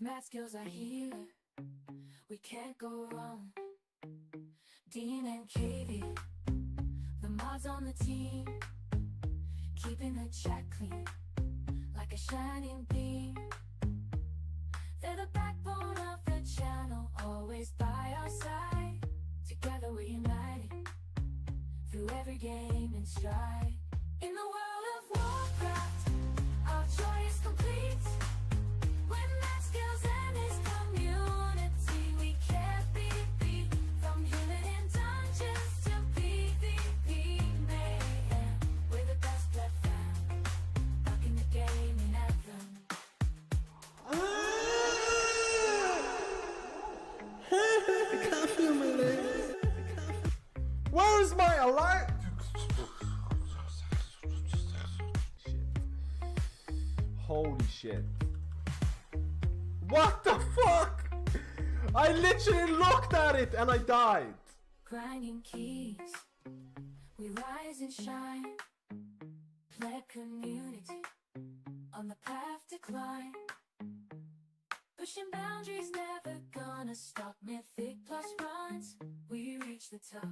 mad skills, our healer, we can't go wrong. Dean and KV, the mods on the team, keeping the chat clean, like a shining beam. They're the backbone of the channel, always by our side. Together we're united, through every game and stride. In the World of Warcraft, our joy is complete. When that skills and his community, we can't be beat. From healing in dungeons to PvP mayhem, we're the best blood found, rocking the game and anthem. I can't feel my legs. Where is my alert? Holy shit. What the fuck? I literally looked at it and I died. Grinding keys, we rise and shine. Pleb community, on the path to climb. Pushing boundaries, never gonna stop. Mythic plus runs, we reach the top.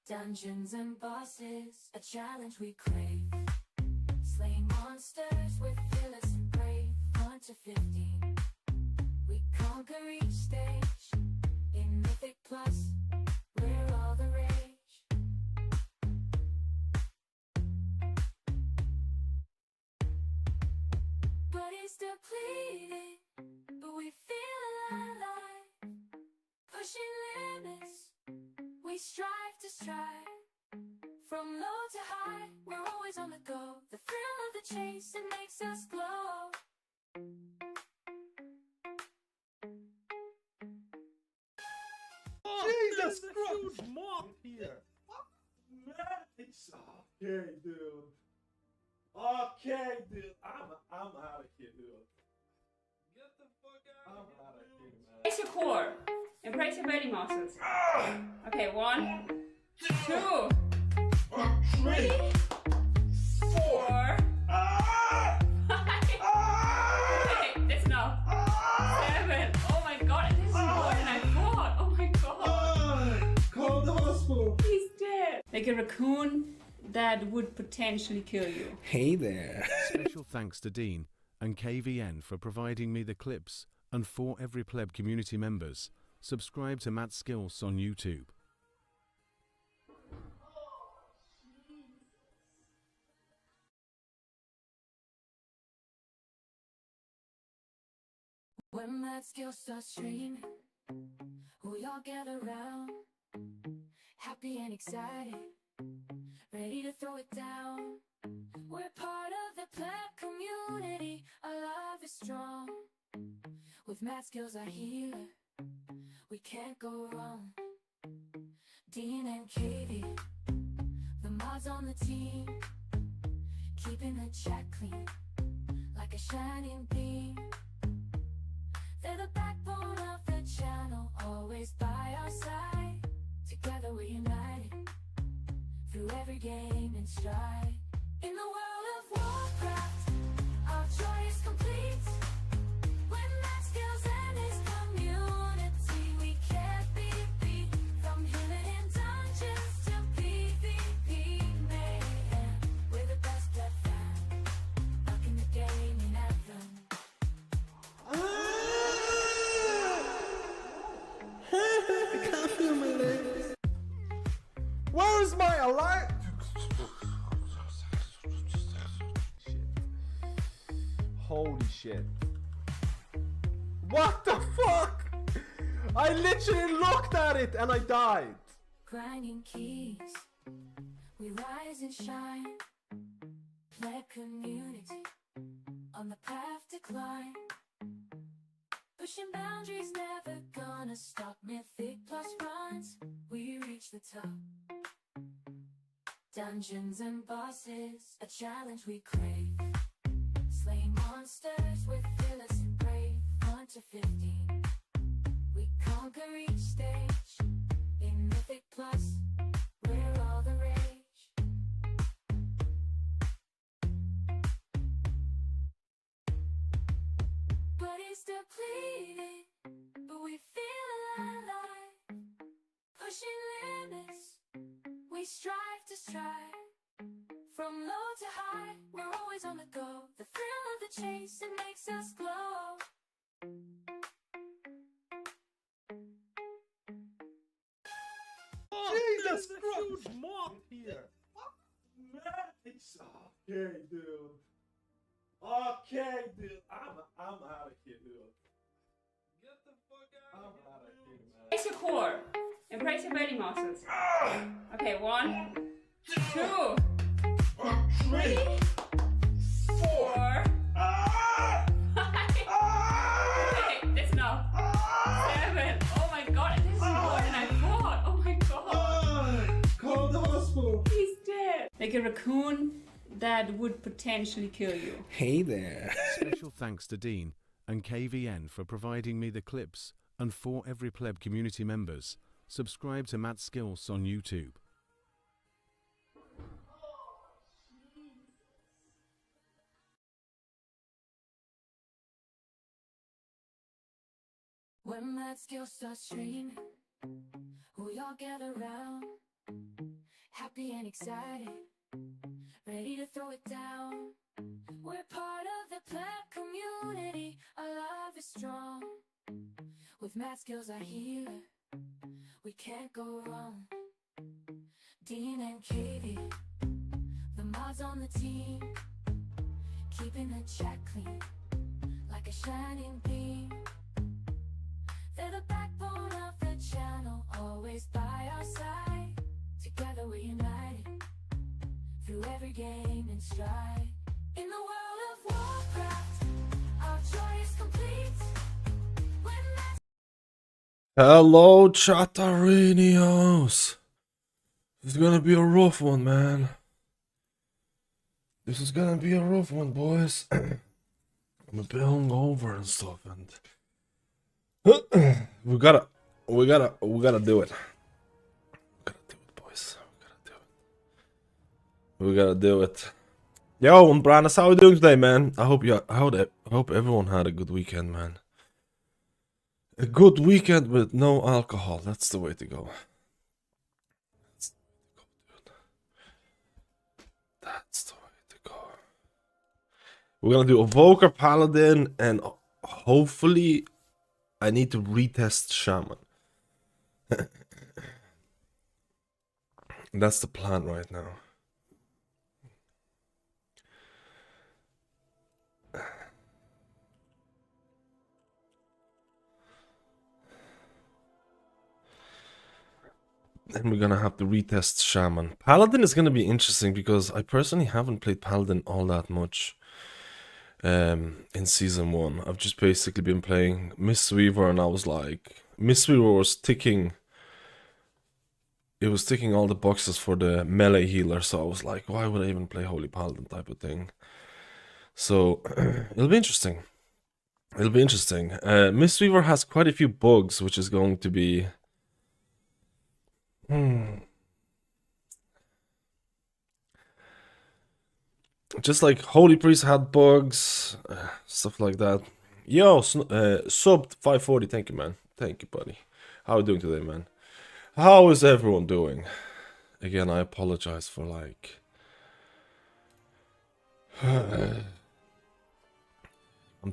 Dungeons and bosses, a challenge we crave. Slaying monsters, we're fearless and brave. 1 to 15, we conquer each stage. In Mythic plus, we're all the rage. Body's depleted, but we feel alive. Pushing limits, we strive to strive. From low to high, we're always on the go. The thrill of the chase, it makes us glow. Jesus Christ! Huge mob here. It's okay, dude. Okay, dude. I'm out of here, dude. Get the fuck out of here. I'm out of here, man. Brace your core. Embrace your belly muscles. Okay, 1, 2, 3, 4, 5. Okay, that's enough. 7. Oh my god, this is more than I thought. Oh my god. Call the hospital. He's dead. Like a raccoon that would potentially kill you. Hey there. Special thanks to Dean and KVN for providing me the clips, and for every pleb community members, subscribe to Matt Skills on YouTube. When that skill starts streaming, we all gather around, happy and excited, ready to throw it down. We're part of the pleb community, our love is strong. With mad skills, our healer, we can't go wrong. Dean and KV, the mods on the team, keeping the chat clean, like a shining beam. They're the backbone of the channel, always by our side. Together we're united, through every game and stride. In the World of Warcraft, our joy is complete. When that skills and his community, we can't be beat. From healing in dungeons to PvP mayhem, we're the best blood found, rocking the game and anthem. I can't feel my legs. Where is my alert? Shit. Holy shit. What the fuck? I literally looked at it and I died. Grinding keys, we rise and shine. Pleb community, on the path to climb. Pushing boundaries, never gonna stop. Mythic plus runs, we reach the top. Dungeons and bosses, a challenge we crave. Slaying monsters, we're fearless and brave. 1 to 15, we conquer each stage. In Mythic plus, we're all the rage. depleted, but we feel alive. Pushing limits, we strive to strive. From low to high, we're always on the go. The thrill of the chase, it makes us glow. Jesus Christ! Huge moth here. It's okay, dude. Okay, dude. I'm out of here, dude. Get the fuck out of here. I'm out of here, man. Embrace your core. Embrace your belly muscles. Okay, 1, 2, 3, 4, 5. Okay, that's enough. 7. Oh my god, this is more than I thought. Oh my god. Call the hospital. He's dead. Like a raccoon that would potentially kill you. Hey there. Special thanks to Dean and KVN for providing me the clips, and for every pleb community members, subscribe to Matt Skills on YouTube. When that skill starts streaming, we all gather around, happy and excited, ready to throw it down. We're part of the pleb community, our love is strong. With Matt Skills our healer, we can't go wrong. Dean and Katie, the mods on the team, keeping the chat clean, like a shining beam. They're the backbone of the channel, always by our side. Together we're united, through every game and stride. In the World of Warcraft, our joy is complete. When that Hello, Chatarinos. This is gonna be a rough one, man. This is gonna be a rough one, boys. I'm a bit hungover and stuff, and we gotta do it. We gotta do it, boys. We gotta do it. Yo, and Brandis, how are you doing today, man? I hope everyone had a good weekend, man. A good weekend with no alcohol. That's the way to go. That's the way to go. We're gonna do Evoker, Paladin, and hopefully I need to retest Shaman. That's the plan right now. Then we're gonna have to retest Shaman. Paladin is gonna be interesting because I personally haven't played Paladin all that much in season 1. I've just basically been playing Mistweaver, and I was like, Mistweaver was ticking. It was ticking all the boxes for the melee healer, so I was like, why would I even play Holy Paladin type of thing? So it'll be interesting. It'll be interesting. Mistweaver has quite a few bugs, which is going to be just like Holy Priest had bugs, stuff like that. Yo, sub 540, thank you, man. Thank you, buddy. How are you doing today, man? How is everyone doing? Again, I apologize for like I'm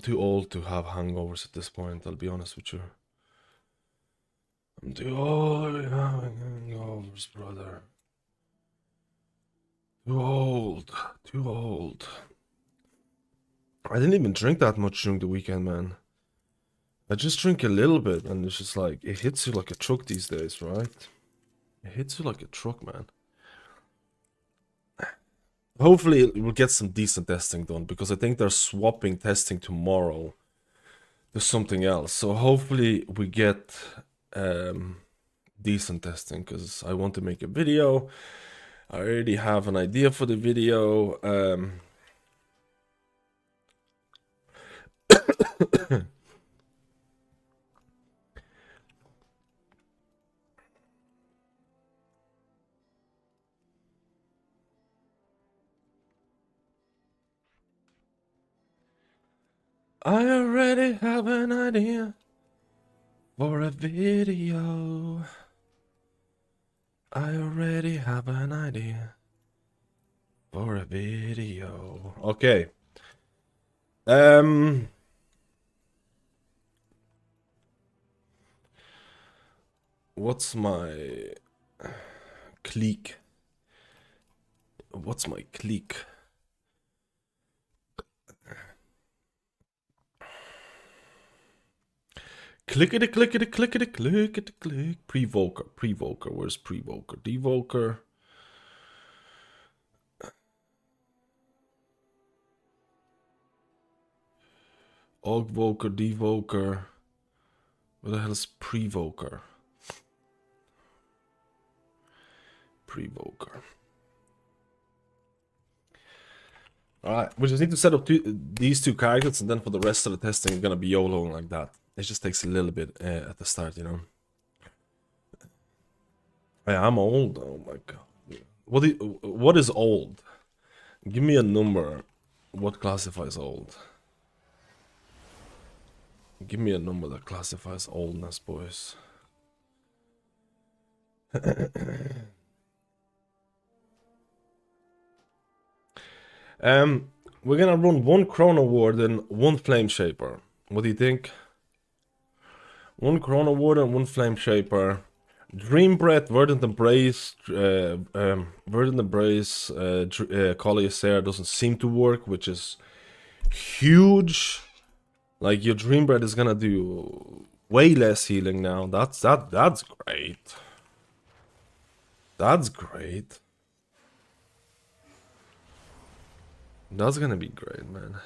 too old to have hangovers at this point, I'll be honest with you. I'm too old to be having hangovers, brother. Too old. Too old. I didn't even drink that much during the weekend, man. I just drink a little bit, and it's just like, it hits you like a truck these days, right? It hits you like a truck, man. Hopefully we'll get some decent testing done, because I think they're swapping testing tomorrow to something else. So hopefully we get decent testing, because I want to make a video. I already have an idea for the video. I already have an idea for a video. I already have an idea for a video. Okay. What's my clique? What's my clique? Clickety clickety clickety clickety click. Prevoker, Prevoker. Where's Prevoker? Devoker. Ogvoker, Devoker. What the hell is Prevoker? Prevoker. Alright, we just need to set up these two characters, and then for the rest of the testing, it's gonna be YOLOing like that. It just takes a little bit at the start, you know. Yeah, I'm old. Oh my god. What is old? Give me a number. What classifies old? Give me a number that classifies oldness, boys. We're gonna run one Chrono Ward and one Flame Shaper. What do you think? One Chrono Ward and one Flame Shaper. Dream Breath, Verdant Embrace, Collier Sarah doesn't seem to work, which is huge. Like, your Dream Breath is gonna do way less healing now. That's great. That's great. That's gonna be great, man.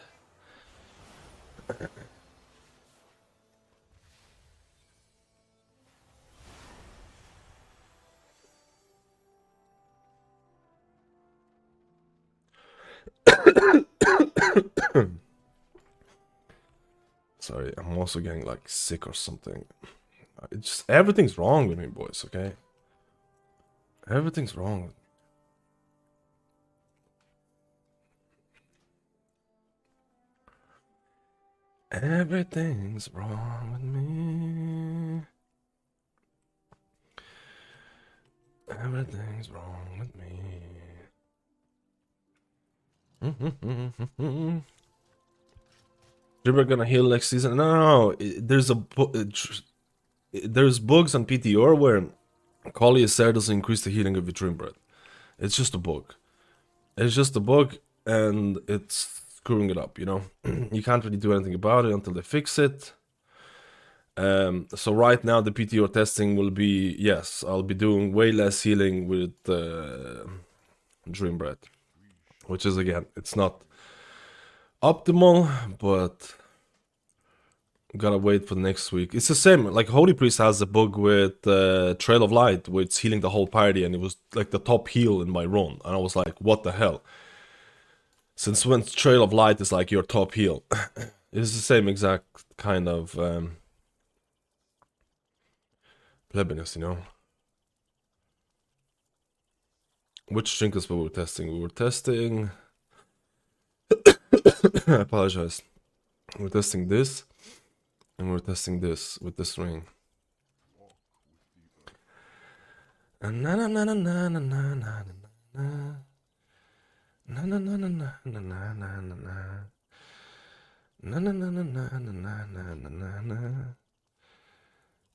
Sorry, I'm also getting like sick or something. It's just everything's wrong with me, boys, okay? Everything's wrong. Everything's wrong with me. Everything's wrong with me. We're gonna heal next season. No. There's there's bugs on PTR where Collier Sarah doesn't increase the healing of your Dream Breath. It's just a bug. It's just a bug, and it's screwing it up, you know? You can't really do anything about it until they fix it. So right now the PTR testing will be, yes, I'll be doing way less healing with Dream Breath. Which is, again, it's not optimal, but gotta wait for next week. It's the same, like Holy Priest has a bug with Trail of Light, where it's healing the whole party, and it was like the top heal in my run, and I was like, what the hell? Since when Trail of Light is like your top heal? It's the same exact kind of plebiness, you know? Which trinkets were we testing? We were testing... I apologize. We're testing this, and we're testing this with this ring. Na na na na na na na na na. Na na na na na na na na na. Na na na na na na na na na na.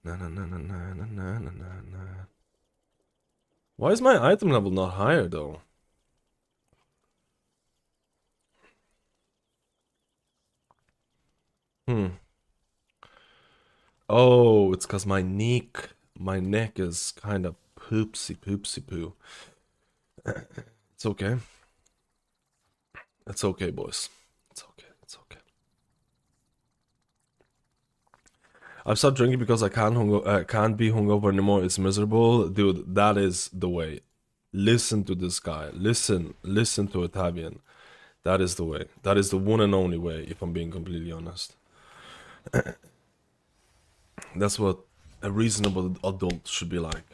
Na na na na na na na na na. Why is my item level not higher though? Oh, it's cause my neck is kind of poopsy poo. It's okay. It's okay, boys. It's okay. It's okay. I've stopped drinking because I can't be hungover anymore. It's miserable, dude. That is the way. Listen to this guy. Listen to Otavian. That is the way. That is the one and only way. If I'm being completely honest. That's what a reasonable adult should be like.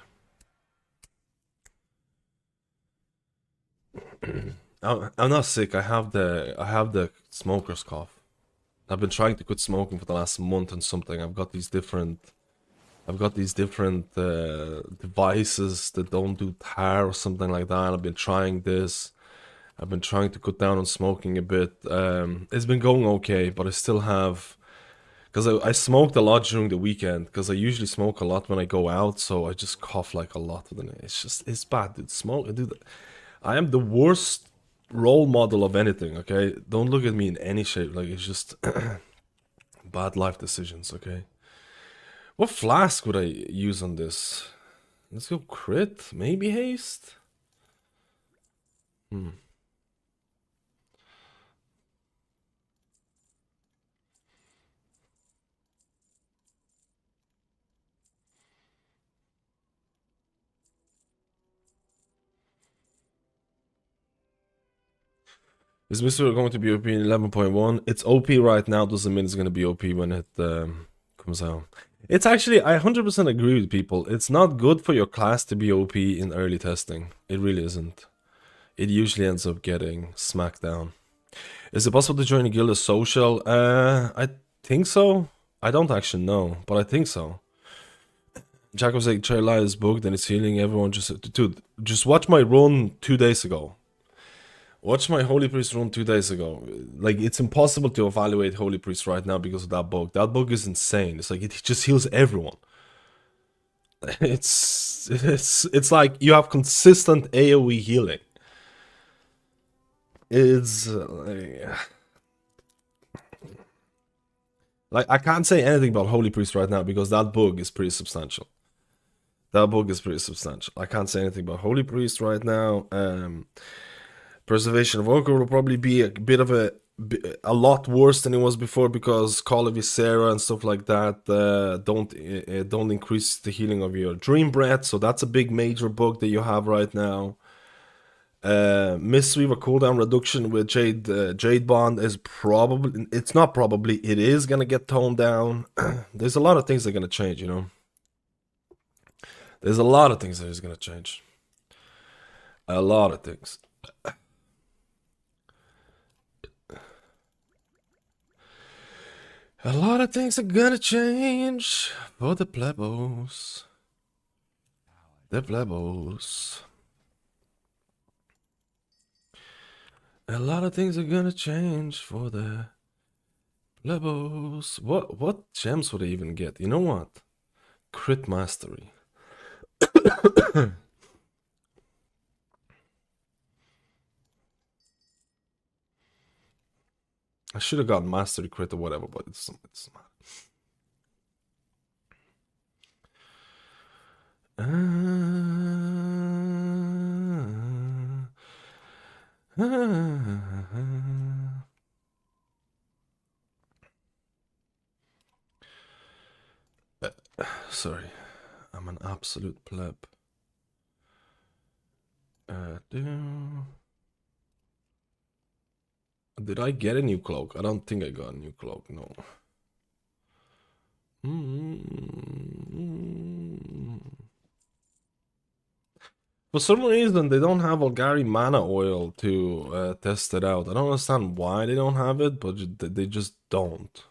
I'm not sick. I have the smoker's cough. I've been trying to quit smoking for the last month and something. I've got these different devices that don't do tar or something like that. I've been trying this. I've been trying to cut down on smoking a bit. It's been going okay, but I still have, because I smoked a lot during the weekend, because I usually smoke a lot when I go out, so I just cough like a lot. It's bad, dude. Dude, I am the worst role model of anything, okay? Don't look at me in any shape, like, it's just bad life decisions, okay? What flask would I use on this? Let's go crit, maybe haste? Is Mr. going to be OP in 11.1? It's OP right now, doesn't mean it's going to be OP when it comes out. It's actually, I 100% agree with people. It's not good for your class to be OP in early testing. It really isn't. It usually ends up getting smacked down. Is it possible to join a guild as social? I think so. I don't actually know, but I think so. Jack was like, Chairlight is booked and it's healing. Everyone just... Dude, just watch my run 2 days ago. Watch my Holy Priest run 2 days ago. Like, it's impossible to evaluate Holy Priest right now because of that bug. That bug is insane. It's like, it just heals everyone. It's like you have consistent AoE healing. It's... like, I can't say anything about Holy Priest right now because that bug is pretty substantial. That bug is pretty substantial. I can't say anything about Holy Priest right now. Preservation of Evoker will probably be a bit of a lot worse than it was before because Call of Viscera and stuff like that don't increase the healing of your Dream Breath, so that's a big major bug that you have right now. Mistweaver cooldown reduction with Jade Bond is probably, it's not probably, it is gonna get toned down. There's a lot of things that are gonna change, you know. There's a lot of things that is gonna change. A lot of things. A lot of things are gonna change for the plebos. The plebos. A lot of things are gonna change for the plebos. What gems would I even get? You know what? Crit Mastery. I should have gotten Mastery Crit or whatever, but it's not. Sorry, I'm an absolute pleb. Did I get a new cloak? I don't think I got a new cloak, no. For some reason, they don't have Olgari Mana Oil to test it out. I don't understand why they don't have it, but they just don't.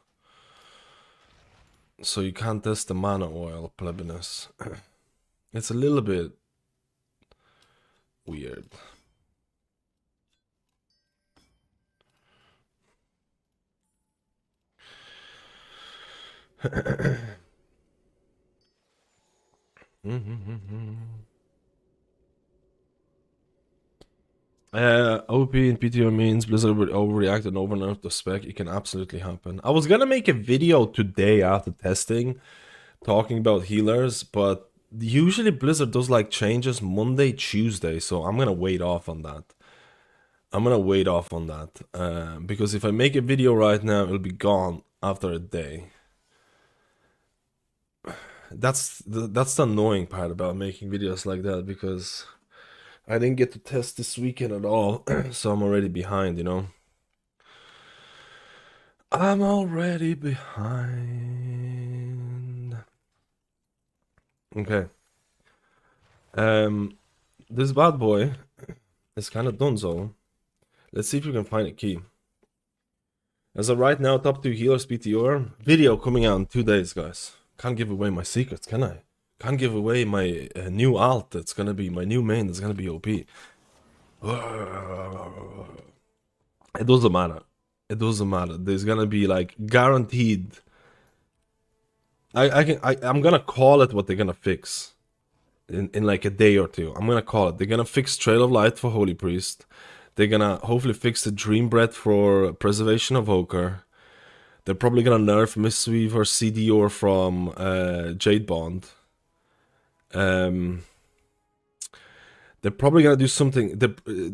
So you can't test the Mana Oil, plebiness. It's a little bit weird. OP and PTR means Blizzard would overreact and overnerf the spec. It can absolutely happen. I was gonna make a video today after testing talking about healers, but usually Blizzard does like changes Monday, Tuesday, so I'm gonna wait off on that. Because if I make a video right now, it'll be gone after a day. That's the annoying part about making videos like that, because I didn't get to test this weekend at all, so I'm already behind, you know? I'm already behind. Okay. This bad boy is kind of dunzo. Let's see if we can find a key. As of right now, top 2 healers PTR. Video coming out in 2 days, guys. Can't give away my secrets, can I? Can't give away my new alt. That's gonna be my new main. That's gonna be OP. It doesn't matter. It doesn't matter. There's gonna be like guaranteed. I'm gonna call it what they're gonna fix in like a day or two. I'm gonna call it. They're gonna fix Trail of Light for Holy Priest. They're gonna hopefully fix the Dream Breath for Preservation of Evoker. They're probably gonna nerf Mistweaver CDR from Jade Bond. They're probably gonna do something.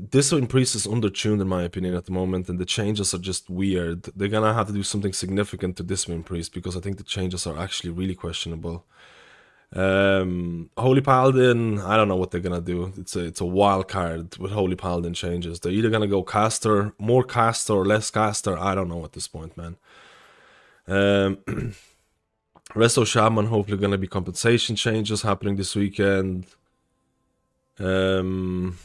Discipline Priest is undertuned in my opinion at the moment, and the changes are just weird. They're gonna have to do something significant to Discipline Priest because I think the changes are actually really questionable. Holy Paladin, I don't know what they're gonna do. It's a wild card with Holy Paladin changes. They're either gonna go caster, more caster or less caster. I don't know at this point, man. Resto Shaman, hopefully gonna be compensation changes happening this weekend. Who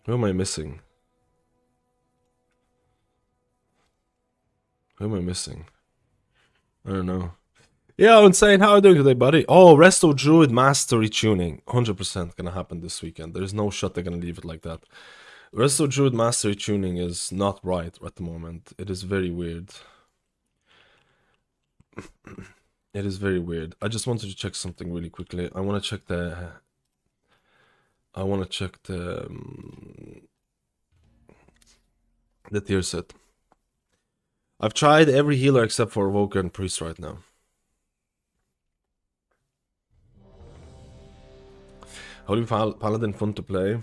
am I missing? Who am I missing? I don't know. Yeah, Insane, how are you doing today, buddy? Oh, Resto Druid Mastery Tuning. 100% gonna happen this weekend. There's no shot they're gonna leave it like that. Resto Druid Mastery Tuning is not right at the moment. It is very weird. It is very weird. I just wanted to check something really quickly. I want to check the tier set. I've tried every healer except for Evoker and Priest right now. Holy Paladin fun to play.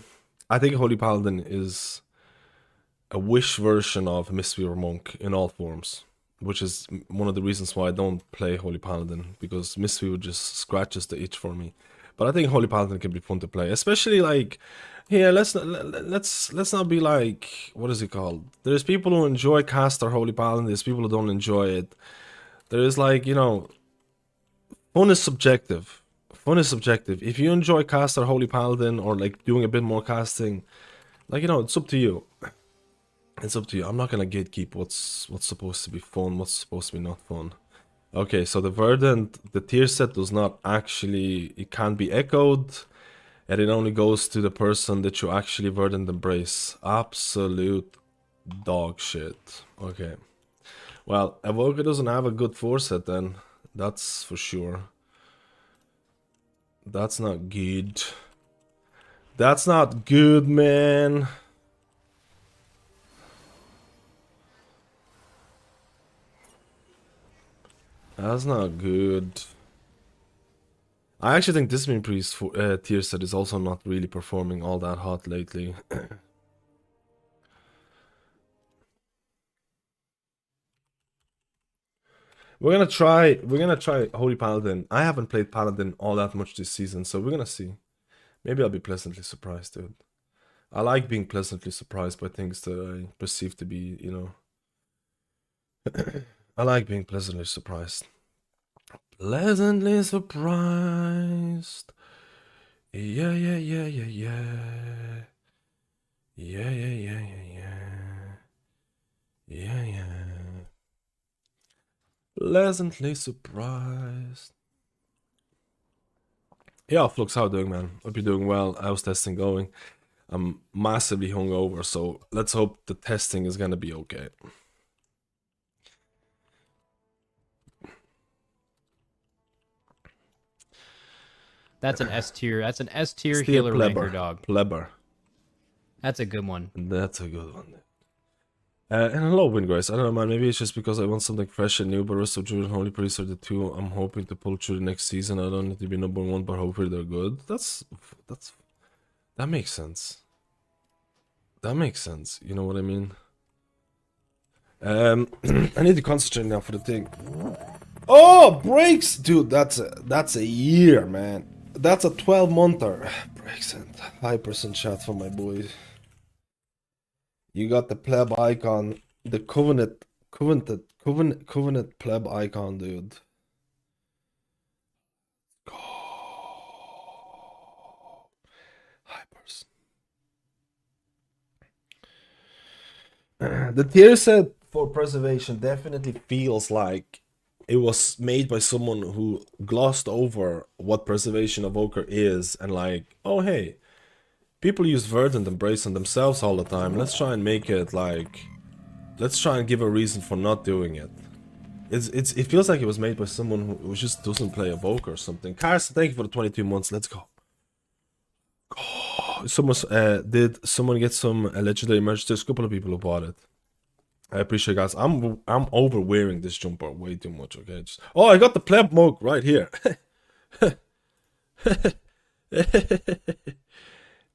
I think Holy Paladin is a wish version of Mistweaver Monk in all forms, which is one of the reasons why I don't play Holy Paladin, because Mistweaver just scratches the itch for me. But I think Holy Paladin can be fun to play, especially like here. Let's not be like, what is it called? There's people who enjoy caster Holy Paladin. There's people who don't enjoy it. There is like, you know, fun is subjective. Fun is subjective. If you enjoy caster Holy Paladin or like doing a bit more casting, like, you know, it's up to you. It's up to you. I'm not gonna gatekeep what's supposed to be fun, what's supposed to be not fun. Okay, so the Verdant, the tier set does not actually, it can't be echoed, and it only goes to the person that you actually Verdant embrace. Absolute dog shit. Okay. Well, Evoker doesn't have a good 4 set then. That's for sure. That's not good. That's not good, man. That's not good. I actually think Discipline Priest for tier set is also not really performing all that hot lately. We're gonna try Holy Paladin. I haven't played Paladin all that much this season, so we're gonna see. Maybe I'll be pleasantly surprised, dude. I like being pleasantly surprised by things that I perceive to be, you know. I like being pleasantly surprised. Pleasantly surprised. Yeah, yeah, yeah, yeah, yeah. Yeah, yeah, yeah, yeah, yeah. Yeah, yeah. Pleasantly surprised. Yeah, Flux, how you doing, man? Hope you're doing well. How's testing going? I'm massively hungover, so let's hope the testing is gonna be okay. That's an S tier. That's an S tier Still healer ranker dog. Pleber. That's a good one. That's a good one. And hello, Windgrace. I don't know, man. Maybe it's just because I want something fresh and new, but Resto Druid and Holy Priest are the two I'm hoping to pull through the next season. I don't need to be number 1, but hopefully they're good. That makes sense. That makes sense. You know what I mean? I need to concentrate now for the thing. Oh, breaks, dude. That's a year, man. That's a 12-monther. Breaks and 5% chat for my boys. You got the pleb icon, the covenant pleb icon, dude. Hypers. The tier set for preservation definitely feels like it was made by someone who glossed over what preservation evoker is and like, oh hey, people use verdant and brace on themselves all the time. Let's try and make it like, let's try and give a reason for not doing it. It feels like it was made by someone who just doesn't play evoker or something. Carson, thank you for the 22 months. Let's go. Oh, did someone get some legendary merch? There's a couple of people who bought it. I appreciate it, guys. I'm over wearing this jumper way too much. Okay. Oh, I got the pleb mug right here.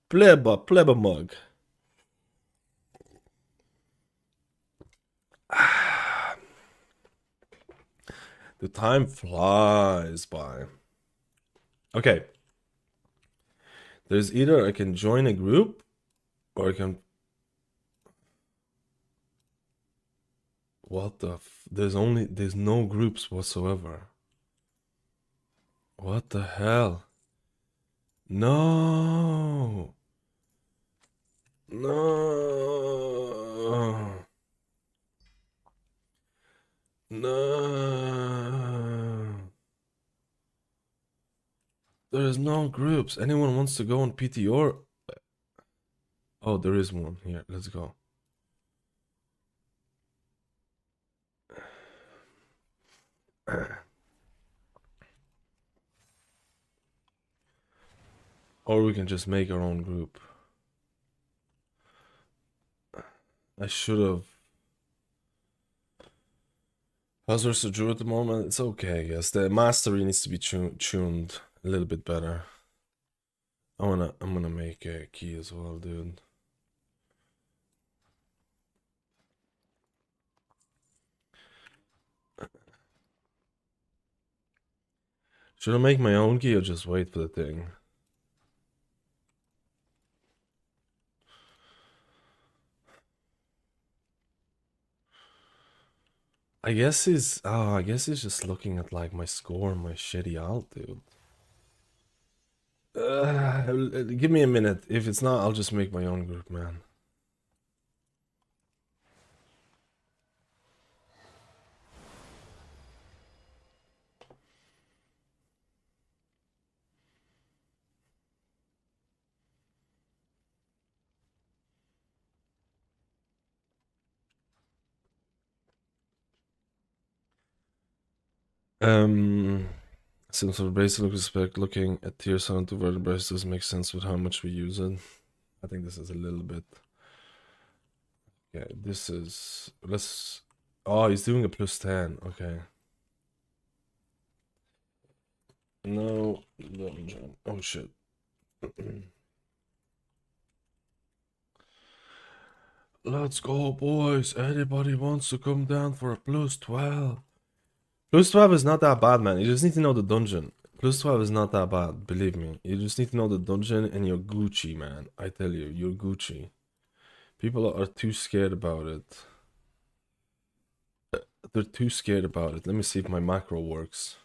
pleba mug. The time flies by. Okay. There's either I can join a group or I can... What the there's no groups whatsoever. What the hell? No. No. No. There's no groups. Anyone wants to go on PTR? Oh, there is one here. Let's go. Or we can just make our own group. I should have. How's versus Druid at the moment? It's okay, I guess. The mastery needs to be tuned a little bit better. I'm gonna make a key as well, dude. Should I make my own key or just wait for the thing? I guess he's just looking at like my score and my shitty alt, dude. Give me a minute. If it's not, I'll just make my own group, man. Since our basic respect, looking at tier 7 to vertebrae doesn't make sense with how much we use it. I think this is a little bit. Yeah, this is. Let's. Oh, he's doing a +10. Okay. No. Oh shit. Let's go, boys. Anybody wants to come down for a +12? +12 is not that bad, man. You just need to know the dungeon. +12 is not that bad, believe me. You just need to know the dungeon and you're Gucci, man. I tell you, you're Gucci. People are too scared about it. They're too scared about it. Let me see if my macro works.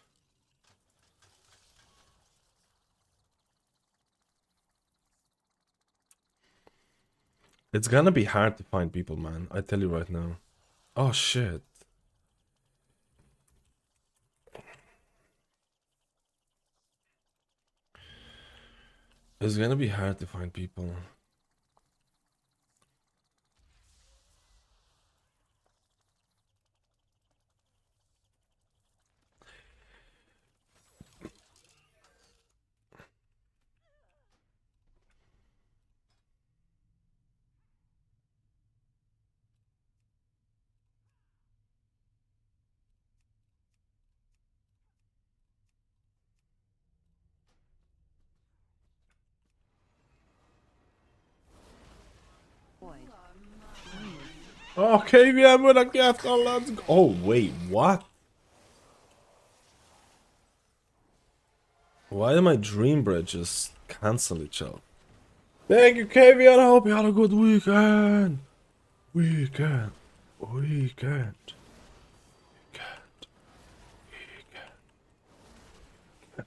It's gonna be hard to find people, man. I tell you right now. Oh, shit. It's gonna be hard to find people. Oh, KVM with a gift. Oh, let's go. Oh, wait, what? Why did my dream bridge just cancel each other? Thank you, KVM. I hope you had a good weekend. Weekend.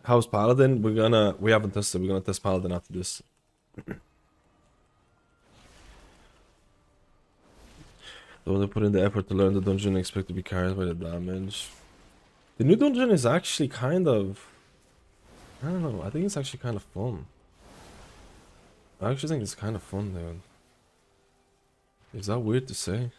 How's Paladin? We haven't tested. We're gonna test Paladin after this. So they put in the effort to learn the dungeon and expect to be carried by the damage. The new dungeon is actually kind of... I don't know, I think it's actually kind of fun. I actually think it's kind of fun, dude. Is that weird to say?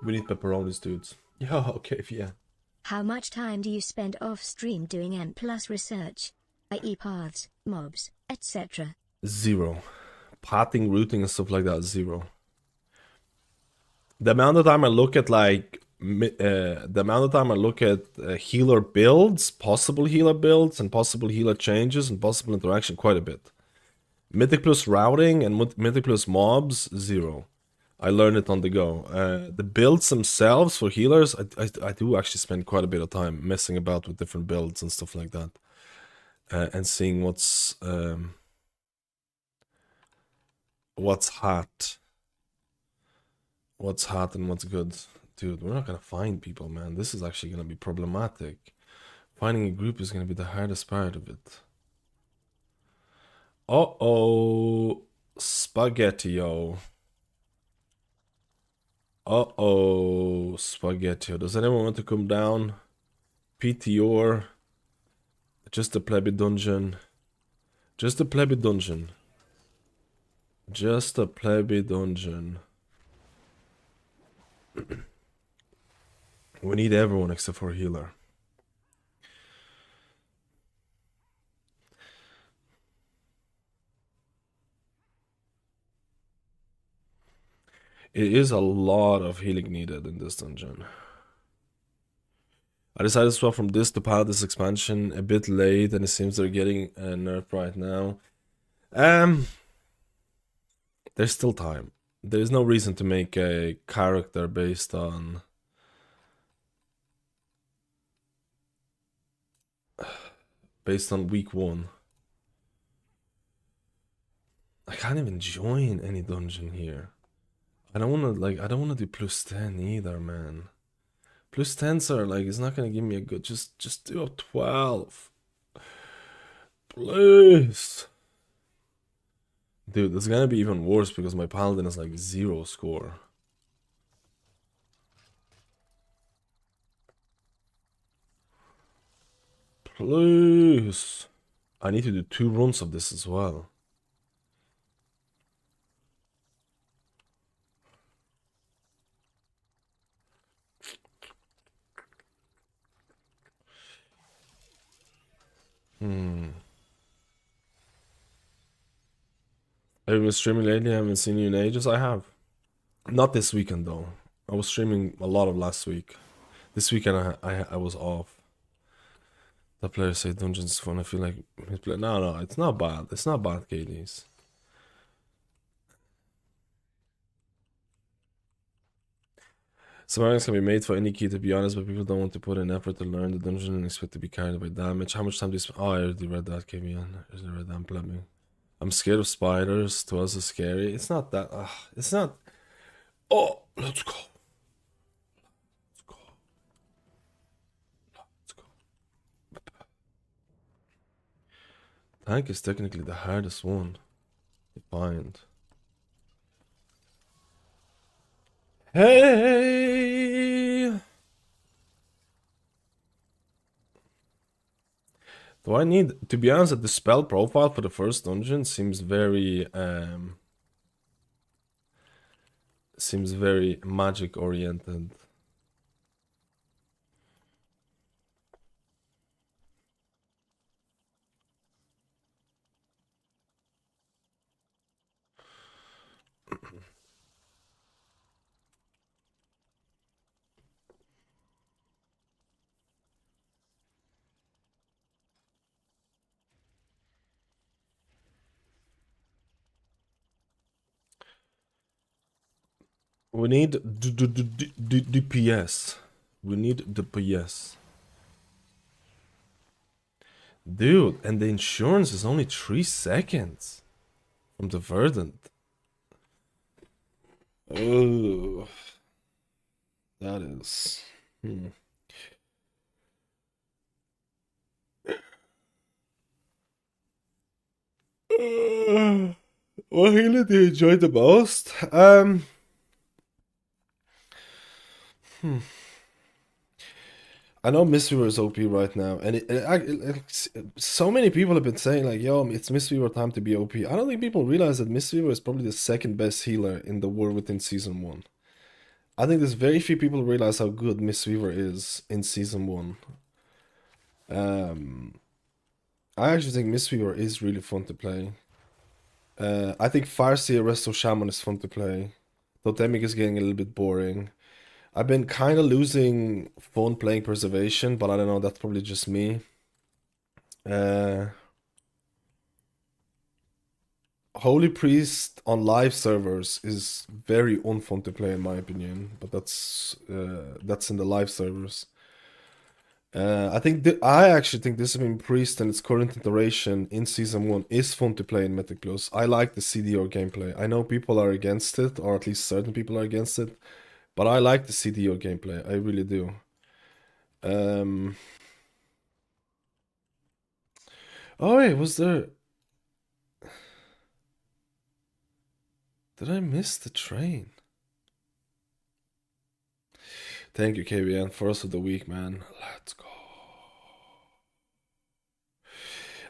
We need pepperonis, dudes. Yeah, okay, yeah. How much time do you spend off stream doing M+ research, i.e. paths, mobs, etc.? 0. Pathing, routing, and stuff like that, 0. The amount of time I look at healer builds, possible healer builds, and possible healer changes, and possible interaction, quite a bit. Mythic plus routing and Mythic plus mobs, 0. I learned it on the go. The builds themselves for healers, I do actually spend quite a bit of time messing about with different builds and stuff like that. And seeing what's hot. What's hot and what's good. Dude, we're not gonna find people, man. This is actually gonna be problematic. Finding a group is gonna be the hardest part of it. Uh-oh. Spaghetti-o. Uh-oh. Spaghetti-o. Does anyone want to come down? PTR. Just a plebby dungeon. Just a plebby dungeon. Just a plebby dungeon. We need everyone except for a healer. It is a lot of healing needed in this dungeon. I decided to swap from this to Paladin's expansion a bit late, and it seems they're getting nerfed right now. There's still time. There's no reason to make a character based on week 1. I can't even join any dungeon here. I don't wanna do plus 10 either, man. Plus 10s are like, it's not gonna give me a good, just do a 12. Please. Dude, it's gonna be even worse because my Paladin is like 0 score. Please. I need to do 2 runs of this as well. Have you been streaming lately? I haven't seen you in ages. I have. Not this weekend though. I was streaming a lot of last week. This weekend I was off. The players say dungeons is fun. I feel like no, it's not bad. It's not bad, KDs. Some items can be made for any key, to be honest, but people don't want to put in effort to learn the dungeon and expect to be carried by damage. How much time do you spend? Oh, I already read that, KVN. I already read that, I'm plumbing. I'm scared of spiders. To us, it's scary. It's not that. It's not. Oh, let's go. Let's go. Let's go. Tank is technically the hardest one to find. Hey! Do I need, to be honest, the spell profile for the first dungeon seems very magic oriented. We need DPS. We need DPS. Dude, and the insurance is only 3 seconds from the verdant. Oh, that is. What healer do you enjoy the most? I know Mistweaver is OP right now, and so many people have been saying like, "Yo, it's Mistweaver time to be OP." I don't think people realize that Mistweaver is probably the second best healer in the War Within Season 1. I think there's very few people who realize how good Mistweaver is in Season 1. I actually think Mistweaver is really fun to play. I think Farseer Resto Shaman is fun to play. Totemic is getting a little bit boring. I've been kind of losing fun playing Preservation, but I don't know, that's probably just me. Holy Priest on live servers is very unfun to play in my opinion, but that's in the live servers. I actually think Discipline Priest and its current iteration in Season 1 is fun to play in Mythic Plus. I like the CDO gameplay. I know people are against it, or at least certain people are against it, but I like the CDO gameplay. I really do. Oh wait, was there... Did I miss the train? Thank you, KBN. First of the week, man. Let's go.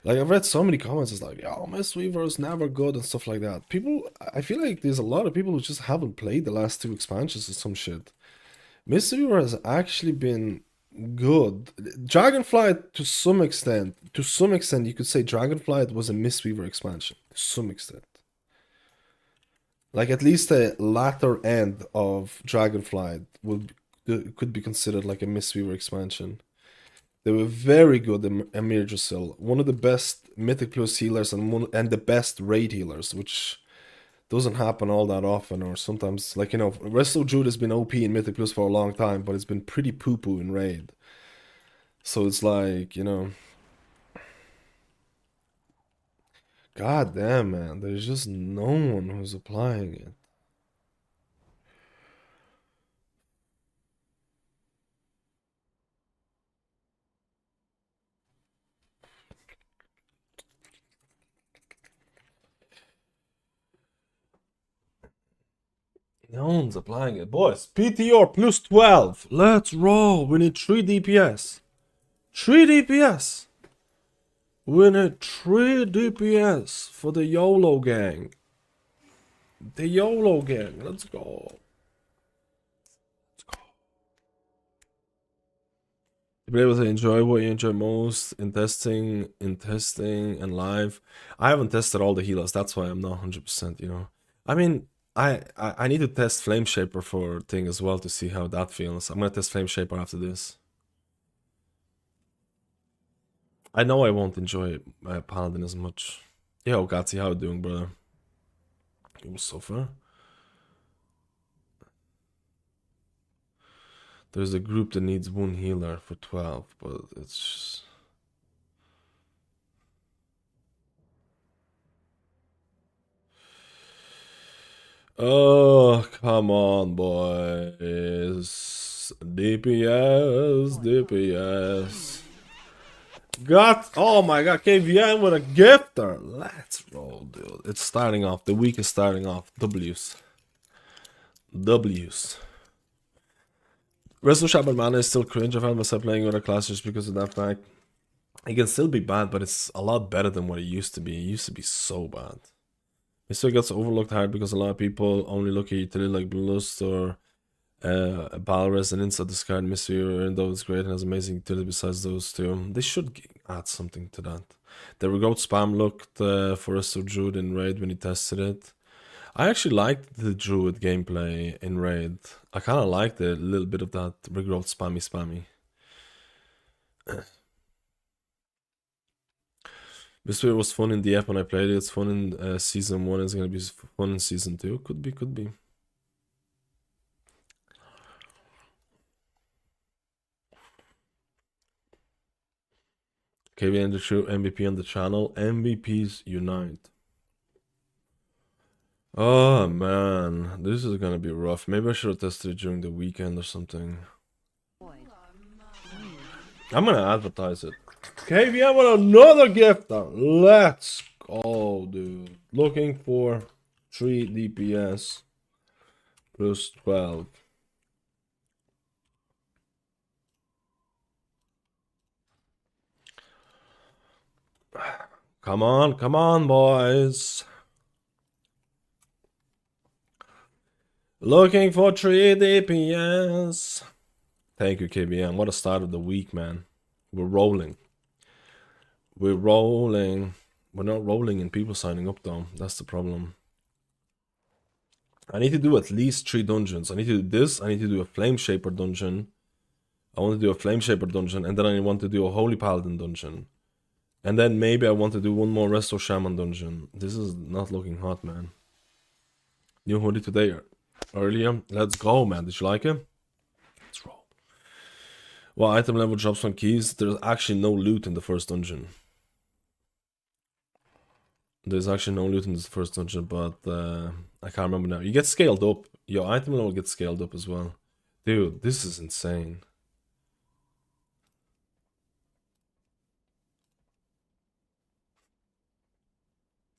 Like, I've read so many comments, it's like, "Oh, Mistweaver is never good," and stuff like that. People, I feel like there's a lot of people who just haven't played the last 2 expansions or some shit. Mistweaver has actually been good. Dragonflight, to some extent, you could say Dragonflight was a Mistweaver expansion, to some extent. Like, at least the latter end of Dragonflight could be considered like a Mistweaver expansion. They were very good in Amir Drasil, one of the best Mythic Plus healers and the best raid healers, which doesn't happen all that often, or sometimes, like, you know, Resto Druid has been OP in Mythic Plus for a long time, but it's been pretty poo-poo in raid. So it's like, you know... God damn, man, there's just no one who's applying it. No one's applying it. Boys, PTR plus 12. Let's roll. We need 3 DPS. 3 DPS. We need 3 DPS for the YOLO gang. The YOLO gang. Let's go. Let's go. To be able to enjoy what you enjoy most in testing and live. I haven't tested all the healers. That's why I'm not 100%, you know. I mean, I need to test Flame Shaper for thing as well to see how that feels. I'm gonna test Flame Shaper after this. I know I won't enjoy Paladin as much. Yo, Gatsy, how you doing, brother? You so far? There's a group that needs 1 healer for 12, but it's just... Oh, come on, boys. DPS. Oh my god, KVN with a gifter. Let's roll, dude. It's starting off. The week is starting off. W's. Resto Shaman Mana is still cringe. I found myself playing other classes because of that fact. It can still be bad, but it's a lot better than what it used to be. It used to be so bad. It still gets overlooked hard because a lot of people only look at utility like Bloodlust or Balres and Inside Discard Mistweaver, even though it's great and has amazing utility besides those two. They should add something to that. The regrowth spam looked for Resto Druid in Raid when he tested it. I actually liked the Druid gameplay in Raid. I kind of liked a little bit of that regrowth spammy. Mistweaver was fun in the app when I played it. It's fun in Season 1. It's gonna be fun in Season 2. Could be. KVN the true MVP on the channel. MVPs unite. Oh man, this is gonna be rough. Maybe I should have tested it during the weekend or something. I'm gonna advertise it. KVN with another gift. Let's go, dude. Looking for 3 DPS plus 12. Come on, boys. Looking for 3 DPS. Thank you, KBM. What a start of the week, man. We're rolling. We're rolling. We're not rolling in people signing up, though. That's the problem. I need to do at least 3 dungeons. I need to do this. I need to do a Flame Shaper dungeon. I want to do a Flame Shaper dungeon. And then I want to do a Holy Paladin dungeon. And then maybe I want to do one more Resto Shaman dungeon. This is not looking hot, man. New hoodie today earlier. Let's go, man. Did you like it? Let's roll. Well, item level drops from keys. There's actually no loot in the first dungeon. There's actually no loot in this first dungeon, but I can't remember now. You get scaled up. Your item level gets scaled up as well. Dude, this is insane.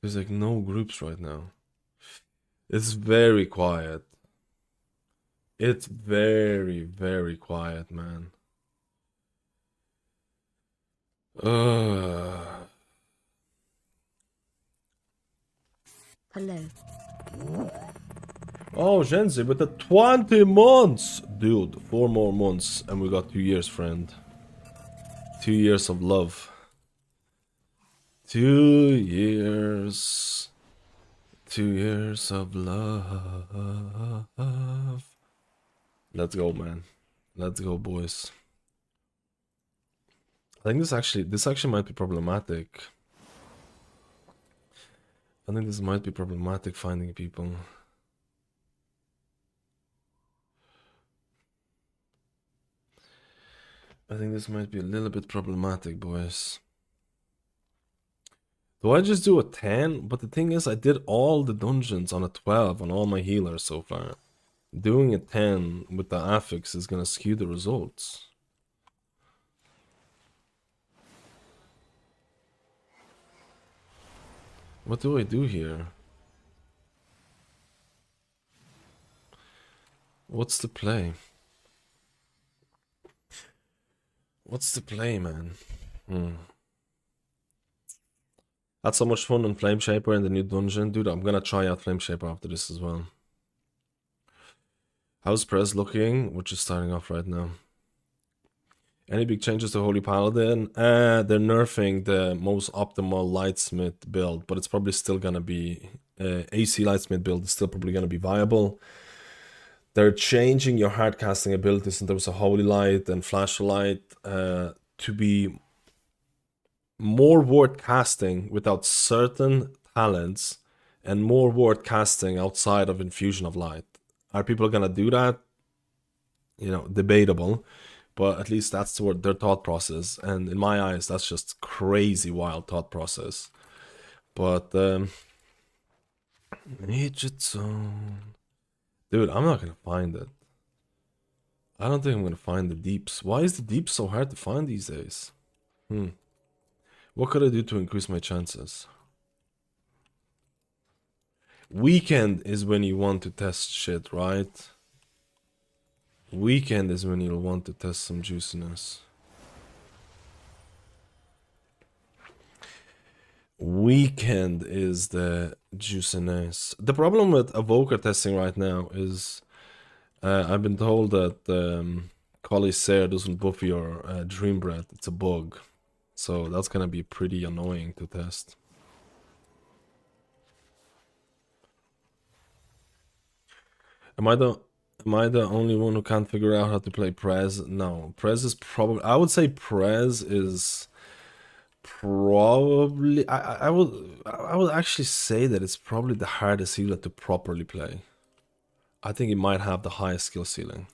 There's like no groups right now. It's very quiet. It's very, very quiet, man. Hello. Oh, Genzi, but the 20 months! Dude, 4 more months and we got 2 years, friend. 2 years of love. 2 years. 2 years of love. Let's go, man. Let's go, boys. I think this actually might be problematic. I think this might be problematic finding people. I think this might be a little bit problematic, boys. Do I just do a 10? But the thing is, I did all the dungeons on a 12 on all my healers so far. Doing a 10 with the affix is gonna skew the results. What do I do here? What's the play? What's the play, man? Had so much fun on Flame Shaper in the new dungeon. Dude, I'm gonna try out Flame Shaper after this as well. How's Prez looking? We're just starting off right now. Any big changes to Holy Paladin? They're nerfing the most optimal Lightsmith build, but it's probably still gonna be... AC Lightsmith build is still probably gonna be viable. They're changing your hard casting abilities in terms of Holy Light and Flashlight to be more worth casting without certain talents and more worth casting outside of Infusion of Light. Are people gonna do that? You know, debatable, but at least that's their thought process, and in my eyes that's just crazy wild thought process. But Aged Zone, dude, I'm not gonna find it. I don't think I'm gonna find the deeps. Why is the deep so hard to find these days? What could I do to increase my chances? Weekend is when you want to test shit, right? Weekend is when you'll want to test some juiciness. Weekend is the juiciness. The problem with Evoker testing right now is I've been told that Collisair doesn't buff your Dream Breath. It's a bug. So that's gonna be pretty annoying to test. Am I the only one who can't figure out how to play Prez? No, Prez is probably... I would say Prez is probably... I would actually say that it's probably the hardest healer to properly play. I think it might have the highest skill ceiling.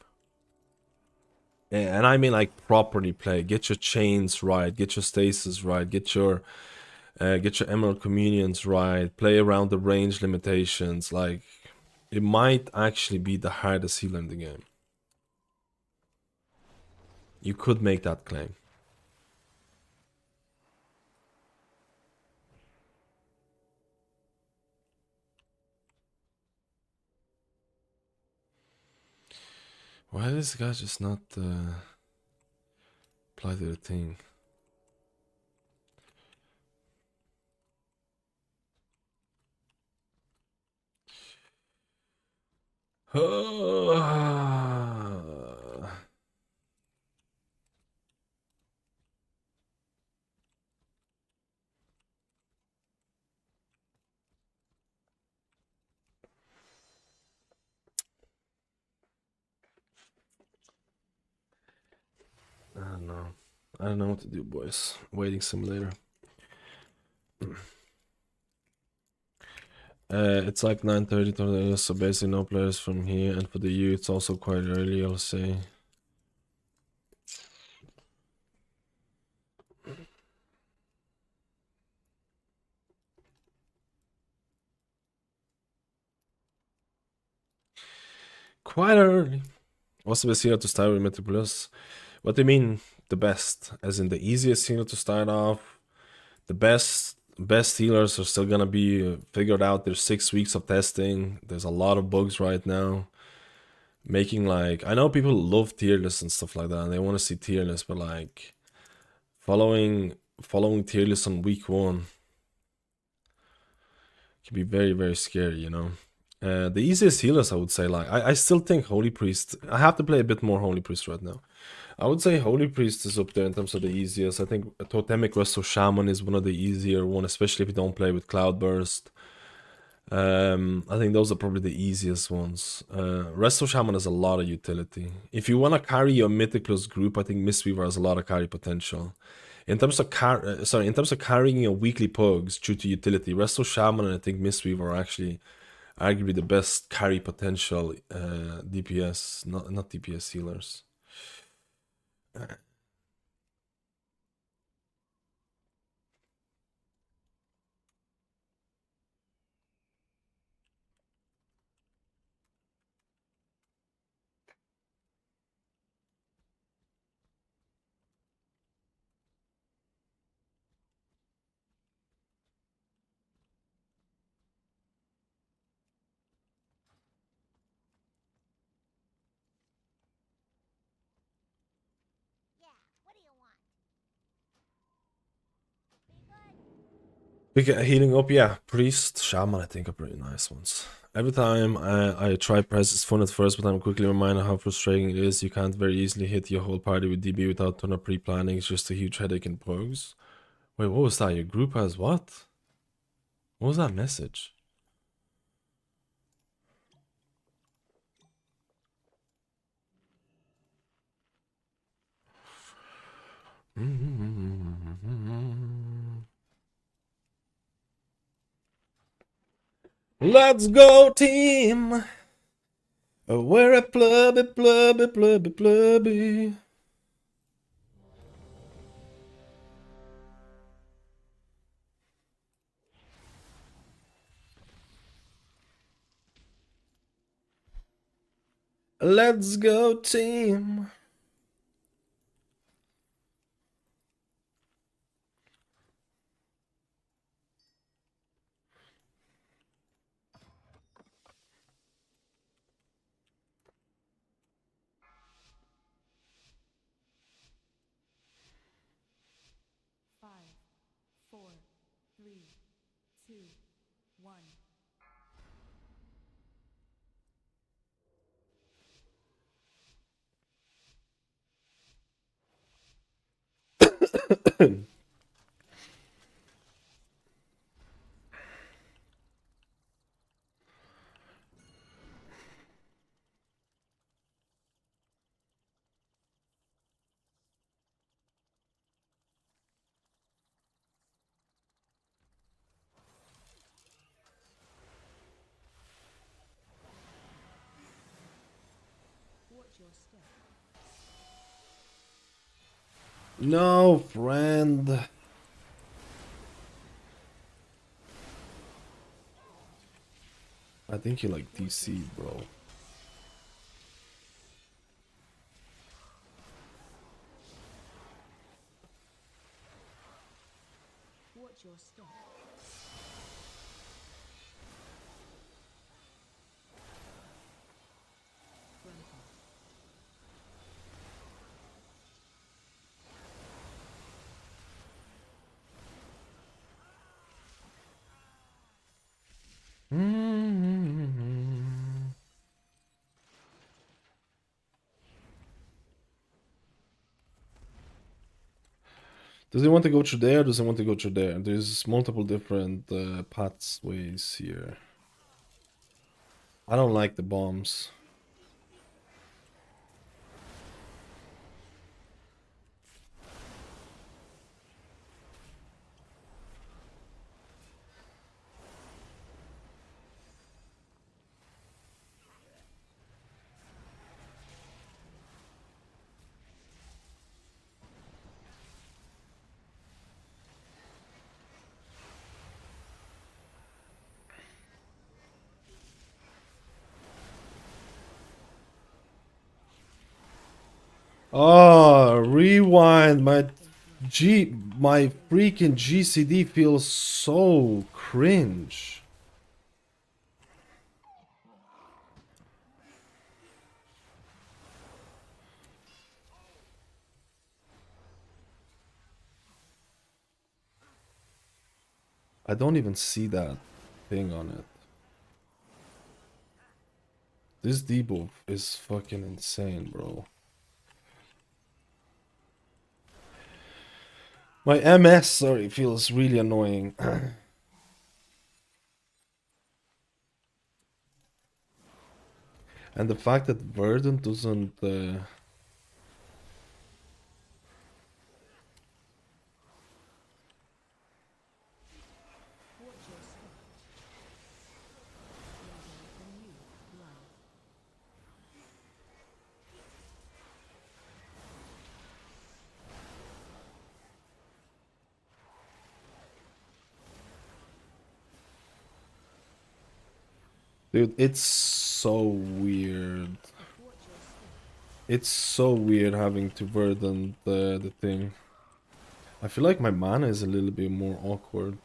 And I mean like properly play. Get your chains right, get your stasis right, get your Emerald Communions right, play around the range limitations. Like, it might actually be the hardest healer in the game. You could make that claim. Why does this guy just not apply to the thing? I don't know. I don't know what to do, boys. Waiting simulator. It's like 9:30, so basically no players from here, and for the U it's also quite early, I'll say. Quite early. What's the best hero to start with Mythic Plus? What do you mean the best? As in the easiest hero to start off? The best healers are still gonna be figured out. There's 6 weeks of testing. There's a lot of bugs right now. Making like, I know people love tier lists and stuff like that, and they want to see tier lists, but like following tier lists on week 1 can be very, very scary, you know. The easiest healers, I would say, like I still think Holy Priest. I have to play a bit more Holy Priest right now. I would say Holy Priest is up there in terms of the easiest. I think Totemic Resto Shaman is one of the easier one, especially if you don't play with Cloudburst. I think those are probably the easiest ones. Resto Shaman has a lot of utility. If you want to carry your Mythic Plus group, I think Mistweaver has a lot of carry potential. In terms of carrying your weekly pugs due to utility, Resto Shaman and I think Mistweaver are actually arguably the best carry potential DPS, not DPS healers. Big healing up, yeah. Priest, Shaman, I think are pretty nice ones. Every time I try press, it's fun at first, but I'm quickly reminded how frustrating it is. You can't very easily hit your whole party with DB without ton of pre-planning. It's just a huge headache in pugs. Wait, what was that? Your group has what? What was that message? Let's go, team! We're a plubby. Let's go, team! No, friend. I think you like DC, bro. Watch your step. Does he want to go through there? Does he want to go through there? There's multiple different pathways here. I don't like the bombs. Oh, rewind. My freaking GCD feels so cringe. I don't even see that thing on it. This debuff is fucking insane, bro. My MS, sorry, feels really annoying. And the fact that Verdant doesn't... Dude, it's so weird. It's so weird having to Verdant the thing. I feel like my mana is a little bit more awkward.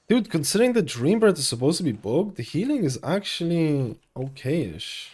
Dude, considering the Dream Breath is supposed to be bugged, the healing is actually okay-ish.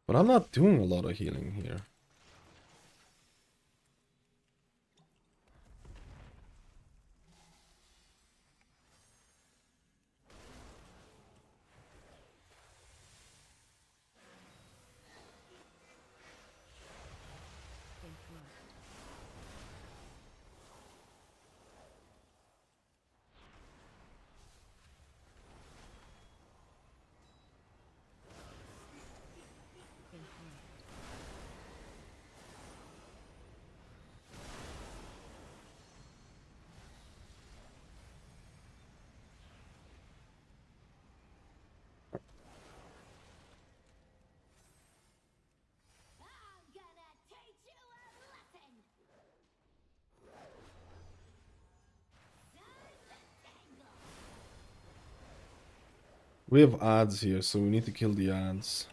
But I'm not doing a lot of healing here. We have ads here, so we need to kill the ads.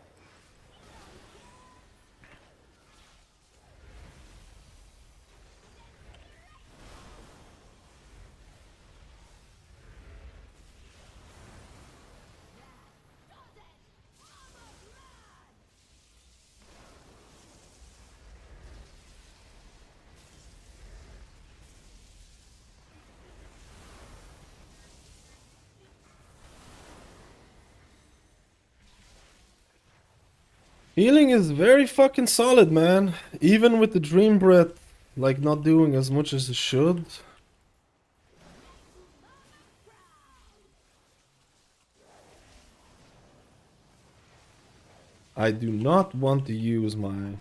Healing is very fucking solid, man. Even with the Dream Breath, like, not doing as much as it should. I do not want to use my...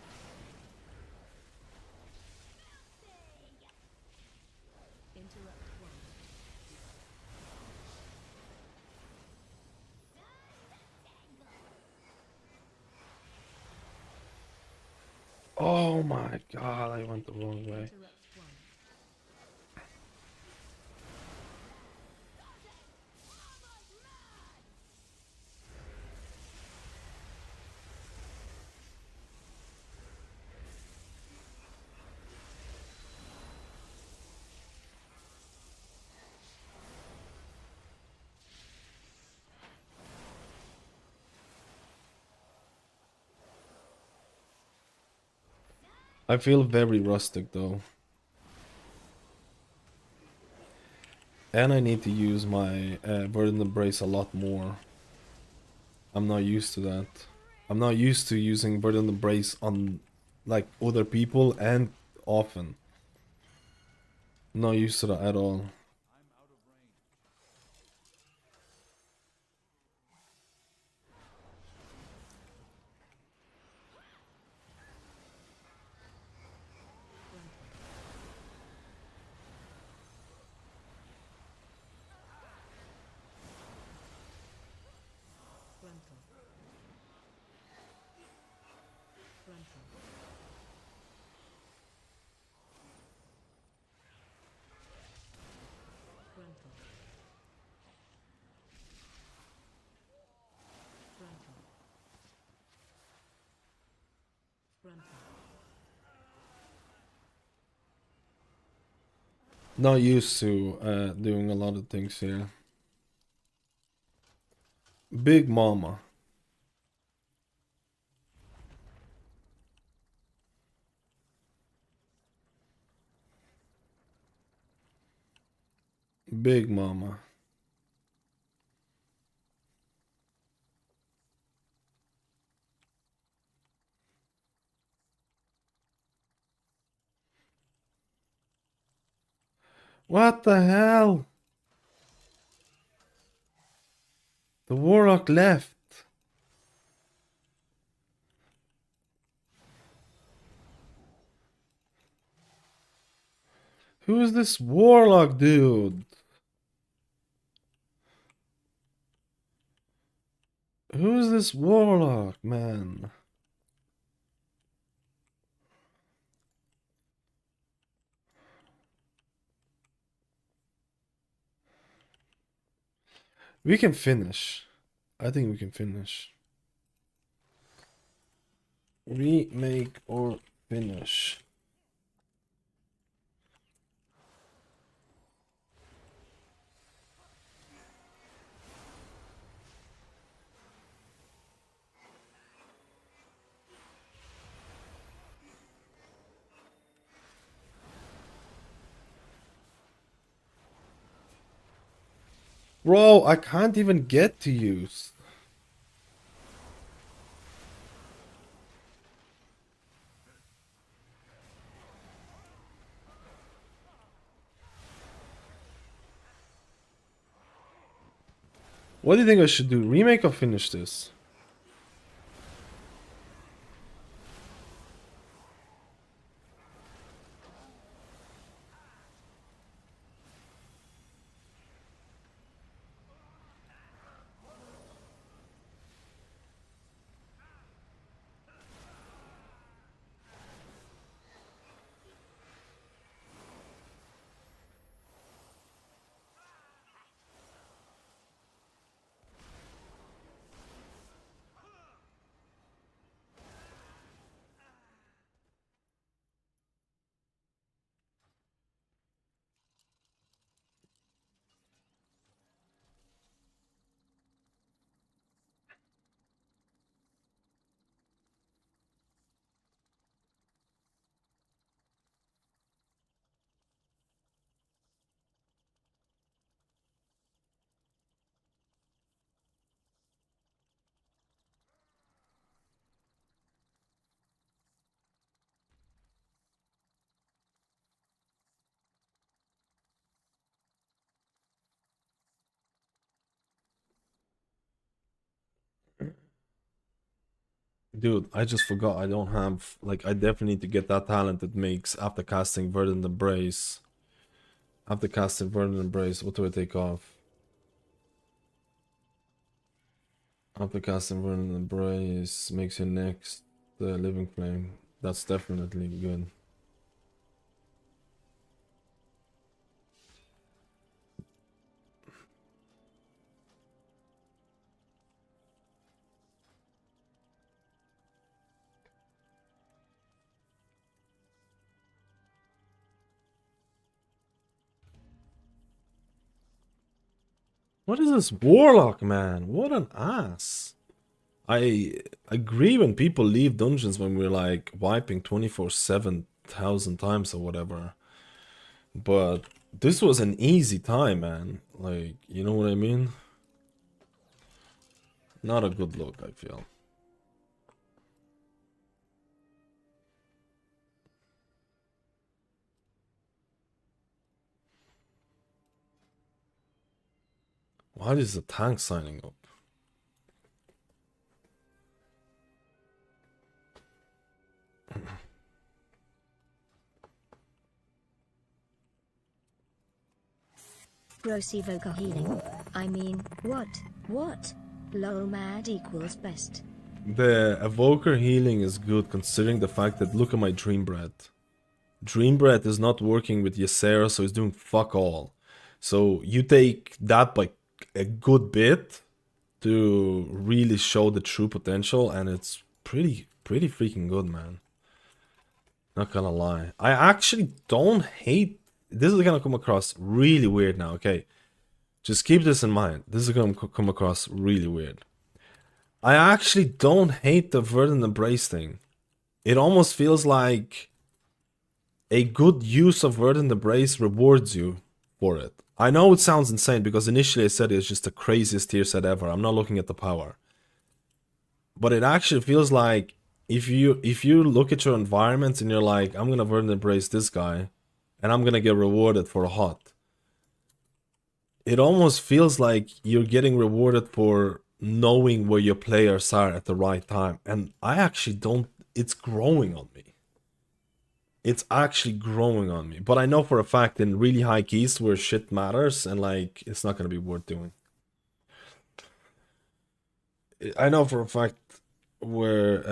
Oh my god, I went the wrong way. I feel very rustic though. And I need to use my Verdant Embrace a lot more. I'm not used to that. I'm not used to using Verdant Embrace on like other people and often. Not used to that at all. Not used to doing a lot of things here. Big Mama. Big Mama. What the hell? The Warlock left. Who's this Warlock dude? Who's this Warlock, man? We can finish. I think we can finish. Remake or finish. Bro, I can't even get to use. What do you think I should do? Remake or finish this? Dude, I just forgot I don't have, like, I definitely need to get that talent that makes after casting Verdant Embrace. After casting Verdant Embrace, what do I take off? After casting Verdant Embrace makes your next Living Flame. That's definitely good. What is this Warlock, man? What an ass. I agree when people leave dungeons when we're like wiping 24/7,000 times or whatever. But this was an easy time, man. Like, you know what I mean? Not a good look, I feel. Why is the tank signing up? Gross Evoker healing. I mean, what? What? Lol mad equals best. The Evoker healing is good considering the fact that look at my Dream Breath. Dream Breath is not working with Ysera, so it's doing fuck all. So you take that by a good bit to really show the true potential, and it's pretty freaking good, man. Not gonna lie. I actually don't hate... This is gonna come across really weird now, okay? Just keep this in mind. This is gonna come across really weird. I actually don't hate the Verdant Embrace thing. It almost feels like a good use of Verdant Embrace rewards you for it. I know it sounds insane because initially I said it's just the craziest tier set ever. I'm not looking at the power. But it actually feels like if you look at your environment and you're like, I'm gonna Verdant Embrace this guy and I'm gonna get rewarded for a hot. It almost feels like you're getting rewarded for knowing where your players are at the right time. And I actually don't... It's growing on me. It's actually growing on me. But I know for a fact in really high keys where shit matters and like it's not gonna be worth doing. I know for a fact where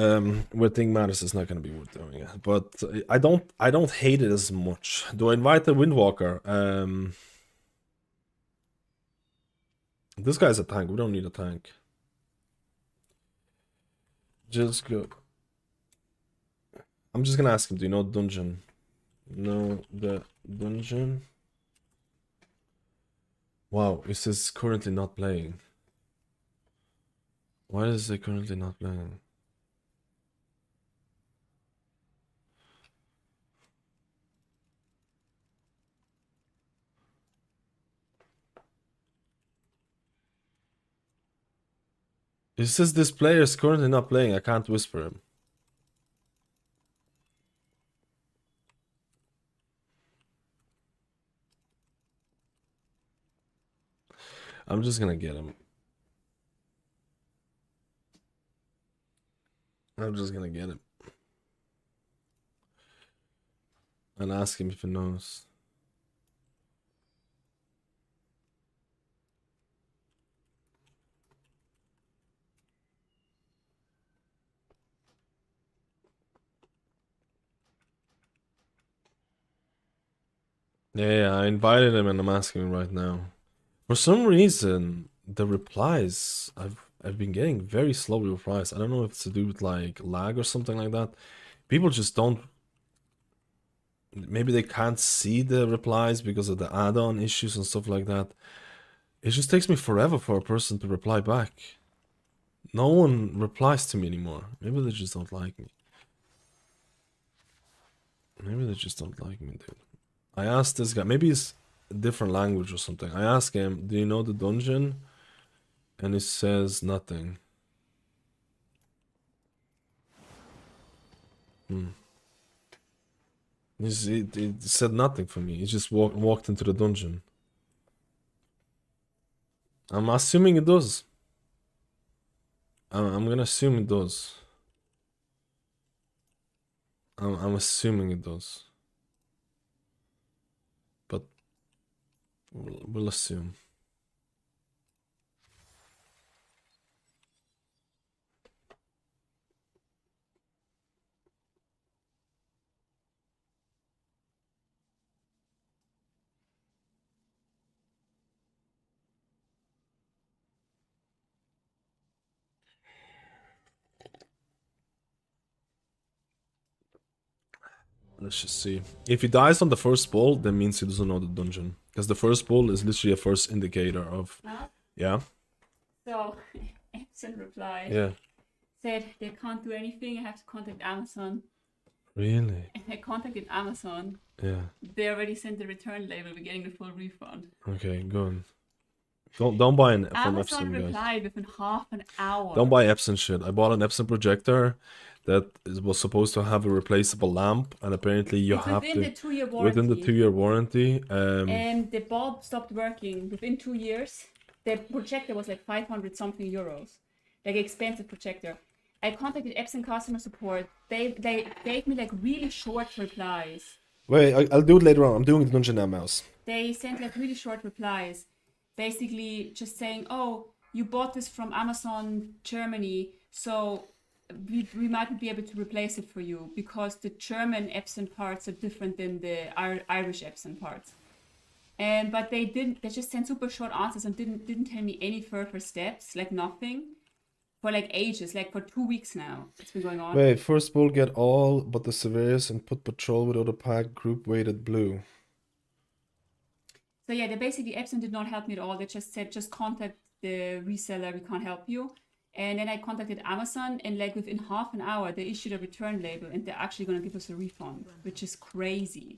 thing matters is not gonna be worth doing it. But I don't hate it as much. Do I invite the Windwalker? This guy's a tank. We don't need a tank. Just go. I'm just gonna ask him, do you know dungeon? No, the dungeon? Wow, it says currently not playing. Why is it currently not playing? It says this player is currently not playing. I can't whisper him. I'm just gonna get him. I'm just gonna get him. And ask him if he knows. Yeah, I invited him and I'm asking him right now. For some reason, the replies, I've been getting very slow replies. I don't know if it's to do with like lag or something like that. People just don't... Maybe they can't see the replies because of the add-on issues and stuff like that. It just takes me forever for a person to reply back. No one replies to me anymore. Maybe they just don't like me. Maybe they just don't like me, dude. I asked this guy, maybe it's a different language or something. I asked him, do you know the dungeon? And he says nothing. It said nothing for me. He just walked into the dungeon. I'm assuming it does. I'm gonna assume it does. I'm assuming it does. But we'll assume. Let's just see. If he dies on the first ball, that means he doesn't know the dungeon. Because the first ball is literally a first indicator of... Huh? Yeah? So, Epson replied, Yeah. said they can't do anything, I have to contact Amazon. Really? And I contacted Amazon. Yeah. They already sent the return label, we're getting the full refund. Okay, good. Don't buy an from Amazon Epson, guys. replied within half an hour. Don't buy Epson shit. I bought an Epson projector that was supposed to have a replaceable lamp, and apparently you It's have within to the 2-year warranty. within the 2-year warranty. And the bulb stopped working within 2 years. The projector was like 500 something euros, like expensive projector. I contacted Epson customer support. They gave me like really short replies. Wait, I'll do it later on. I'm doing the dungeon now, mouse. They sent like really short replies, basically just saying, "Oh, you bought this from Amazon Germany, so we might be able to replace it for you because the German Epson parts are different than the Irish Epson parts." But they didn't. They just sent super short answers and didn't tell me any further steps, like nothing, for like ages, like for 2 weeks now. It's been going on. Wait, first ball get all but the Severus and put patrol with other pack group weighted blue. So yeah, they basically Epson did not help me at all. They just said just contact the reseller. We can't help you. And then I contacted Amazon, and like within half an hour, they issued a return label, and they're actually gonna give us a refund, which is crazy.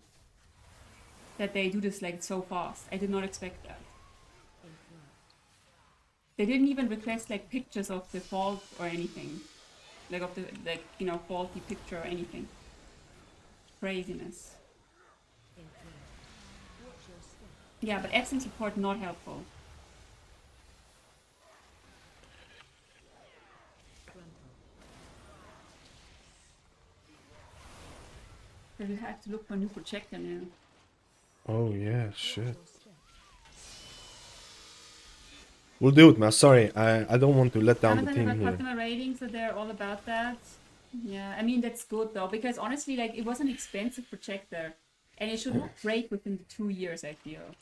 That they do this like so fast. I did not expect that. They didn't even request like pictures of the fault or anything, like of the faulty picture or anything. Craziness. Yeah, but Epson support not helpful. So we have to look for a new projector now. Oh yeah, shit. We'll do it, man. Sorry, I don't want to let down the Amazon team have a here. customer rating, so they're all about that. Yeah, I mean that's good though, because honestly, like it was an expensive projector, and it should not break within the 2 years. I feel.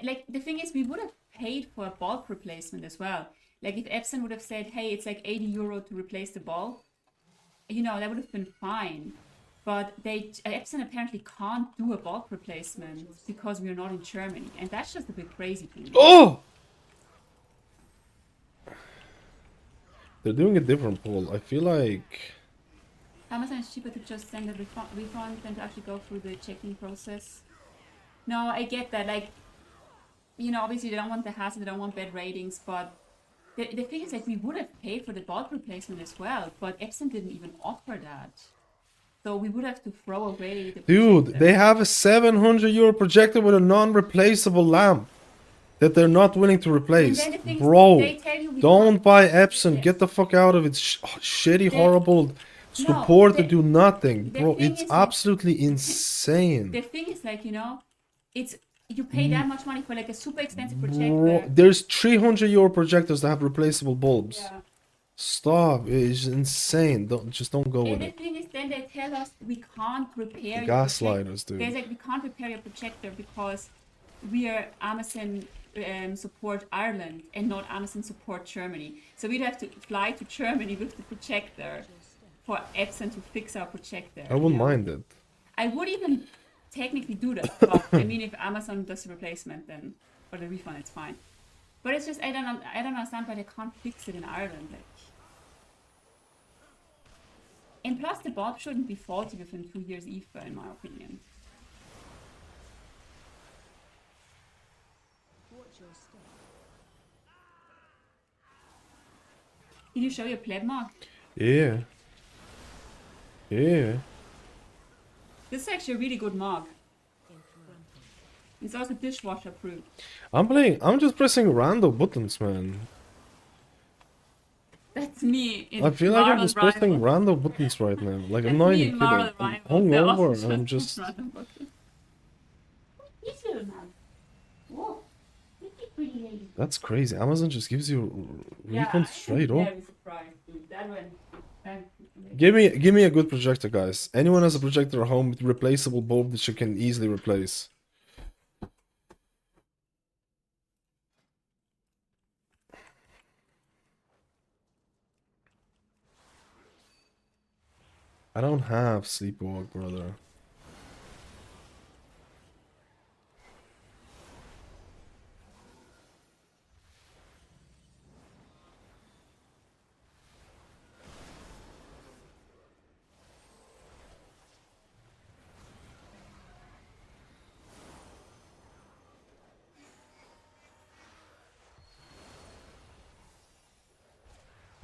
Like the thing is, we would have paid for a bulb replacement as well. Like if Epson would have said, "Hey, it's like €80 to replace the bulb," that would have been fine. But Epson apparently can't do a bulb replacement because we are not in Germany, and that's just a bit crazy to me. Oh! They're doing a different poll. I feel like... Amazon is cheaper to just send a refund than to actually go through the checking process. No, I get that. Like, obviously they don't want the hassle, they don't want bad ratings, but the thing is, like, we would have paid for the bulb replacement as well, but Epson didn't even offer that. So we would have to throw away the Dude, projector. they have a €700 projector with a non-replaceable lamp that they're not willing to replace. And then the thing is, Bro, they tell you we don't can't- buy Epson. Yes. Get the fuck out of it. Shitty, They- horrible support to do nothing. the Bro, thing it's is, like- absolutely insane. The thing is, like, it's you pay that much money for like a super expensive projector. Bro, there's €300 projectors that have replaceable bulbs. Yeah. Stop. It's insane. Don't go with And the it. thing is, then they tell us we can't repair your Gaslighters, projector. dude. There's like, we can't repair your projector because we are Amazon support Ireland and not Amazon support Germany. So we'd have to fly to Germany with the projector for Epson to fix our projector. I wouldn't mind it. I would even technically do that. But I mean, if Amazon does the replacement, then or the refund, it's fine. But it's just I don't understand why they can't fix it in Ireland. Like. And plus, the bulb shouldn't be faulty within 2 years either, in my opinion. Can you show your pleb mark? Yeah. Yeah. This is actually a really good mug. It's also dishwasher proof. I'm just pressing random buttons, man. That's It's me in I feel like I'm Marvel just pressing Rival. random buttons right now. Like, I'm That's not me even in kidding. Marvel I'm Rival. They're also hungover and I'm just just... random buttons. This little man. Whoa. Look at pretty lady. That's crazy. Amazon just gives you Yeah, refunds straight up. very surprised, dude. That one. Give me a good projector, guys. Anyone has a projector at home with replaceable bulb that you can easily replace. I don't have sleepwalk, brother.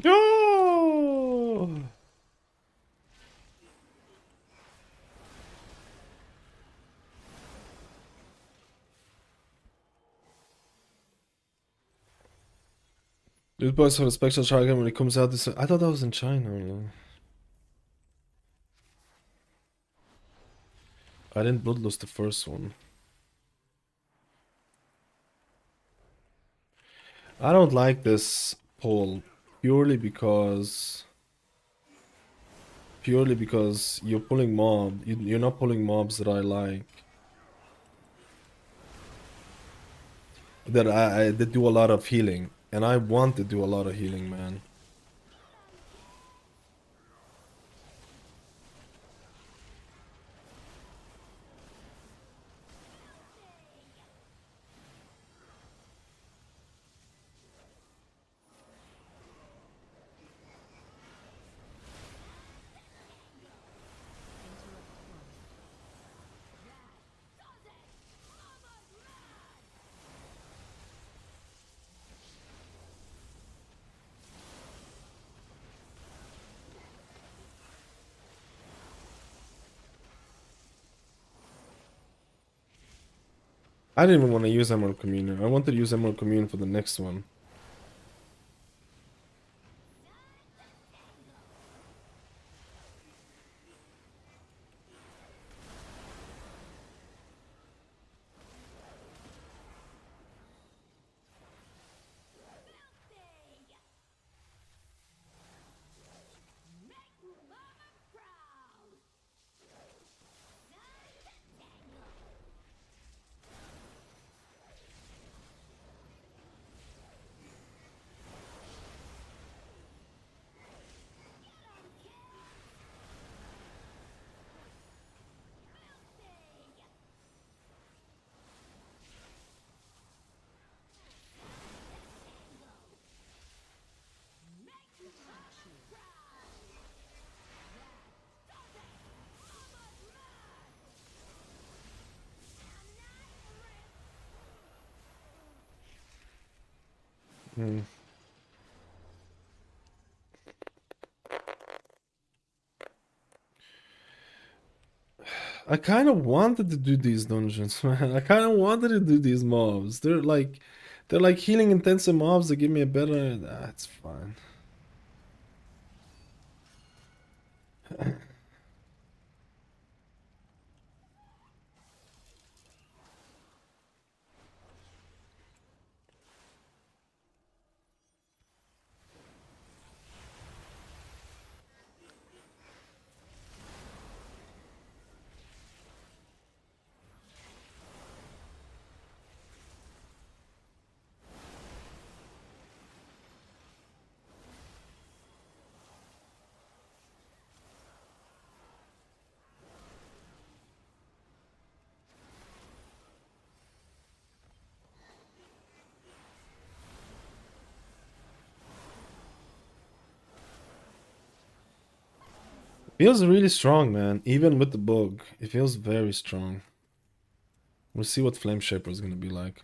Yo! This boys have a special target when it comes out this. I thought that was in China only. I didn't bloodlust the first one. I don't like this poll purely because you're pulling you're not pulling mobs that I like, that do a lot of healing, and I want to do a lot of healing, man. I didn't even want to use Emerald Commune. I wanted to use Emerald Commune for the next one. Hmm. I kind of wanted to do these dungeons, man. I kind of wanted to do these mobs. They're like healing intensive mobs that give me a better. That's fine. Feels really strong, man. Even with the bug, it feels very strong. We'll see what Flame Shaper is gonna be like.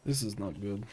This is not good.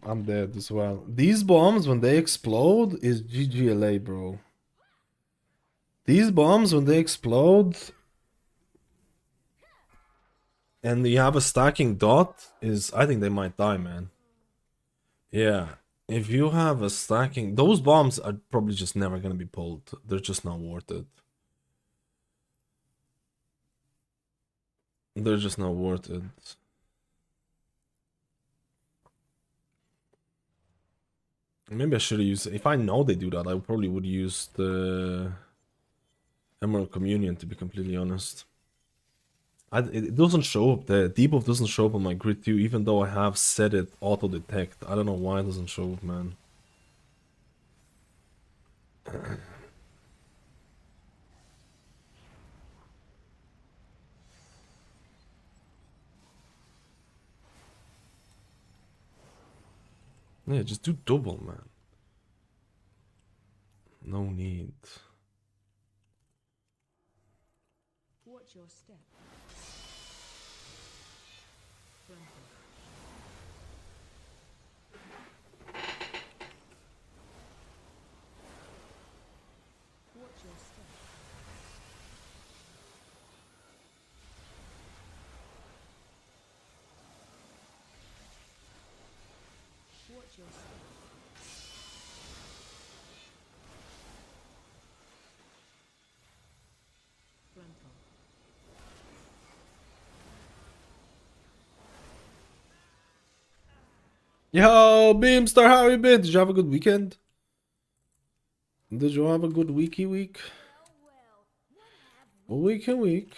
I'm dead as well. These bombs, when they explode, is GGLA, bro. These bombs, when they explode, and you have a stacking dot, is I think they might die, man. Yeah, if you have a stacking, those bombs are probably just never gonna be pulled. They're just not worth it. They're just not worth it. Maybe I should have used. If I know they do that, I probably would use the Emerald Communion, to be completely honest. It doesn't show up. The debuff doesn't show up on my grid too, even though I have set it auto detect. I don't know why it doesn't show up, man. Yeah, just do double, man. No need. Watch your step. Watch your step. Watch your step. Frontal. Yo, Beamstar, how you been? Did you have a good weekend? Did you have a good week? A week? Week. Week.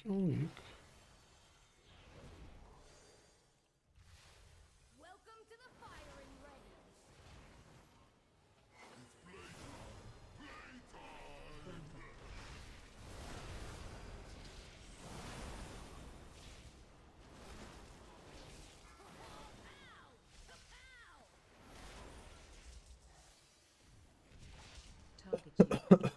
Welcome to the firing range. Target.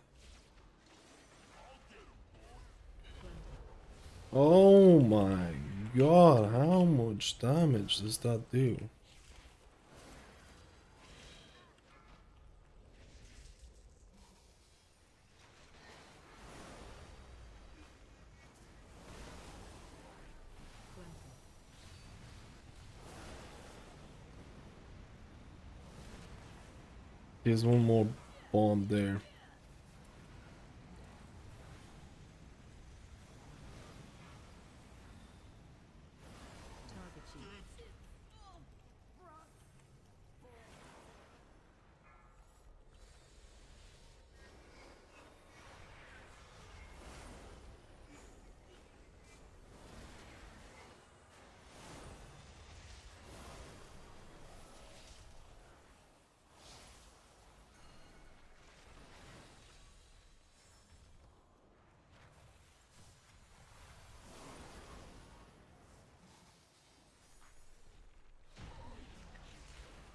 Oh my god, how much damage does that do? Here's one more bomb there. Target you.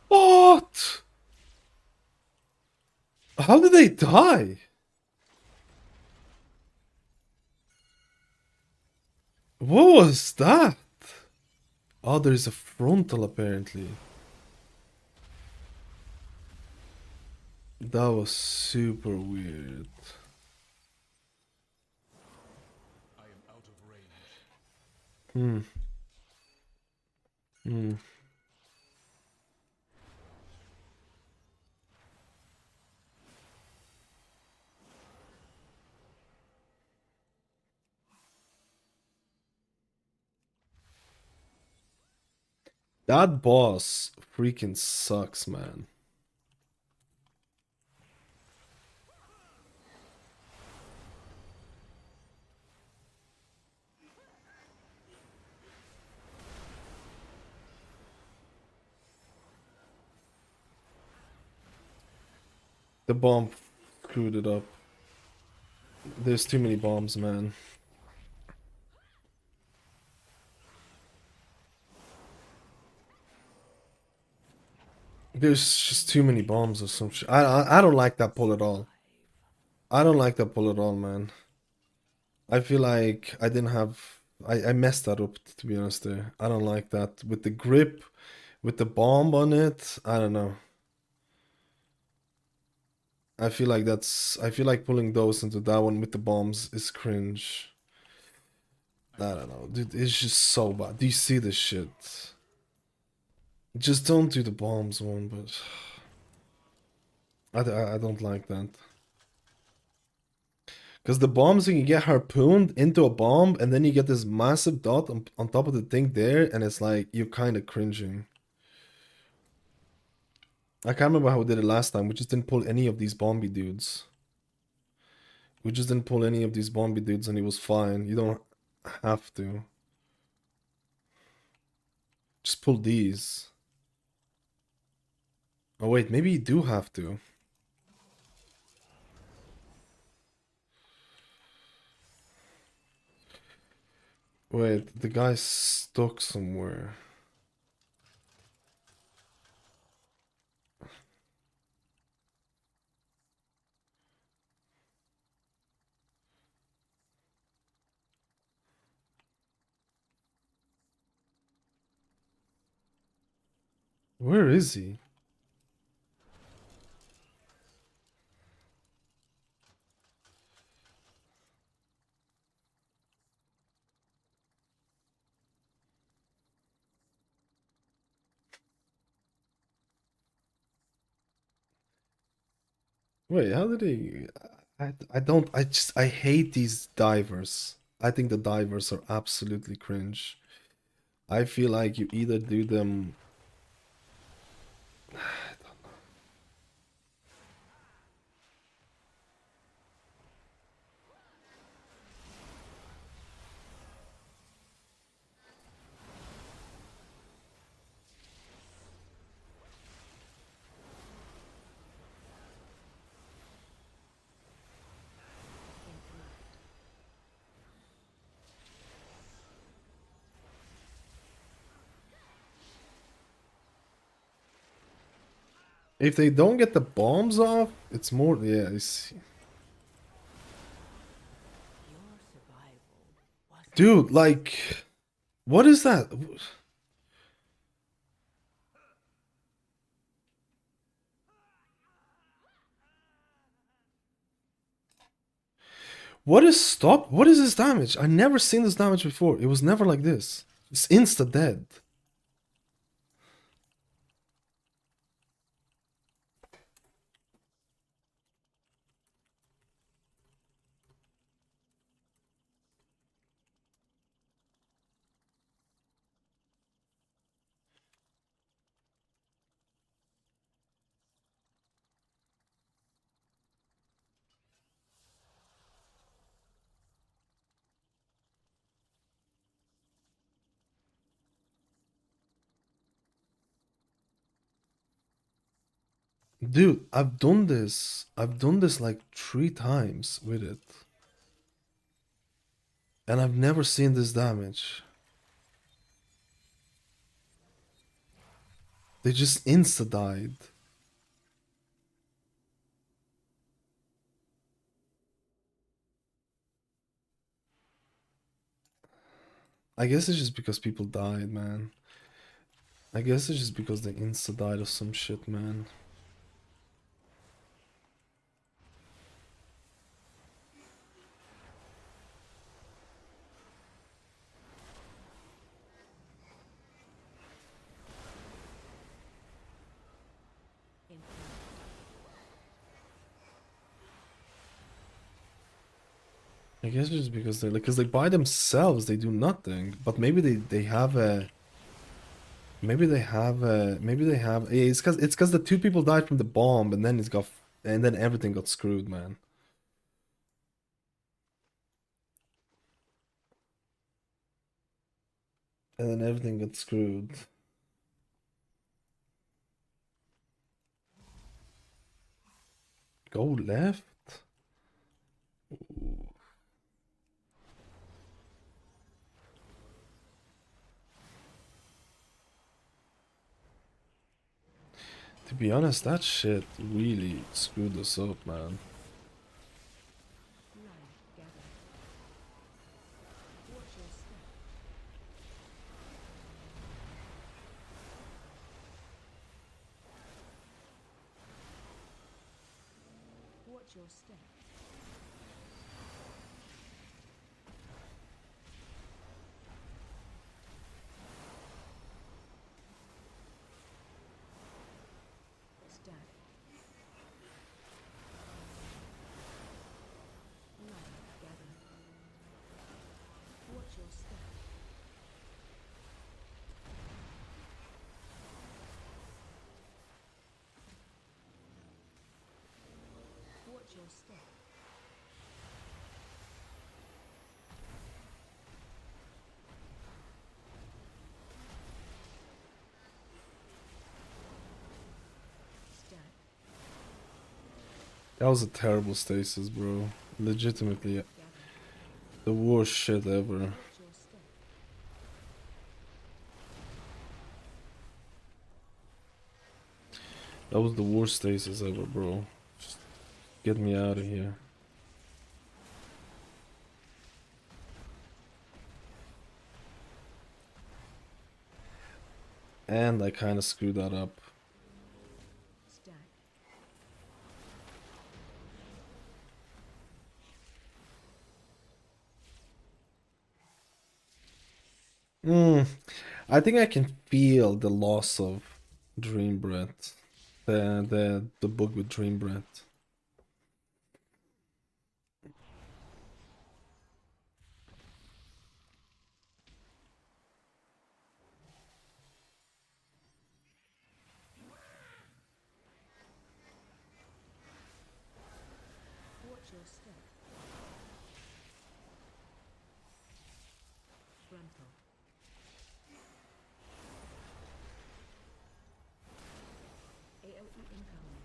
What? How did they die? What was that? Oh, there's a frontal apparently. That was super weird. I am out of range. That boss freaking sucks, man. The bomb screwed it up. There's too many bombs, man. There's just too many bombs or some shit. I don't like that pull at all. I don't like that pull at all, man. I feel like I didn't have... I messed that up, to be honest there. I don't like that. With the grip, with the bomb on it, I don't know. I feel like that's... I feel like pulling those into that one with the bombs is cringe. I don't know, dude, it's just so bad. Do you see this shit? Just don't do the bombs one, but... I don't like that. Because the bombs, you can get harpooned into a bomb, and then you get this massive dot on top of the thing there, and it's like, you're kind of cringing. I can't remember how we did it last time. We just didn't pull any of these bomby dudes. We just didn't pull any of these bomby dudes, and it was fine. You don't have to. Just pull these. Oh wait, maybe you do have to. Wait, the guy's stuck somewhere. Where is he? Wait, how did he... I don't... I hate these divers. I think the divers are absolutely cringe. I feel like you either do them... If they don't get the bombs off, it's more... Yeah, I see. Dude, like... What is that? What is stop? What is this damage? I never seen this damage before. It was never like this. It's insta dead. Dude, I've done this. I've done this like 3 times with it. And I've never seen this damage. They just insta died. I guess it's just because people died, man. I guess it's just because they insta died of some shit, man. I guess it's just because they're like, because they by themselves they do nothing. But maybe they have a... Maybe they have. Maybe they have. Yeah, it's cause the two people died from the bomb, and then and then everything got screwed, man. And then everything got screwed. Go left. Ooh. To be honest, that shit really screwed us up, man. Light gather. Watch your step. Watch your step. Stack. Light gather. Watch your step. Watch your step. Stack. That was a terrible stasis, bro. Legitimately, Gather. the worst shit ever. Watch your step. That was the worst stasis ever, bro. Just get me out of here. And I kind of screwed that up. Stack. I think I can feel the loss of Dream Breath. The book with Dream Breath. Watch your step. Frontal. AOE incoming.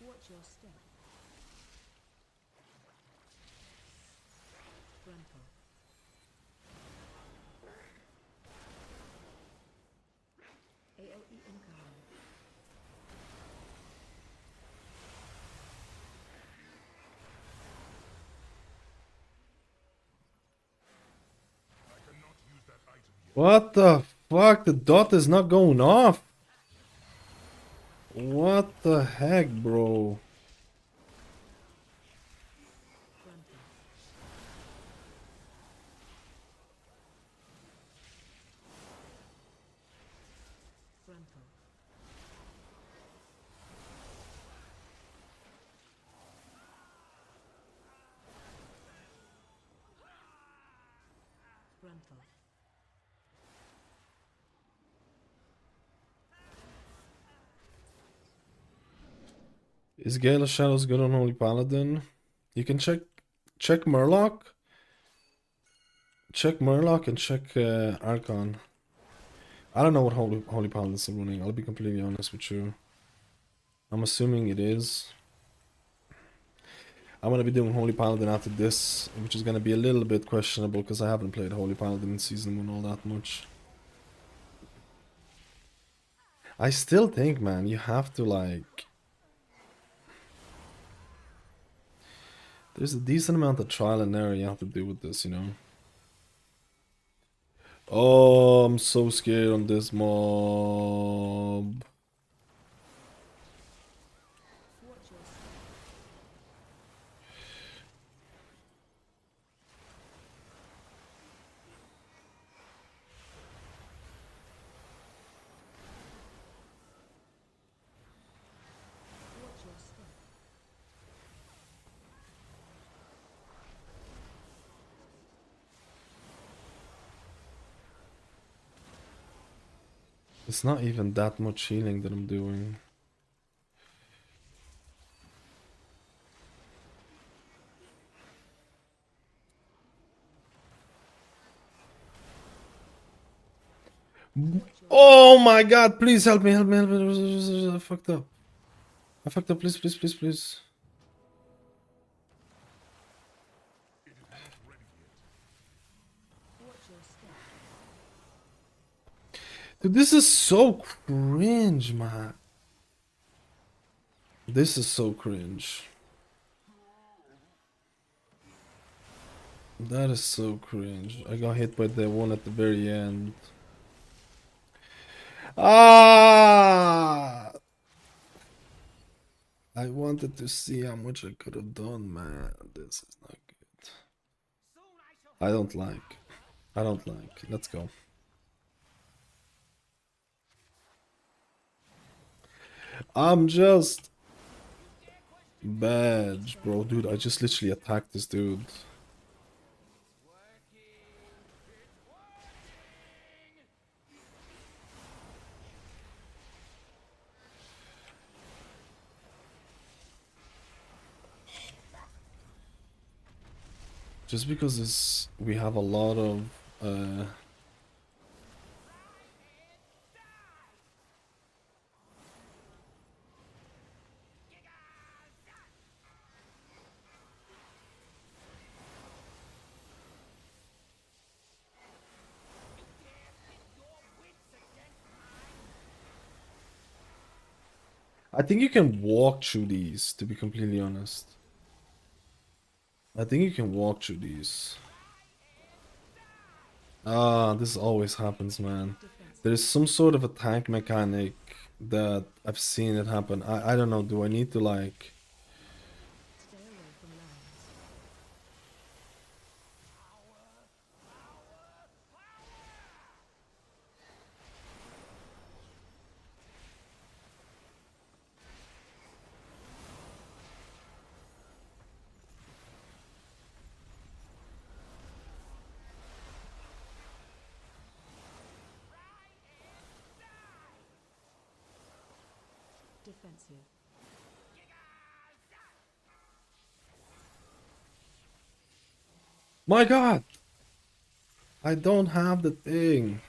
Watch your step. Frontal. AOE incoming. I cannot use that item yet. What the fuck? The dot is not going off. What the heck, bro? Frontal. Frontal. Frontal. Is Gale of Shadows good on Holy Paladin? You can check Murloc. Check Murloc and check Archon. I don't know what Holy Paladins are running. I'll be completely honest with you. I'm assuming it is. I'm gonna be doing Holy Paladin after this, which is gonna be a little bit questionable because I haven't played Holy Paladin in Season 1 all that much. I still think, man, you have to like... There's a decent amount of trial and error you have to do with this, you know? Oh, I'm so scared on this mob. Watch your step. Watch your step. It's not even that much healing that I'm doing. Oh my god, please help me, help me, help me. I fucked up. I fucked up, please, please, please, please. Watch your step. Dude, this is so cringe, man. This is so cringe. That is so cringe. I got hit by the one at the very end. Ah! I wanted to see how much I could have done, man. This is not good. I don't like. I don't like. Let's go. I'm just bad, bro. Dude, I just literally attacked this dude. Just because this, we have a lot of I think you can walk through these, to be completely honest. I think you can walk through these. Ah, this always happens, man. There's some sort of a tank mechanic that I've seen it happen. I don't know, do I need to like... Stay away from lands. Defensive. My god! I don't have the thing.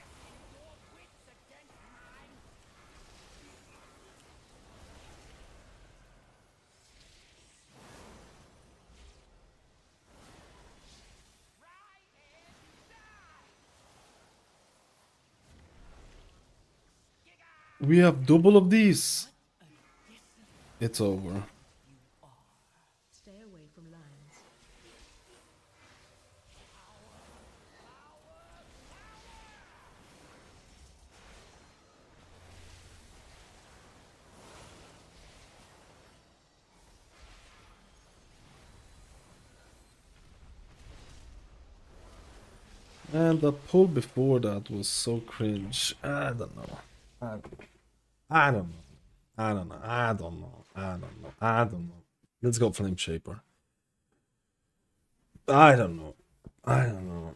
We have double of these. It's over. Stay away from lands. And the pull before that was so cringe. I don't know. I don't know. I don't know. I don't know. I don't know. I don't know. Let's go Flame Shaper. I don't know. I don't know.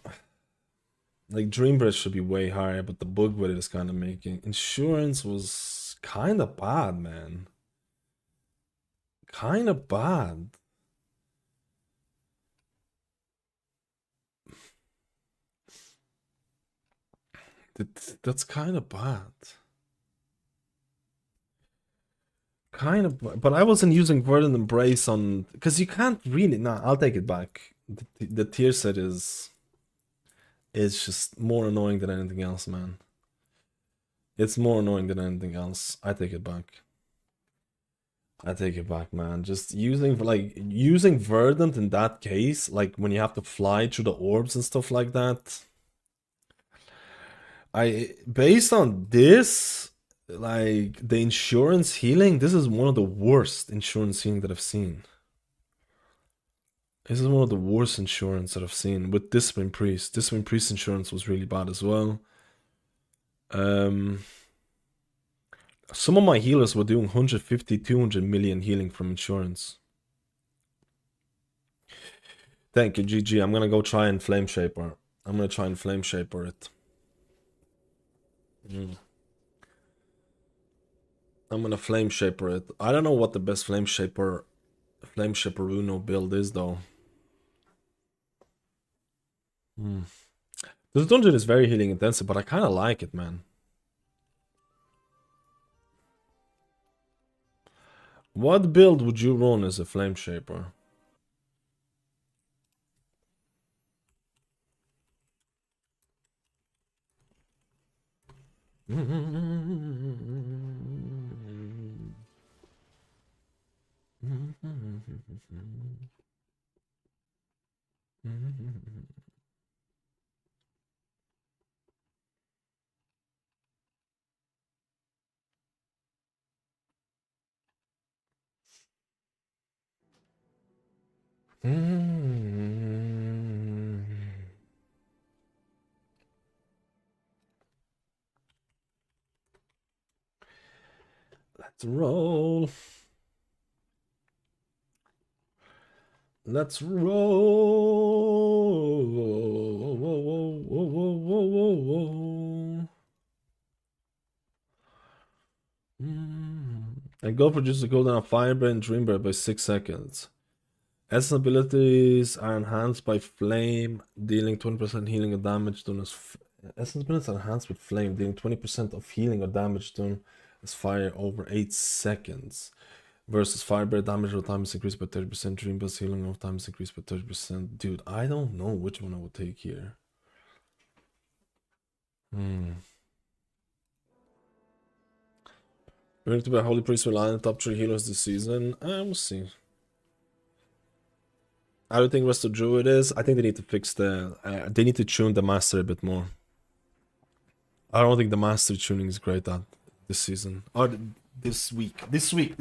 Like Dream Breath should be way higher, but the bug with it is kind of making. Insurance was kind of bad, man. Kind of bad. That's kind of bad. Kind of, but I wasn't using Verdant Embrace on, because you can't really. Nah, I'll take it back. The tier set is just more annoying than anything else, man. It's more annoying than anything else. I take it back. I take it back, man. Just using Verdant in that case, like when you have to fly through the orbs and stuff like that. Based on this, like the insurance healing, this is one of the worst insurance healing that I've seen. This is one of the worst insurance that I've seen with Discipline Priest. Discipline Priest insurance was really bad as well. Some of my healers were doing 150, 200 million healing from insurance. Thank you, GG. I'm gonna go try and Flame Shaper. I'm gonna try and Flame Shaper it. I'm gonna Flame Shaper it. I don't know what the best Flame Shaper Uno build is though. This dungeon is very healing intensive, but I kind of like it, man. What build would you run as a Flame Shaper? Let's roll. Let's roll. And go produce a golden on Firebird and Dreambird by 6 seconds. Essence abilities are enhanced by Flame, dealing 20% healing or damage done as Essence abilities are enhanced with Flame, dealing 20% of healing or damage done as fire over 8 seconds. Versus Firebird, damage over time is increased by 30%, Dreambird's healing over time is increased by 30%. Dude, I don't know which one I would take here. We're going to be a Holy Priest relying on top 3 healers this season. We'll see. I don't think Rest of Druid is. I think they need to fix the... they need to tune the Master a bit more. I don't think the Master tuning is great at this season. Or this week. This week.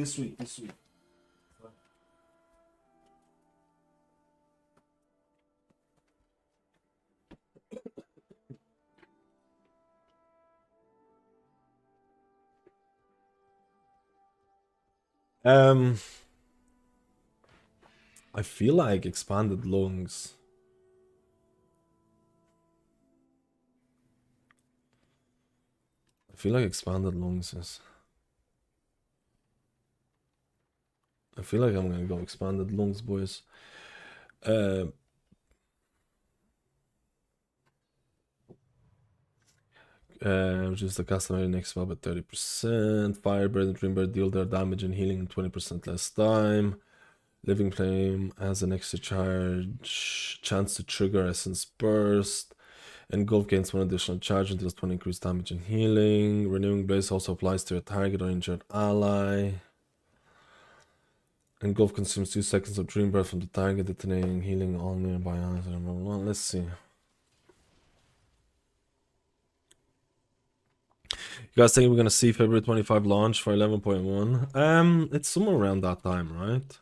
I feel like Expanded Lungs. I feel like Expanded Lungs is... I feel like I'm gonna go Expanded Lungs, boys. Reduce the customer next spell by 30%. Firebird and Dreambird deal their damage and healing in 20% less time. Living Flame has an extra chance to trigger Essence Burst. Engulf gains 1 additional charge and deals 20 increased damage and healing. Renewing Blaze also applies to a target or injured ally. Engulf consumes 2 seconds of Dreambird from the target, detonating healing all nearby allies. Let's see. You guys think we're gonna see February 25 launch for 11.1? It's somewhere around that time, right?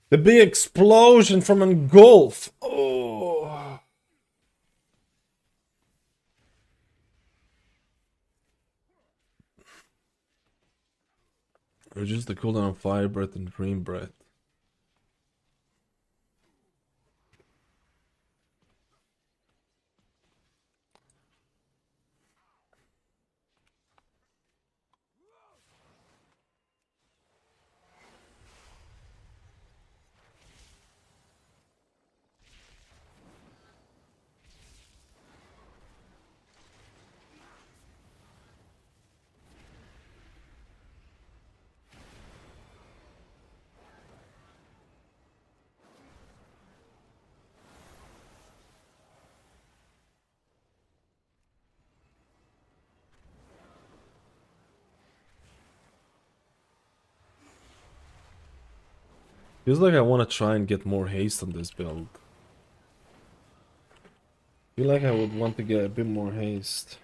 The big explosion from Engulf. Oh. Reduce the cooldown on Fire Breath and Dream Breath. Feels like I want to try and get more haste on this build. Feel like I would want to get a bit more haste.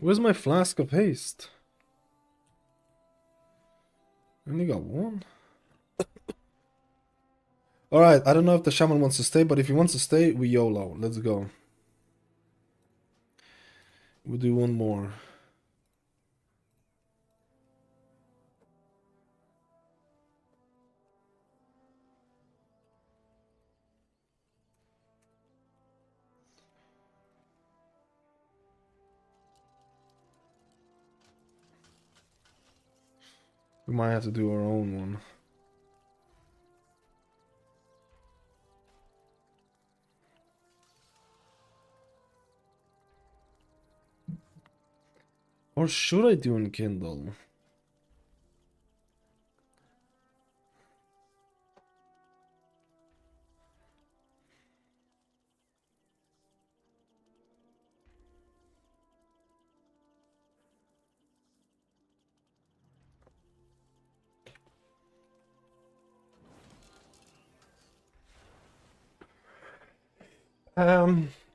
Where's my flask of haste? I only got one. Alright, I don't know if the shaman wants to stay, but if he wants to stay, we YOLO. Let's go. We'll do one more. We might have to do our own one. Or should I do in Kindle?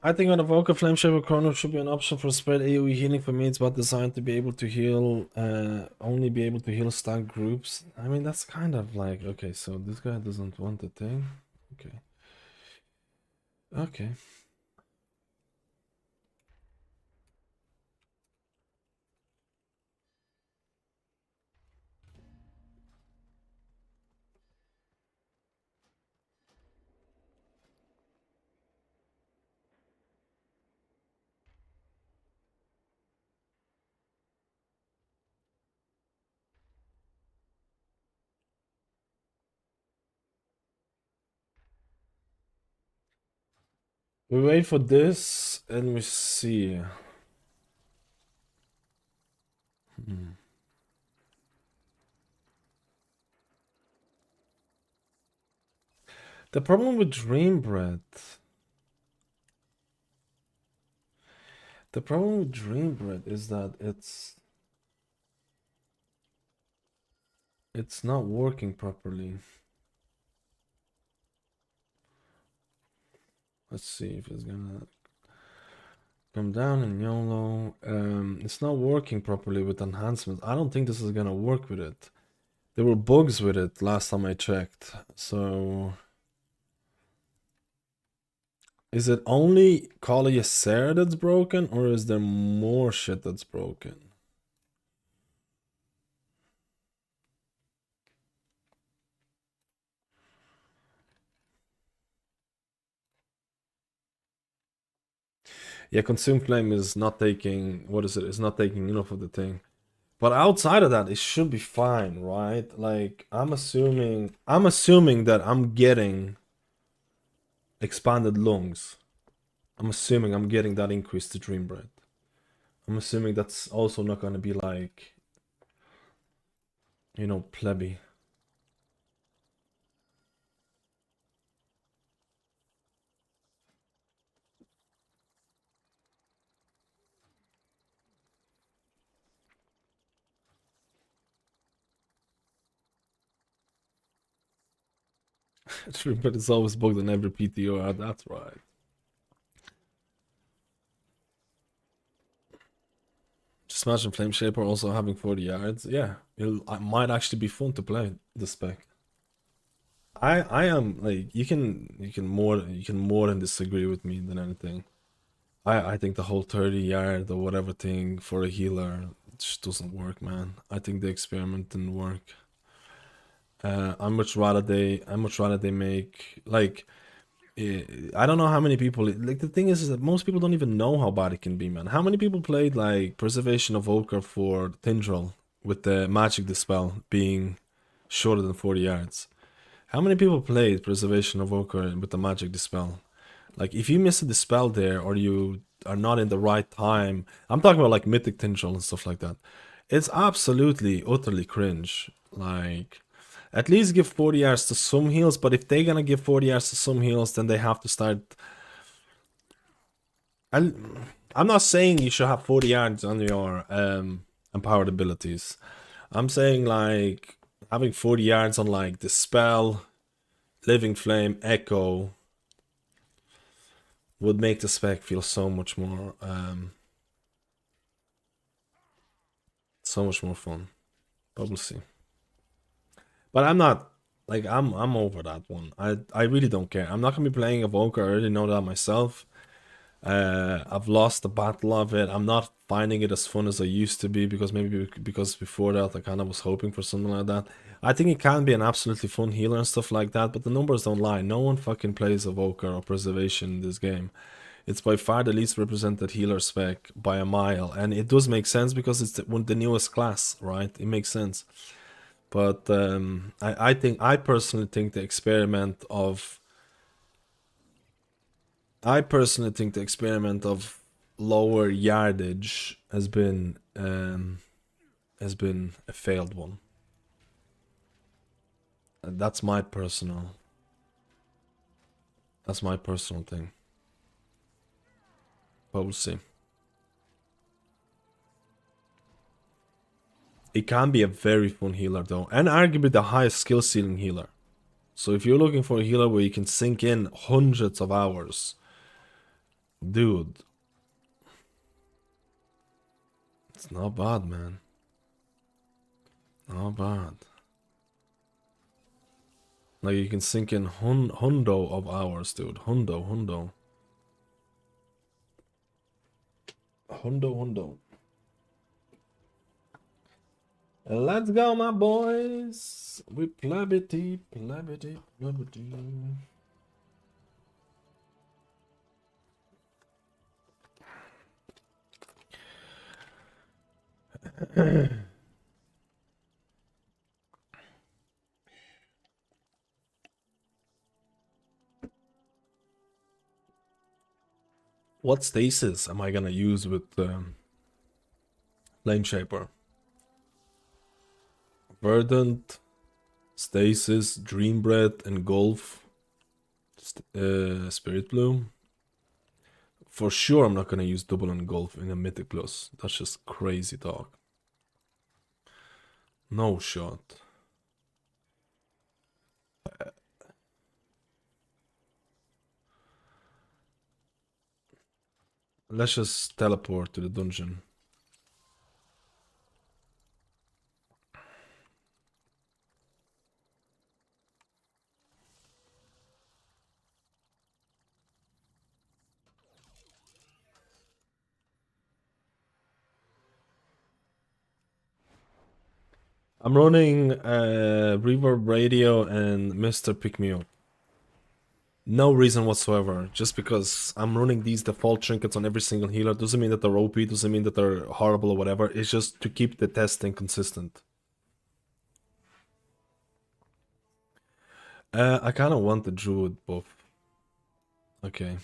I think an Evoker Flameshaper Chrono should be an option for spread AoE healing. For me, it's about designed to be able to heal, only be able to heal stack groups. I mean, that's kind of like, okay, so this guy doesn't want the thing. Okay. Okay. We wait for this and we see. The problem with Dream Bread. The problem with Dream Bread is that it's not working properly. Let's see if it's gonna come down in YOLO. It's not working properly with enhancements. I don't think this is gonna work with it. There were bugs with it last time I checked. So is it only Kali Yeser that's broken, or is there more shit that's broken? Yeah, Consume Flame is not taking, what is it? It's not taking enough of the thing. But outside of that, it should be fine, right? Like, I'm assuming that I'm getting expanded lungs. I'm assuming I'm getting that increase to Dream Bread. I'm assuming that's also not gonna be like, you know, plebby. Dream Bread is always bugged on every PTR. That's right. Just imagine Flameshaper also having 40 yards. Yeah, it might actually be fun to play the spec. I am like, you can more than disagree with me than anything. I think the whole 30 yard or whatever thing for a healer just doesn't work, man. I think the experiment didn't work. I much rather they make like, I don't know how many people, like, the thing is that most people don't even know how bad it can be, man. How many people played like Preservation of Evoker for Tindral with the Magic Dispel being shorter than 40 yards? How many people played Preservation of Evoker with the Magic Dispel? Like if you miss a dispel there, or you are not in the right time, I'm talking about like mythic tingle and stuff like that. It's absolutely utterly cringe. Like, at least give 40 yards to some heals, but if they're gonna give 40 yards to some heals, then they have to start. I'm not saying you should have 40 yards on your empowered abilities. I'm saying like having 40 yards on like Dispel, Living Flame, Echo would make the spec feel so much more fun. But we'll see. But I'm not like I'm over that one. I really don't care. I'm not gonna be playing Evoker. I already know that myself. I've lost the battle of it. I'm not finding it as fun as I used to be, because maybe because before that I kind of was hoping for something like that. I think it can be an absolutely fun healer and stuff like that, but the numbers don't lie. No one fucking plays Evoker or Preservation in this game. It's by far the least represented healer spec by a mile, and it does make sense because it's the newest class, right? It makes sense. But I personally think the experiment of lower yardage has been a failed one. And that's my personal thing. But we'll see. It can be a very fun healer though, and arguably the highest skill ceiling healer. So if you're looking for a healer where you can sink in hundreds of hours, dude, it's not bad, man. Not bad. Like you can sink in hundo of hours, dude. Hundo. Let's go, my boys. We plebity. What stasis am I gonna use with Flame Shaper? Verdant, Stasis, Dream Breath, Engulf, Spirit Bloom. For sure, I'm not gonna use double Engulf in a Mythic Plus. That's just crazy talk. No shot. Let's just teleport to the dungeon. I'm running Reverb Radio and Mr. Pick Me Up. No reason whatsoever. Just because I'm running these default trinkets on every single healer doesn't mean that they're OP, doesn't mean that they're horrible or whatever. It's just to keep the testing consistent. I kind of want the Druid buff. Okay.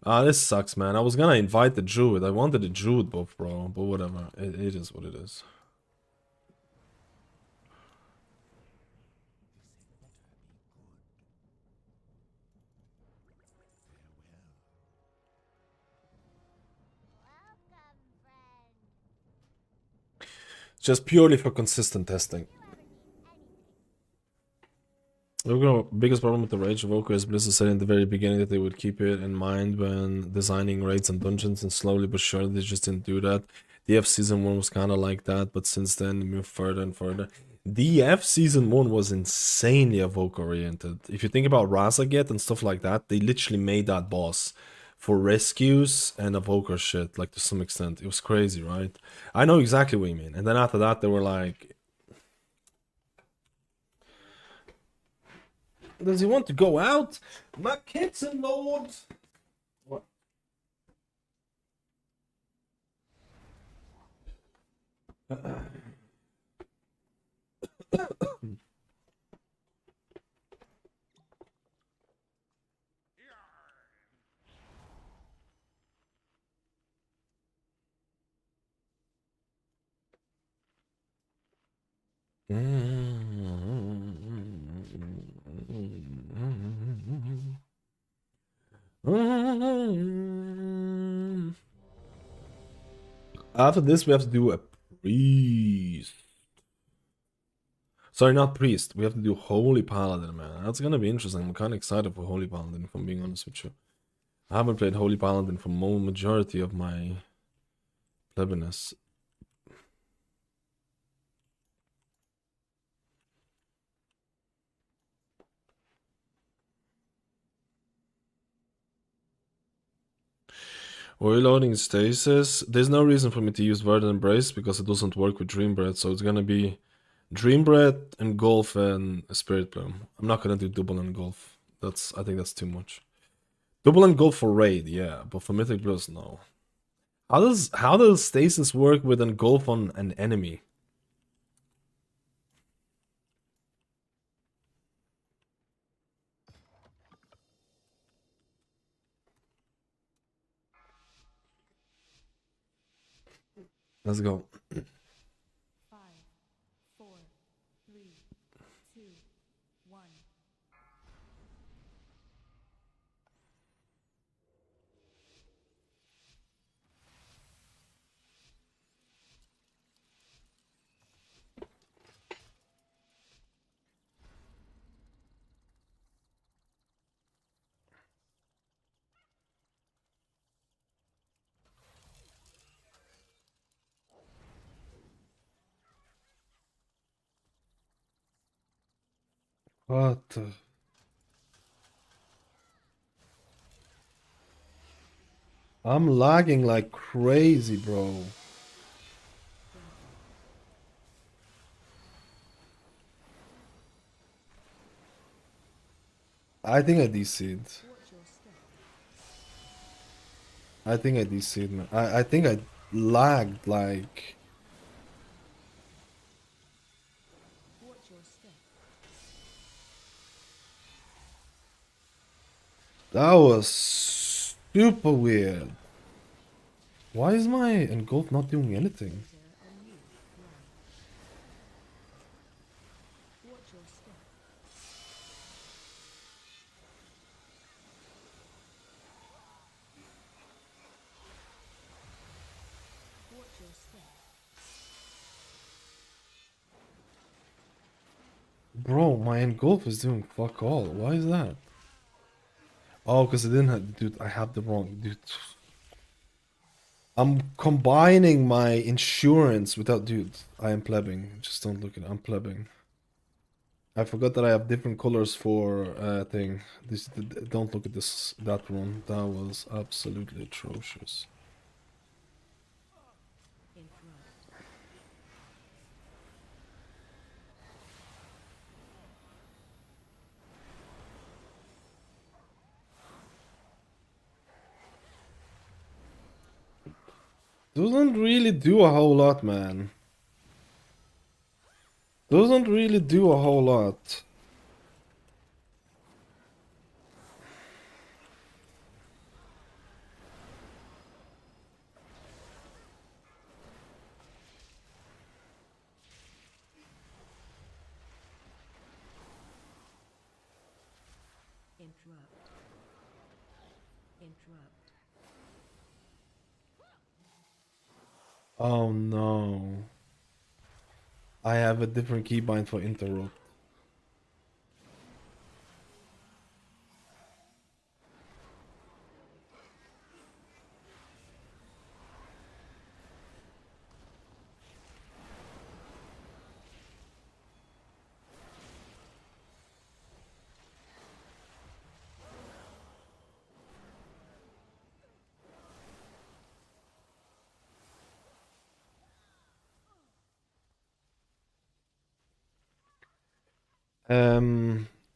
This sucks, man. I was gonna invite the Druid. I wanted the Druid buff, bro. But whatever. It is what it is. Just purely for consistent testing. The biggest problem with the Rage Evoker is Blizzard said in the very beginning that they would keep it in mind when designing raids and dungeons, and slowly but surely they just didn't do that. DF Season 1 was kind of like that, but since then they moved further and further. DF Season 1 was insanely Evoker oriented. If you think about Razaget and stuff like that, they literally made that boss for rescues and Evoker shit, like to some extent. It was crazy, right? I know exactly what you mean. And then after that, they were like, does he want to go out? My kitchen, Lord! What? After this, we have to do a priest. Sorry, not priest. We have to do Holy Paladin, man. That's gonna be interesting. I'm kind of excited for Holy Paladin, if I'm being honest with you. I haven't played Holy Paladin for majority of my plebiness. We're loading stasis. There's no reason for me to use Word and Embrace because it doesn't work with Dream Breath, so it's gonna be Dream Breath, Engulf, and Spirit Bloom. I'm not gonna do double Engulf. I think that's too much. Double Engulf for raid, yeah, but for Mythic Plus, no. How does stasis work with Engulf on an enemy? Let's go. 5, 4, 3, 2, 1. What the... I'm lagging like crazy, bro. I think I DC'd. I think I DC'd, man. I think I lagged like... That was super weird. Why is my Engulf not doing anything? Bro, my Engulf is doing fuck all. Why is that? Oh, because I didn't have... Dude, I have the wrong... Dude. I'm combining my insurance without... Dude, I am plebbing. Just don't look at it. I'm plebbing. I forgot that I have different colors for thing. Don't look at this. That one. That was absolutely atrocious. Doesn't really do a whole lot, man. Doesn't really do a whole lot. Interrupt. Oh no. I have a different keybind for interrupt.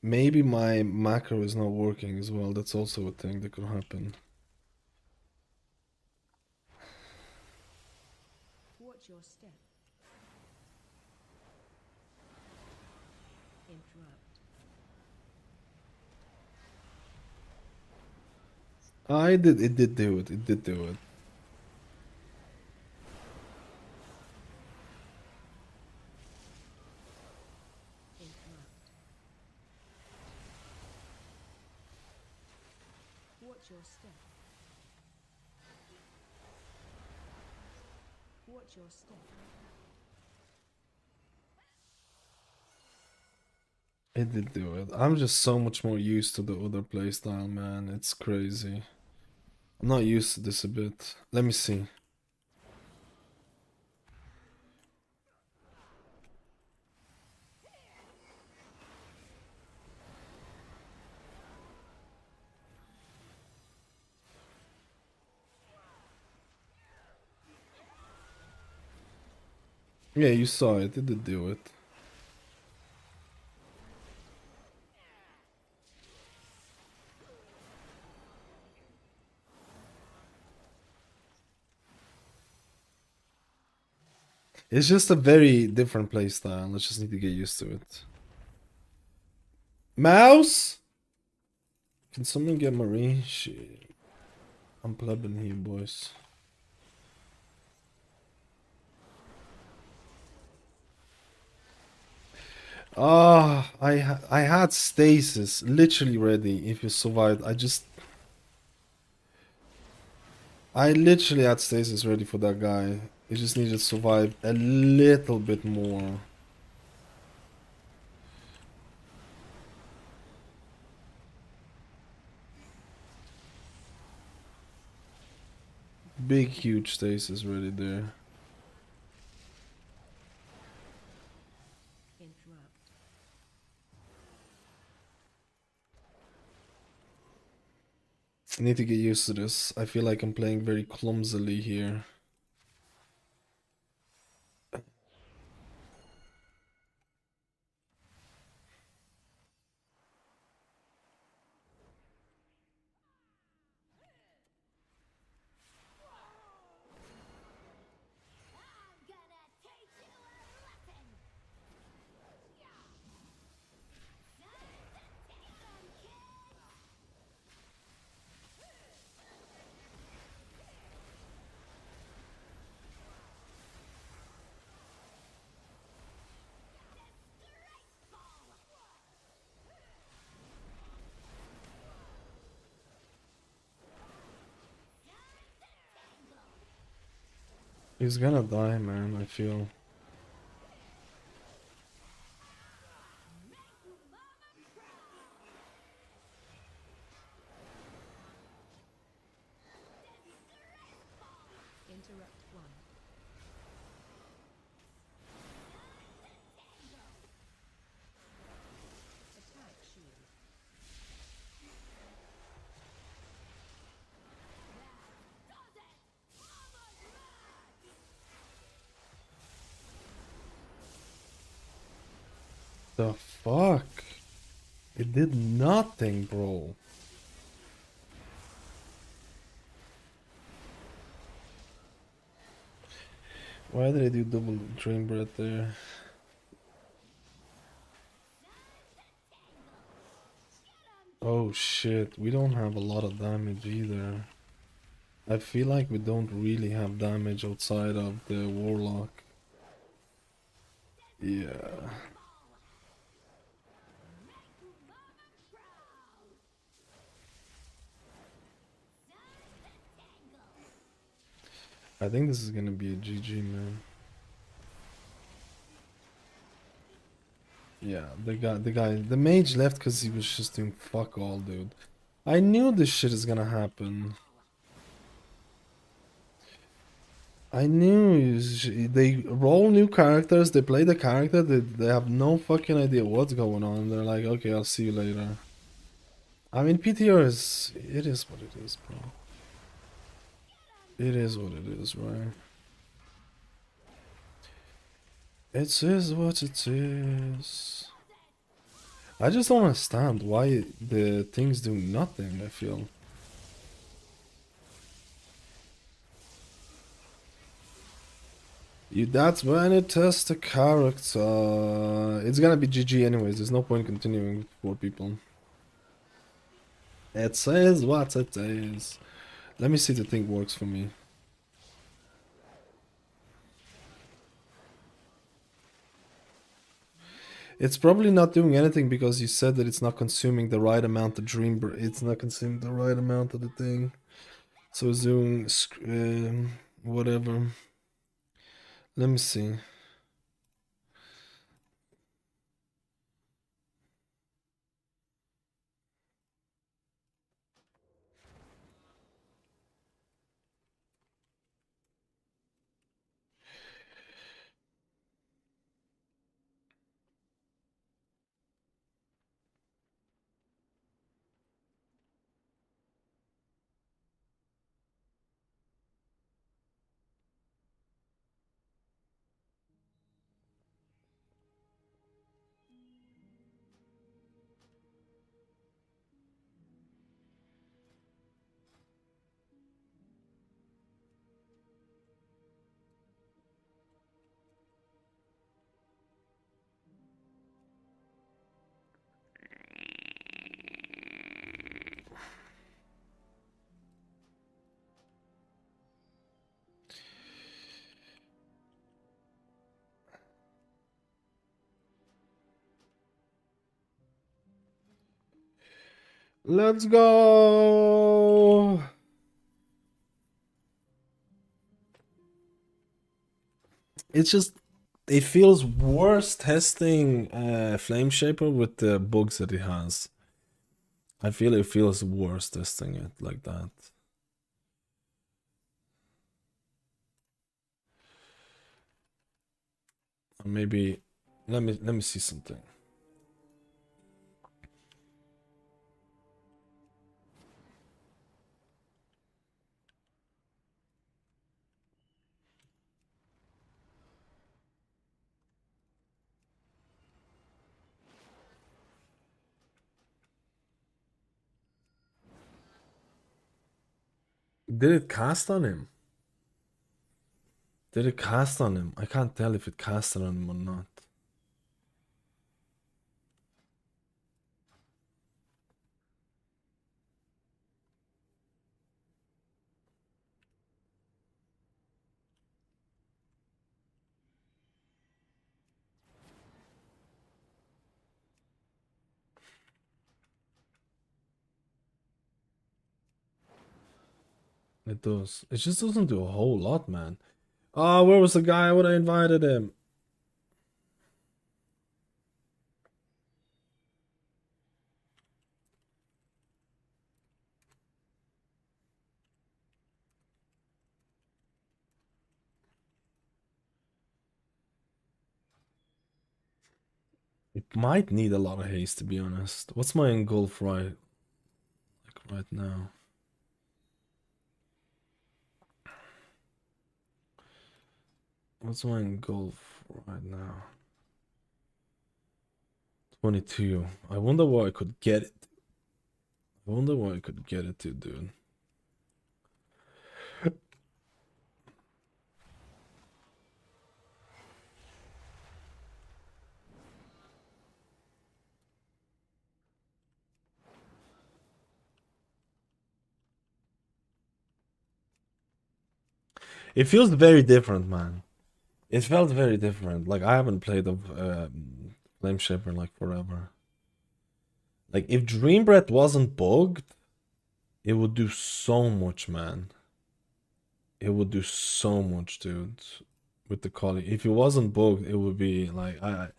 Maybe my macro is not working as well. That's also a thing that could happen. Watch your step. Interrupt. It did do it. It did do it. Watch your step. It did do it. I'm just so much more used to the other playstyle, man. It's crazy. I'm not used to this a bit. Let me see. Yeah, you saw it. It did do it. It's just a very different playstyle. I just need to get used to it. Mouse? Can someone get Marie? Shit. I'm plebbing here, boys. Ah, I had stasis literally ready if you survived. I literally had stasis ready for that guy. He just needed to survive a little bit more. Big huge stasis ready there. Interrupt. I need to get used to this. I feel like I'm playing very clumsily here. He's gonna die, man, I feel. Interrupt one. Attack shield. The fuck? It did nothing, bro. Why did I do double dream breath there? Oh shit, we don't have a lot of damage either. I feel like we don't really have damage outside of the warlock. Yeah. I think this is gonna be a GG, man. Yeah, the mage left because he was just doing fuck all, dude. I knew this shit is gonna happen. I knew they roll new characters, they play the character, they have no fucking idea what's going on. They're like, okay, I'll see you later. I mean, PTR it is what it is, bro. It is what it is, right? It is what it is. I just don't understand why the things do nothing, I feel. That's when it tests the character. It's gonna be GG anyways, there's no point continuing with 4 people. It says what it is. Let me see if the thing works for me. It's probably not doing anything because you said that it's not consuming the right amount of it's not consuming the right amount of the thing. So it's doing whatever. Let me see. Let's go. It's just it feels worse testing Flame Shaper with the bugs that it has. I feel it feels worse testing it like that. Maybe let me see something. Did it cast on him? Did it cast on him? I can't tell if it casted on him or not. It does. It just doesn't do a whole lot, man. Oh, where was the guy? I would have invited him. It might need a lot of haste, to be honest. What's my engulf right now? What's my engulf right now? 22. I wonder what I could get it. I wonder what I could get it to, dude. It feels very different, man. It felt very different. Like I haven't played of Flame Shaper like forever. Like if Dream Breath wasn't bugged, it would do so much, man. It would do so much, dude. With the quality. If it wasn't bugged, it would be like I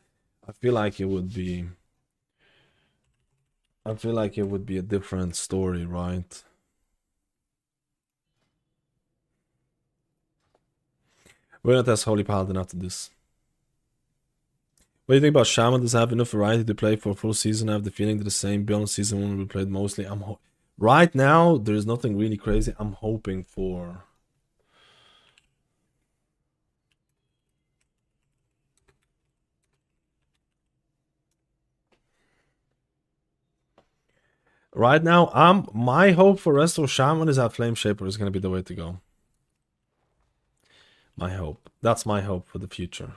feel like it would be. I feel like it would be a different story, right? We're gonna test Holy Paladin after this. What do you think about Shaman? Does it have enough variety to play for a full season? I have the feeling that the same build season 1 will be played mostly. Right now, there's nothing really crazy. I'm hoping for... Right now, my hope for Resto Shaman is that Flame Shaper is going to be the way to go. My hope. That's my hope for the future.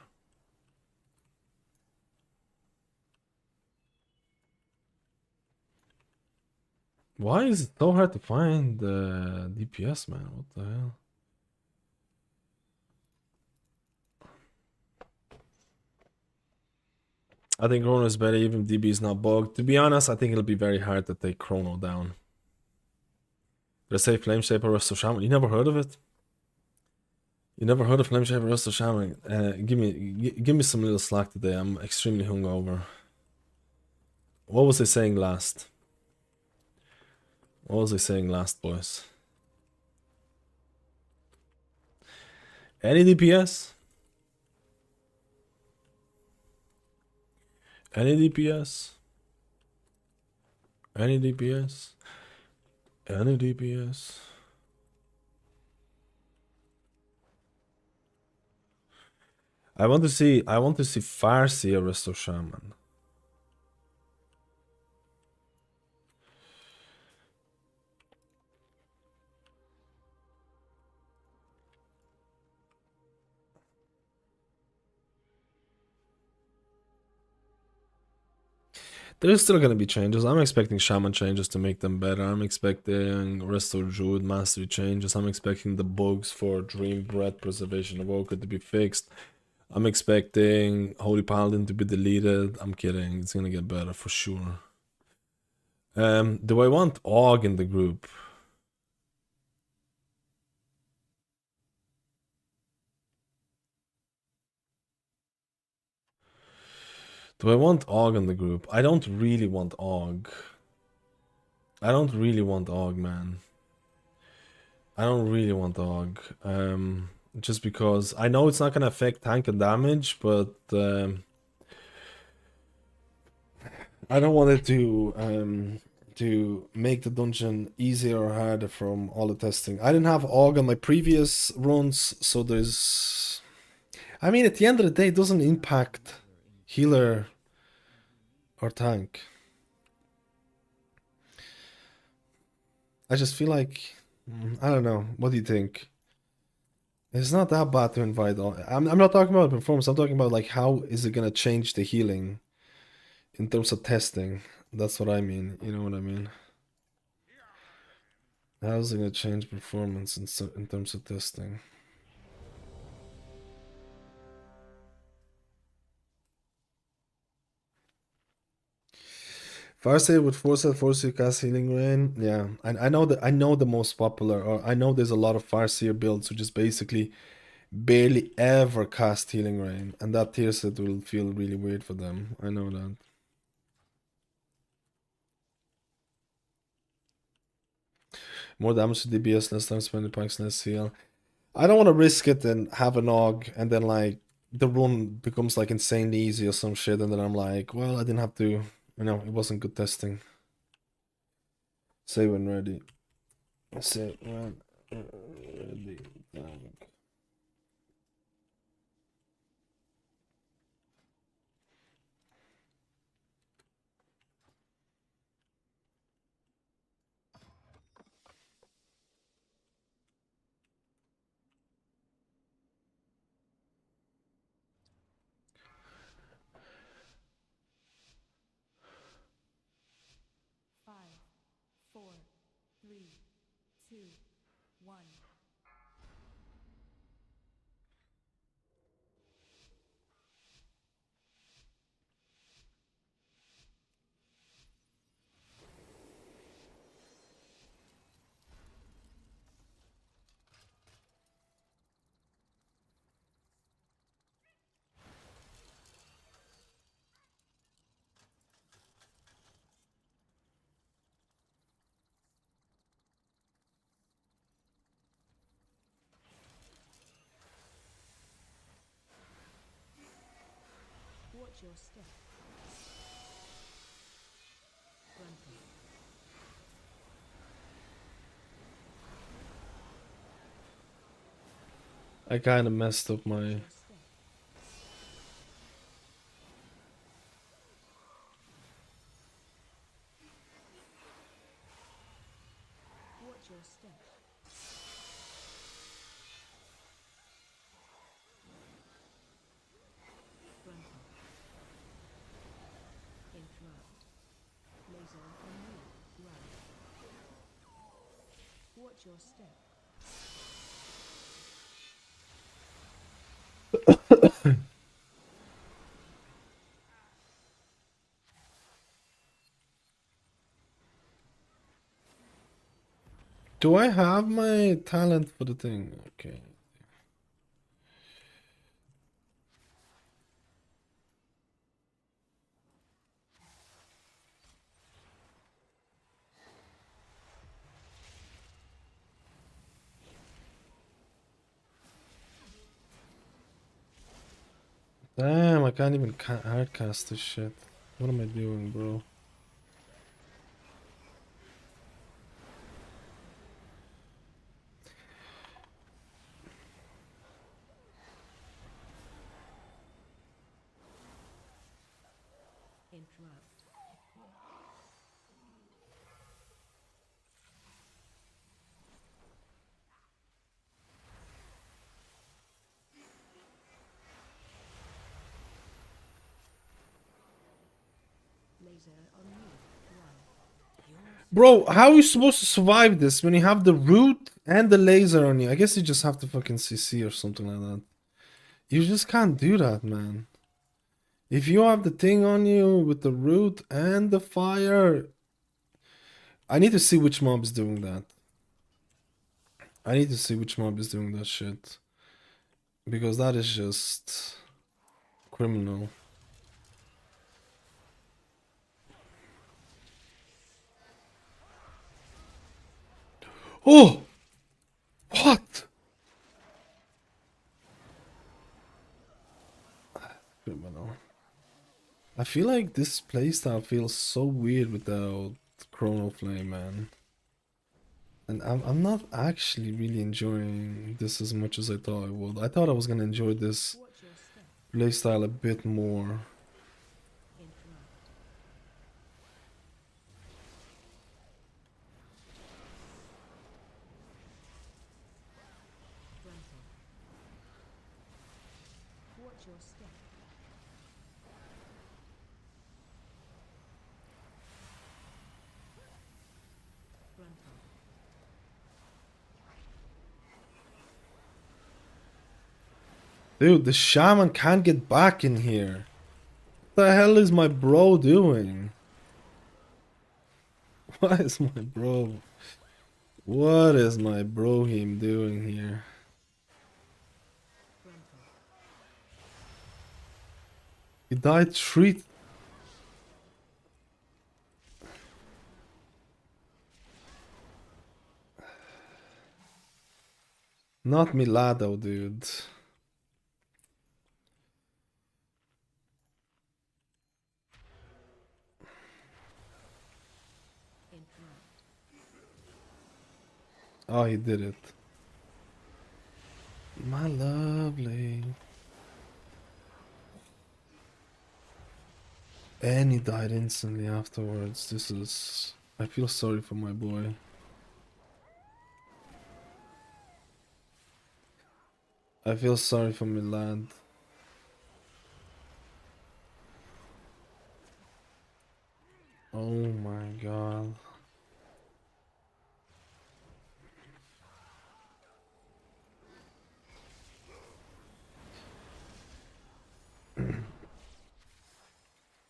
Why is it so hard to find the DPS, man? What the hell? I think Chrono is better, even if DB is not bugged. To be honest, I think it'll be very hard to take Chrono down. Did I say Flame Shaper or Resto Shaman? You never heard of it? You never heard of Flameshaver Resto Shaman? Give me some little slack today. I'm extremely hungover. What was I saying last? What was I saying last, boys? Any DPS? Any DPS? Any DPS? Any DPS? I want to see Farseer Resto Shaman. There's still gonna be changes. I'm expecting Shaman changes to make them better. I'm expecting Resto Druid Mastery changes. I'm expecting the bugs for Dream Breath Preservation Evoker to be fixed. I'm expecting Holy Paladin to be deleted. I'm kidding. It's gonna get better for sure. Do I want Og in the group? Do I want Og in the group? I don't really want Og. I don't really want Og, man. I don't really want Og. Just because I know it's not gonna affect tank and damage, but I don't want it to make the dungeon easier or harder from all the testing. I didn't have Og on my previous runs, so there's... I mean, at the end of the day, it doesn't impact healer or tank. I just feel like... I don't know. What do you think? It's not that bad to invite all... I'm not talking about performance. I'm talking about like how is it gonna change the healing in terms of testing. That's what I mean. You know what I mean? How is it gonna change performance in terms of testing? Farseer with force you cast Healing Rain. Yeah, I know that. I know the most popular, or I know there's a lot of Farseer builds who just basically barely ever cast Healing Rain, and that tier set will feel really weird for them. I know that. More damage to DBS, less time spent in packs, less heal. I don't want to risk it and have an Og, and then like the run becomes like insanely easy or some shit, and then I'm like, well, I didn't have to. You know, it wasn't good testing. Say when ready. Say when ready. Five, four, three, two, one. Watch your step. Grunting. I kind of messed up my. Your step. Watch your step. Grunting. Interrupt. Laser on you. Run. Watch your step. Do I have my talent for the thing? Okay. Damn, I can't even hardcast this shit. What am I doing, bro? Interrupt. Laser on you. One. Bro, how are you supposed to survive this when you have the root and the laser on you? I guess you just have to fucking CC or something like that. You just can't do that, man. If you have the thing on you with the root and the fire, I need to see which mob is doing that. I need to see which mob is doing that shit. Because that is just criminal. Oh! What? Criminal. I feel like this playstyle feels so weird without Chrono Flame, man. And I'm not actually really enjoying this as much as I thought I would. I thought I was gonna enjoy this Watch your step. playstyle a bit more. Interrupt. Frontal. Watch your step. Frontal. Dude, the shaman can't get back in here. What the hell is my bro doing? What is my bro? What is my bro him doing here? Frontal. He died 3. Not Milado, dude. Interrupt. Oh, he did it. My lovely. And he died instantly afterwards. This is... I feel sorry for my boy. I feel sorry for my lad. Oh my god.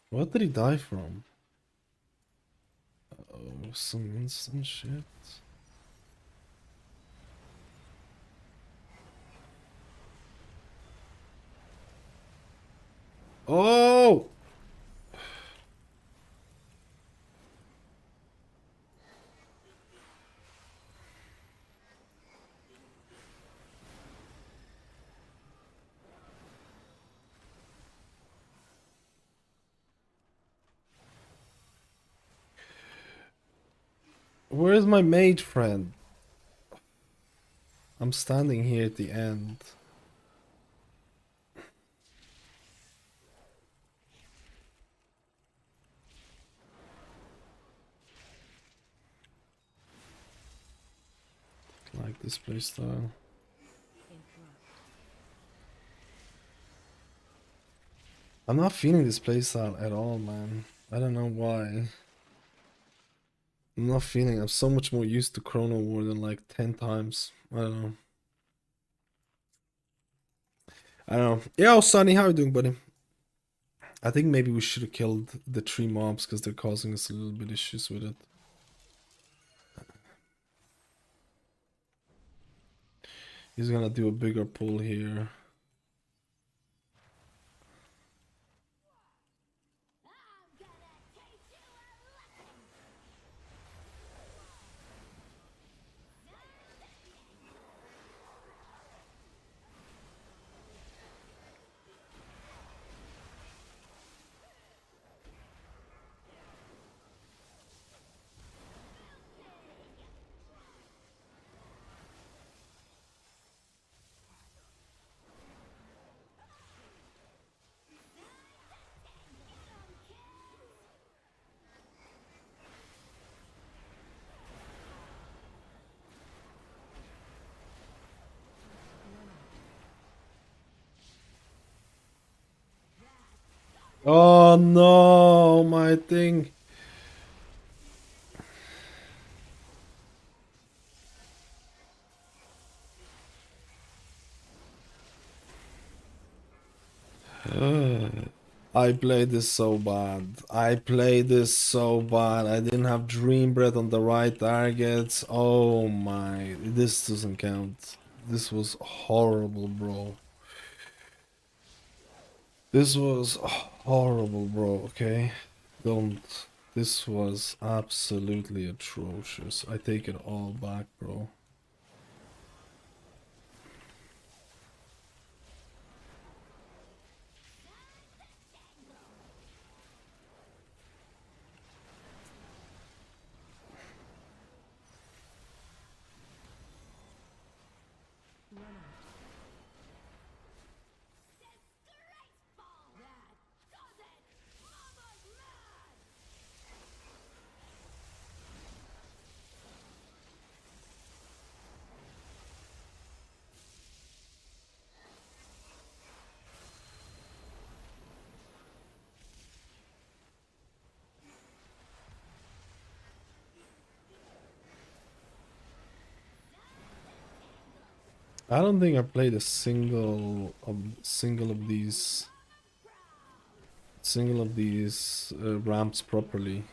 What did he die from? Oh, some instant shit. Oh! Where's my mage friend? I'm standing here at the end. Like this playstyle. Interrupt. I'm not feeling this playstyle at all, man. I don't know why. I'm not feeling. I'm so much more used to Chrono War than like 10 times. I don't know. I don't know. Yo, Sonny, how you doing, buddy? I think maybe we should have killed the 3 mobs because they're causing us a little bit issues with it. He's gonna do a bigger pull here. Oh no, my thing. I played this so bad. I played this so bad. I didn't have Dream Breath on the right targets. Oh my, this doesn't count. This was horrible, bro. This was horrible, bro, okay? Don't. This was absolutely atrocious. I take it all back, bro. Run out. I don't think I played a single of these ramps properly.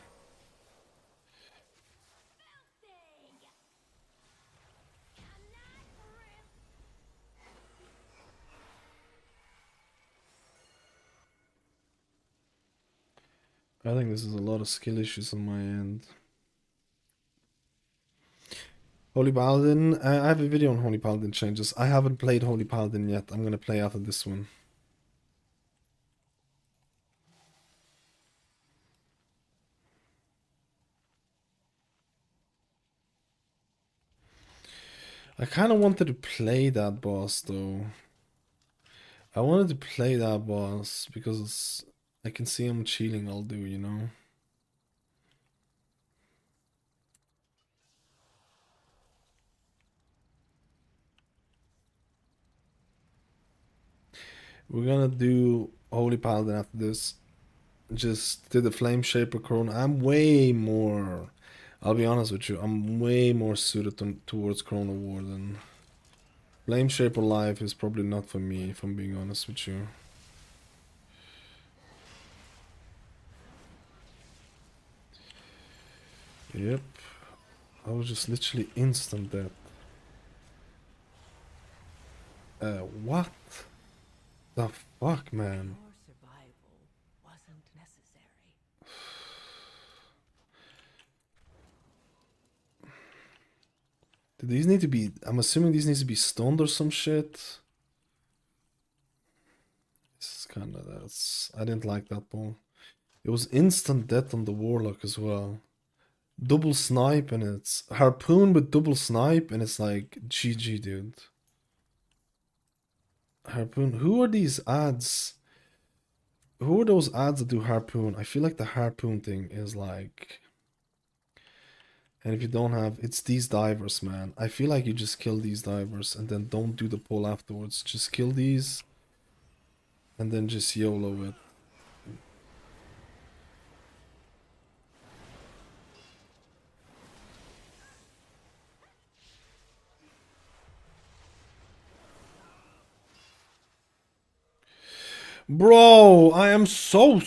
I think this is a lot of skill issues on my end. Holy Paladin, I have a video on Holy Paladin changes. I haven't played Holy Paladin yet. I'm gonna play after this one. I kind of wanted to play that boss though. I wanted to play that boss because I can see how much healing I'll do, you know? We're gonna do Holy Paladin after this. Just did the Flame Shaper Chrono. I'm way more, I'll be honest with you, I'm way more suited towards Chrono Warden. Flame Shaper Life is probably not for me, if I'm being honest with you. Yep. I was just literally instant death. What the fuck, man? Your survival wasn't necessary. Do these need to be... I'm assuming these need to be stunned or some shit. This is kinda... that's... I didn't like that ball. It was instant death on the Warlock as well. Double snipe and it's... Harpoon with double snipe and it's like... GG, dude. Harpoon... Who are these ads? Who are those ads that do Harpoon? I feel like the Harpoon thing is like... And if you don't have... It's these divers, man. I feel like you just kill these divers and then don't do the pull afterwards. Just kill these. And then just YOLO it. Bro, I am so...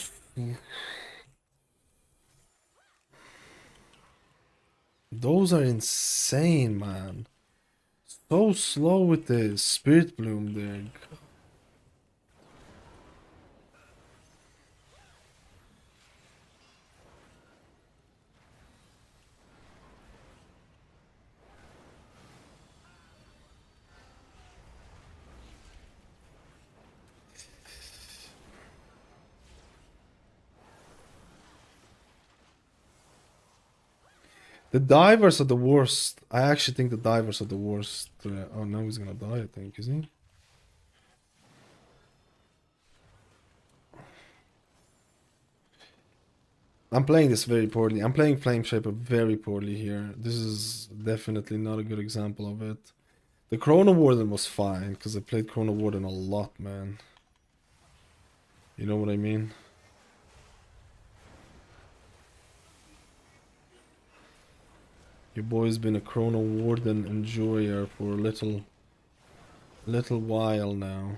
Those are insane, man. So slow with the Spirit Bloom there. The divers are the worst. I actually think the divers are the worst. Oh, now he's gonna die, I think, is he? I'm playing this very poorly. I'm playing Flame Shaper very poorly here. This is definitely not a good example of it. The Chrono Warden was fine, because I played Chrono Warden a lot, man. You know what I mean? Your boy's been a Chrono Warden enjoyer for a little while now.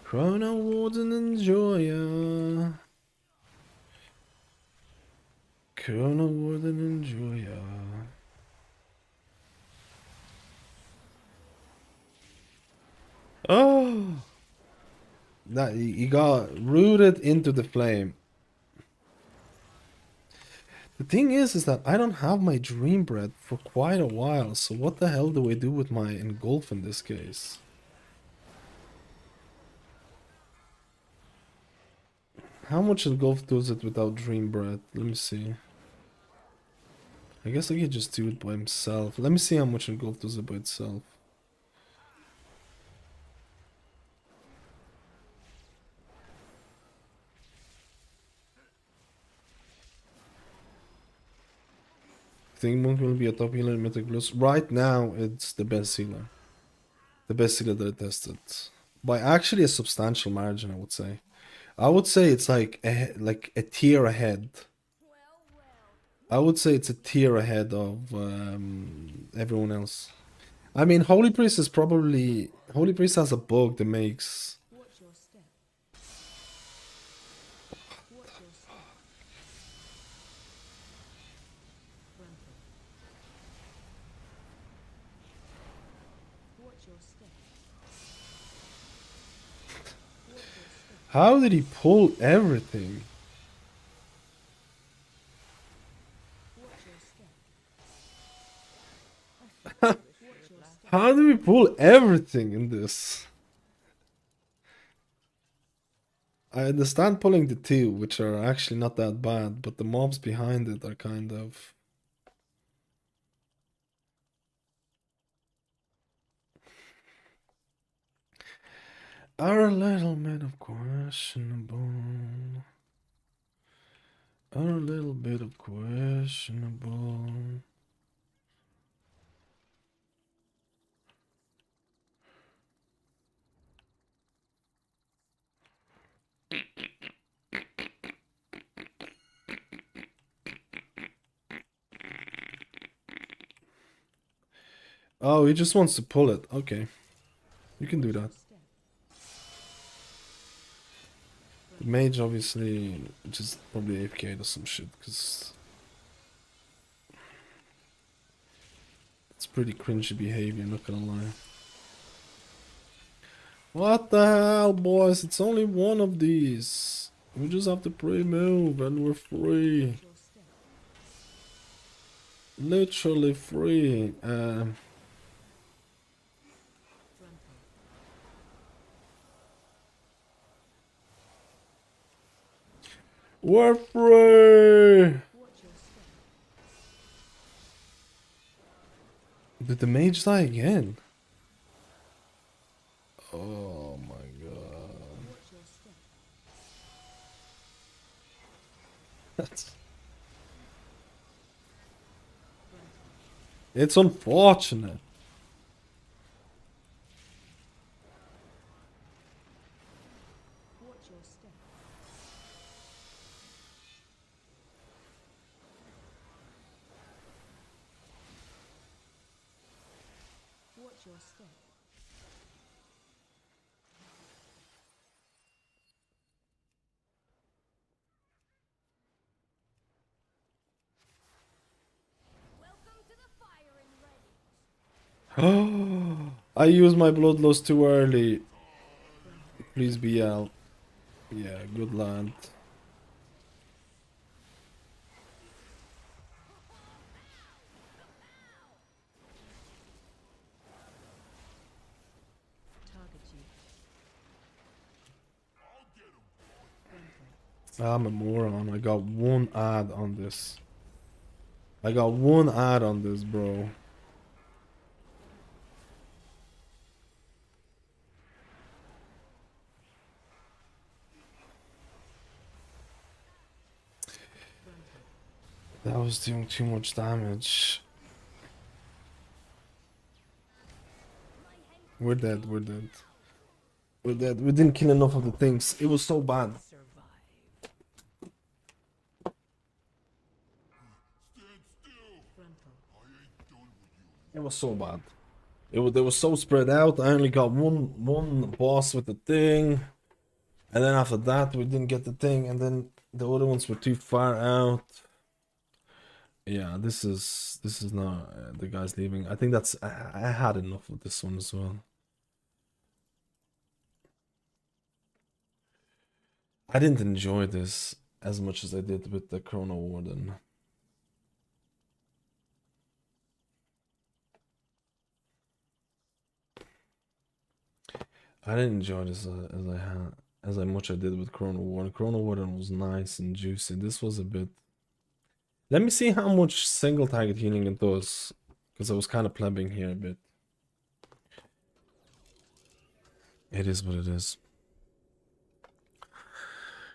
Chrono Warden enjoyer. Chrono Warden enjoyer. Oh, that he got rooted into the flame. The thing is that I don't have my dream bread for quite a while, so what the hell do I do with my engulf in this case? How much engulf does it without dream bread? Let me see. I guess I could just do it by himself. Let me see how much engulf does it by itself. Think Monk will be a top healer in Mythic Plus. Right now, it's the best healer. The best healer that I tested. By actually a substantial margin, I would say. I would say it's like a tier ahead. I would say it's a tier ahead of everyone else. I mean, Holy Priest is probably... Holy Priest has a bug that makes... Watch your step. Watch your step. Grunting. Watch your step. Watch your step. How did he pull everything? Watch your step. Watch your step. How do we pull everything in this? I understand pulling the two, which are actually not that bad, but the mobs behind it are kind of... are a little bit of questionable. Are a little bit of questionable. Oh, he just wants to pull it. Okay. You can do that. The mage obviously just probably AFK'd or some shit, because it's pretty cringy behavior, not gonna lie. What the hell, boys? It's only one of these. We just have to pre-move and we're free. Literally free. We're free! Did the mage die again? Oh my god. That's... It's unfortunate. Watch your step. Watch your step. I used my bloodlust too early. Please be out. Yeah, good lad. Target you. I'm a moron. I got one ad on this. I got one ad on this, bro. That was doing too much damage. We're dead. We're dead. We're dead. We didn't kill enough of the things. It was so bad. Frontal. It was so bad. They were so spread out. I only got one boss with the thing, and then after that we didn't get the thing, and then the other ones were too far out. Yeah, this is not the guy's leaving. I think that's I had enough of this one as well. I didn't enjoy this as much as I did with the Chrono Warden. I didn't enjoy this as much I did with Chrono Warden. Chrono Warden was nice and juicy. This was a bit. Let me see how much single target healing it does, because I was kind of plebbing here a bit. It is what it is.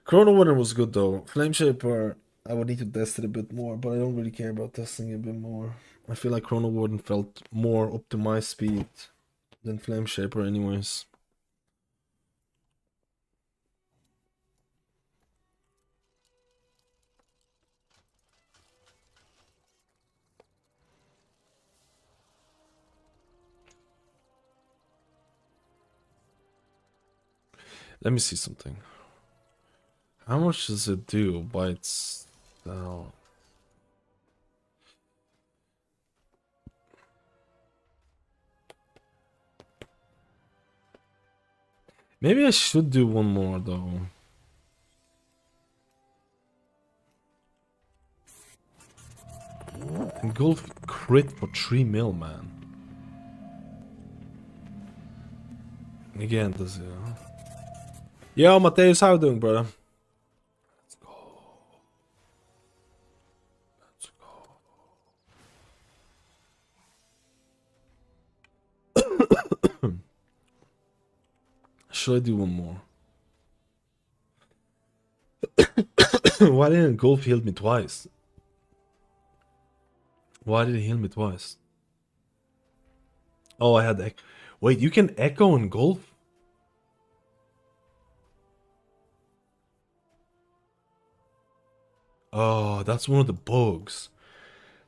Chrono Warden was good though. Flame Shaper, I would need to test it a bit more, but I don't really care about testing it a bit more. I feel like Chrono Warden felt more up to my speed than Flame Shaper anyways. Let me see something. How much does it do by itself? Maybe I should do one more though. Engulf crit for 3 mil, man. Again, does it? Yo, Mateus, how you doing, brother? Let's go. Let's go. Should I do one more? Why didn't Golf heal me twice? Why did he heal me twice? Oh, I had wait, you can echo in Golf? Oh, that's one of the bugs.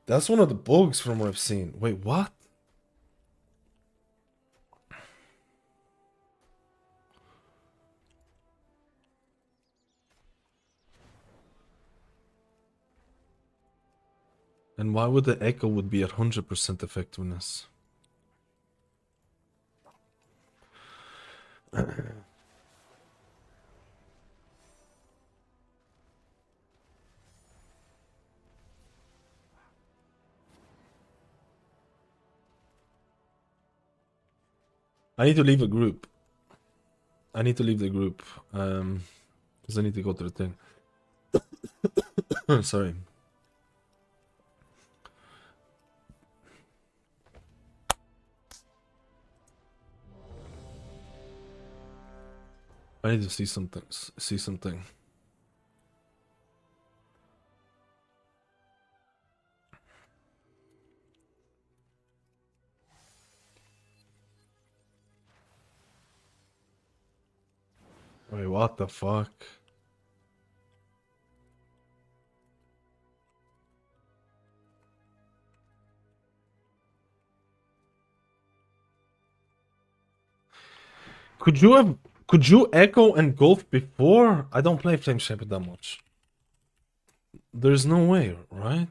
That's one of the bugs from what I've seen. Wait, what? And why would the echo would be at 100% effectiveness? I need to leave a group. I need to leave the group. Because I need to go to the thing. Sorry. I need to see something. See something. Wait, what the fuck? Could you echo and golf before? I don't play Flame Shaper that much. There's no way, right?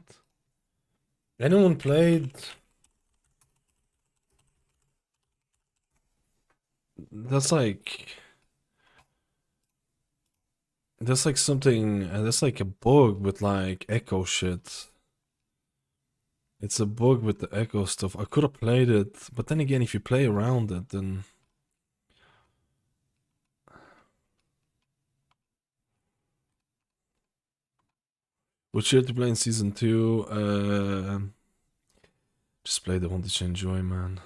Anyone played? That's like something. That's like a bug with like echo shit. It's a bug with the echo stuff. I could have played it, but then again, if you play around it, then. Which year to play in season 2? Just play the one that you enjoy, man.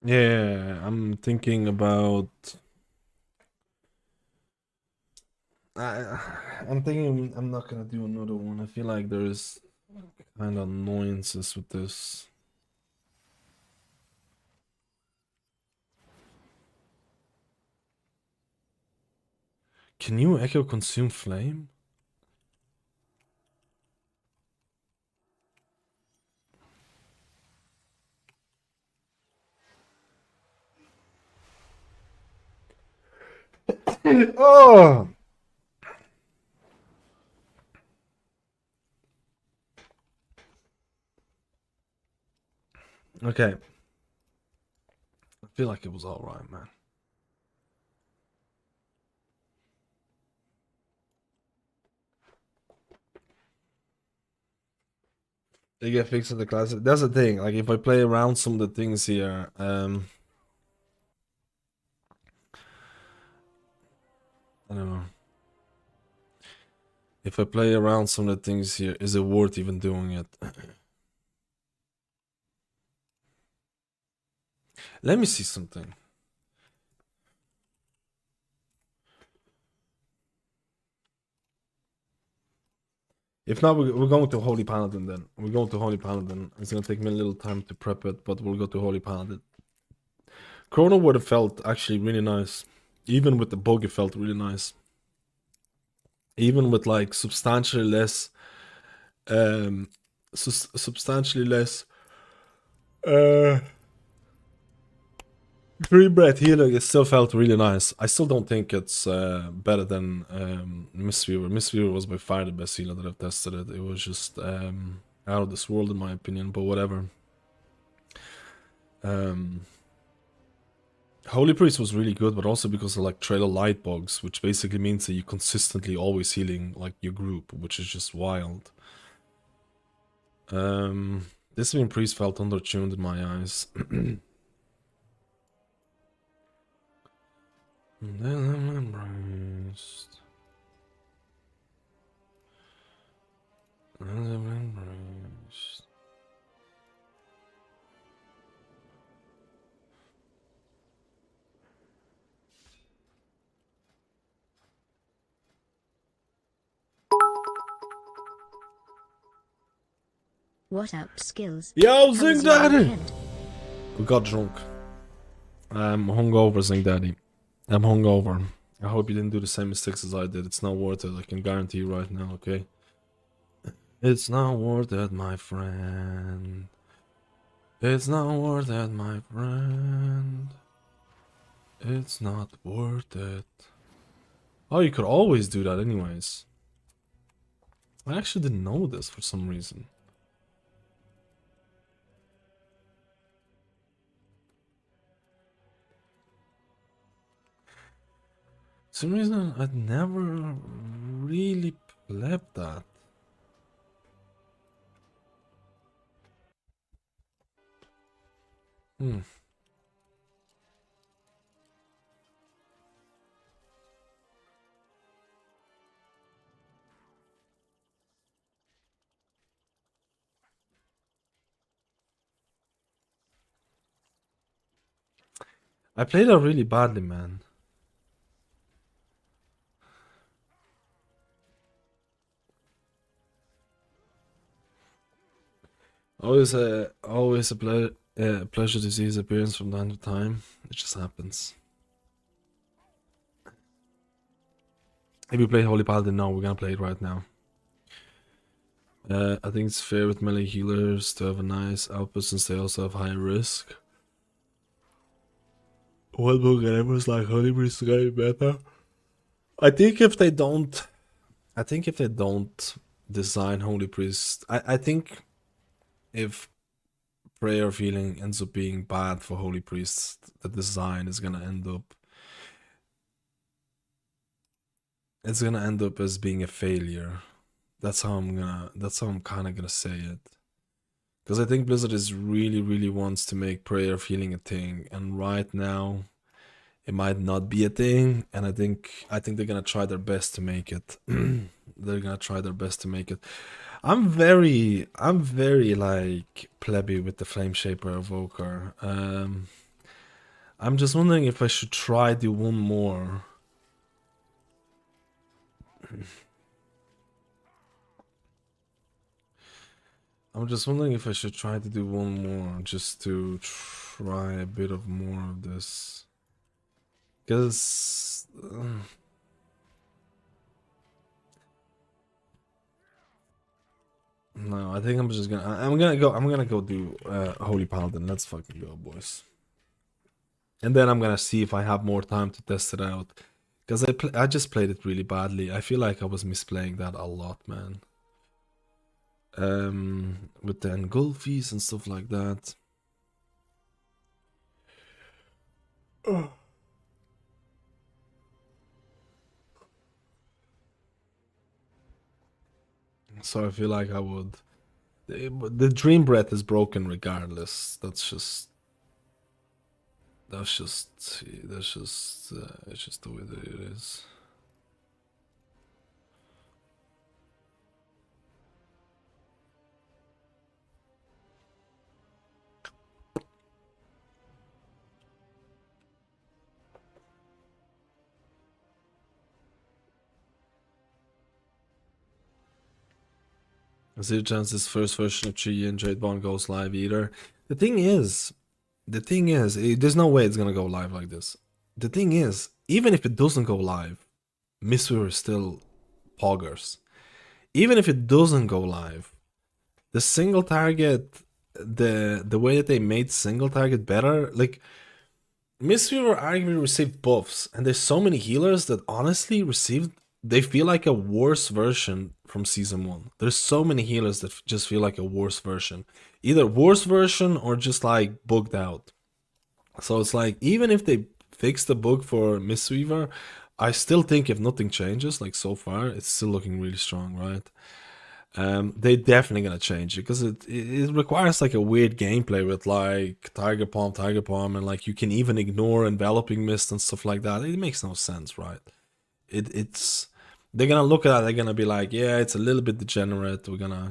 Yeah, I'm thinking about. I'm thinking I'm not gonna do another one. I feel like there's kind of annoyances with this. Can you echo consume flame? Oh! Okay. I feel like it was alright, man. They get fixed in the classic. That's the thing. Like if I play around some of the things here, I don't know. If I play around some of the things here, is it worth even doing it? Let me see something. If not, we're going to Holy Paladin then. We're going to Holy Paladin. It's gonna take me a little time to prep it, but we'll go to Holy Paladin. Chrono would have felt actually really nice. Even with the bug, it felt really nice. Even with like substantially less, substantially less, free breath healing, it still felt really nice. I still don't think it's better than Mistweaver. Mistweaver was by far the best healer that I've tested it. It was just out of this world in my opinion, but whatever. Holy Priest was really good, but also because of like Trail of Light bugs, which basically means that you're consistently always healing like your group, which is just wild. Discipline Priest felt undertuned in my eyes. What up, skills? Yo, How was Zing your Daddy! weekend? We got drunk. I'm hungover, Zing Daddy. I'm hungover. I hope you didn't do the same mistakes as I did. It's not worth it. I can guarantee you right now, okay? It's not worth it, my friend. It's not worth it, my friend. It's not worth it. Oh, you could always do that anyways. I actually didn't know this for some reason. For some reason I'd never really played that. I played that really badly, man. Always a pleasure to see his appearance from time to time. It just happens. If you play Holy Paladin now, we're gonna play it right now. I think it's fair with melee healers to have a nice output since they also have high risk. What book gamers like Holy Priest getting better? I think if they don't design Holy Priest, I think if Prayer of Healing ends up being bad for Holy Priest, the design is gonna end up as being a failure. That's how I'm kind of gonna say it. Because I think Blizzard is really wants to make Prayer of Healing a thing, and right now it might not be a thing, and I think they're gonna try their best to make it. They're gonna try their best to make it. I'm very like plebby with the Flame Shaper Evoker. I'm just wondering if I should try do one more. I'm just wondering if I should try to do one more, just to try a bit of more of this. Because... no, I think I'm just gonna... I'm gonna go do Holy Paladin. Let's fucking go, boys. And then I'm gonna see if I have more time to test it out. Because I just played it really badly. I feel like I was misplaying that a lot, man. With the engulfies and stuff like that. So I feel like I would... The Dream Breath is broken regardless. That's just it's just the way that it is. Zero chance this first version of Chi and Jadebon goes live either. The thing is, there's no way it's gonna go live like this. The thing is, even if it doesn't go live, Mistweaver still poggers. Even if it doesn't go live, the single target, the way that they made single target better, like Mistweaver arguably received buffs, and there's so many healers that honestly they feel like a worse version from season 1. There's so many healers that just feel like a worse version. Either worse version or just like bugged out. So it's like, even if they fix the bug for Mistweaver, I still think if nothing changes, like so far, it's still looking really strong, right? They definitely gonna change it because it requires like a weird gameplay with like Tiger Palm, and like you can even ignore enveloping mist and stuff like that. It makes no sense, right? It's they're gonna look at it, they're gonna be like, yeah, it's a little bit degenerate. We're gonna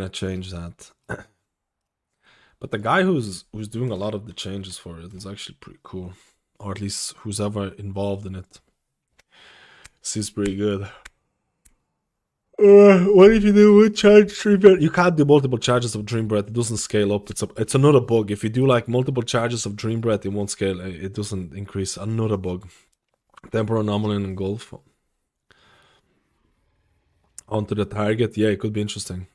change that. But the guy who's doing a lot of the changes for it is actually pretty cool, or at least who's ever involved in it. Seems pretty good. What if you do one charge Dream Breath? You can't do multiple charges of Dream Breath. It doesn't scale up. It's another bug. If you do like multiple charges of Dream Breath, it won't scale. It doesn't increase. Another bug. Temporal Anomaly and Engulf. Onto the target. Yeah, it could be interesting.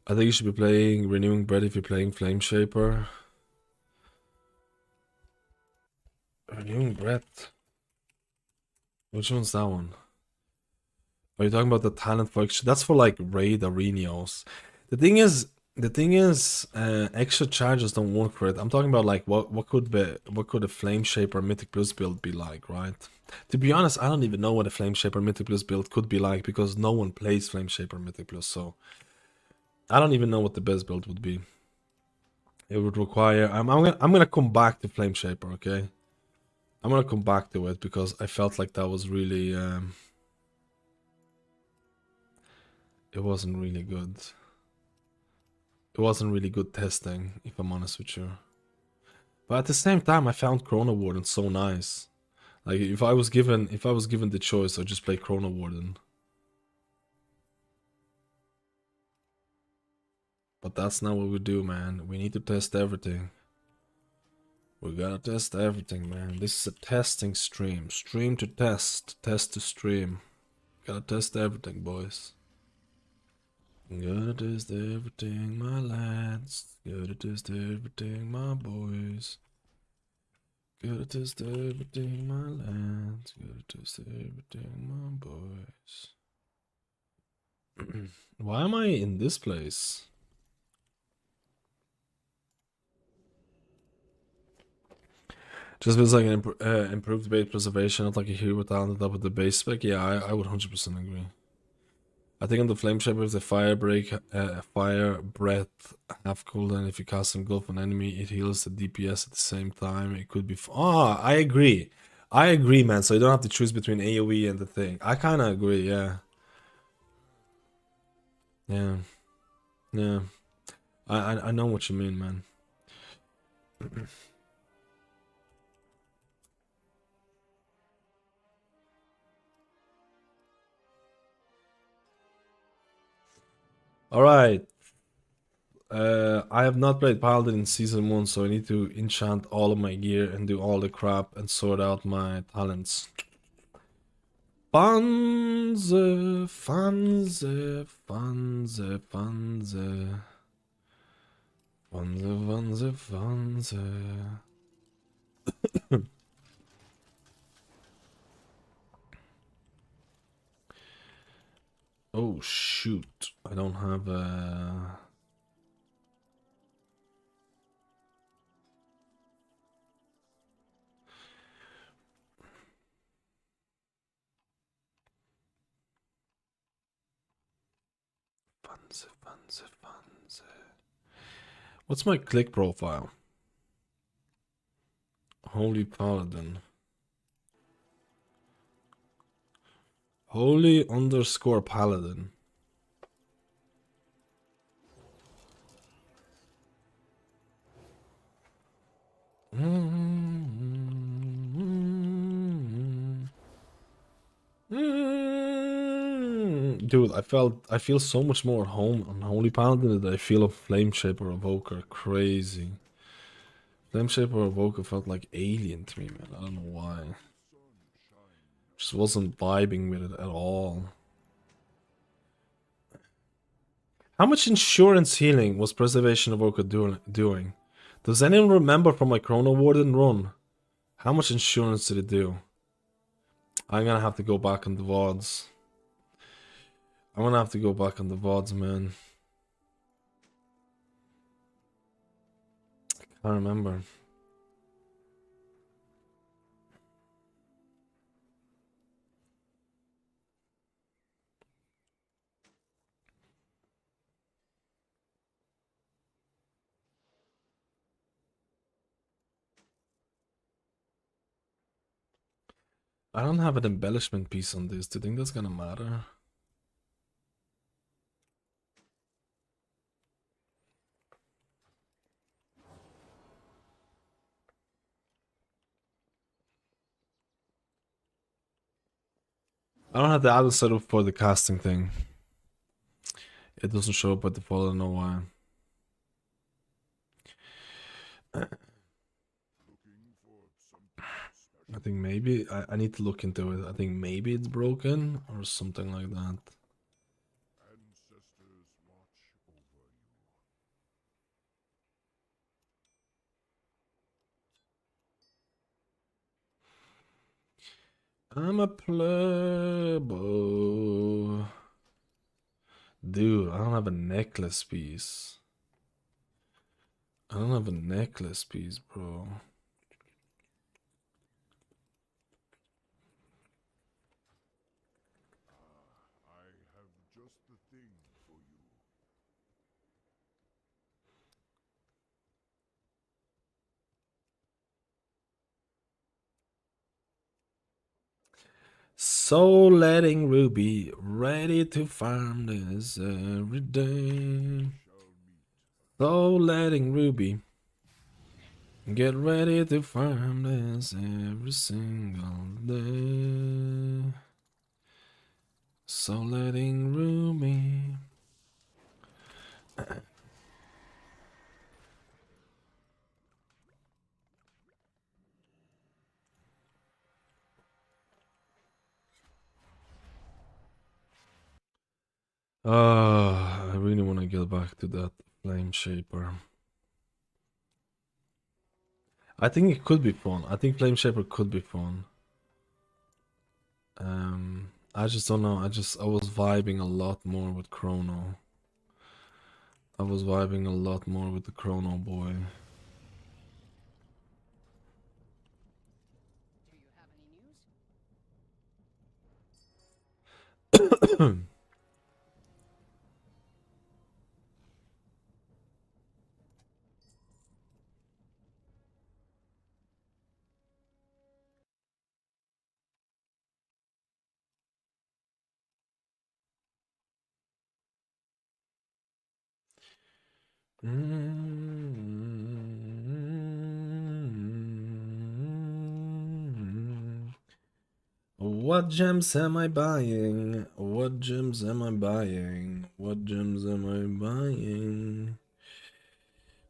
I think you should be playing Renewing Breath if you're playing Flame Shaper. Renewing Breath. Which one's that one? Are you talking about the talent for extra? That's for like raid arenas. The thing is, extra charges don't work for it. I'm talking about like what could a Flame Shaper Mythic Plus build be like, right? To be honest, I don't even know what a Flame Shaper Mythic Plus build could be like because no one plays Flame Shaper Mythic Plus, so I don't even know what the best build would be. It would require. I'm gonna come back to Flame Shaper, okay? I'm gonna come back to it because I felt like that was really. It wasn't really good. It wasn't really good testing, if I'm honest with you. But at the same time, I found Chrono Warden so nice. Like if I was given the choice, I'd just play Chrono Warden. But that's not what we do, man. We need to test everything. We gotta test everything, man. This is a testing stream. Stream to test. Test to stream. Gotta test everything, boys. Gotta test everything, my lads. Gotta test everything, my boys. Gotta test everything, my lads. Gotta test everything, my boys. Why am I in this place? Just feels like an improved base preservation, not like a hero talent up with the base spec. Yeah, I would 100% agree. I think on the Flame Shaper, if the Fire Breath half cooldown, if you cast Engulf on enemy, it heals the DPS at the same time. It could be. I agree. I agree, man. So you don't have to choose between AoE and the thing. I kind of agree. Yeah. Yeah. Yeah. I know what you mean, man. All right. I have not played Paladin in season 1, so I need to enchant all of my gear and do all the crap and sort out my talents. Fanze, Fanze, Fanze, Fanze. Fanze, Fanze, Fanze. Oh shoot, I don't have a... Fanze, Fanze, Fanze. What's my click profile? Holy Paladin. Holy_Paladin. Dude, I feel so much more at home on Holy Paladin than I feel of Flameshaper or Evoker. Crazy. Flameshaper or Evoker felt like alien to me, man. I don't know why. Just wasn't vibing with it at all. How much insurance healing was Preservation Evoker doing? Does anyone remember from my Chrono Warden run? How much insurance did it do? I'm gonna have to go back on the VODs. I'm gonna have to go back on the VODs, man. I can't remember. I don't have an embellishment piece on this. Do you think that's gonna matter? I don't have the other setup for the casting thing. It doesn't show up by default, I don't know why. I think maybe I need to look into it. I think maybe it's broken or something like that. I'm a plebo. Dude, I don't have a necklace piece. I don't have a necklace piece, bro. So letting Ruby ready to farm this every day. So letting Ruby get ready to farm this every single day. So letting Ruby. I really want to get back to that flame shaper. I think it could be fun. I think flame shaper could be fun. I just don't know. I was vibing a lot more with Chrono. I was vibing a lot more with the Chrono boy. What gems am I buying? What gems am I buying? What gems am I buying?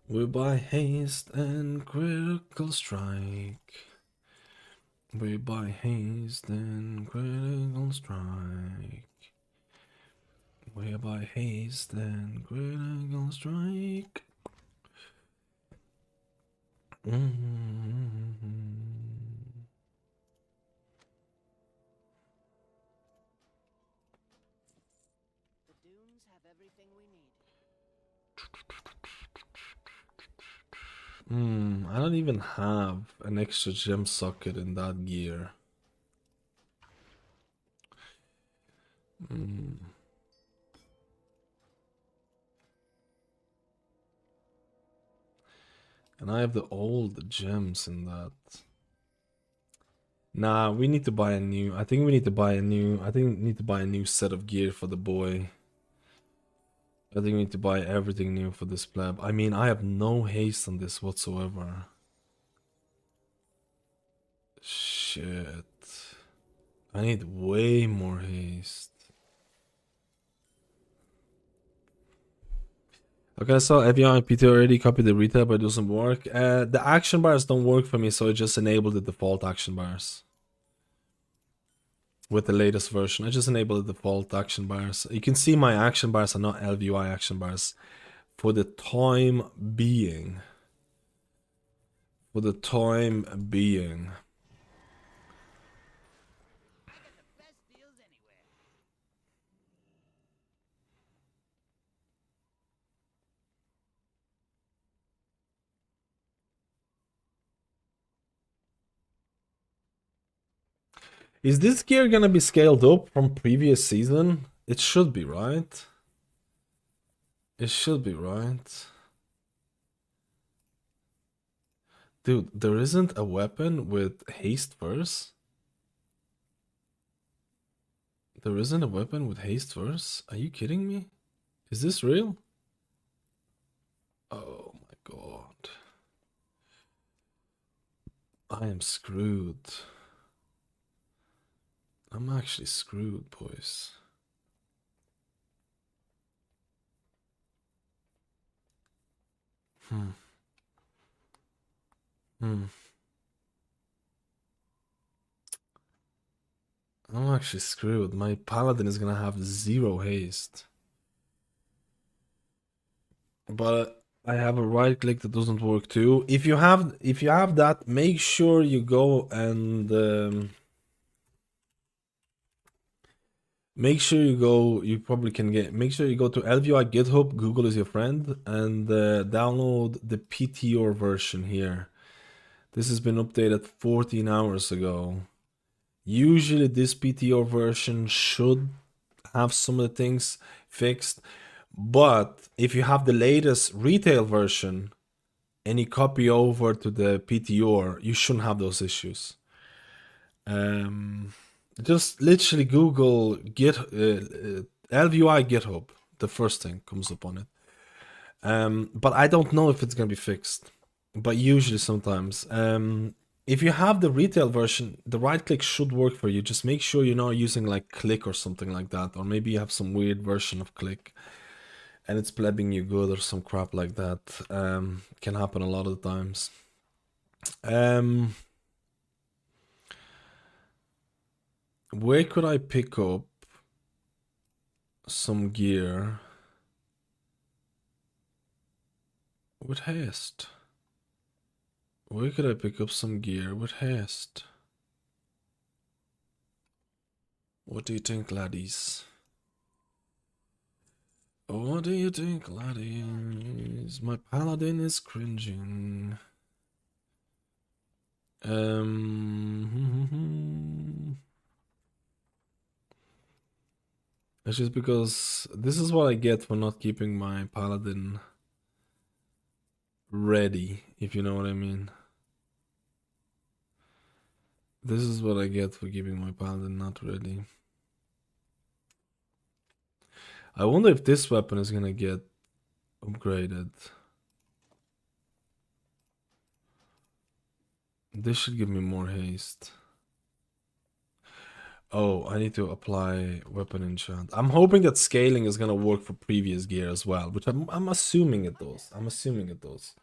We buy haste and critical strike. We buy haste and critical strike. We buy haste and critical strike. The dunes have everything we need. I don't even have an extra gem socket in that gear. And I have the old gems in that. Nah, we need to buy a new. I think we need to buy a new. I think we need to buy a new set of gear for the boy. I think we need to buy everything new for this pleb. I mean, I have no haste on this whatsoever. Shit. I need way more haste. Okay, so API PTR already copied the retail, but it doesn't work. The action bars don't work for me, so I just enabled the default action bars. With the latest version, I just enabled the default action bars. You can see my action bars are not LVI action bars for the time being. For the time being. Is this gear gonna be scaled up from previous season? It should be, right? It should be, right? Dude, there isn't a weapon with haste verse? There isn't a weapon with haste verse? Are you kidding me? Is this real? Oh my god. I am screwed. I'm actually screwed, boys. I'm actually screwed. My Paladin is gonna have 0 haste. But I have a right click that doesn't work too. If you have that, make sure you go and make sure you go. You probably can get. Make sure you go to LVI GitHub. Google is your friend, and download the PTR version here. This has been updated 14 hours ago. Usually, this PTR version should have some of the things fixed, but if you have the latest retail version and you copy over to the PTR, you shouldn't have those issues. Just literally Google LVI GitHub. The first thing comes up on it. But I don't know if it's gonna be fixed. But usually sometimes. If you have the retail version, the right click should work for you. Just make sure you're not using like click or something like that. Or maybe you have some weird version of click and it's plebbing you good or some crap like that. Can happen a lot of the times. Where could I pick up some gear with haste? Where could I pick up some gear with haste? What do you think, laddies? What do you think, laddies? My Paladin is cringing. It's just because this is what I get for not keeping my Paladin ready, if you know what I mean. This is what I get for keeping my Paladin not ready. I wonder if this weapon is gonna get upgraded. This should give me more haste. Oh, I need to apply weapon enchant. I'm hoping that scaling is gonna work for previous gear as well, which I'm assuming it does. I'm assuming it does.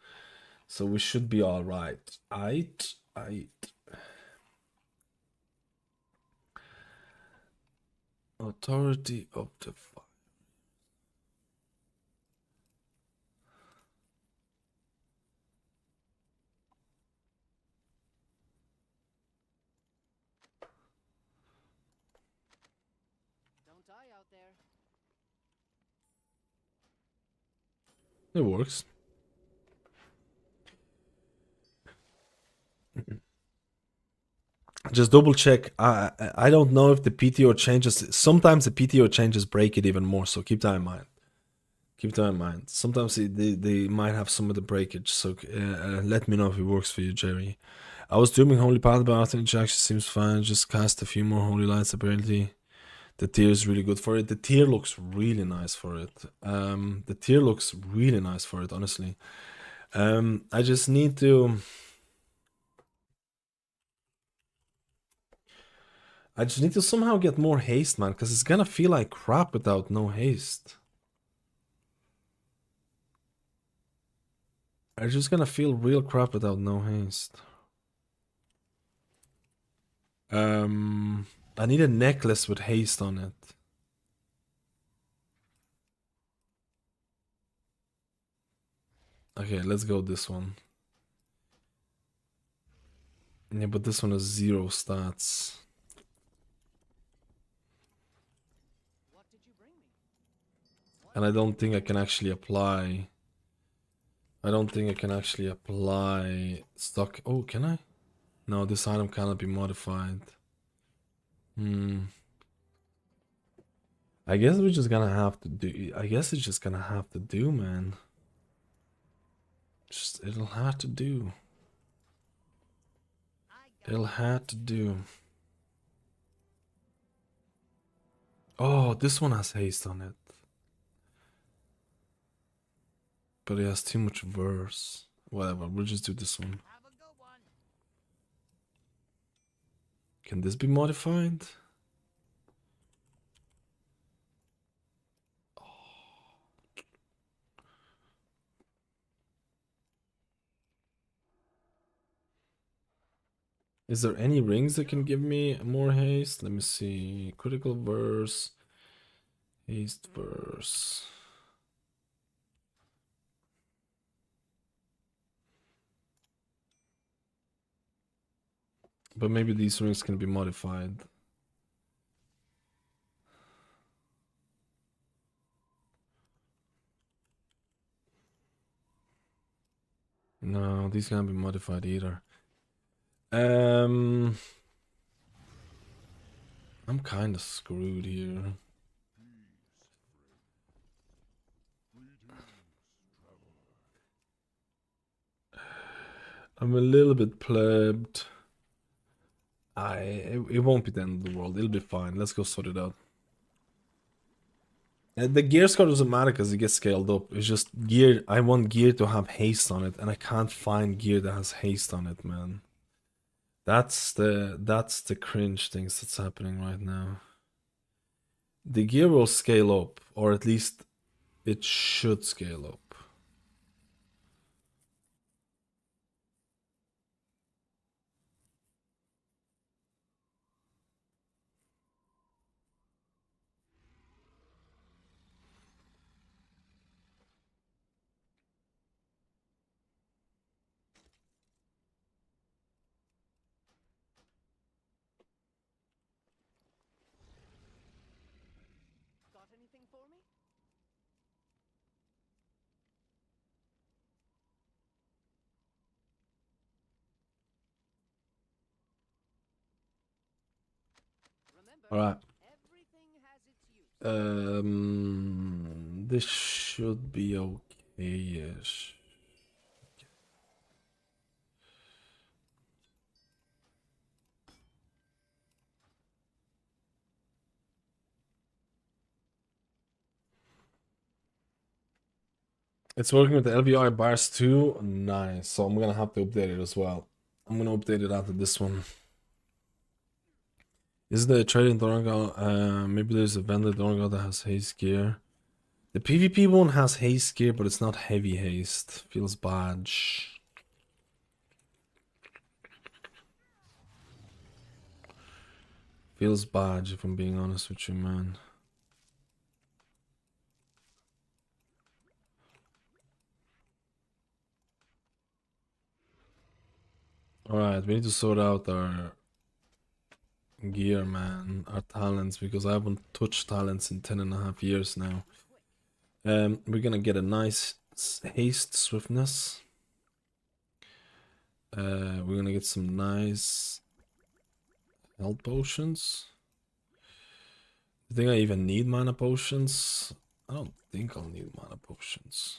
So we should be all right. Aight. Authority of the fire. Don't die out there. It works. Just double check. I don't know if the PTO changes. Sometimes the PTO changes break it even more. So keep that in mind. Keep that in mind. Sometimes they might have some of the breakage. So let me know if it works for you, Jerry. I was doing Holy Paladin, but I think it actually seems fine. Just cast a few more Holy Lights. Apparently, the tier is really good for it. The tier looks really nice for it. The tier looks really nice for it. Honestly, I just need to. I just need to somehow get more haste, man, because it's gonna feel like crap without no haste. It's just gonna feel real crap without no haste. I need a necklace with haste on it. Okay, let's go this one. Yeah, but this one has 0 stats. What did you bring me? And I don't think I can actually apply. I don't think I can actually apply stock. Oh, can I? No, this item cannot be modified. I guess we're just gonna have to do. I guess it's just gonna have to do, man. Just it'll have to do. It'll have to do. Oh, this one has haste on it. But it has too much verse. Whatever, we'll just do this one. Have a good one. Can this be modified? Is there any rings that can give me more haste? Let me see. Critical verse. Haste verse. But maybe these rings can be modified. No, these can't be modified either. I'm kind of screwed here. I'm a little bit plebbed. It won't be the end of the world. It'll be fine. Let's go sort it out. The gear score doesn't matter because it gets scaled up. It's just gear. I want gear to have haste on it, and I can't find gear that has haste on it, man. That's the cringe things that's happening right now. The gear will scale up, or at least it should scale up. Got anything for me? Remember, All right. everything has its use. This should be okay-ish. It's working with the LVI bars too. Nice. So I'm gonna have to update it as well. I'm gonna update it after this one. Is there a trading Donegal? Maybe there's a vendor Donegal that has haste gear. The PvP one has haste gear, but it's not heavy haste. Feels bad. Feels bad if I'm being honest with you, man. Alright, we need to sort out our gear, man. Our talents, because I haven't touched talents in 10.5 years now. We're gonna get a nice haste swiftness. We're gonna get some nice health potions. Do you think I even need mana potions? I don't think I'll need mana potions.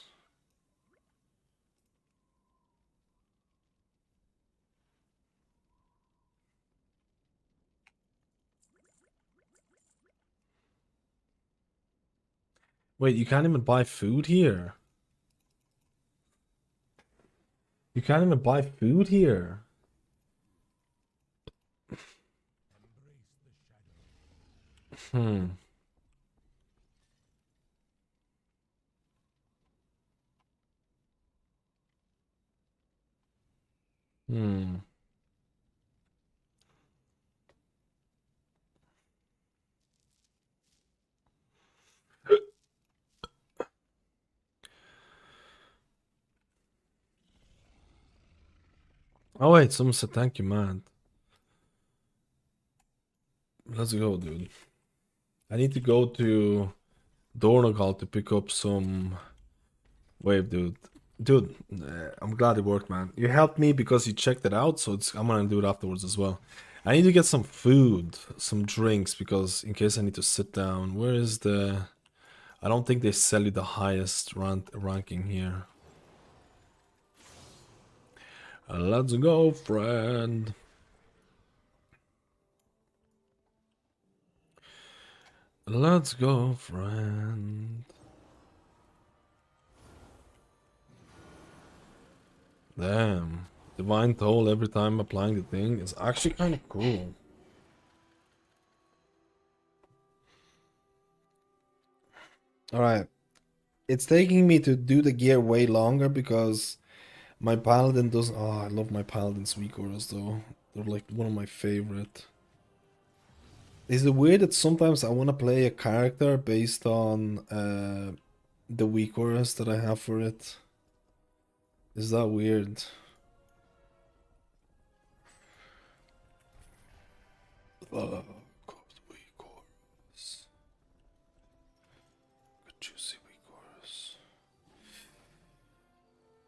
Wait, you can't even buy food here? You can't even buy food here? Hmm. Hmm. Oh wait, someone said thank you, man. Let's go, dude. I need to go to Donegal to pick up some wave, dude. Dude, I'm glad it worked, man. You helped me because you checked it out, so I'm gonna do it afterwards as well. I need to get some food, some drinks, because in case I need to sit down. Where is the... I don't think they sell you the highest ranking here. Let's go, friend. Let's go, friend. Damn. Divine Toll every time applying the thing is actually kind of cool. Alright. It's taking me to do the gear way longer because my Paladin doesn't... Oh, I love my Paladin's weak auras though. They're like one of my favorite. Is it weird that sometimes I want to play a character based on the weak auras that I have for it? Is that weird? God, weak auras. Good juicy weak auras.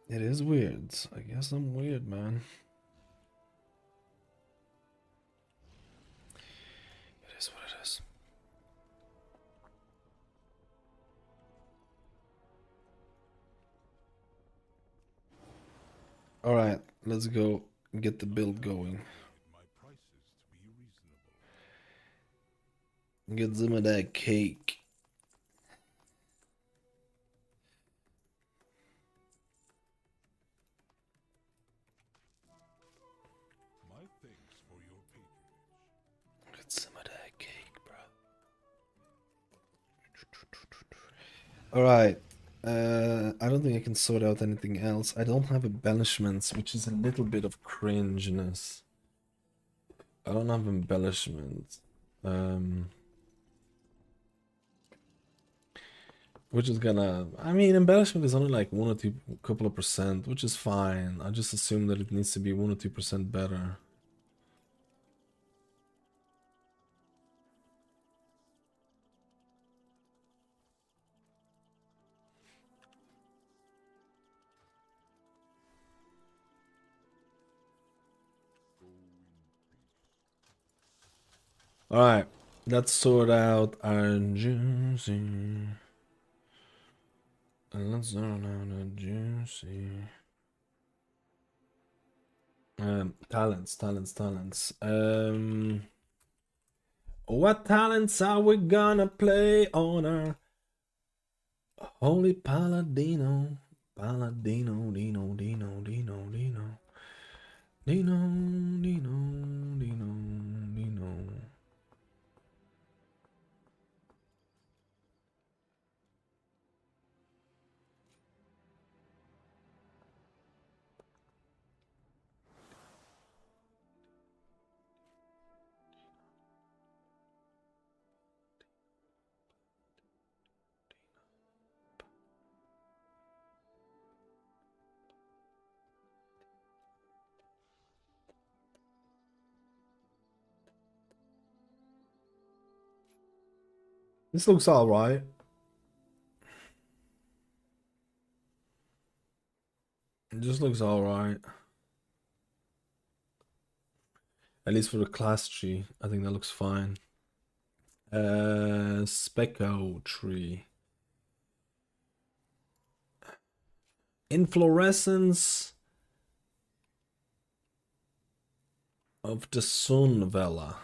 It is weird. I guess I'm weird, man. It is what it is. Alright, let's go get the build going. Get some of that cake. Get some of that cake, bro. Alright. I don't think I can sort out anything else. I don't have embellishments, which is a little bit of cringeness. I don't have embellishments. Which is gonna... I mean, embellishment is only like 1 or 2 couple of percent, which is fine. I just assume that it needs to be 1 or 2% better. Alright, let's sort out our juicy. Let's sort out our juicy. Talents. What talents are we gonna play on our holy Paladino? Paladino, Dino. This looks alright. It just looks alright. At least for the class tree, I think that looks fine. Specco tree. Inflorescence of the Sun Vela.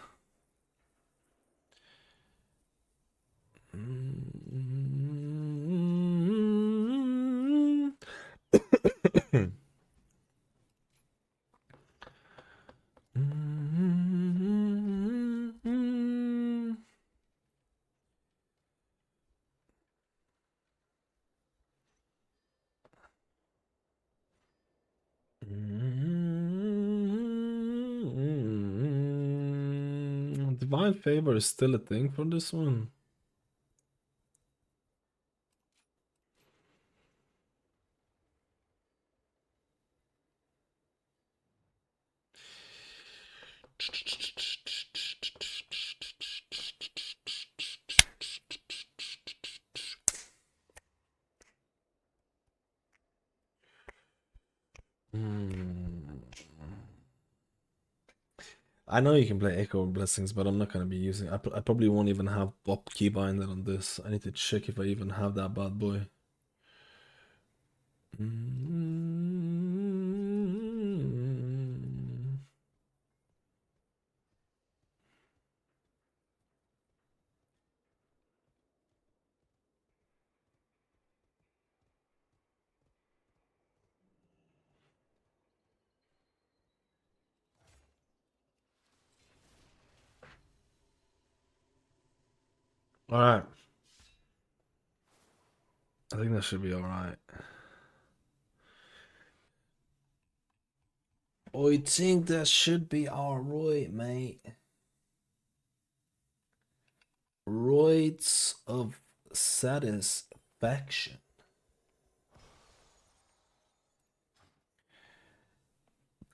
Divine favor is still a thing for this one. I know you can play Echo Blessings, but I'm not gonna be using. I probably won't even have Bob Keybinder on this. I need to check if I even have that bad boy. All right. I think that should be all right. I think that should be all right, mate. Rights of satisfaction.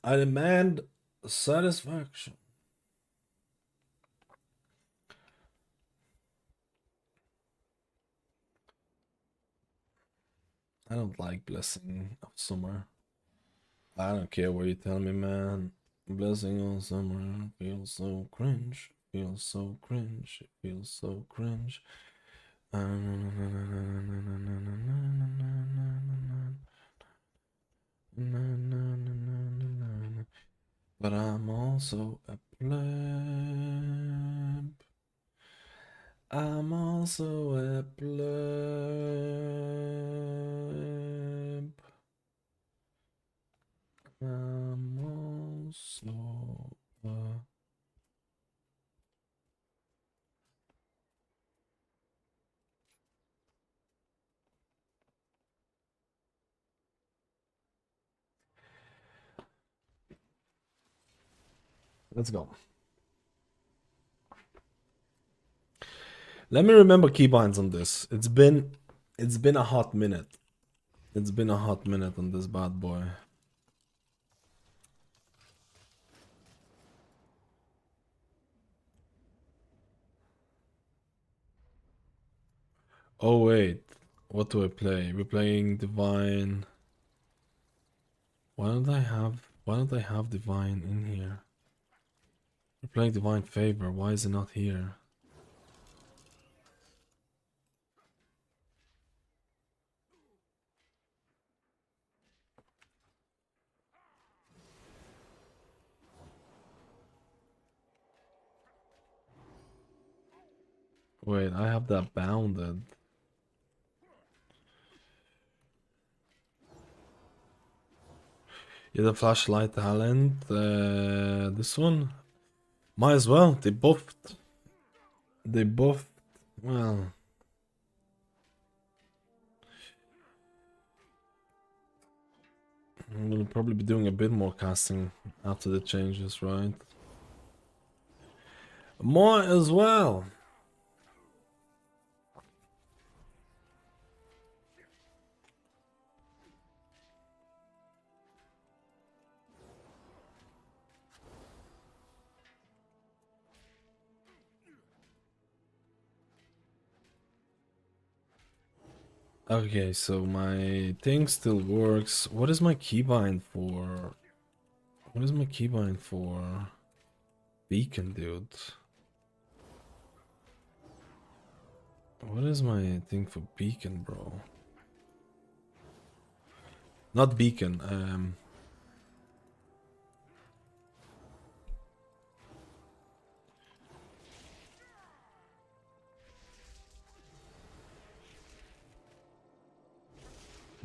I demand satisfaction. I don't like Blessing of Summer. I don't care what you tell me, man. Blessing on Summer feels so cringe. Feels so cringe. It feels so cringe. But I'm also a pleb. I'm also a pleb. I'm also a... Let's go. Let me remember keybinds on this. It's been a hot minute. It's been a hot minute on this bad boy. Oh wait, what do I play? We're playing Divine. Why don't I have Divine in here? We're playing Divine Favor. Why is it not here? Wait, I have that bounded. Yeah, the flashlight talent. This one. Might as well. They buffed. They buffed. Well. We'll probably be doing a bit more casting after the changes, right? Might as well. Okay, so my thing still works. What is my keybind for? What is my keybind for? Beacon, dude. What is my thing for beacon, bro? Not beacon,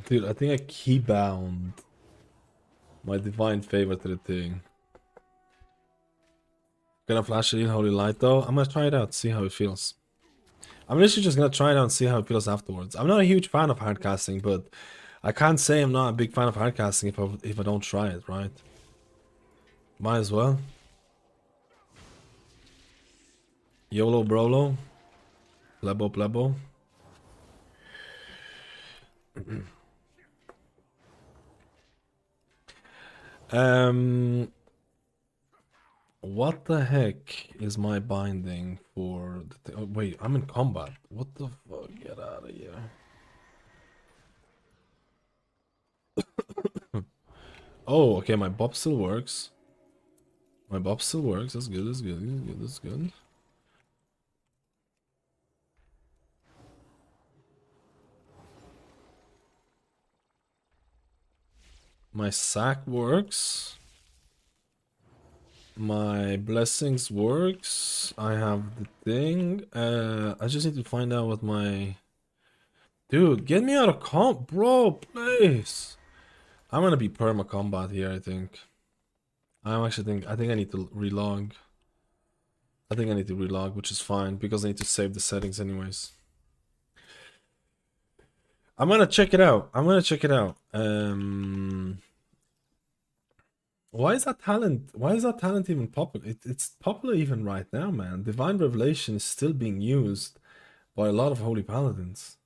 dude, I think I keybound my divine favor to the thing. Gonna flash it in holy light though. I'm gonna try it out, see how it feels. I'm literally just gonna try it out and see how it feels afterwards. I'm not a huge fan of hardcasting, but I can't say I'm not a big fan of hardcasting if I don't try it, right? Might as well. YOLO brolo. Plebo plebo. What the heck is my binding for the oh, wait, I'm in combat. What the fuck? Get out of here. Oh, okay, my bob still works. My bob still works. That's good, that's good, that's good, that's good. My sack works. My blessings works. I have the thing. I just need to find out what my... Dude, get me out of comp, bro, please. I'm gonna be perma combat here, I think. I think I need to relog. I think I need to relog, which is fine because I need to save the settings anyways. I'm gonna check it out. I'm gonna check it out. Why is that talent? Why is that talent even popular? It's popular even right now, man. Divine Revelation is still being used by a lot of holy paladins.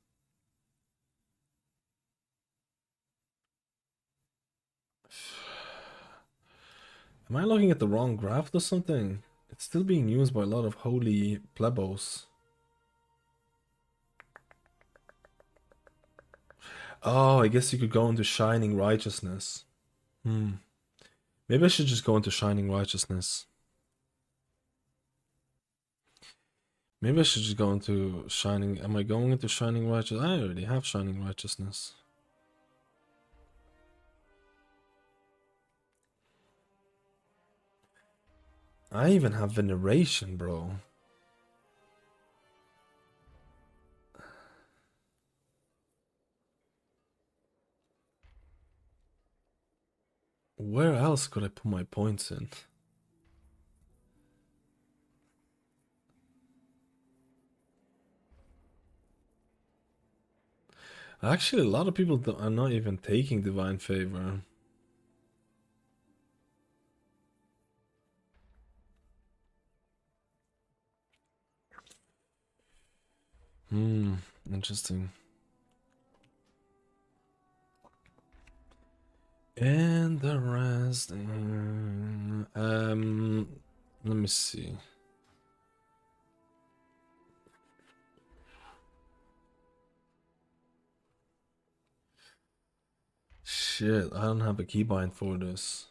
Am I looking at the wrong graph or something? It's still being used by a lot of holy plebos. Oh, I guess you could go into Shining Righteousness. Maybe I should just go into Shining Righteousness. Maybe I should just go into Shining... Am I going into Shining Righteousness? I already have Shining Righteousness. I even have Veneration, bro. Where else could I put my points in? Actually, a lot of people are not even taking Divine Favor. Interesting. And the rest, let me see. Shit, I don't have a keybind for this.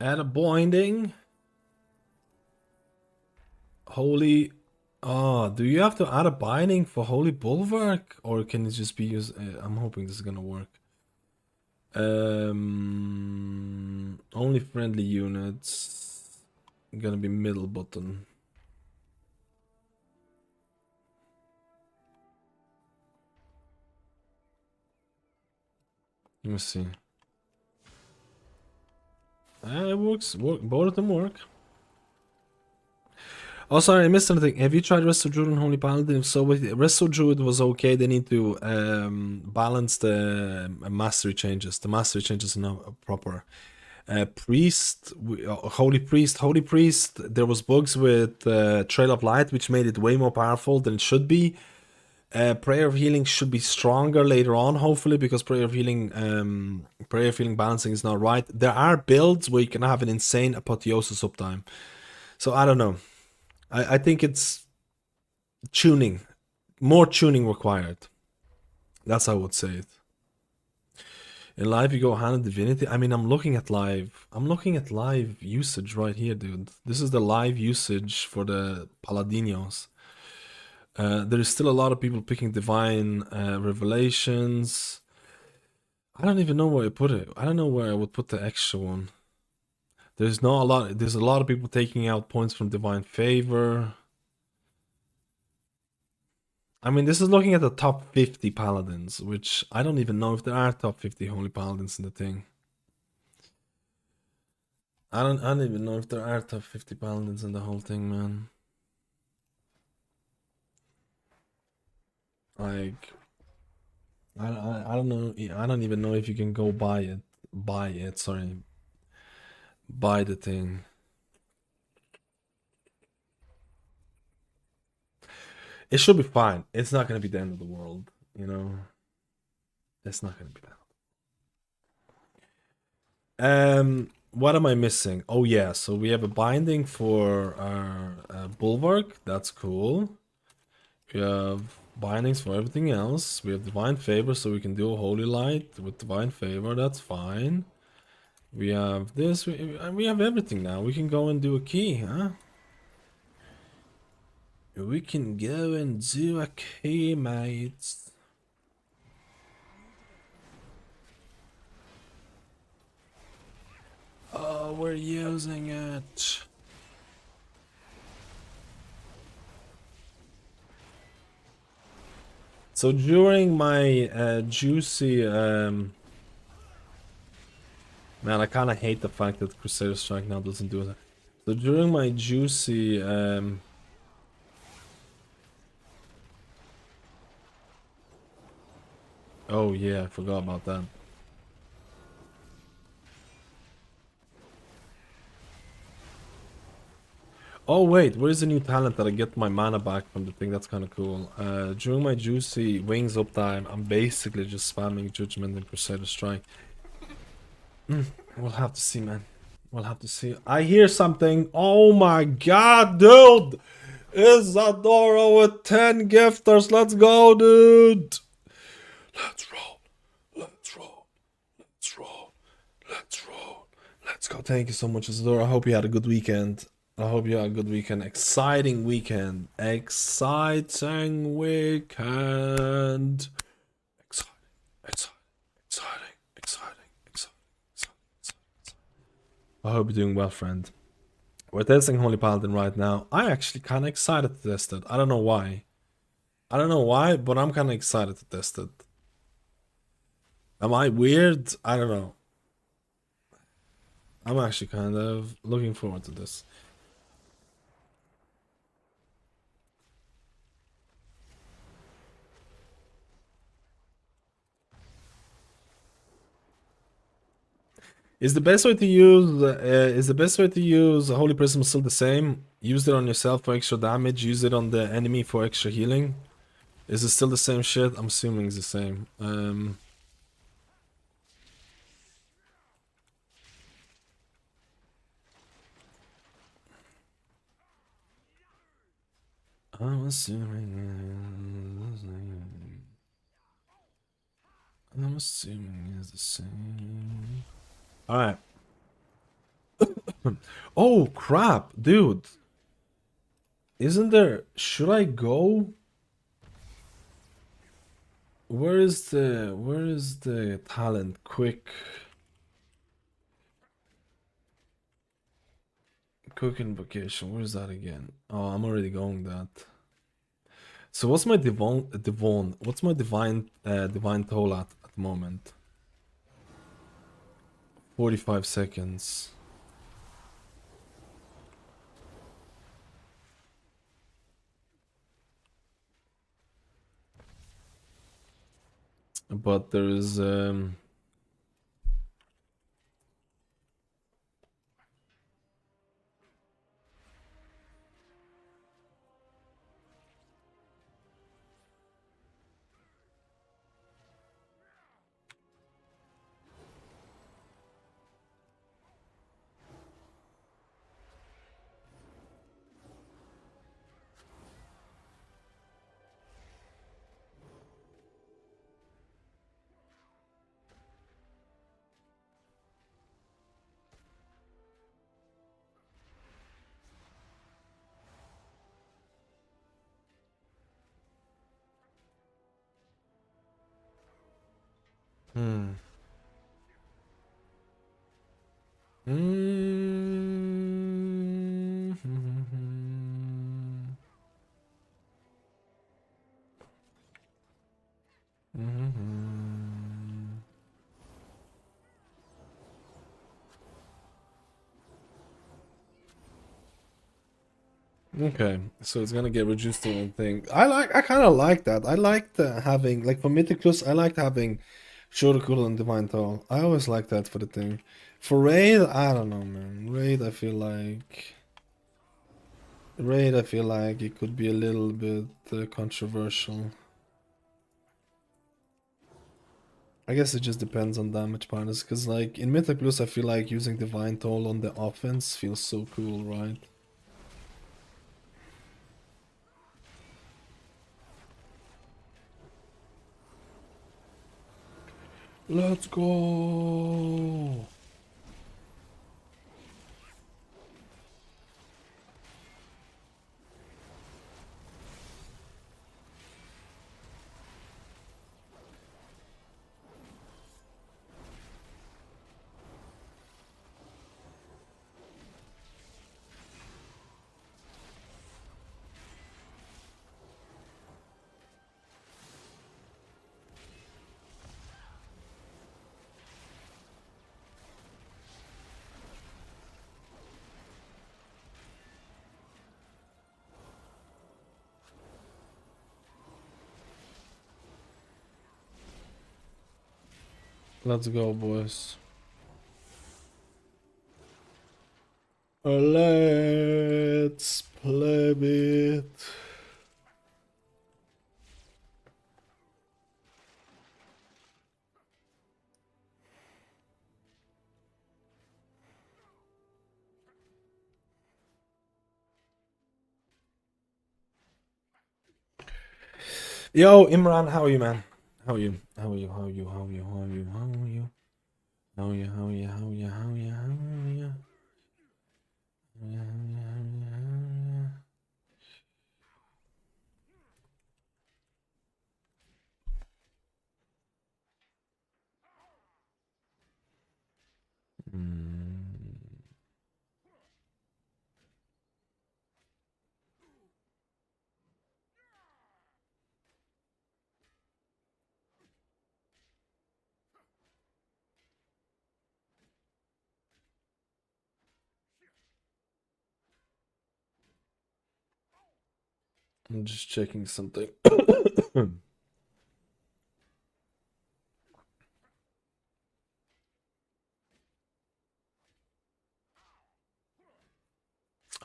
Add a binding. Holy. Oh, do you have to add a binding for Holy Bulwark? Or can it just be used? I'm hoping this is gonna work. Only friendly units. Gonna be middle button. Let me see. It works. Both of them work. Oh, sorry, I missed something. Have you tried Resto Druid and Holy Paladin? If so, with Resto Druid was okay. They need to balance the mastery changes. The mastery changes are not proper. Priest, Holy Priest, Holy Priest. There was bugs with Trail of Light, which made it way more powerful than it should be. Prayer of Healing should be stronger later on, hopefully, because Prayer of Healing balancing is not right. There are builds where you can have an insane apotheosis uptime. So I don't know. I think it's tuning, more tuning required. That's how I would say it. In live, you go hand in divinity. I mean, I'm looking at live usage right here, dude. This is the live usage for the Paladinos. There is still a lot of people picking divine revelations. I don't even know where I put it. I don't know where I would put the extra one. There's a lot of people taking out points from divine favor. I mean, this is looking at the top 50 paladins, which I don't even know if there are top 50 holy paladins in the thing. I don't even know if there are top 50 paladins in the whole thing, man. Like, I don't know. I don't even know if you can go buy it. Buy the thing. It should be fine. It's not gonna be the end of the world, you know. It's not gonna be that. What am I missing? Oh yeah, so we have a binding for our bulwark. That's cool. We have bindings for everything else. We have divine favor, so we can do a holy light with divine favor. That's fine. We have this. We have everything now. We can go and do a key, huh? We can go and do a key, mates. Oh, we're using it. So during my juicy man, I kind of hate the fact that Crusader Strike now doesn't do that. So during my juicy oh yeah, I forgot about that. Oh wait, where's the new talent that I get my mana back from the thing? That's kind of cool. During my juicy wings uptime, I'm basically just spamming Judgment and Crusader Strike. We'll have to see, man. We'll have to see. I hear something. Oh my god, dude! Isadora with 10 gifters. Let's go, dude! Let's roll. Let's roll. Let's roll. Let's roll. Let's go. Thank you so much, Isadora. I hope you had a good weekend. Exciting weekend. Exciting weekend. Exciting. I hope you're doing well, friend. We're testing Holy Paladin right now. I'm actually kind of excited to test it. I don't know why. But I'm kind of excited to test it. Am I weird? I don't know. I'm actually kind of looking forward to this. Is the best way to use Holy Prism still the same? Use it on yourself for extra damage, use it on the enemy for extra healing. Is it still the same shit? I'm assuming it's the same. I'm assuming it's the same. Alright. Oh crap, dude. Isn't there... Should I go? Where is the talent? Quick invocation. Where is that again? Oh, I'm already going that. So what's my divine toll at the moment? 45 seconds. But there is Hmm. Mm. Okay, so it's gonna get reduced to one thing. I kind of like that. I liked having, like for Mythic Plus, I liked having Shorter Cool and Divine Toll. I always liked that for the thing. For Raid, I don't know, man. Raid, I feel like it could be a little bit controversial. I guess it just depends on damage partners, because like in Mythic Plus, I feel like using Divine Toll on the offense feels so cool, right? Let's go! Let's go, boys. Let's play it. Yo, Imran, how are you, man? How are you? How are you? How are you? How are you? How are you? How are you? How are you? How are you? How are you? How are you? How are you? How are you? How are you? How are you? I'm just checking something.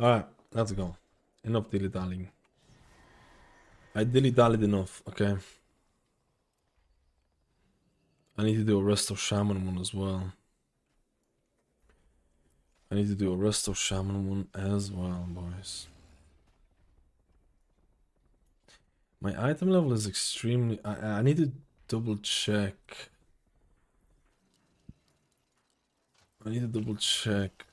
Alright, let's go. Enough dilly-dallying. I dilly-dallied enough, okay? I need to do a rest of Shaman one as well. I need to do a rest of Shaman one as well, boys. My item level is extremely... I need to double check. I need to double check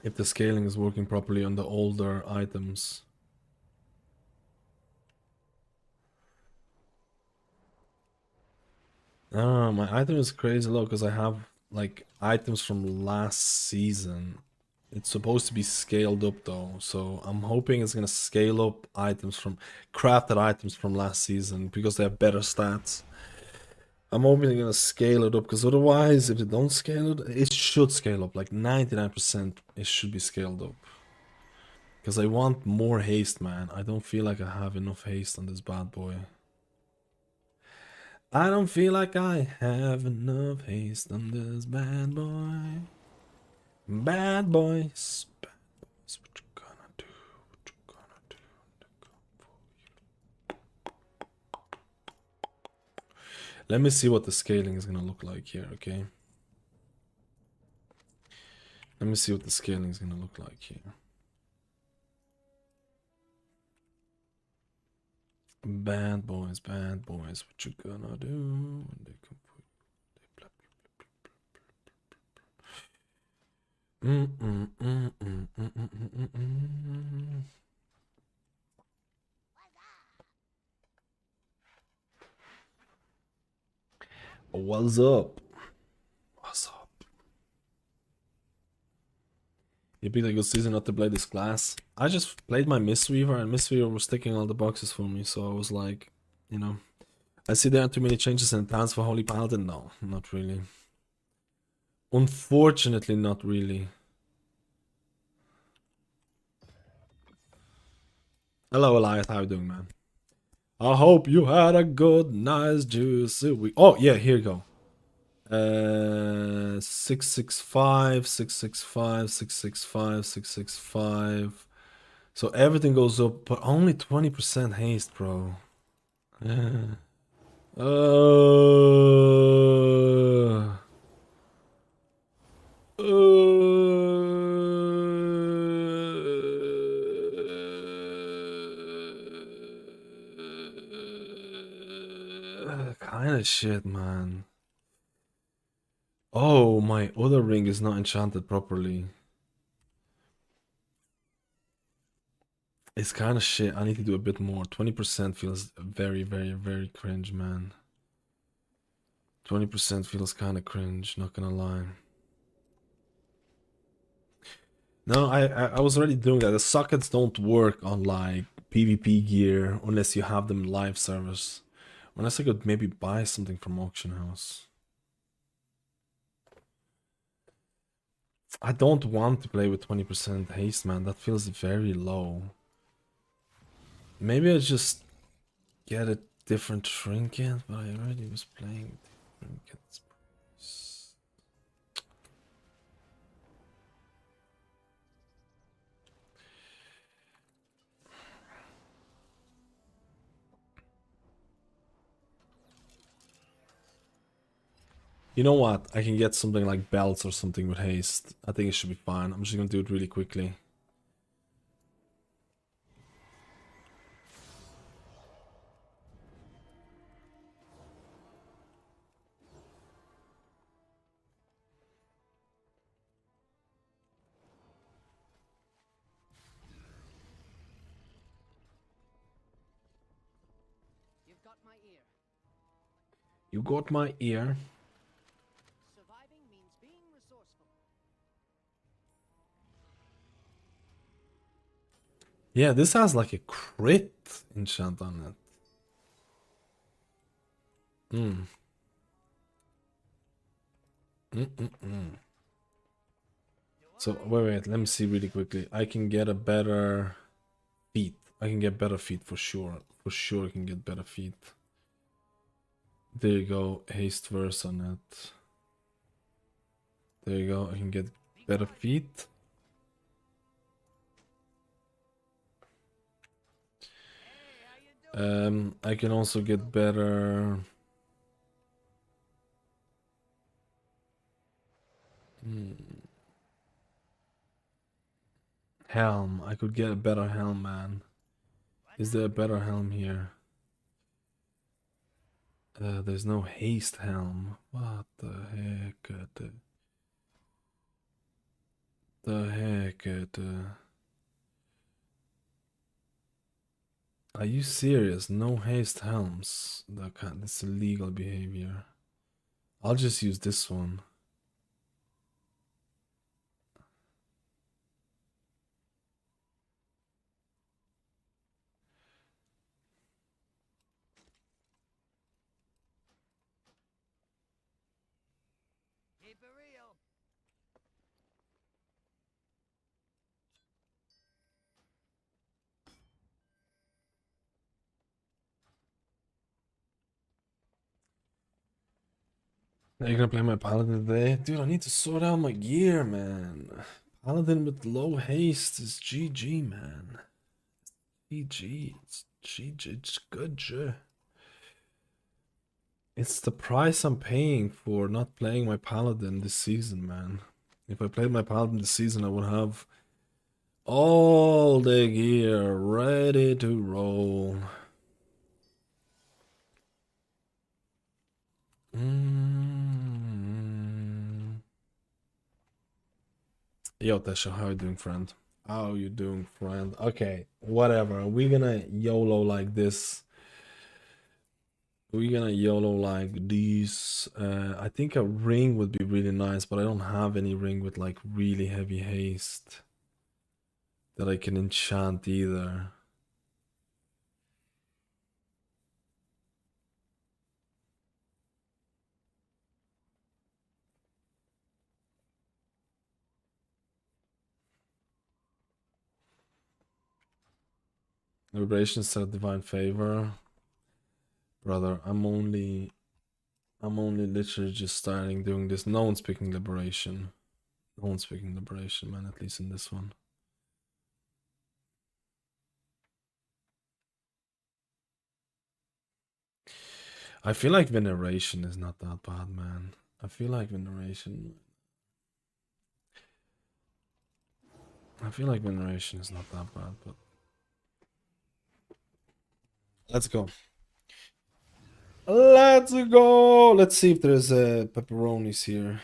if the scaling is working properly on the older items. My item is crazy low because I have like items from last season. It's supposed to be scaled up though, so I'm hoping it's gonna scale up items from crafted items from last season because they have better stats. I'm hoping they're gonna scale it up because otherwise, if they don't scale it, it should scale up. Like 99%, it should be scaled up. Because I want more haste, man. I don't feel like I have enough haste on this bad boy. I don't feel like I have enough haste on this bad boy. Bad boys. Bad boys. What you gonna do? What you gonna do? Let me see what the scaling is gonna look like here, okay? Let me see what the scaling is gonna look like here. Bad boys, what you gonna do when they come for you? What's up? What's up? You picked a good season not to play this class. I just played my Mistweaver, and Mistweaver was ticking all the boxes for me, so I was like, you know. I see there are too many changes and plans for Holy Paladin. No, not really. Unfortunately, not really. Hello, Elias. How you doing, man? I hope you had a good, nice, juicy week. Oh, yeah, here you go. 665, 665, 665, 665. So everything goes up, but only 20% haste, bro. Yeah. Kind of shit, man. Oh, my other ring is not enchanted properly. It's kind of shit. I need to do a bit more. 20% feels very, very, very cringe, man. 20% feels kind of cringe, not gonna lie. No, I was already doing that. The sockets don't work on like PvP gear unless you have them live service. Unless I could maybe buy something from auction house. I don't want to play with 20% haste, man. That feels very low. Maybe I just get a different trinket, but I already was playing trinkets. You know what? I can get something like belts or something with haste. I think it should be fine. I'm just gonna do it really quickly. You've got my ear. You got my ear. Surviving means being resourceful. Yeah, this has like a crit enchant on it. So wait, let me see really quickly. I can get a better feet. I can get better feet for sure. For sure I can get better feet. There you go, haste verse on it. There you go, I can get better feet. I can also get better. Helm. I could get a better helm, man. Is there a better helm here? There's no haste helm. What the heck? The heck? Are you serious? No haste helms. That's illegal behavior. I'll just use this one. Keep it real. Are you gonna play my Paladin today? Dude, I need to sort out my gear, man. Paladin with low haste is GG, man. GG. It's GG. It's good, sure. It's the price I'm paying for not playing my Paladin this season, man. If I played my Paladin this season, I would have all the gear ready to roll. Yo, Tesha, how you doing, friend? How you doing, friend? Okay, whatever. We're gonna YOLO like this. We're gonna YOLO like these. I think a ring would be really nice, but I don't have any ring with like really heavy haste that I can enchant either. Liberation set divine favor. Brother, I'm only literally just starting doing this. No one's picking liberation. No one's picking liberation, man, at least in this one. I feel like veneration is not that bad, man. I feel like veneration is not that bad, but let's go. Let's go. Let's see if there's pepperonis here.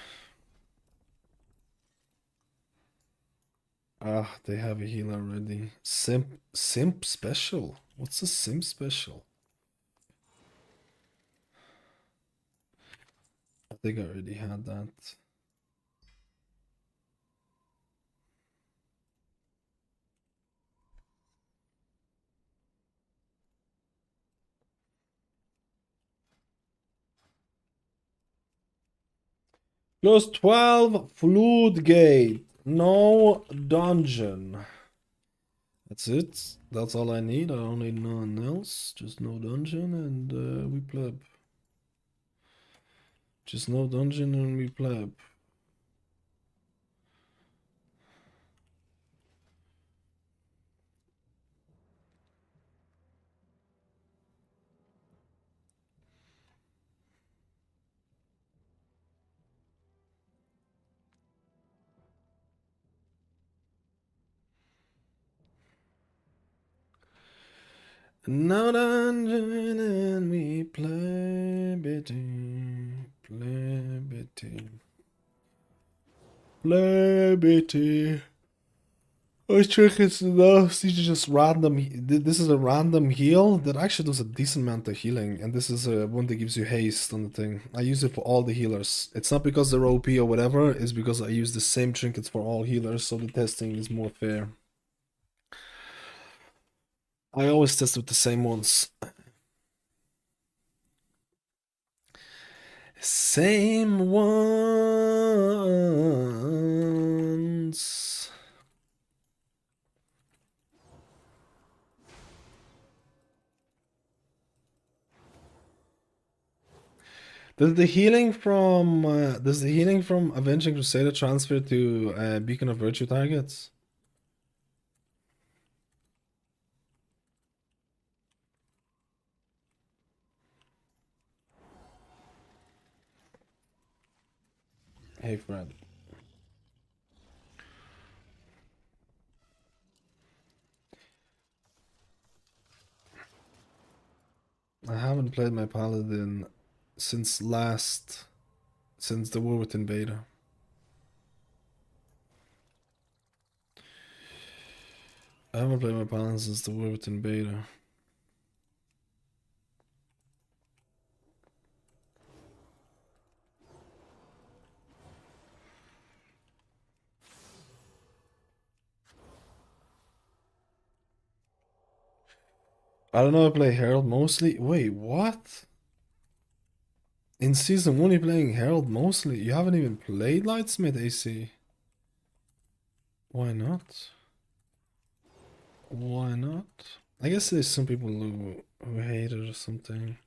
Ah, they have a heal already. Simp special. What's a simp special? I think I already had that. Plus 12 Flood Gate. No dungeon. That's it. That's all I need. I don't need nothing else. Just no dungeon and we pleb. Just no dungeon and we pleb. No dungeon and we play bitty, play bitty, play bitty. I check it's enough. These are just random. This is a random heal that actually does a decent amount of healing, and this is a one that gives you haste on the thing. I use it for all the healers. It's not because they're OP or whatever. It's because I use the same trinkets for all healers, so the testing is more fair. I always test with the same ones. Same ones. Does the healing from Avenging Crusader transfer to Beacon of Virtue targets? Hey Fred. I haven't played my Paladin since the War Within beta. I haven't played my Paladin since the War Within beta. I don't know, I play Herald mostly. Wait, what? In Season 1 you're playing Herald mostly? You haven't even played Lightsmith AC? Why not? Why not? I guess there's some people who hate it or something.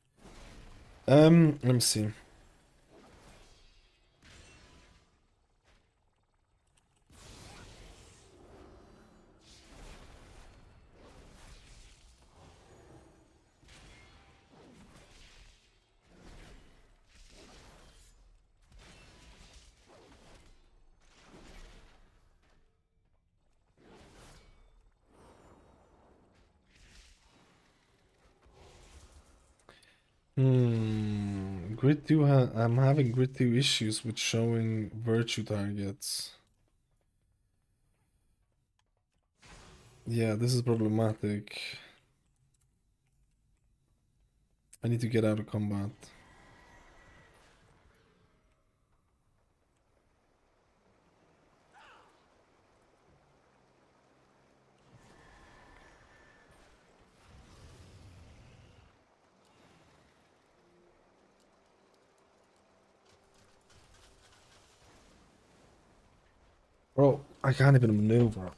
Let me see. Grid 2 I'm having Grid 2 issues with showing virtue targets. Yeah, this is problematic. I need to get out of combat. Bro, I can't even maneuver.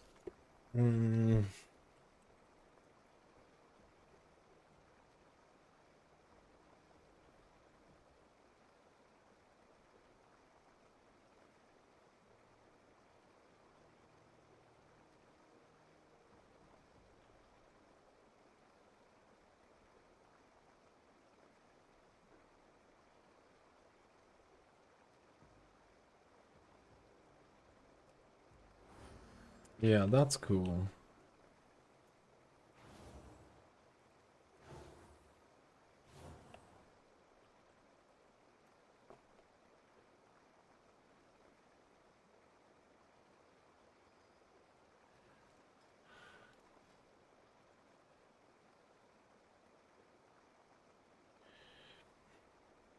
Yeah, that's cool.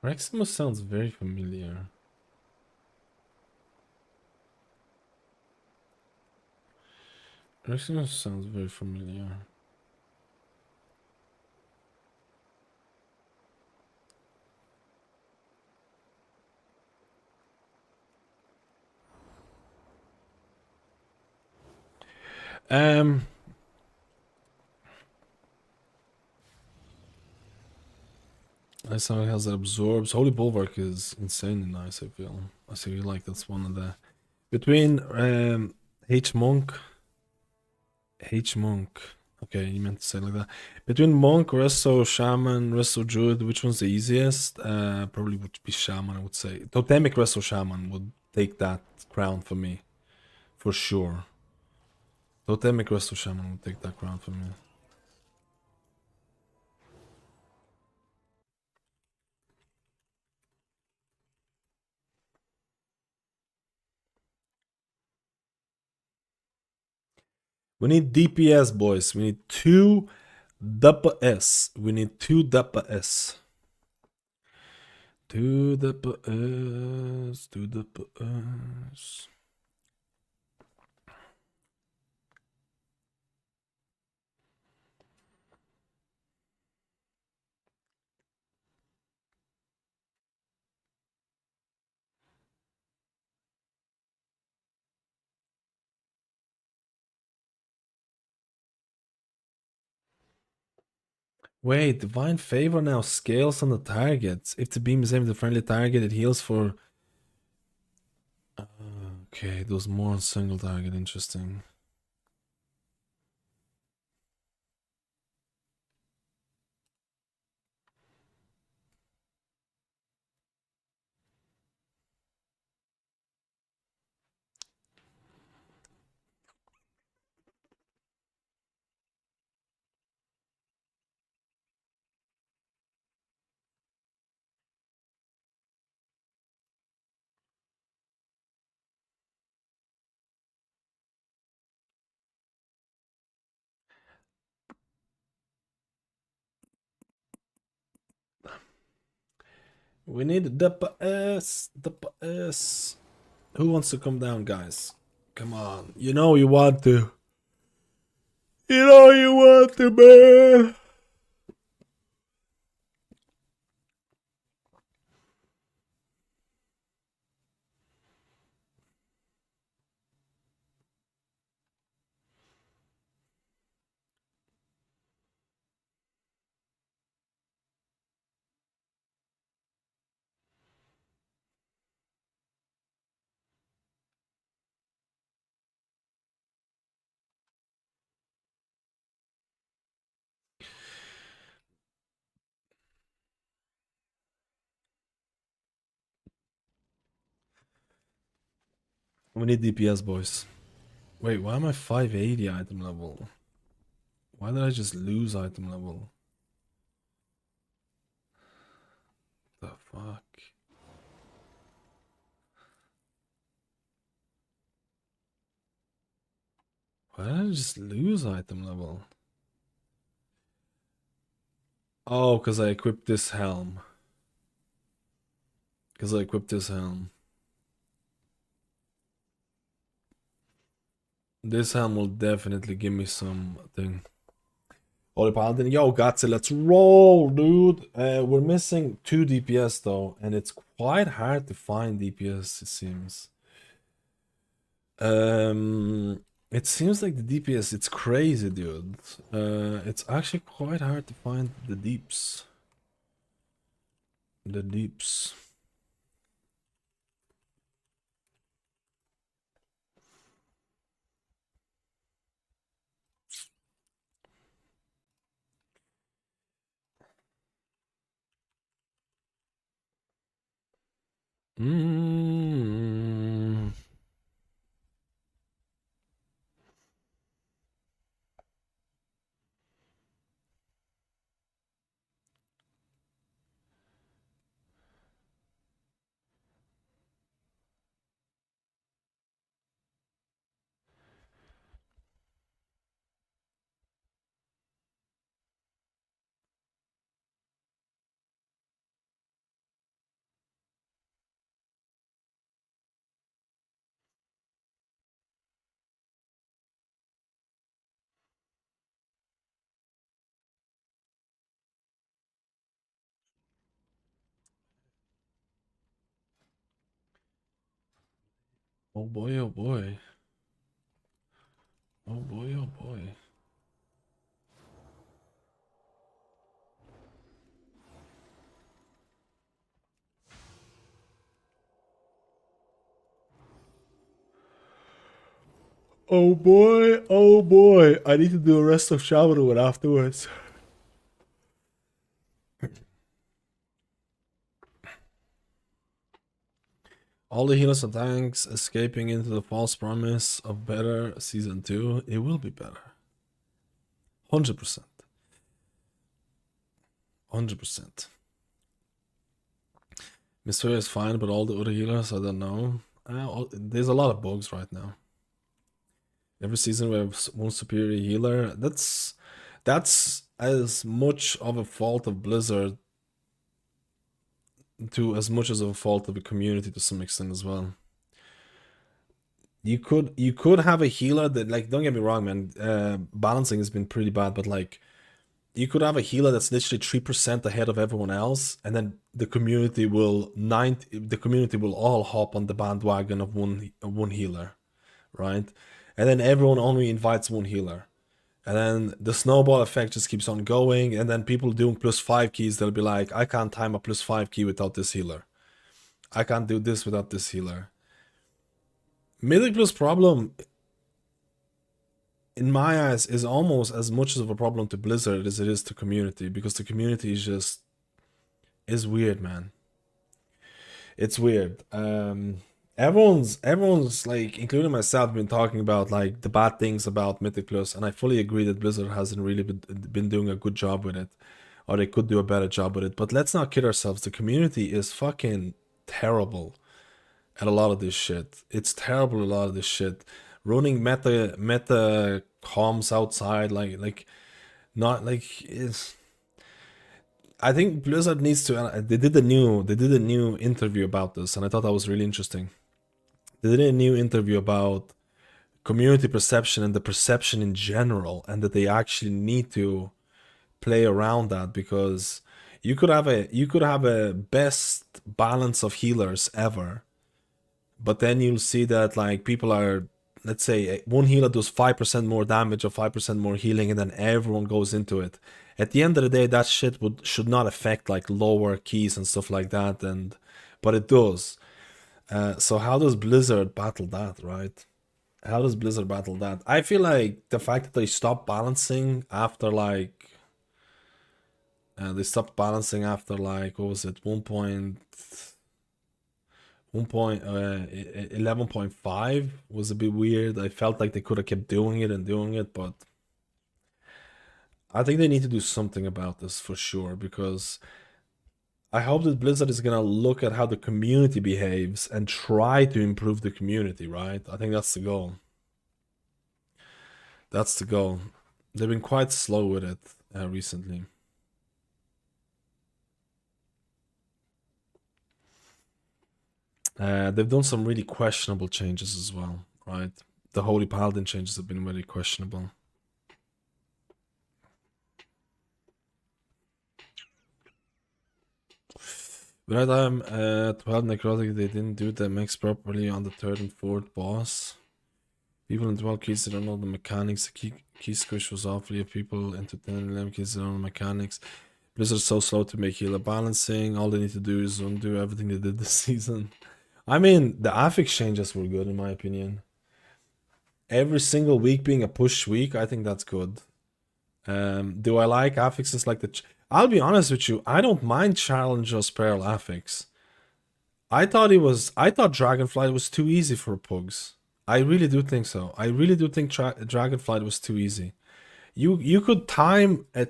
Reximus sounds very familiar. Reximus sounds very familiar. Um, I saw it has that absorbs. Holy Bulwark is insanely nice, I feel. I feel like that's one of the between H Monk. Okay, you meant to say it like that. Between Monk, Resto, Shaman, Resto Druid, which one's the easiest? Probably would be Shaman, I would say. Totemic Resto Shaman would take that crown for me. For sure. Totemic Resto Shaman would take that crown for me. We need DPS, boys. We need 2 DPS. We need 2 DPS. 2 DPS. 2 DPS. Wait, Divine Favor now scales on the target. If the beam is aimed at the friendly target, it heals for... Okay, it does more on single target. Interesting. We need DPS. DPS. Who wants to come down, guys? Come on. You know you want to. You know you want to, man. We need DPS, boys. Wait, why am I 580 item level? Why did I just lose item level? The fuck? Why did I just lose item level? Oh, because I equipped this helm. Because I equipped this helm. This helm will definitely give me something. Holy Paladin, yo, Gatsi, let's roll, dude. We're missing 2 DPS though, and it's quite hard to find DPS, it seems. It seems like the DPS, it's crazy, dude. It's actually quite hard to find the deeps. The deeps. Mm. Oh boy, oh boy. Oh boy, oh boy. Oh boy, oh boy. I need to do a rest of Shaman afterwards. All the healers and tanks escaping into the false promise of better season 2. It will be better. 100%. 100%. Mystery is fine, but all the other healers, I don't know. There's a lot of bugs right now. Every season we have one superior healer. That's as much of a fault of Blizzard to as much as a fault of the community to some extent as well. You could have a healer that, like, don't get me wrong, man. Balancing has been pretty bad, but like, you could have a healer that's literally 3% ahead of everyone else, and then the community will all hop on the bandwagon of one healer, right? And then everyone only invites one healer. And then the snowball effect just keeps on going, and then people doing +5 keys, they'll be like, I can't time a +5 key without this healer. I can't do this without this healer. Mythic Plus problem, in my eyes, is almost as much of a problem to Blizzard as it is to community, because the community is weird, man. It's weird. Everyone's like, including myself, been talking about like the bad things about Mythic Plus, and I fully agree that Blizzard hasn't really been doing a good job with it, or they could do a better job with it. But let's not kid ourselves. The community is fucking terrible at a lot of this shit. It's terrible, a lot of this shit. Running meta comms outside, like not like is. I think Blizzard needs to. They did a new interview about this, and I thought that was really interesting. They did a new interview about community perception and the perception in general, and that they actually need to play around that, because you could have a best balance of healers ever, but then you'll see that like people are, let's say one healer does 5% more damage or 5% more healing, and then everyone goes into it. At the end of the day, that shit should not affect like lower keys and stuff like that, but it does. So how does Blizzard battle that, right? How does Blizzard battle that? I feel like the fact that they stopped balancing after like what was it, 11.5 was a bit weird. I felt like they could have kept doing it, but I think they need to do something about this for sure, because I hope that Blizzard is gonna look at how the community behaves and try to improve the community, right? I think that's the goal. That's the goal. They've been quite slow with it recently. They've done some really questionable changes as well, right? The Holy Paladin changes have been very questionable. But I'm 12 necrotic, they didn't do the mix properly on the third and fourth boss. People in 12 keys, they don't know the mechanics. The key squish was awfully if people into 10 and 11 keys, they don't know the mechanics. Blizzard's so slow to make healer balancing. All they need to do is undo everything they did this season. I mean, the affix changes were good in my opinion. Every single week being a push week, I think that's good. Do I like affixes like the... I'll be honest with you, I don't mind Challenge or Spiral affix. I thought Dragonflight was too easy for pugs. I really do think so. I really do think Dragonflight was too easy. You could time a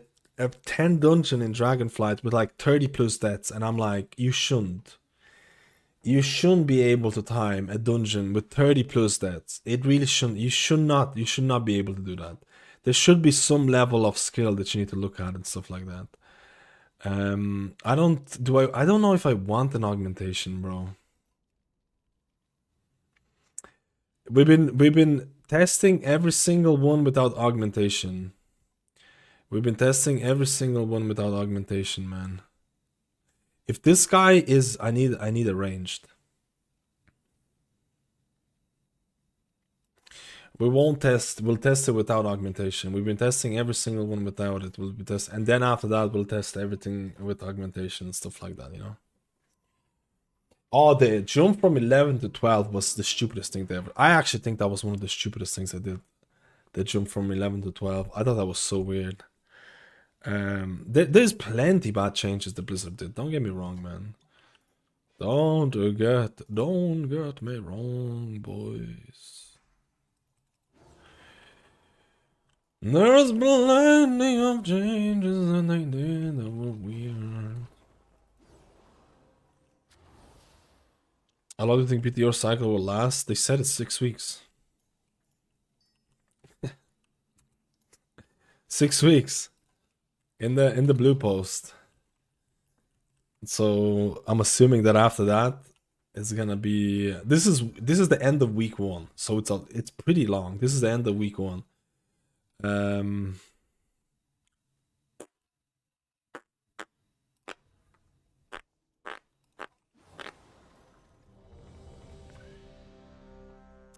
10 dungeon in Dragonflight with like 30 plus deaths, and I'm like, you shouldn't. You shouldn't be able to time a dungeon with 30 plus deaths. It really shouldn't. You should not be able to do that. There should be some level of skill that you need to look at and stuff like that. I don't know if I want an augmentation, bro. We've been testing every single one without augmentation. We've been testing every single one without augmentation, man. If this guy is, I need a ranged. We'll test it without augmentation. We've been testing every single one without it. We'll be test, and then after that we'll test everything with augmentation and stuff like that, you know. Oh, the jump from 11 to 12 was the stupidest thing ever. I actually think that was one of the stupidest things I did. The jump from 11 to 12. I thought that was so weird. There's plenty bad changes that Blizzard did. Don't get me wrong, man. Don't get me wrong, boys. There's plenty of changes that they did that were weird. How long do you think PTR cycle will last? They said it's 6 weeks. 6 weeks. In the blue post. So I'm assuming that after that it's gonna be this is the end of week 1. So it's pretty long. This is the end of week 1.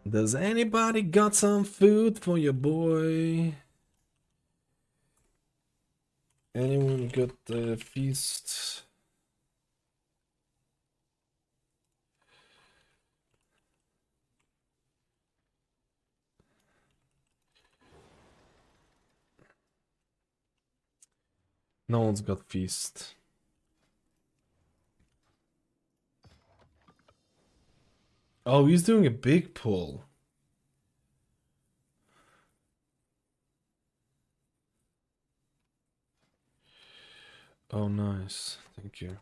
Does anybody got some food for your boy? Anyone got the feast? No one's got feast. Oh, he's doing a big pull. Oh, nice. Thank you.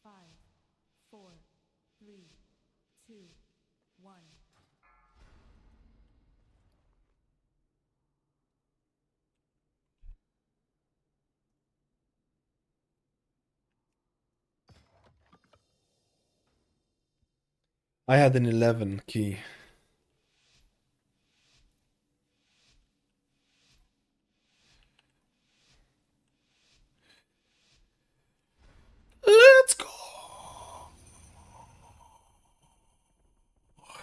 Five, four, three, two, one. I had an 11 key. Let's go.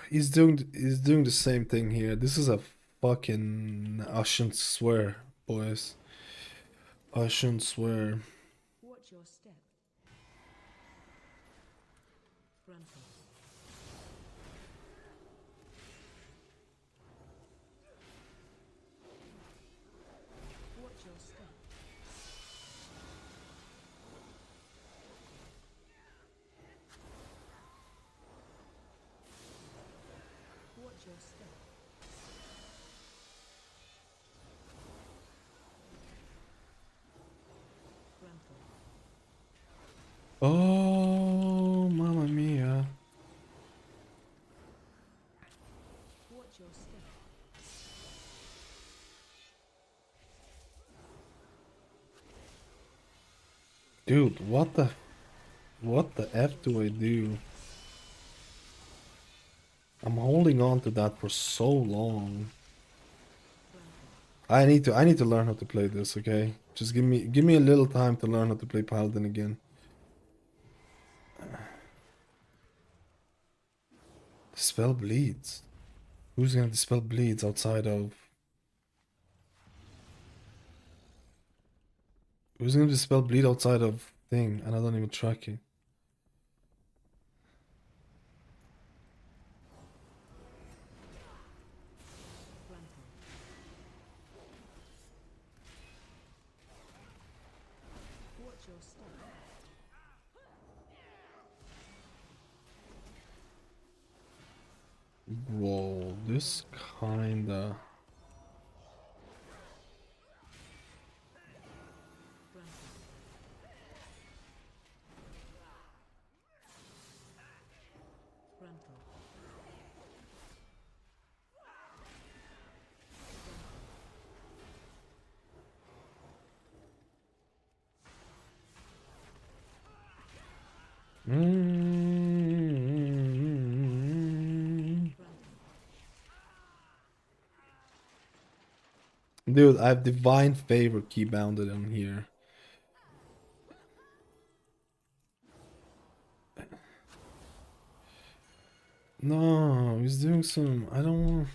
He's doing the same thing here. This is a fucking... I shouldn't swear, boys. I shouldn't swear. Watch your step. Gruntle. Watch your step. Watch your step. Oh, mamma mia. Watch your step. Dude, what the F do I do? I'm holding on to that for so long. I need to learn how to play this, okay? Just give me a little time to learn how to play Paladin again. Dispel bleeds. Who's gonna dispel bleeds outside of? Who's gonna dispel bleed outside of thing? And I don't even track it. Watch your step. Whoa, this kinda. Dude, I have Divine Favor keybounded on here. No, he's doing some. I don't want.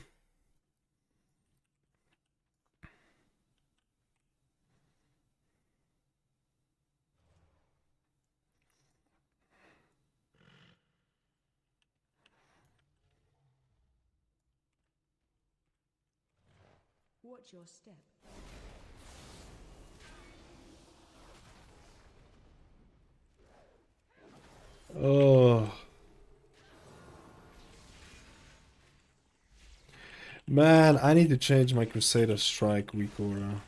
Watch your step. Oh. Man, I need to change my Crusader Strike weak aura.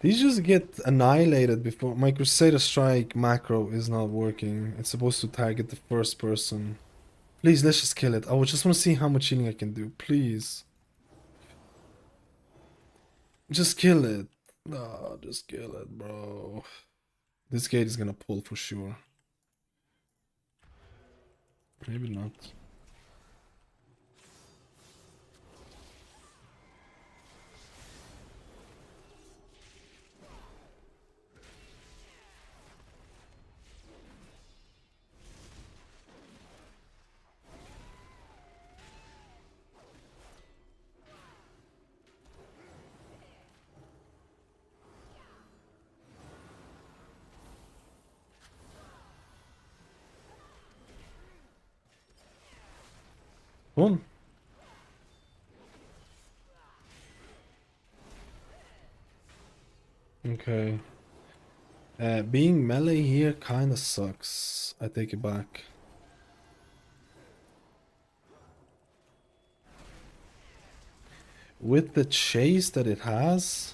These just get annihilated before my Crusader Strike macro is not working. It's supposed to target the first person. Please, let's just kill it. I just want to see how much healing I can do. Please. Just kill it. No, just kill it, bro. This gate is gonna pull for sure. Maybe not. Boom. Okay. Being melee here kinda sucks. I take it back. With the chase that it has.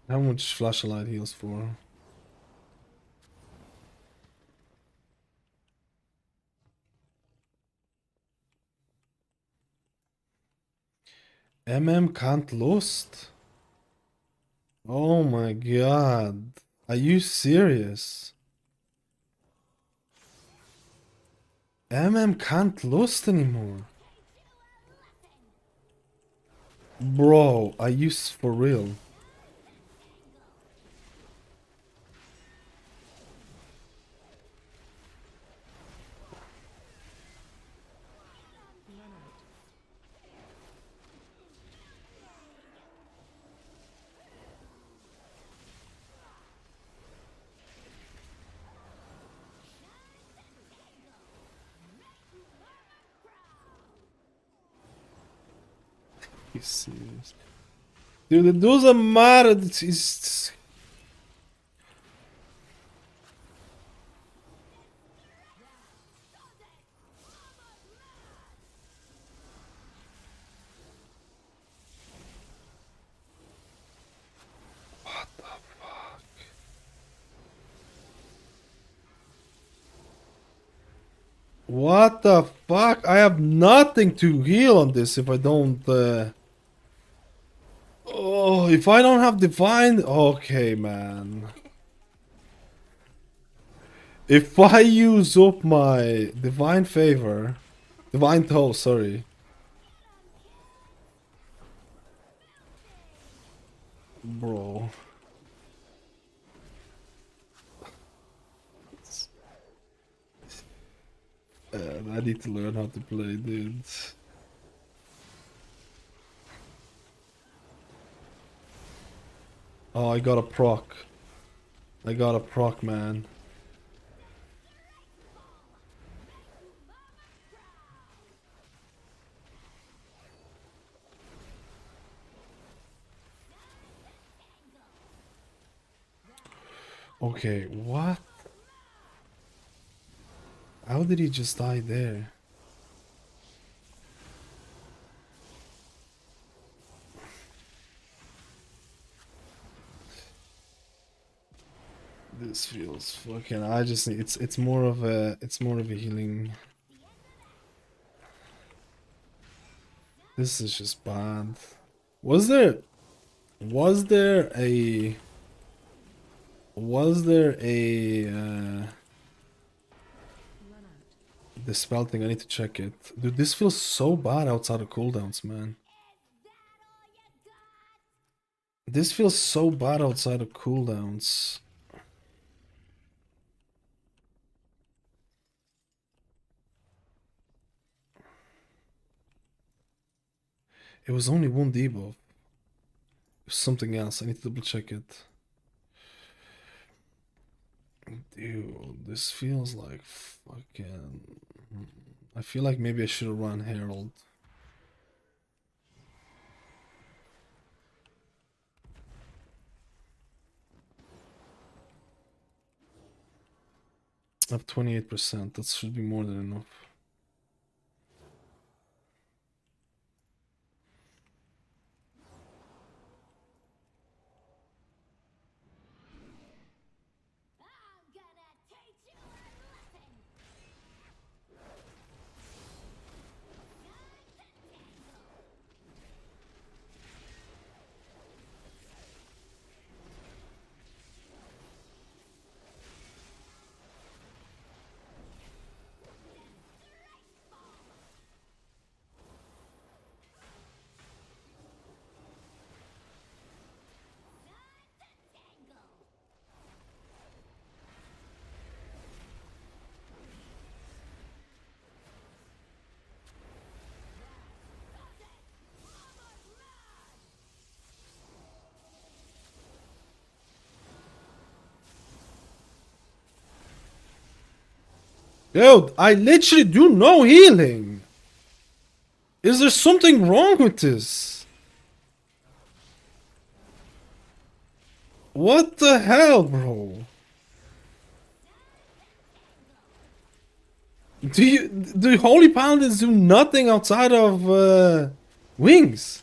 How much flashlight heals for? Can't lost. Oh my god. Are you serious? Can't lost anymore. Bro, are you for real? you serious? Dude, it doesn't matter. It's... What the fuck? What the fuck? I have nothing to heal on this if I don't... Oh, if I don't have divine... Okay, man. If I use up my divine favor... Divine toe, sorry. Bro. I need to learn how to play, dude. Oh, I got a proc. I got a proc, man. Okay, what? How did he just die there? This feels fucking... I just need... It's more of a... It's more of a healing... This is just bad. Was there a... The spell thing, I need to check it. Dude, this feels so bad outside of cooldowns, man. This feels so bad outside of cooldowns. It was only one debuff. It was something else. I need to double check it. Dude, this feels like fucking... I feel like maybe I should have run Herald. I have 28%. That should be more than enough. Dude, I literally do no healing. Is there something wrong with this? What the hell, bro? Do Holy Paladins do nothing outside of wings?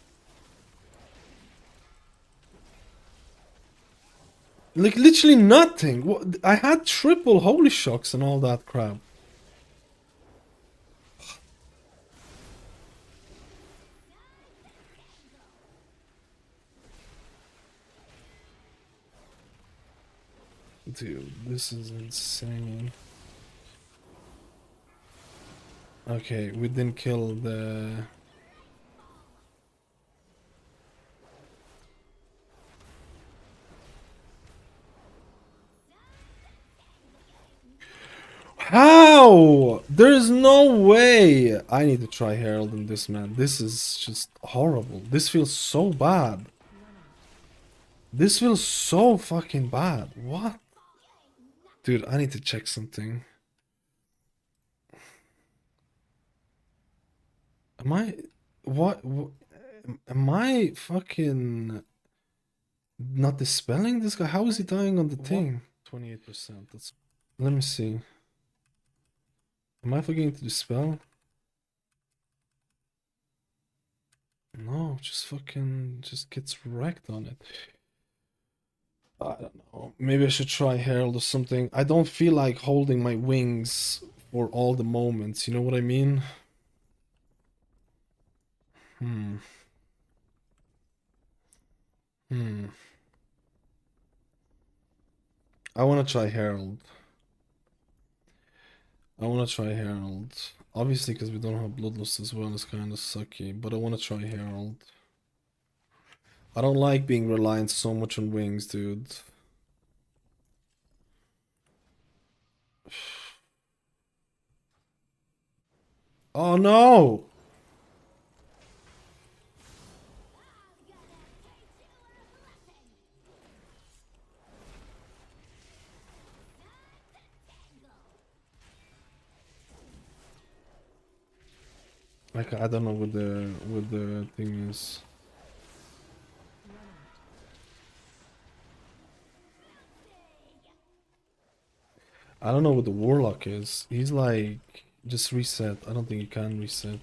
Like literally nothing. What, I had triple holy shocks and all that crap. Dude, this is insane. Okay, we didn't kill the... How? There's no way. I need to try Herald in this, man. This is just horrible. This feels so bad. This feels so fucking bad. What? Dude, I need to check something. Am I... What? Am I fucking not dispelling this guy? How is he dying on the thing? 28%. That's. Let me see. Am I forgetting to dispel? No, just gets wrecked on it. I don't know. Maybe I should try Herald or something. I don't feel like holding my wings for all the moments. You know what I mean? Hmm. I want to try Herald. Obviously, because we don't have Bloodlust as well, it's kind of sucky. But I want to try Herald. I don't like being reliant so much on wings, dude. Oh no! Like, I don't know what the thing is. I don't know what the Warlock is. He's like, just reset. I don't think you can reset.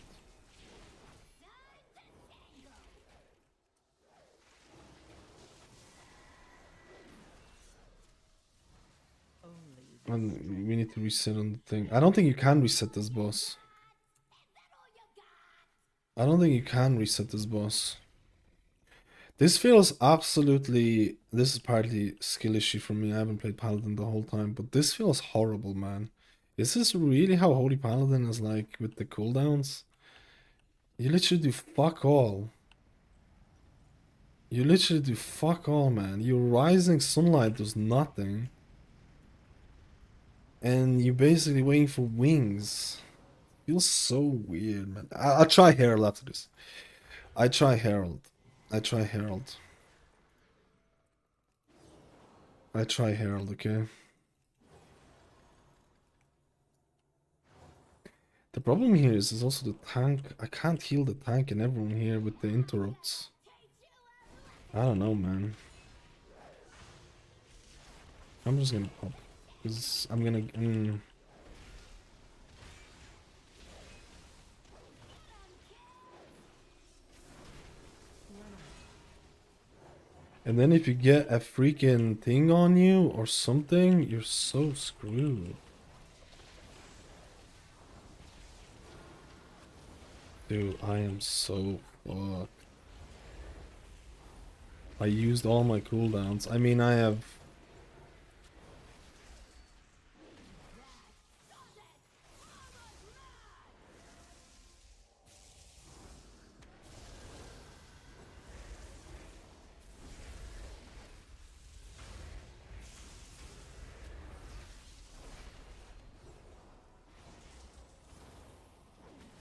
And we need to reset on the thing. I don't think you can reset this boss. I don't think you can reset this boss. This feels absolutely... This is partly skill issue for me. I haven't played Paladin the whole time, but this feels horrible, man. Is this really how Holy Paladin is like with the cooldowns? You literally do fuck all. You literally do fuck all, man. Your Rising Sunlight does nothing. And you're basically waiting for wings. Feels so weird, man. I'll try Herald after this. I try Herald, okay? The problem here is also the tank. I can't heal the tank and everyone here with the interrupts. I don't know, man. I'm just gonna pop. Because I'm gonna... And then if you get a freaking thing on you or something, you're so screwed. Dude, I am so fucked. I used all my cooldowns. I mean, I have...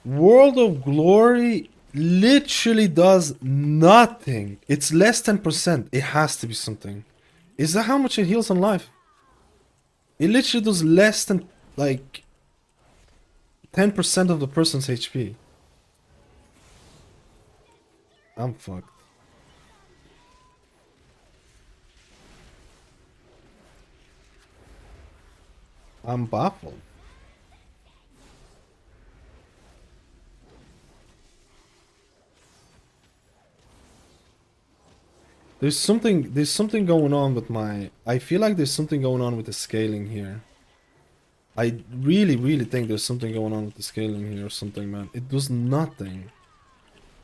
World of Glory literally does nothing. It's less than %. It has to be something. Is that how much it heals on life? It literally does less than like 10% of the person's HP. I'm fucked. I'm baffled. There's something going on with my... I feel like there's something going on with the scaling here. I really think there's something going on with the scaling here or something, man. It does nothing.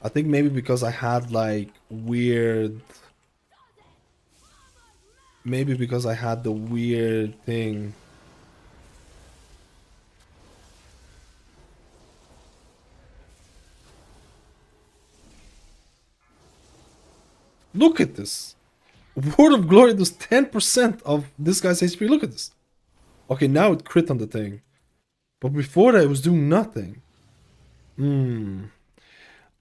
I think maybe because I had like weird... Maybe because I had the weird thing. Look at this. World of Glory does 10% of this guy's HP. Look at this. Okay, now it crit on the thing. But before that, it was doing nothing.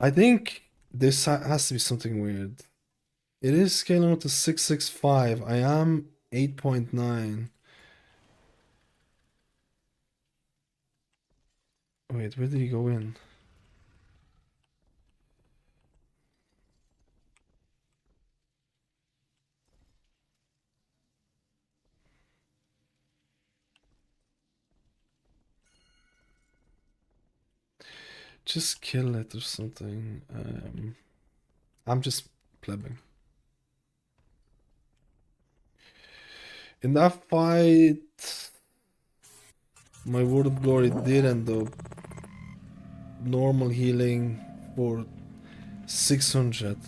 I think this has to be something weird. It is scaling up to 665. I am 8.9. Wait, where did he go in? Just kill it or something. I'm just plebbing. In that fight, my Word of Glory did end up normal healing for 600.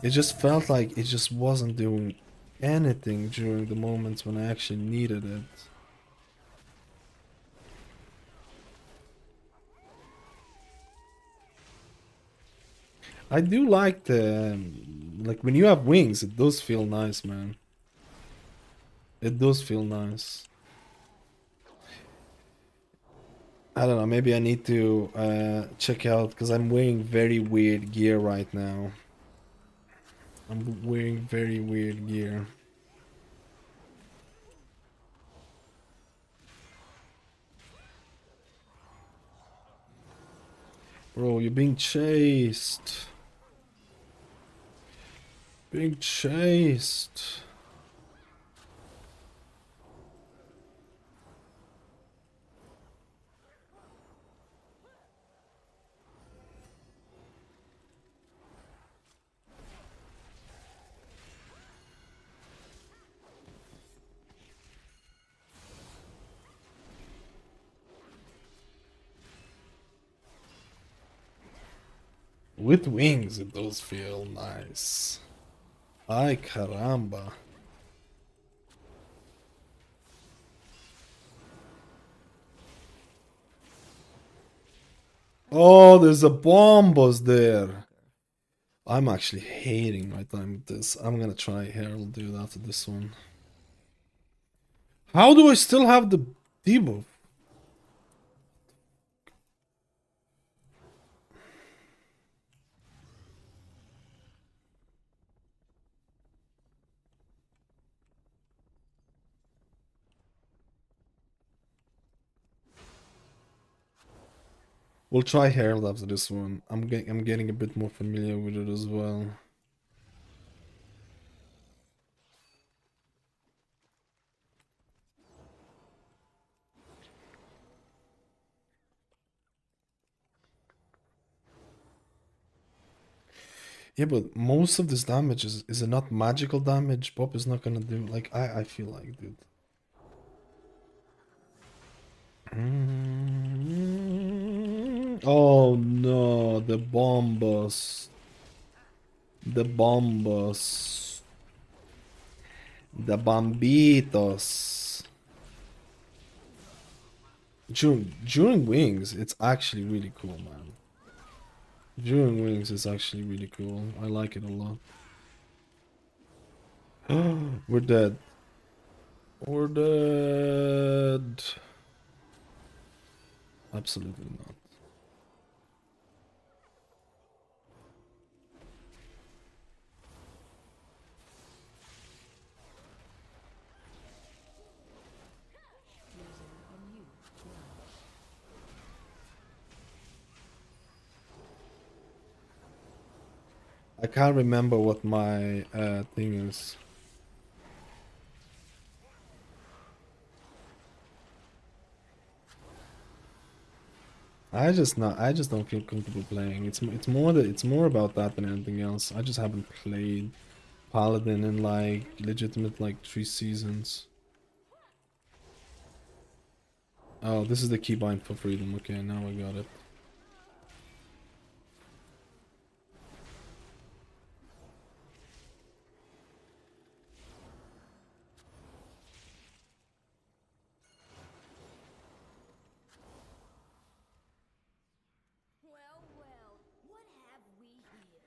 It just felt like it just wasn't doing anything during the moments when I actually needed it. I do like the like when you have wings, it does feel nice, man. It does feel nice. I don't know, maybe I need to check out because I'm wearing very weird gear right now. I'm wearing very weird gear. Bro, you're being chased. Being chased. With wings, it does feel nice. Ay caramba. Oh, there's a bombos there. I'm actually hating my time with this. I'm gonna try Herald Dude after this one. How do I still have the debuff? We'll try Herald after this one. I'm getting a bit more familiar with it as well. Yeah, but most of this damage is it not magical damage? Bob is not gonna do like I feel like, dude. Oh no, the bombos. The bombos. The bombitos. During wings, it's actually really cool, man. During wings is actually really cool. I like it a lot. We're dead. We're dead. Absolutely not. I can't remember what my thing is. I just don't feel comfortable playing. It's more about that than anything else. I just haven't played Paladin in like legitimate like 3 seasons. Oh, this is the keybind for freedom. Okay, now I got it. Well, what have we here?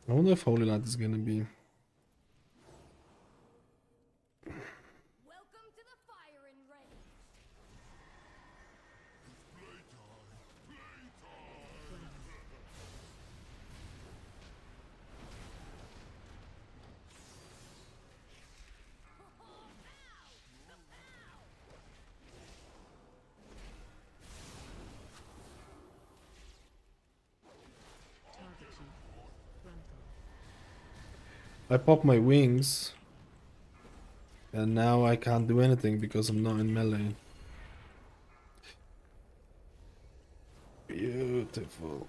I wonder if Holy Light is gonna be. Welcome to the firing range. Targeting. Frontal. I pop my wings. And now I can't do anything because I'm not in melee. Beautiful.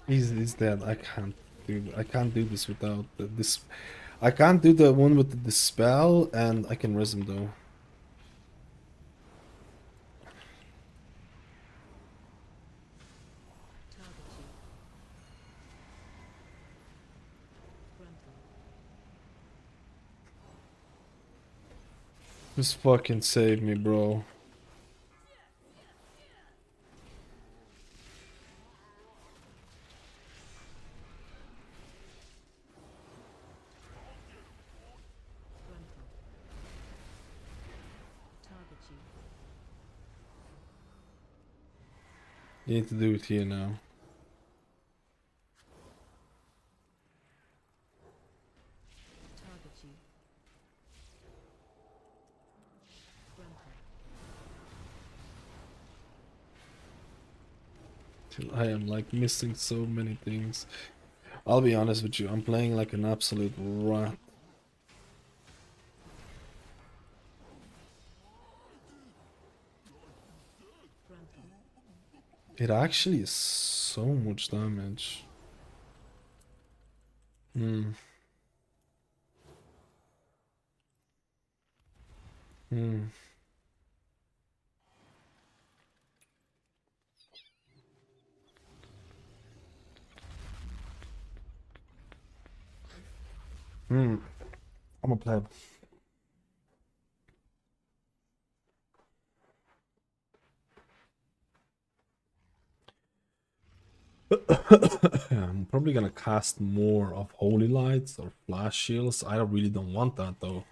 He's dead. I can't do this without this. I can't do the one with the dispel, and I can res him though. Target you. Gruntle. Just fucking save me, bro. Gruntle. Target you. You need to do it here now. Target you. Gruntle. I am like missing so many things. I'll be honest with you, I'm playing like an absolute rat. Gruntle. It actually is so much damage. Hmm. Hmm. Hmm. I'm a pleb. I'm probably gonna cast more of Holy Lights or Flash Shields. I really don't want that though.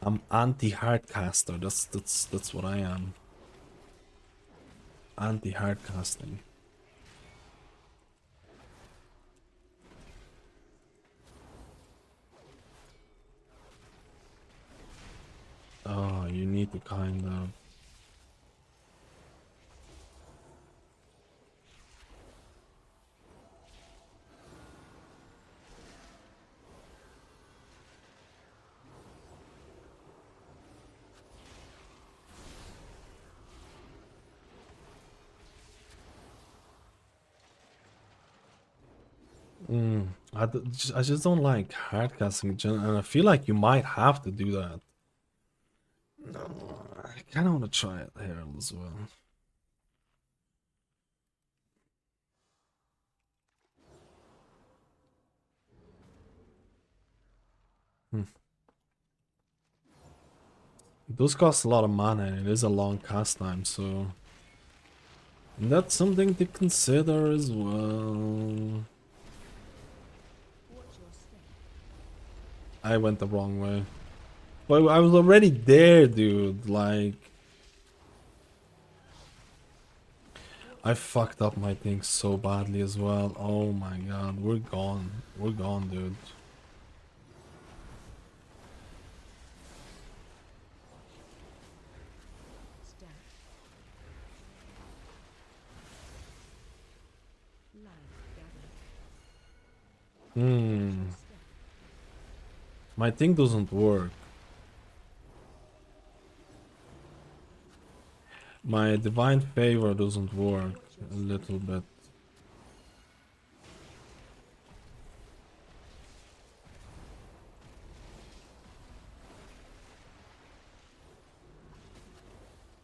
I'm anti-hard caster. That's what I am. Anti-hard casting. Oh, you need to kind of. I just don't like hard casting in general, and I feel like you might have to do that. No, I kind of want to try it here as well. Hmm. It does cost a lot of mana, and it is a long cast time, so that's something to consider as well. Watch your step. I went the wrong way. But I was already there, dude. Like, I fucked up my thing so badly as well. Oh my god, we're gone. We're gone, dude. Stack. Line. Gather. Hmm. Step. My thing doesn't work. My divine favor doesn't work a little bit.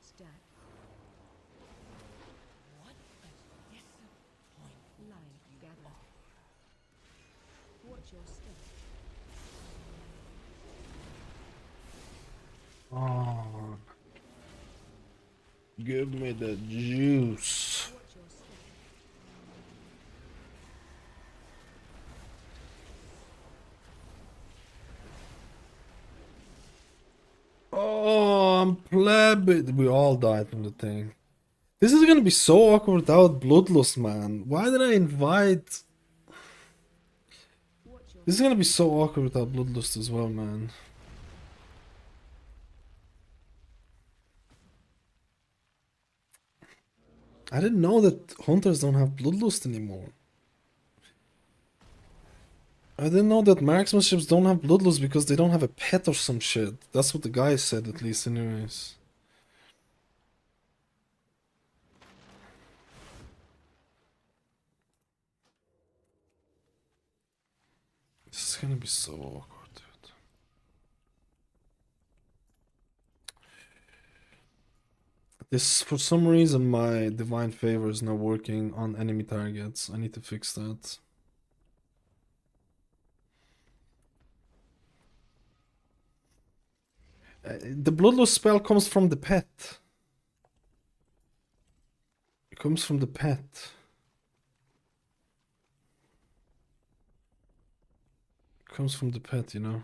Stack. Line. Gather. Watch your step. Oh. Give me the juice. Watch your step. Oh, I'm pleb. We all died from the thing. This is gonna be so awkward without Bloodlust, man. Why did I invite? Watch your This is gonna be so awkward without Bloodlust as well, man. I didn't know that hunters don't have Bloodlust anymore. I didn't know that marksmanships don't have Bloodlust because they don't have a pet or some shit. That's what the guy said, at least, anyways. This is gonna be so awkward, dude. This, for some reason, my divine favor is not working on enemy targets. I need to fix that. The Bloodlust spell comes from the pet. It comes from the pet. It comes from the pet, you know.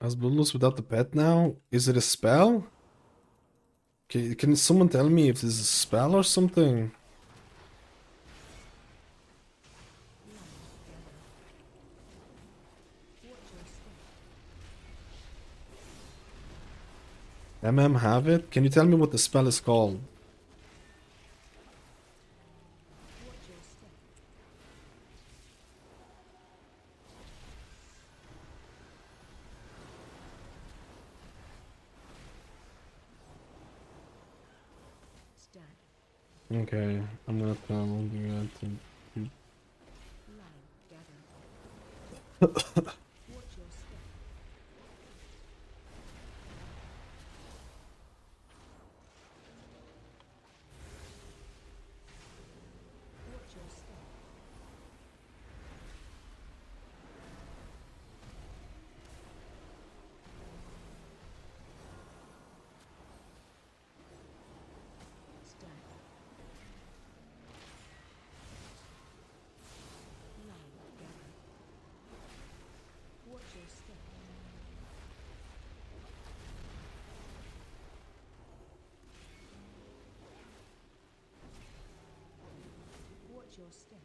As Bloodlust without the pet now? Is it a spell? Okay, can someone tell me if this is a spell or something? MM have it? Can you tell me what the spell is called? Okay, I'm gonna tell him to line gather. Watch your step. Watch your step. Step. Line gather. Watch your step. Watch your step.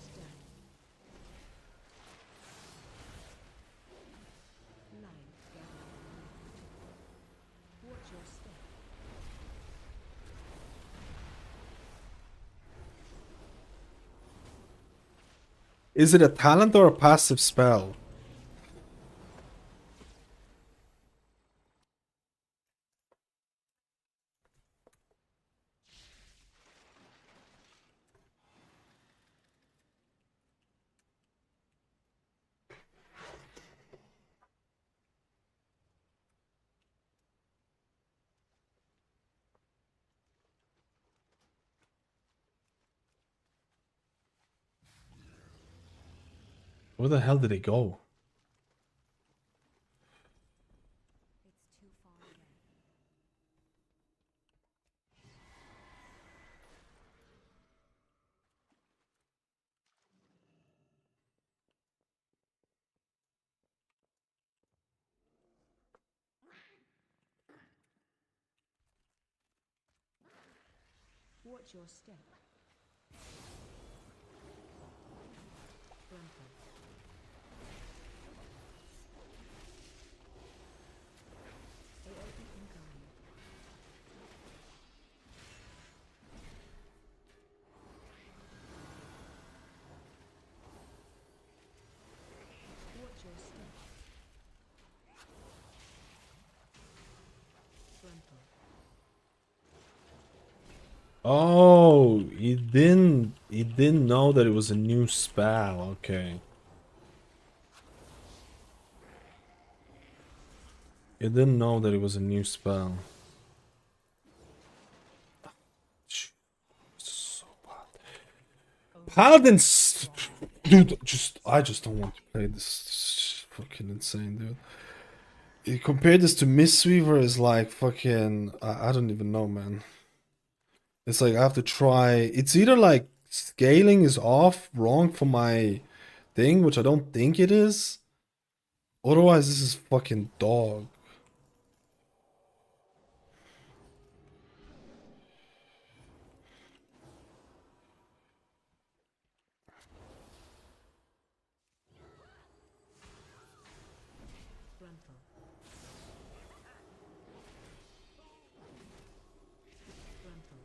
Step. Line gather. Watch your step. Is it a talent or a passive spell? Where the hell did they go? Watch your step. Trample. AOE incoming. Watch your step. Trample. Oh, he didn't know that it was a new spell. Okay. He didn't know that it was a new spell. So bad. Paladin's, dude. I just don't want to play this. It's fucking insane, dude. You compare this to Mistweaver is like fucking. I don't even know, man. It's like I have to try. It's either like scaling is off wrong for my thing, which I don't think it is. Otherwise, this is fucking dog. Frontal. Frontal.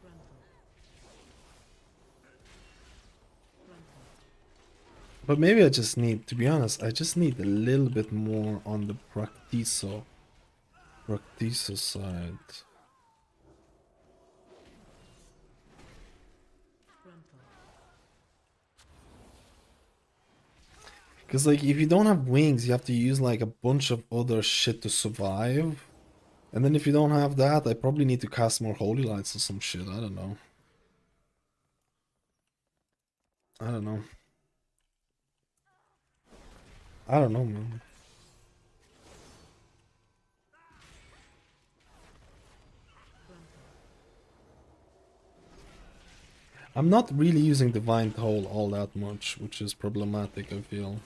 Frontal. Frontal. But maybe I just need, to be honest, I just need a little bit more on the Practiso side. Frontal. Because like if you don't have wings, you have to use like a bunch of other shit to survive. And then if you don't have that, I probably need to cast more Holy Lights or some shit. I don't know. I don't know. I don't know, man. I'm not really using Divine Toll all that much, which is problematic, I feel.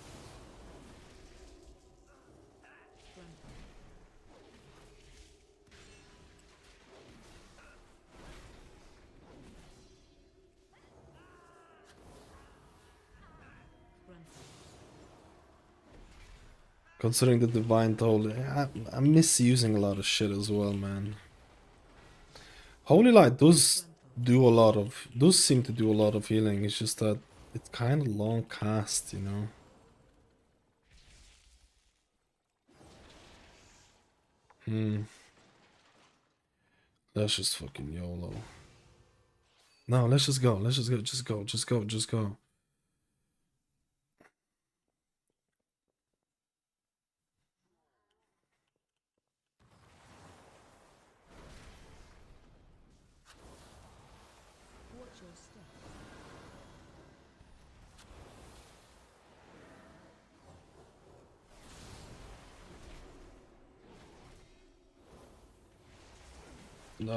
Considering the Divine Toll, I miss using a lot of shit as well, man. Holy Light does seem to do a lot of healing. It's just that it's kind of long cast, you know. Let's just fucking YOLO. No, let's just go. Let's just go. Just go. Just go. Just go. Watch your step. No.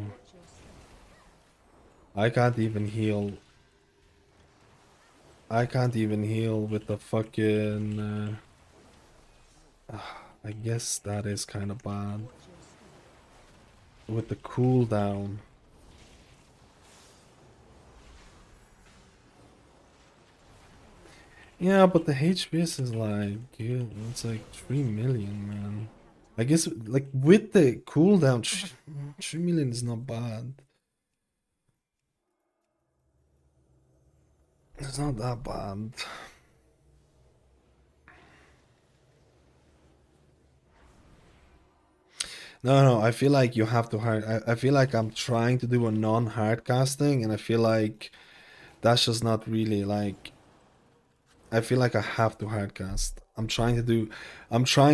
Watch your step. I can't even heal. I can't even heal with the fucking. I guess that is kind of bad. Watch your step. With the cooldown. Yeah, but the HPS is like, it's like 3 million, man. I guess, like, with the cooldown, 3 million is not bad. It's not that bad. No, I feel like you have to hard. I feel like I'm trying to do a non-hard casting, and I feel like that's just not really like. I feel like I have to hardcast. I'm trying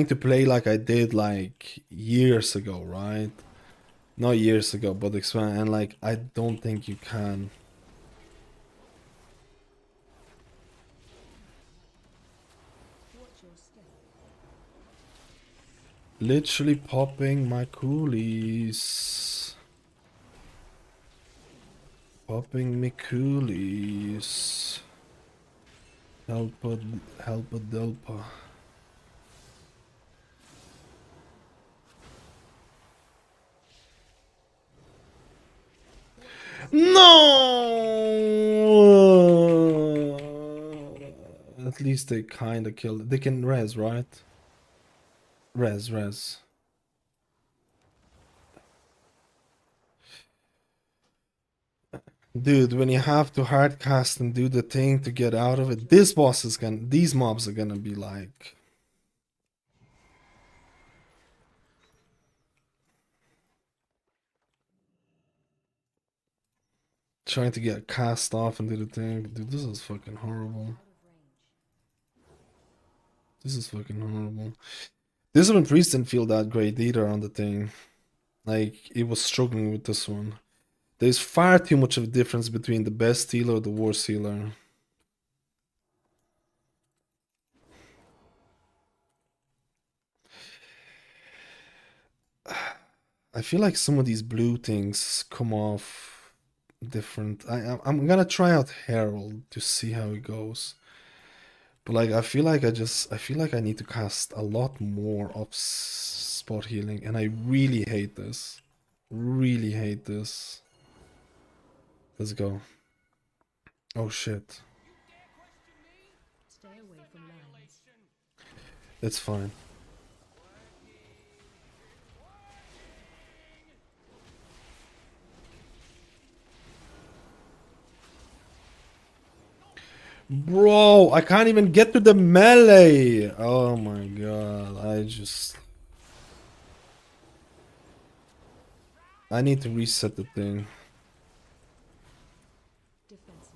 to play like I did like years ago, right? Not years ago, but expand, and like I don't think you can. Watch your step. Literally popping my coolies. Popping me coolies. Helpa delpa. No! At least they kinda killed it. They can res, right? Res. Dude, when you have to hardcast and do the thing to get out of it, these mobs are gonna be like. Trying to get cast off and do the thing. Dude, this is fucking horrible. This is fucking horrible. Discipline Priest didn't feel that great either on the thing. Like, it was struggling with this one. There's far too much of a difference between the best healer or the worst healer. I feel like some of these blue things come off different. I'm gonna try out Herald to see how it goes. But like I feel like I need to cast a lot more of spot healing, and I really hate this. Really hate this. Let's go. Oh shit. Stay away from lines. It's fine. Bro, I can't even get to the melee. Oh my god, I need to reset the thing. Defensive.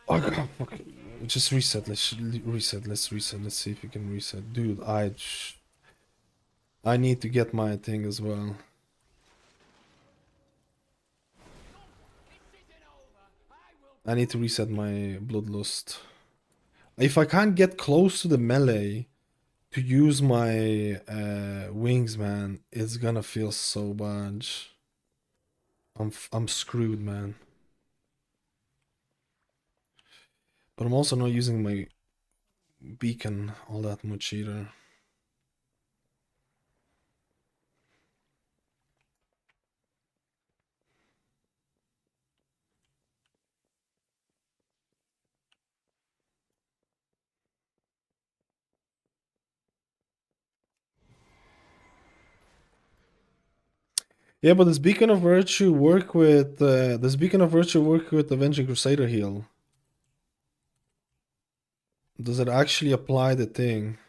Oh god, fuck. Just reset. Let's reset. Let's reset. Let's see if we can reset. Dude, I need to get my thing as well. I need to reset my bloodlust. If I can't get close to the melee to use my wings, man, it's gonna feel so bad. I'm screwed, man. But I'm also not using my beacon all that much either. Yeah, but does Beacon of Virtue work with Avenging Crusader heal? Does it actually apply the thing?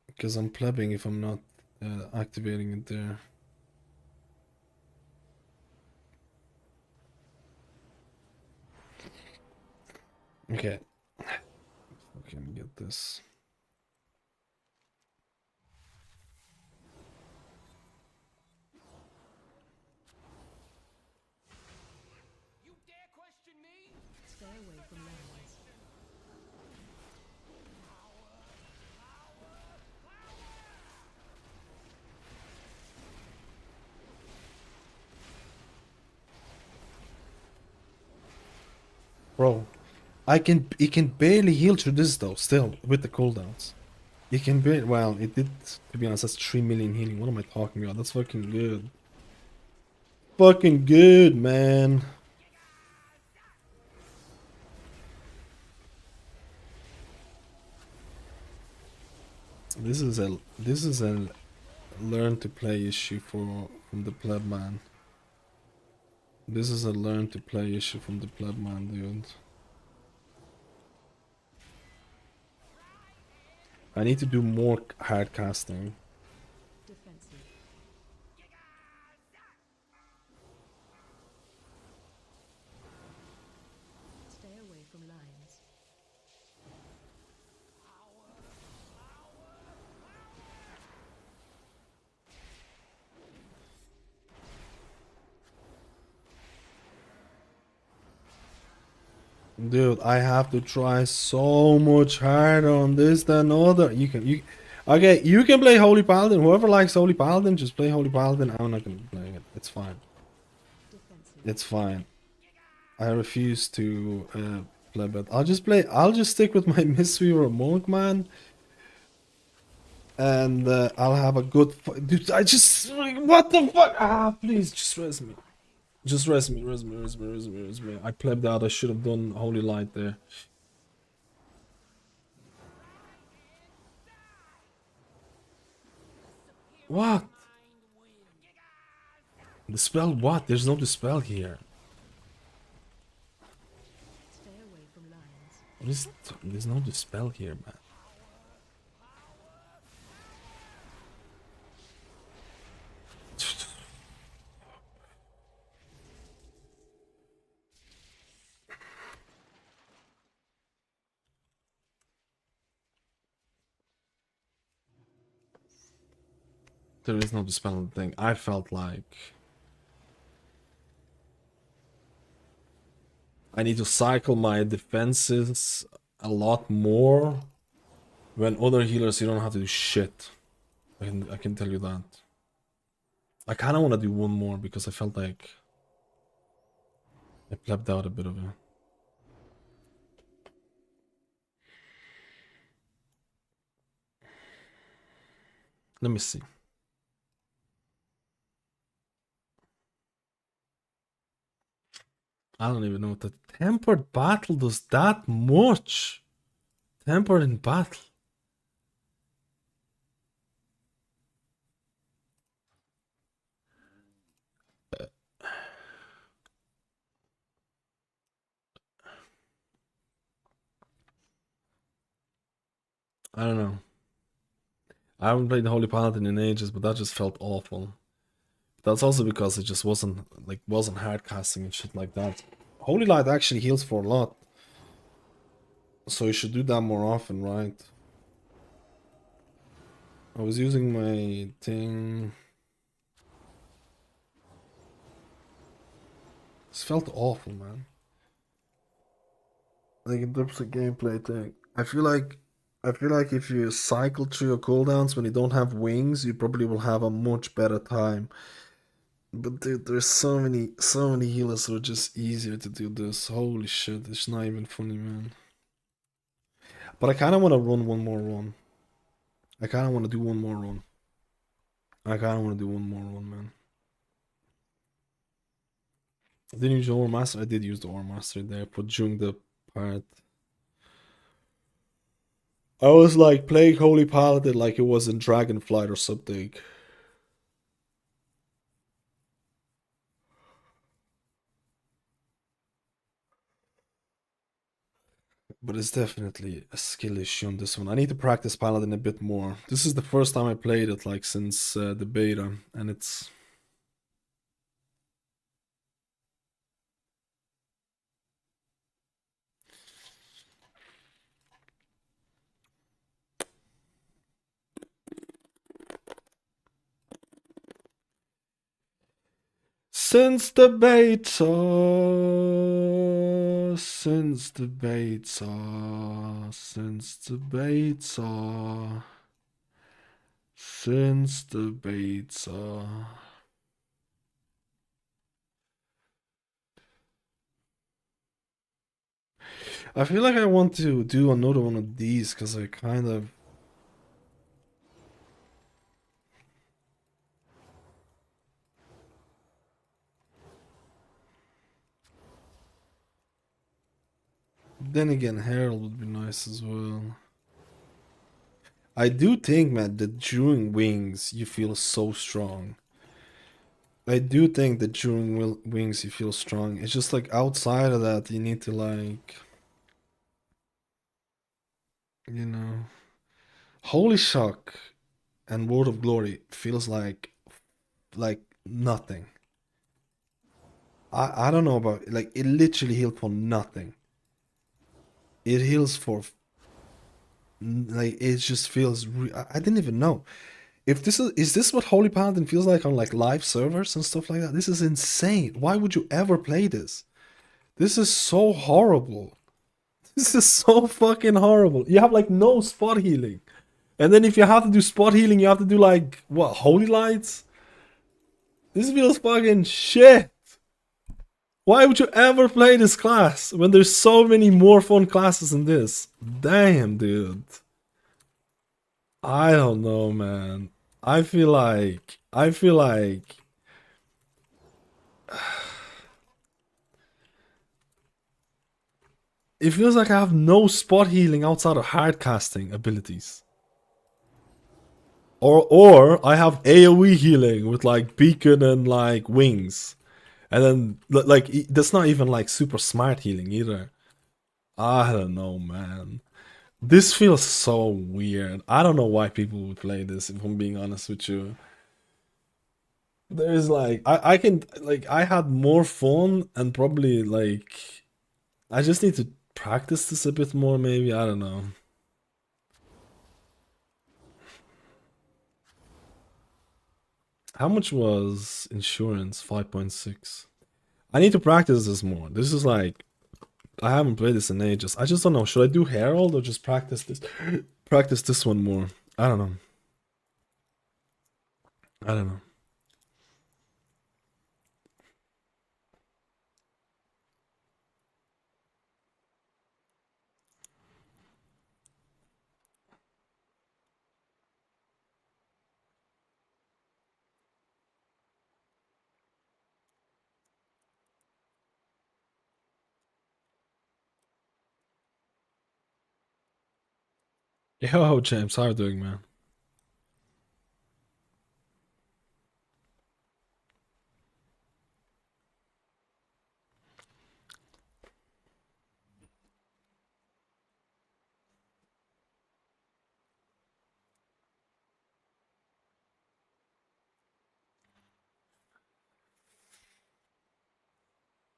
Because I'm plebbing if I'm not activating it there. Okay. I can get this. Stay away from lines. Bro, it can barely heal through this though, still, with the cooldowns. It can barely, well, it did, to be honest, that's 3 million healing. What am I talking about? That's fucking good. Fucking good, man. This is a learn to play issue from the pleb man. This is a learn to play issue from the pleb man, dude. I need to do more hard casting. Defensive. Stay away from lines. Dude, I have to try so much harder on this than other. Okay, you can play Holy Paladin. Whoever likes Holy Paladin, just play Holy Paladin. I'm not gonna be playing it. It's fine. Defensive. It's fine. I refuse to play it. I'll just stick with my Mistweaver Monk, man. And I'll have a good dude, what the fuck? Ah, please, just rest me. Just rest me. I plebbed out. I should have done Holy Light there. What? Dispel what? There's no dispel here. Stay away from lines. What is there's no dispel here, man. There is no dispel thing. I felt like I need to cycle my defenses a lot more. When other healers, you don't have to do shit. I can tell you that. I kind of want to do one more because I felt like I plebbed out a bit of it. Let me see. I don't even know what the tempered battle does that much. Tempered in battle. I don't know. I haven't played the Holy Paladin in ages, but that just felt awful. That's also because it just wasn't hard casting and shit like that. Holy Light actually heals for a lot. So you should do that more often, right? I was using my thing. This felt awful, man. Like in terms of gameplay thing. I feel like if you cycle through your cooldowns when you don't have wings, you probably will have a much better time. But dude, there's so many healers who are just easier to do this. Holy shit, it's not even funny, man. But I kind of want to run one more run. I kind of want to do one more run. Man. I didn't use the Ore Master. I did use the Ore Master there, but during the part. I was like playing Holy Paladin like it was in Dragonflight or something. But it's definitely a skill issue on this one. I need to practice Paladin a bit more. This is the first time I played it like since the beta, and it's... Since the beta, since the beta, since the beta, since the beta. I feel like I want to do another one of these because I kind of... Then again, Herald would be nice as well. I do think, man, that during Wings you feel so strong. I do think that during Wings you feel strong. It's just like outside of that you need to like... You know... Holy Shock and World of Glory feels like nothing. I don't know about... Like, it literally healed for nothing. It heals for... Like, it just feels... I didn't even know. If this is this what Holy Paladin feels like on like live servers and stuff like that? This is insane. Why would you ever play this? This is so horrible. This is so fucking horrible. You have like no spot healing. And then if you have to do spot healing, you have to do like, what, Holy Lights? This feels fucking shit. Why would you ever play this class when there's so many more fun classes than this? Damn, dude. I don't know, man. I feel like it feels like I have no spot healing outside of hard casting abilities. Or I have AoE healing with like beacon and like wings. And then like that's not even like super smart healing either. I don't know, man. This feels so weird. I don't know why people would play this, if I'm being honest with you. There's like I can like I had more fun and probably like I just need to practice this a bit more maybe, I don't know. How much was insurance? 5.6. I need to practice this more. This is like, I haven't played this in ages. I just don't know. Should I do Herald or just practice this? Practice this one more. I don't know. I don't know. Yo, James, how are you doing, man?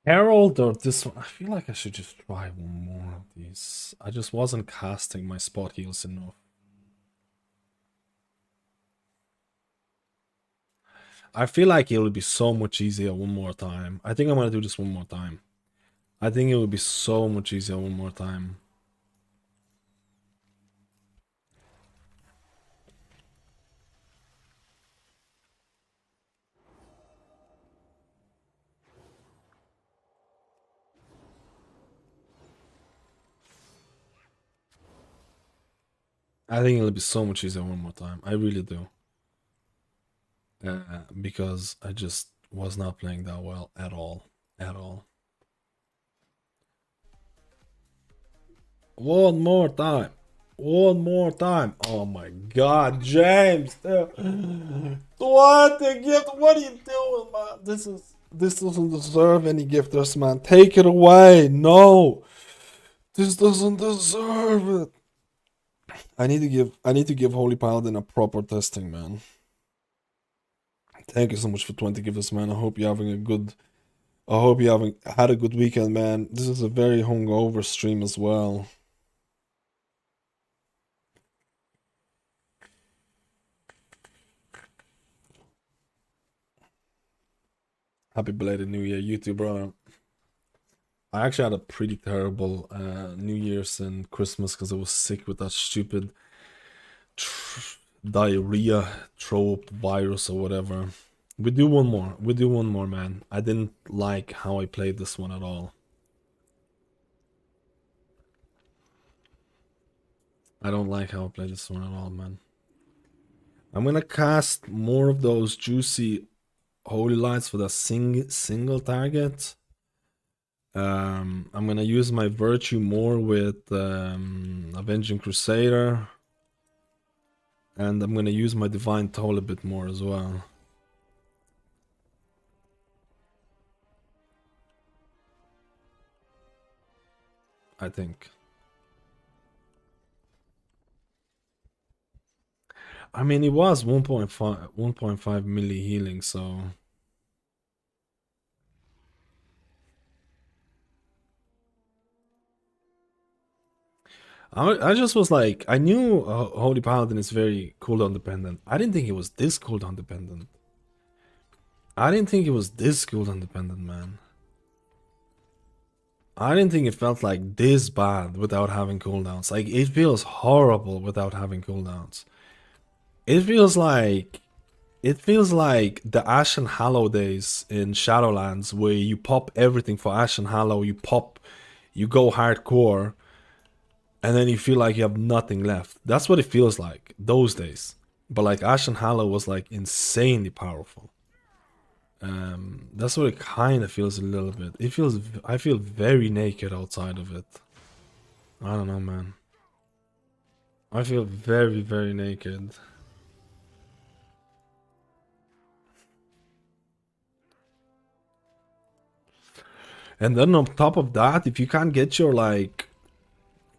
Herald or this one? I feel like I should just try one more of these. I just wasn't casting my spot heals enough. I feel like it would be so much easier one more time. I think I'm gonna do this one more time. I think it would be so much easier one more time. I think it'll be so much easier one more time. I really do. Because I just was not playing that well at all. At all. One more time. One more time. Oh my god, James. What the gift? What are you doing, man? This doesn't deserve any gifters, man. Take it away. No. This doesn't deserve it. I need to give Holy Paladin a proper testing, man. Thank you so much for 20 gifters, man. I hope you're having a good had a good weekend, man. This is a very hungover stream as well. Happy belated New Year, you too, brother. I actually had a pretty terrible New Year's and Christmas because I was sick with that stupid diarrhea trope virus or whatever. We do one more. We do one more, man. I didn't like how I played this one at all. I don't like how I played this one at all, man. I'm gonna cast more of those juicy holy lights for the single target. I'm gonna use my virtue more with Avenging Crusader. And I'm gonna use my Divine Toll a bit more as well. I think. I mean, it was 1.5 milli healing, so... I just was like, I knew Holy Paladin is very cooldown dependent. I didn't think it was this cooldown dependent. I didn't think it was this cooldown dependent, man. I didn't think it felt like this bad without having cooldowns. Like, it feels horrible without having cooldowns. It feels like the Ashen Hallow days in Shadowlands where you pop everything for Ashen Hallow, you go hardcore, and then you feel like you have nothing left. That's what it feels like those days. But like Ashen Hallow was like insanely powerful. That's what it kind of feels a little bit. I feel very naked outside of it. I don't know, man. I feel very, very naked. And then on top of that, if you can't get your like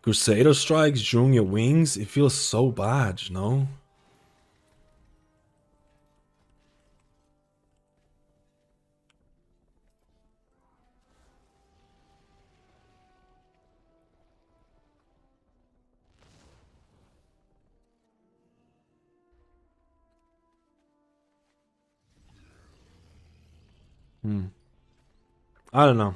Crusader strikes during your wings, it feels so bad, you know? I don't know.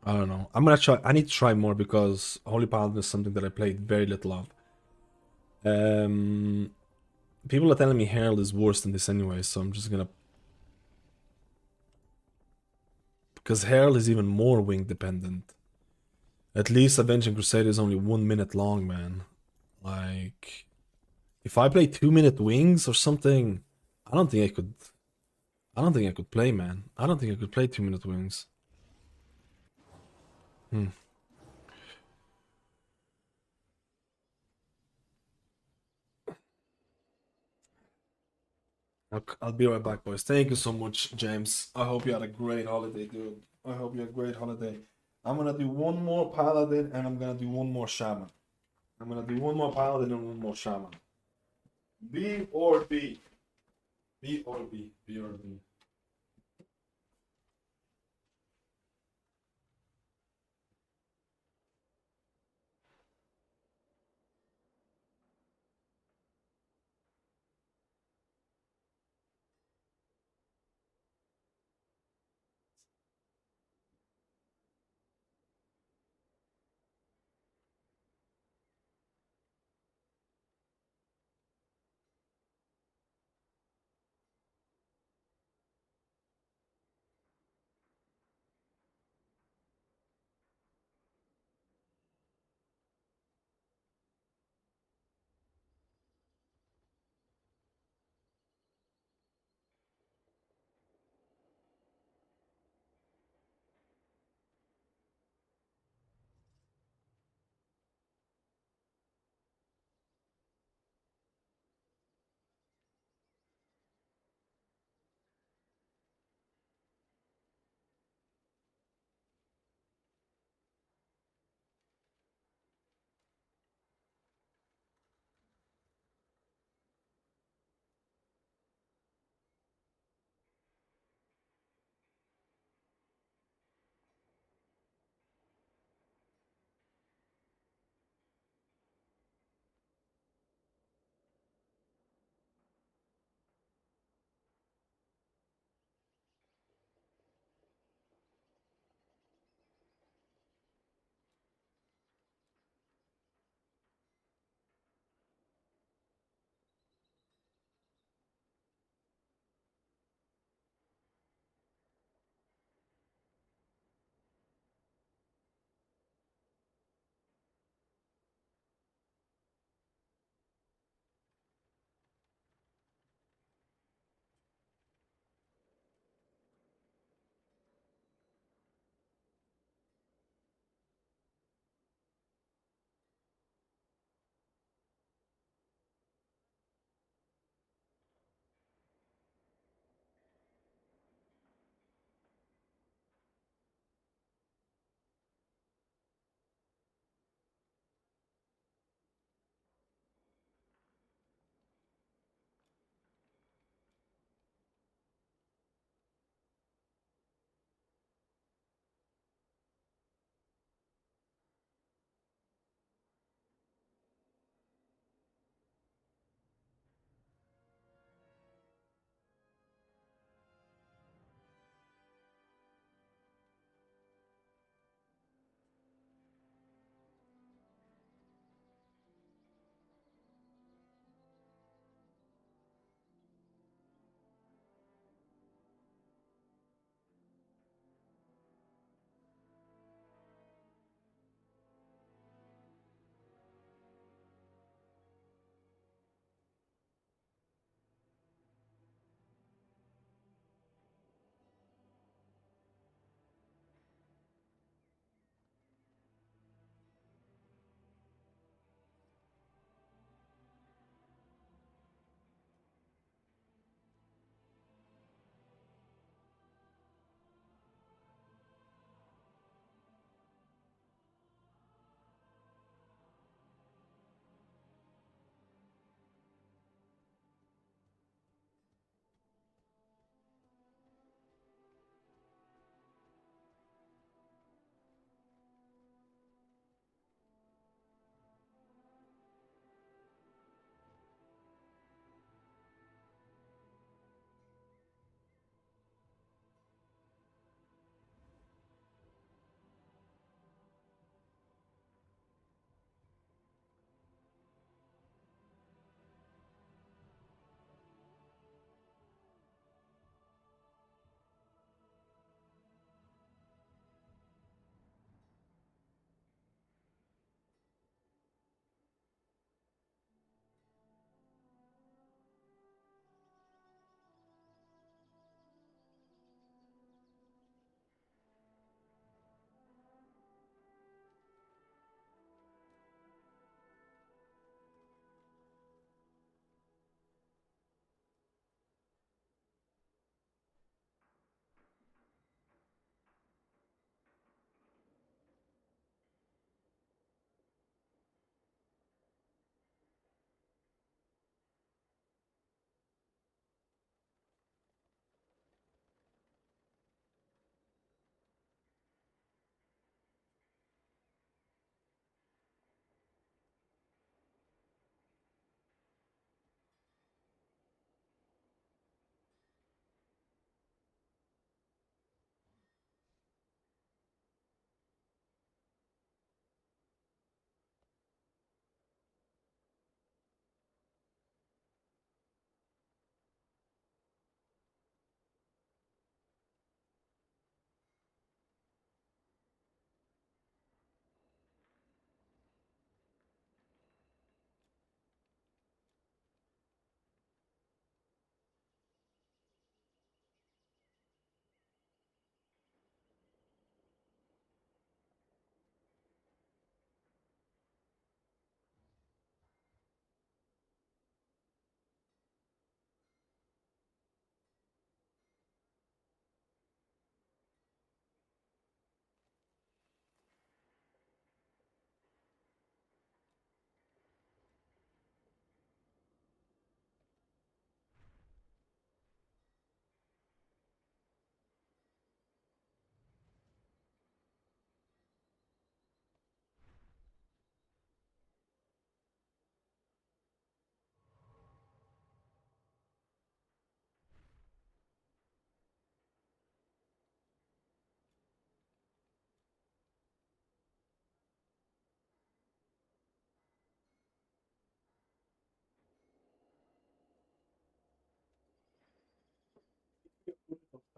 I don't know. I'm gonna try. I need to try more because Holy Paladin is something that I played very little of. People are telling me Herald is worse than this anyway, so I'm just gonna. Because Herald is even more wing dependent. At least Avenging Crusade is only 1 minute long, man. Like, if I play 2 minute wings or something, I don't think I could. I don't think I could play, man. I don't think I could play 2 minute wings. I'll be right back, boys. Thank you so much, James. I hope you had a great holiday, dude. I hope you had a great holiday. I'm gonna do one more Paladin and I'm gonna do one more Shaman. I'm gonna do one more Paladin and one more Shaman. B or B? B or B? B or B?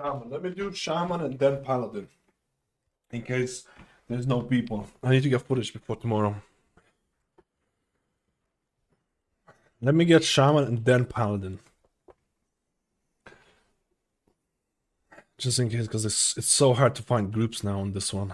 Shaman. Let me do Shaman and then Paladin. In case there's no people. I need to get footage before tomorrow. Let me get Shaman and then Paladin. Just in case, because it's so hard to find groups now on this one.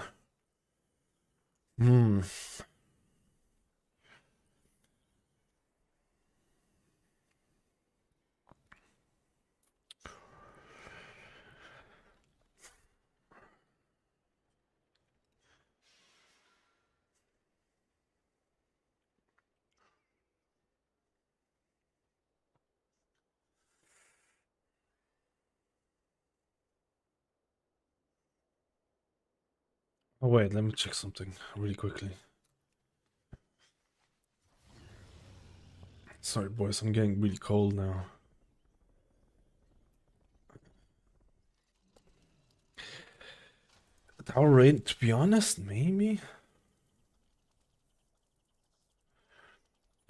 Oh wait, let me check something really quickly. Sorry boys, I'm getting really cold now. Tower rate, to be honest, maybe.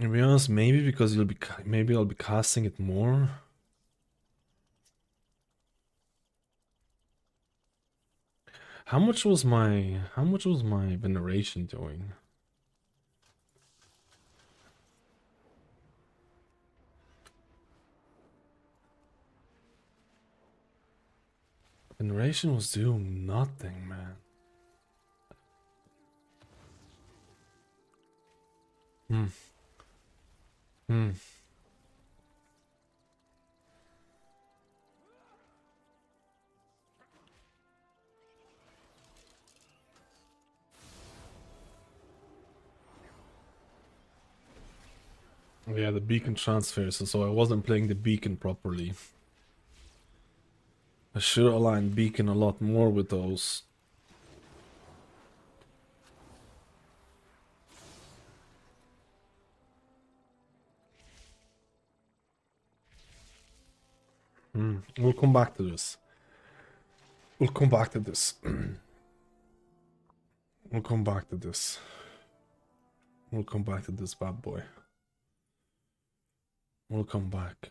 To be honest, maybe because maybe I'll be casting it more. How much was my veneration doing? Veneration was doing nothing, man. Yeah, the beacon transfers, so I wasn't playing the beacon properly. I should align beacon a lot more with those. We'll come back to this. We'll come back to this. We'll come back to this. We'll come back to this bad boy. We'll come back.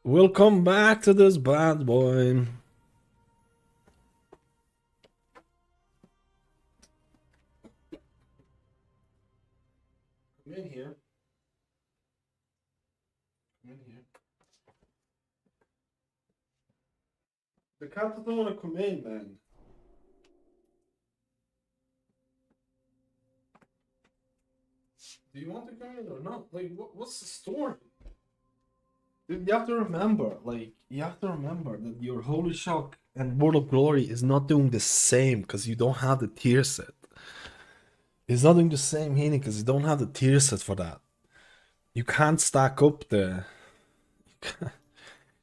We'll come back to this bad boy. Come in here. Come in here. The cat doesn't want to come in, man. Do you want to come in or not? Like, what's the story? Dude, you have to remember, that your Holy Shock and World of Glory is not doing the same because you don't have the tier set. It's not doing the same healing because you don't have the tier set for that. You can't stack up the...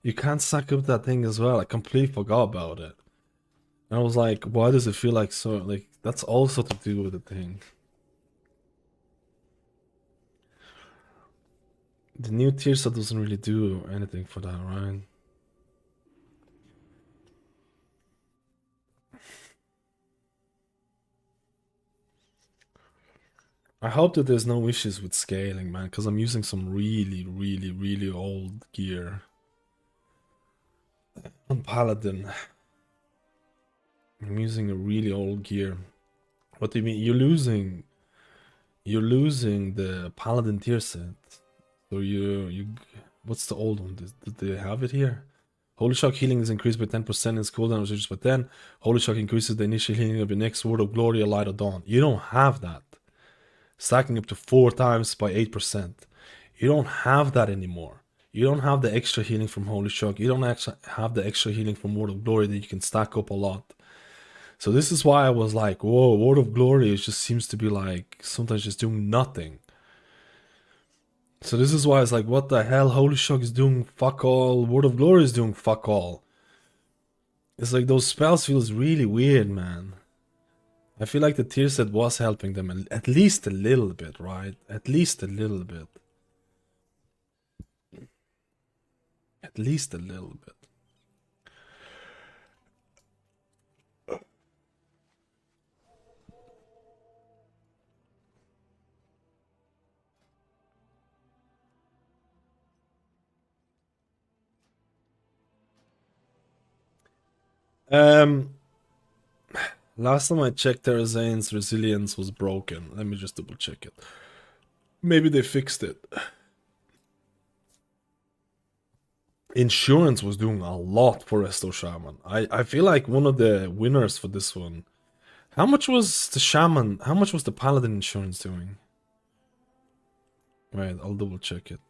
You can't stack up that thing as well. I completely forgot about it. And I was like, why does it feel like so... Like, that's also to do with the thing. The new tier set doesn't really do anything for that, right? I hope that there's no issues with scaling, man, because I'm using some really old gear on Paladin. I'm using a really old gear. What do you mean? You're losing the Paladin tier set. So what's the old one? Did they have it here? Holy Shock healing is increased by 10% and its cooldown is reduced by 10. Holy Shock increases the initial healing of your next Word of Glory or Light of Dawn. You don't have that. Stacking up to 4 times by 8%. You don't have that anymore. You don't have the extra healing from Holy Shock. You don't actually have the extra healing from Word of Glory that you can stack up a lot. So this is why I was like, whoa, Word of Glory just seems to be like sometimes just doing nothing. So this is why it's like, what the hell? Holy Shock is doing fuck all. Word of Glory is doing fuck all. It's like those spells feels really weird, man. I feel like the tier set was helping them at least a little bit, right? At least a little bit. At least a little bit. Um, last time I checked, Terrazane's resilience was broken. Let me just double check it. Maybe they fixed it. Insurance was doing a lot for Resto Shaman. I feel like one of the winners for this one. How much was the Shaman? How much was the Paladin insurance doing? Right, I'll double check it.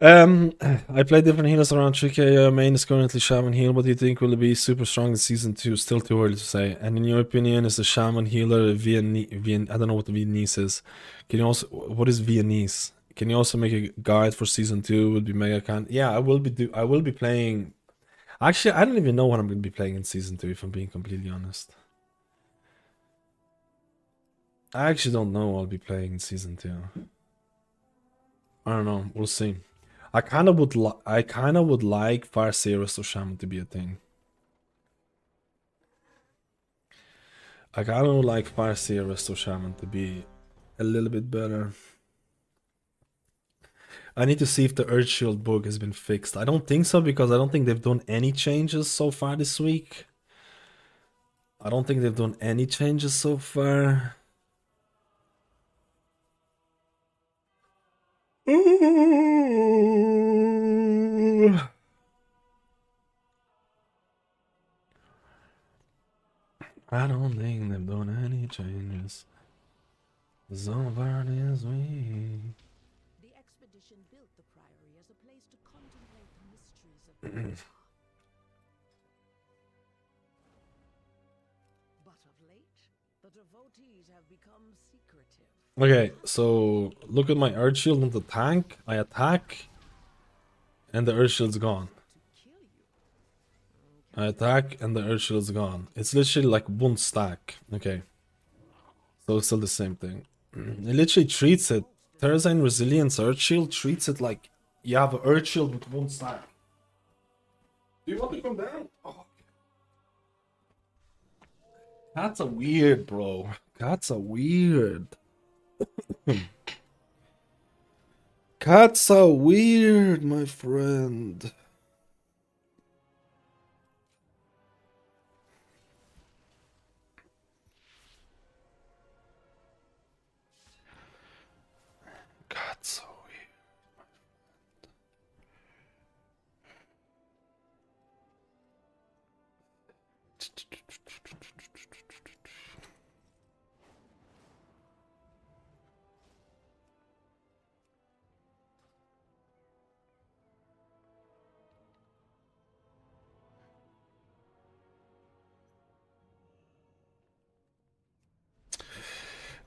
I play different healers around 3k. Main is currently Shaman heal. What do you think will it be super strong in season 2? Still too early to say. And in your opinion, is the Shaman healer Viennese? I don't know what the Viennese is. Can you also what is Viennese? Can you also make a guide for season 2? Would be mega kind. Yeah, I will be playing. Actually, I don't even know what I'm going to be playing in season 2. If I'm being completely honest, I actually don't know what I'll be playing in season 2. I don't know. We'll see. I kind of would like Fire Seeress or Shaman to be a thing. I kind of would like Fire Seeress or Shaman to be a little bit better. I need to see if the Earth Shield bug has been fixed. I don't think so because I don't think they've done any changes so far this week. I don't think they've done any changes so far. I don't think they've done any changes so far this week. The expedition built the priory as a place to contemplate the mysteries of the Earth. But of late, the devotees have become secretive. Okay, so look at my Earth Shield on the tank. I attack, and the Earth Shield's gone. I attack, and the Earth Shield's gone. It's literally like one stack. Okay. So it's still the same thing. It literally treats it. Terrazine Resilience Earth Shield treats it like you have an Earth Shield with one stack. Do you want to come down? Oh. That's a weird, bro. That's a weird. Cats are weird, my friend. Cats are weird.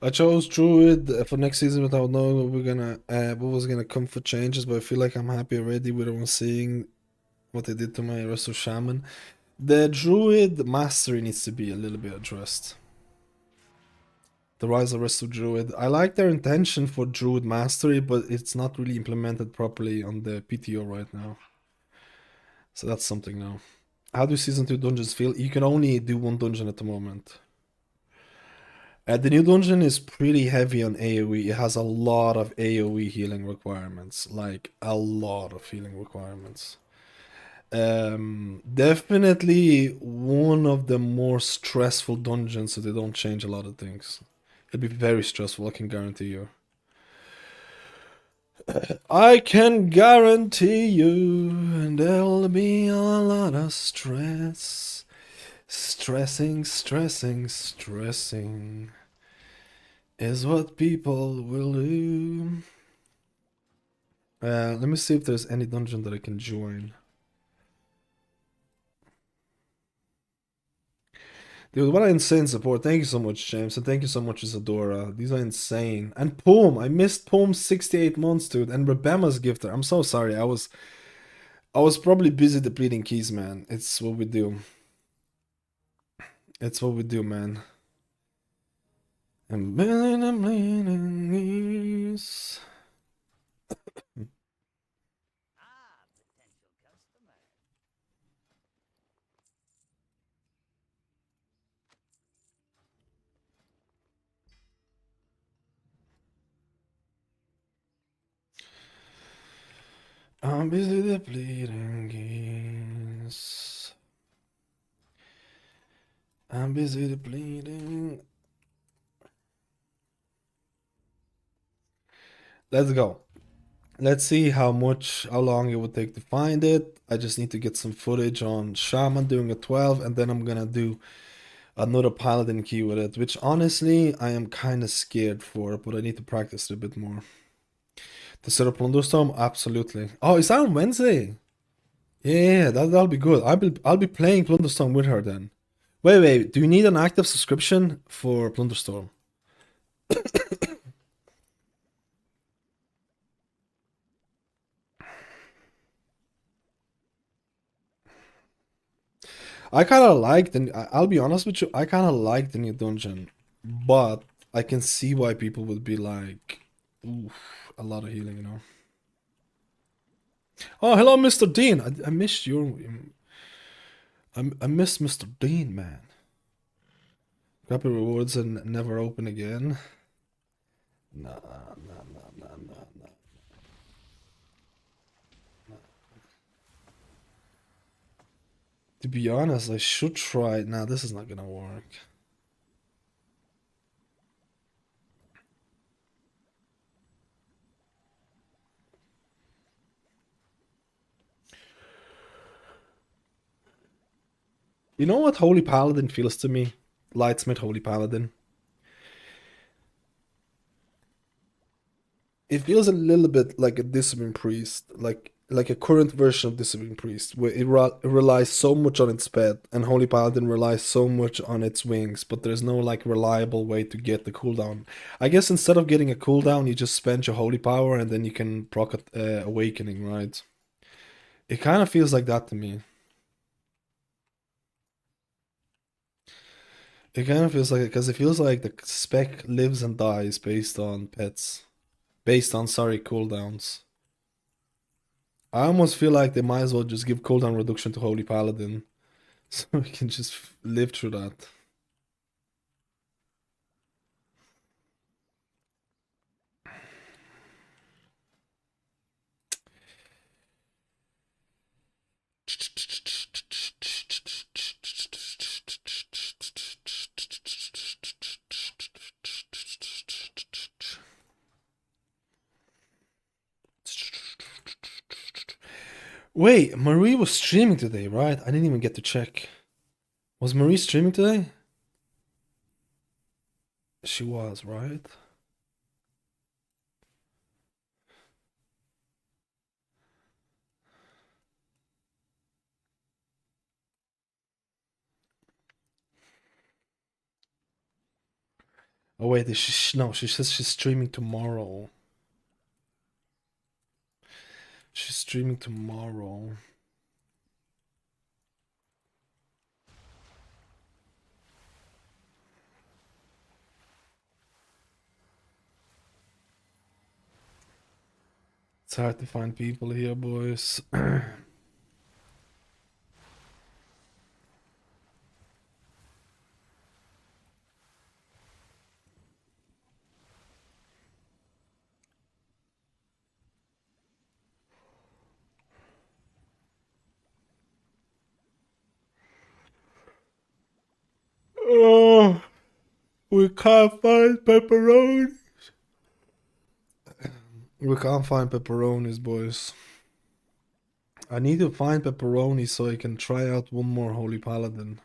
I chose Druid for next season without knowing what was gonna come for changes, but I feel like I'm happy already with everyone seeing what they did to my Resto Shaman. The Druid mastery needs to be a little bit addressed. The Rise of Resto Druid. I like their intention for Druid mastery, but it's not really implemented properly on the PTO right now. So that's something now. How do season 2 dungeons feel? You can only do one dungeon at the moment. The new dungeon is pretty heavy on AoE. It has a lot of AoE healing requirements. Like, a lot of healing requirements. Definitely one of the more stressful dungeons, so they don't change a lot of things. It'll be very stressful, I can guarantee you. I can guarantee you there'll be a lot of stress. Stressing is what people will do. Let me see if there's any dungeon that I can join. Dude, what an insane support. Thank you so much, James. And thank you so much, Isadora. These are insane. And Poem. I missed Poem's 68 months, dude. And Rebema's gifter. I'm so sorry. I was probably busy depleting keys, man. It's what we do. It's what we do, man. I'm bleeding knees. I'm busy depleting geese. I'm busy depleting. Let's go. Let's see how long it would take to find it. I just need to get some footage on Shaman doing a 12, and then I'm gonna do another Paladin key with it, which honestly I am kind of scared for, but I need to practice it a bit more. To set up Plunderstorm? Absolutely. Oh, is that on Wednesday? Yeah, that'll be good. I'll be playing Plunderstorm with her then. Wait, do you need an active subscription for Plunderstorm? I kind of like I'll be honest with you, I kind of like the new dungeon, but I can see why people would be like, oof, a lot of healing, you know. Oh, hello, Mr. Dean. I missed you. I missed Mr. Dean, man. Copy rewards and never open again. Nah. To be honest, I should try. Nah, this is not gonna work. You know what Holy Paladin feels to me? Lightsmith Holy Paladin. It feels a little bit like a Discipline Priest, like a current version of Discipline Priest, where it relies so much on its pet, and Holy Paladin relies so much on its wings, but there's no like reliable way to get the cooldown. I guess instead of getting a cooldown, you just spend your holy power, and then you can proc Awakening, right? It kind of feels like that to me. It kind of feels like it because it feels like the spec lives and dies based on pets, based on cooldowns. I almost feel like they might as well just give cooldown reduction to Holy Paladin, so we can just live through that. Wait, Marie was streaming today, right? I didn't even get to check. Was Marie streaming today? She was, right? Oh wait, no, she says she's streaming tomorrow. She's streaming tomorrow. It's hard to find people here, boys. Oh, we can't find pepperoni. We can't find pepperonis, boys. I need to find pepperoni so I can try out one more Holy Paladin.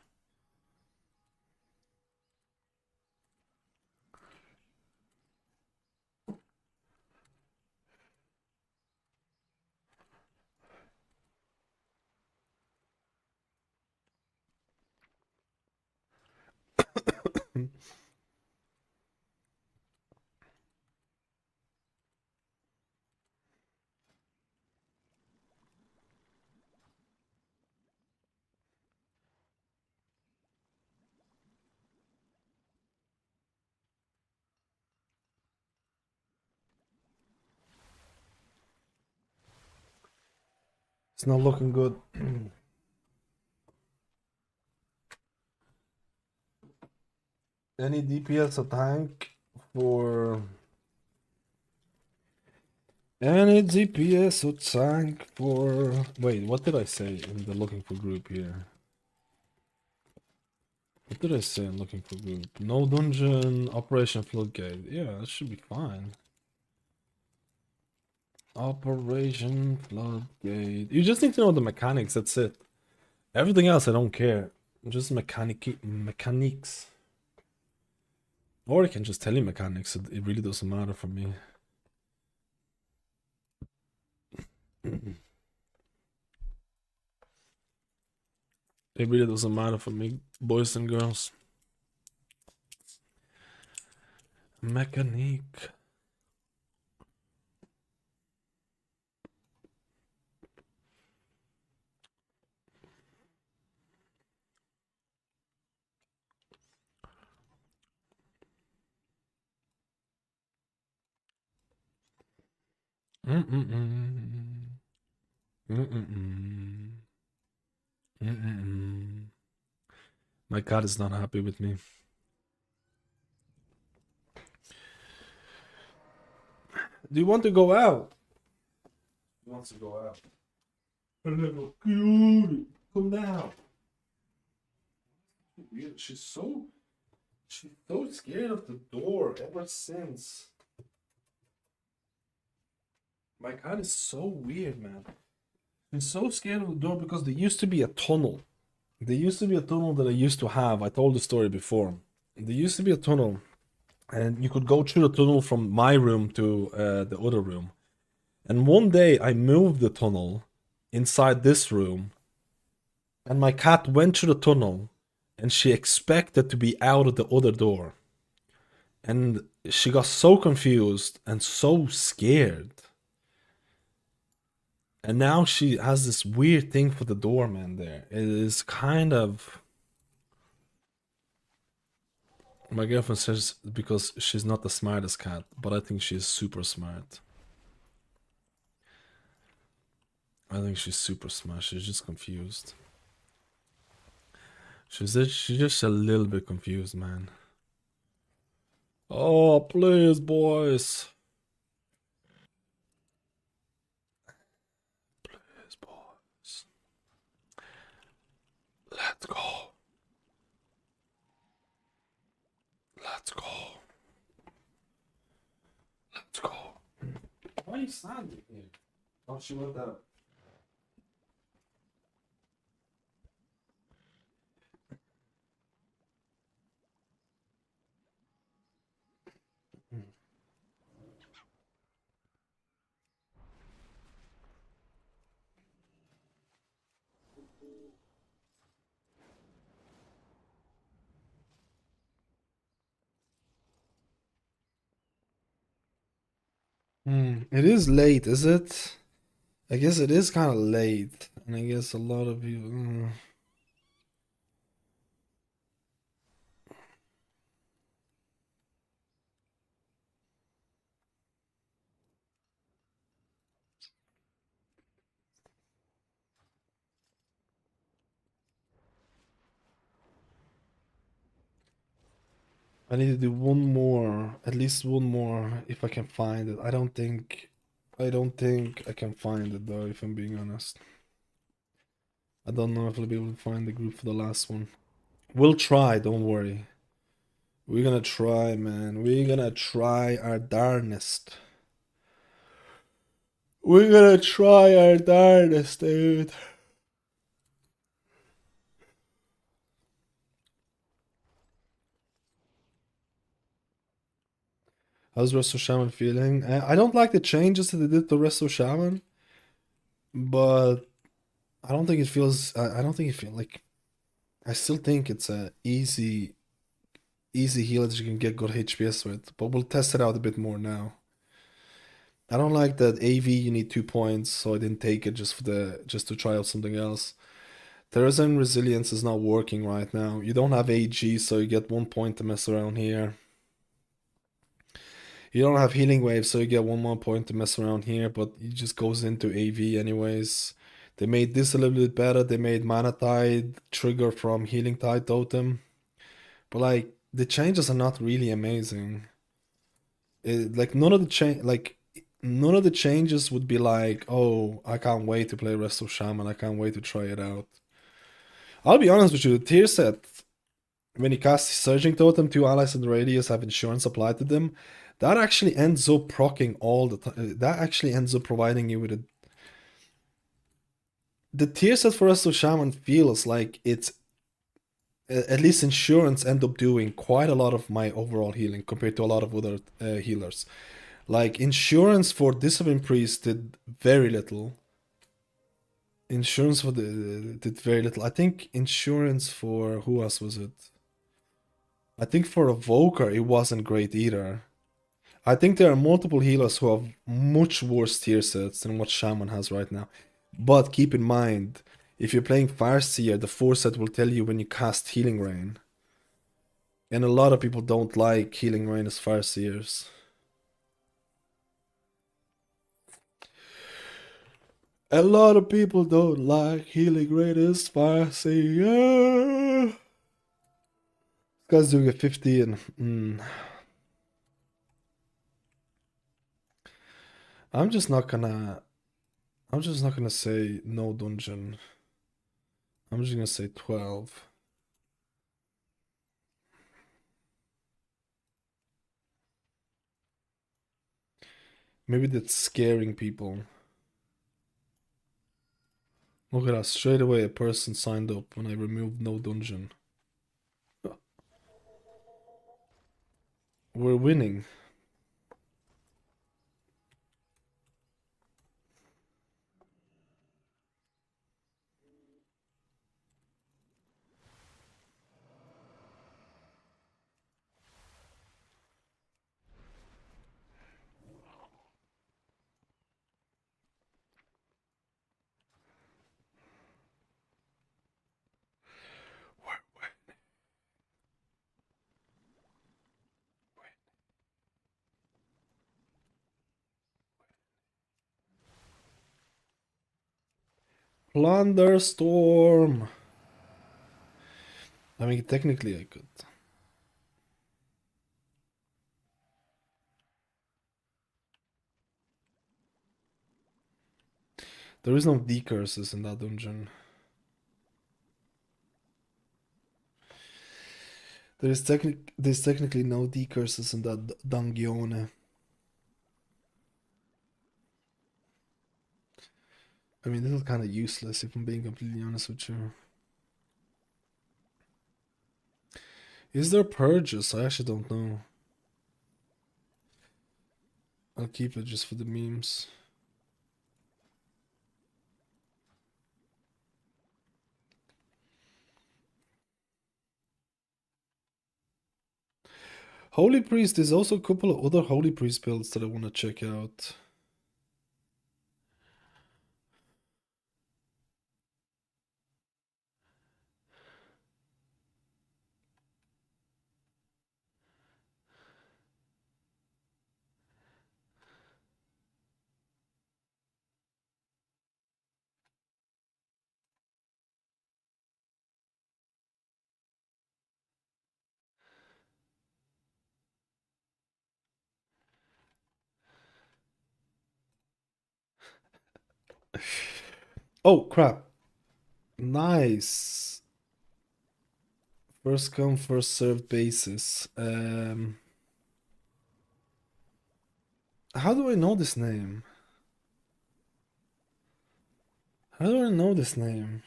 It's not looking good. Any DPS a tank for Any DPS or tank for... Wait, what did I say in the looking for group here? What did I say in looking for group? No dungeon, Operation Floodgate. Yeah, that should be fine. Operation Floodgate. You just need to know the mechanics, that's it. Everything else I don't care. Just mechanics. Or I can just tell you mechanics, it really doesn't matter for me. It really doesn't matter for me, boys and girls. Mechanique. My cat is not happy with me. Do you want to go out? He wants to go out. Hello, cutie. Come down. Weird. She's so scared of the door ever since. My cat is so weird, man. She's so scared of the door because there used to be a tunnel. There used to be a tunnel that I used to have. I told the story before. There used to be a tunnel, and you could go through the tunnel from my room to the other room. And one day I moved the tunnel inside this room, and my cat went through the tunnel, and she expected to be out of the other door. And she got so confused and so scared. And now she has this weird thing for the doorman there. It is kind of... My girlfriend says because she's not the smartest cat, but I think she's super smart. I think she's super smart. She's just confused. She's just a little bit confused, man. Oh, please, boys. Please, boys. Let's go. Let's go. Let's go. Why are you standing here? Oh, she went out. It is late, is it? I guess it is kind of late, and I guess a lot of people. I need to do one more, at least one more, if I can find it. I don't think I can find it though, if I'm being honest. I don't know if I'll be able to find the group for the last one. We'll try, don't worry. We're gonna try, man. We're gonna try our darnest. We're gonna try our darnest, dude. How's Resto Shaman feeling? I don't like the changes that they did to Resto Shaman, but I don't think it feels. I don't think it feels like. I still think it's a easy heal that you can get good HPS with, but we'll test it out a bit more now. I don't like that AV you need 2 points, so I didn't take it just to try out something else. Terrorism Resilience is not working right now. You don't have AG, so you get 1 point to mess around here. You don't have Healing Wave, so you get 1 more point to mess around here, but it just goes into AV anyways. They made this a little bit better. They made Mana Tide trigger from Healing Tide Totem. But like, the changes are not really amazing. Like, none of the change, like, none of the changes would be like, oh, I can't wait to play Rest of Shaman, I can't wait to try it out. I'll be honest with you, the tier set, when you cast Surging Totem, 2 allies in the radius have insurance applied to them, that actually ends up proccing all the time. That actually ends up providing you with a... The tier set for Rest of Shaman feels like it's... At least insurance end up doing quite a lot of my overall healing compared to a lot of other healers. Like, insurance for Discipline Priest did very little. Insurance for the did very little. I think insurance for... Who else was it? I think for Evoker it wasn't great either. I think there are multiple healers who have much worse tier sets than what Shaman has right now. But keep in mind, if you're playing Farseer, the 4 set will tell you when you cast Healing Rain. And a lot of people don't like Healing Rain as Farseers. A lot of people don't like Healing Rain as Farseer. This guy's doing a 15. I'm just not gonna say no dungeon. I'm just gonna say 12. Maybe that's scaring people. Look at that, straight away a person signed up when I removed no dungeon. We're winning. Plunderstorm. I mean, technically I could. There is no decurses in that dungeon. There's technically no decurses in that dungeon. I mean, this is kind of useless if I'm being completely honest with you. Is there purges? I actually don't know. I'll keep it just for the memes. Holy Priest, there's also a couple of other Holy Priest builds that I want to check out. Oh, crap. Nice. First come, first served basis. How do I know this name? How do I know this name?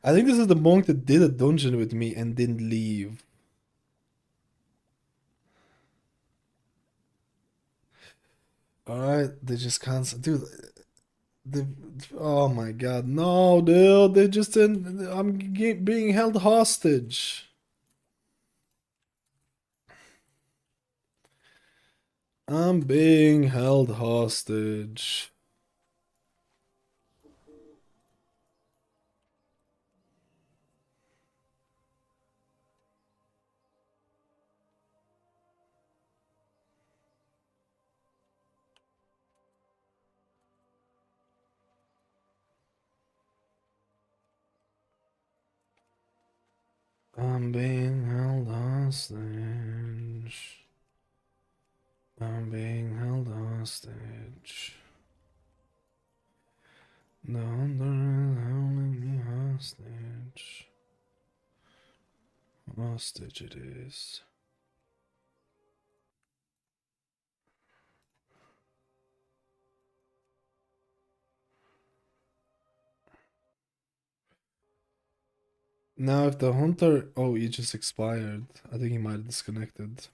I think this is the monk that did a dungeon with me and didn't leave. Alright, they just cancel. Dude, oh my god, no, dude, they just didn't. I'm being held hostage. I'm being held hostage. I'm being held hostage. I'm being held hostage. Hostage it is. Now if the hunter... Oh, he just expired. I think he might have disconnected.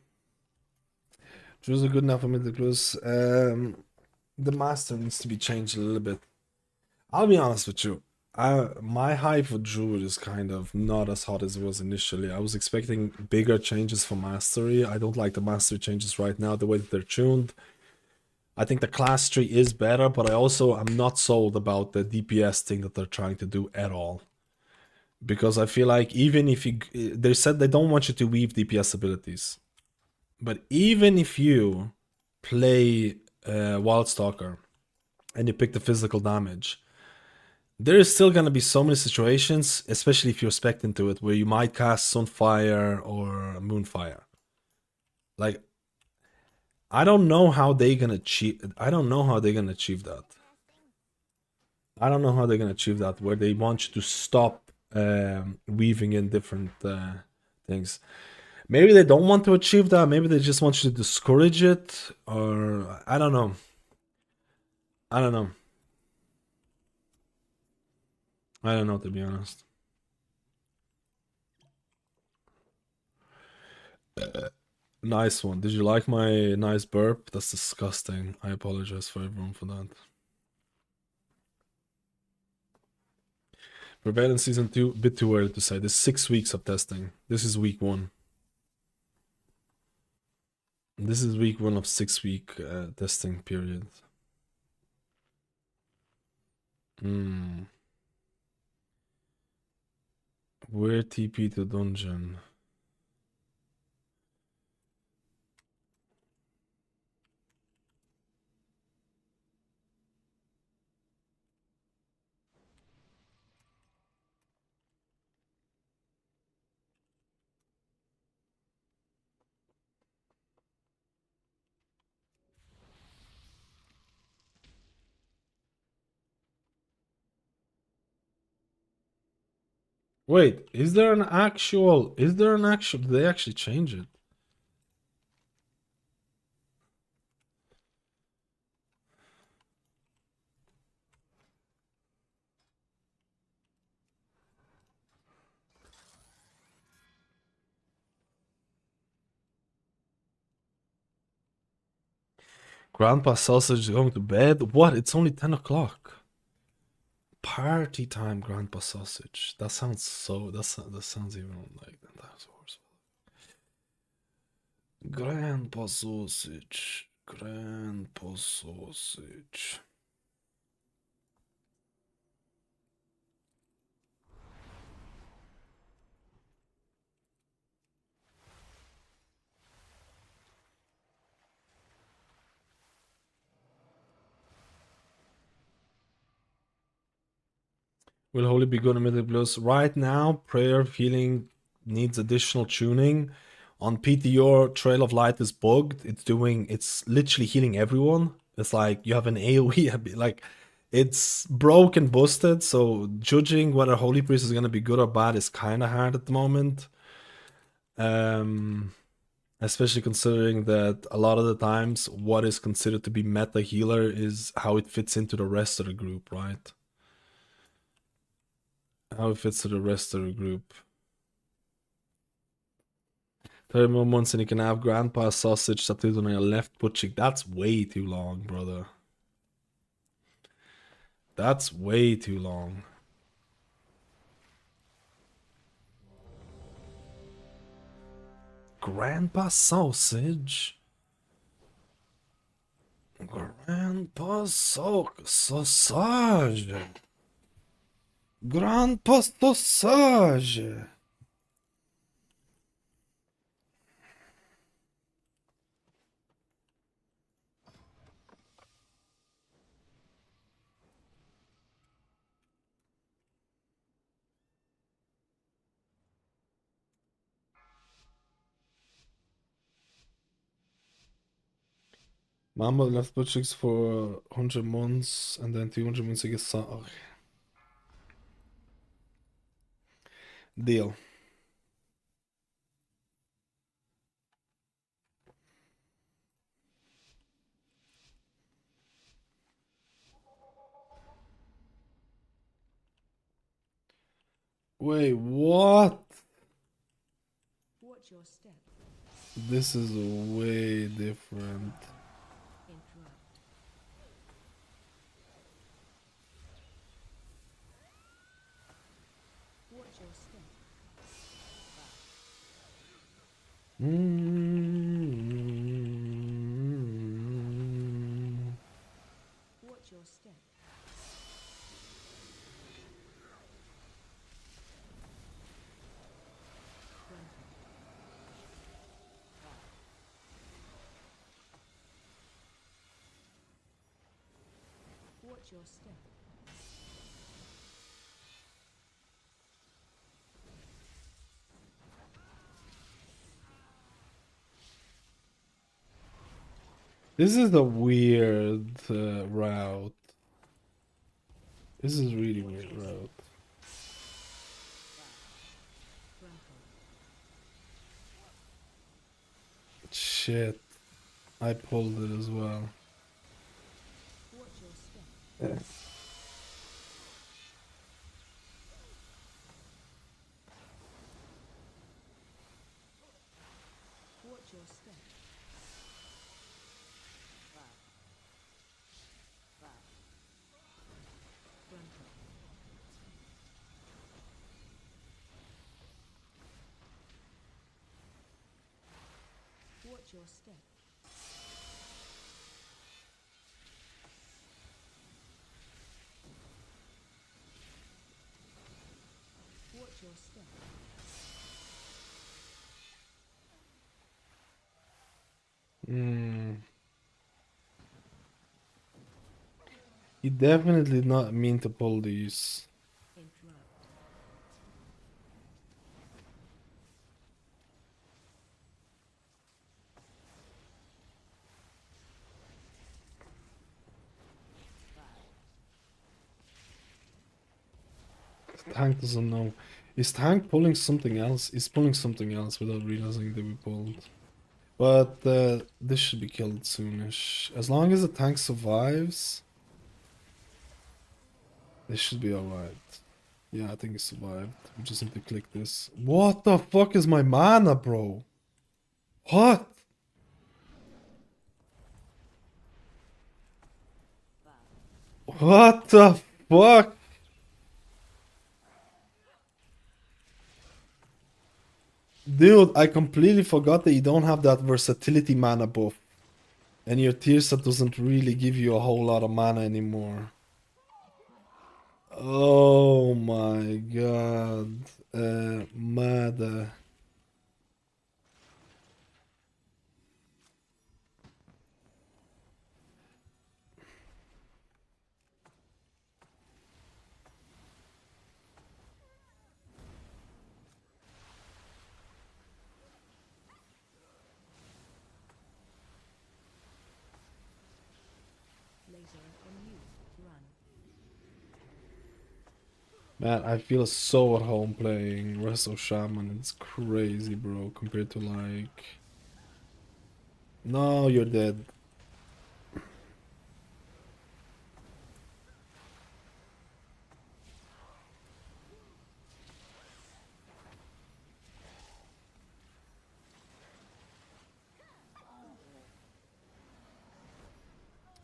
Druids are good enough for mythic plus. The master needs to be changed a little bit. I'll be honest with you. My hype for Druid is kind of not as hot as it was initially. I was expecting bigger changes for mastery. I don't like the mastery changes right now, the way that they're tuned. I think the class tree is better, but I'm not sold about the DPS thing that they're trying to do at all. Because I feel like even if they said they don't want you to weave DPS abilities. But even if you play Wildstalker and you pick the physical damage, there is still going to be so many situations, especially if you're spec'd into it, where you might cast Sunfire or Moonfire. Like, I don't know how they're gonna achieve. I don't know how they're gonna achieve that. I don't know how they're gonna achieve that, where they want you to stop weaving in different things. Maybe they don't want to achieve that. Maybe they just want you to discourage it, or I don't know. I don't know. I don't know, to be honest. Nice one. Did you like my nice burp? That's disgusting. I apologize for everyone for that. Prevalence Season 2, a bit too early to say. There's 6 weeks of testing. This is week 1. This is week 1 of 6-week testing period. Where TP to dungeon? Wait, is there an actual, did they actually change it? Grandpa Sausage is going to bed? What? It's only 10 o'clock. Party time, Grandpa Sausage. That sounds so, that sounds even like, that's worse. Grandpa Sausage. Grandpa Sausage. Will Holy be good in Mythic Plus? Right now, Prayer Healing needs additional tuning. On PTR, Trail of Light is bugged. It's literally healing everyone. It's like you have an AoE, like it's broke and busted. So judging whether Holy Priest is gonna be good or bad is kind of hard at the moment. Especially considering that a lot of the times, what is considered to be meta healer is how it fits into the rest of the group, right? How it fits to the rest of the group. 30 more months and you can have Grandpa Sausage tattooed on your left butt cheek. That's way too long, brother. That's way too long. Grandpa Sausage? Grandpa Sausage? Grandpa Sausage? Mama left butt cheeks for 100 months and then 200 months to get some. Okay. Deal. Wait, what? Watch your step. This is way different. Interrupt. Watch your step. Watch your step. Watch your step. This is a weird route. This is really weird route. Shit. I pulled it as well. Watch your step. Watch your step. Watch your step. Watch your step. He definitely did not mean to pull these. Interrupt. Tank doesn't know. Is Tank pulling something else? He's pulling something else without realizing that we pulled. But this should be killed soonish. As long as the tank survives, this should be alright. Yeah, I think it survived. We just need to click this. What the fuck is my mana, bro? What? What the fuck? Dude, I completely forgot that you don't have that versatility mana buff. And your tier set doesn't really give you a whole lot of mana anymore. Oh my god. Mad. Laser on you. Run. Man, I feel so at home playing Wrestle Shaman. It's crazy, bro, compared to like... No, you're dead.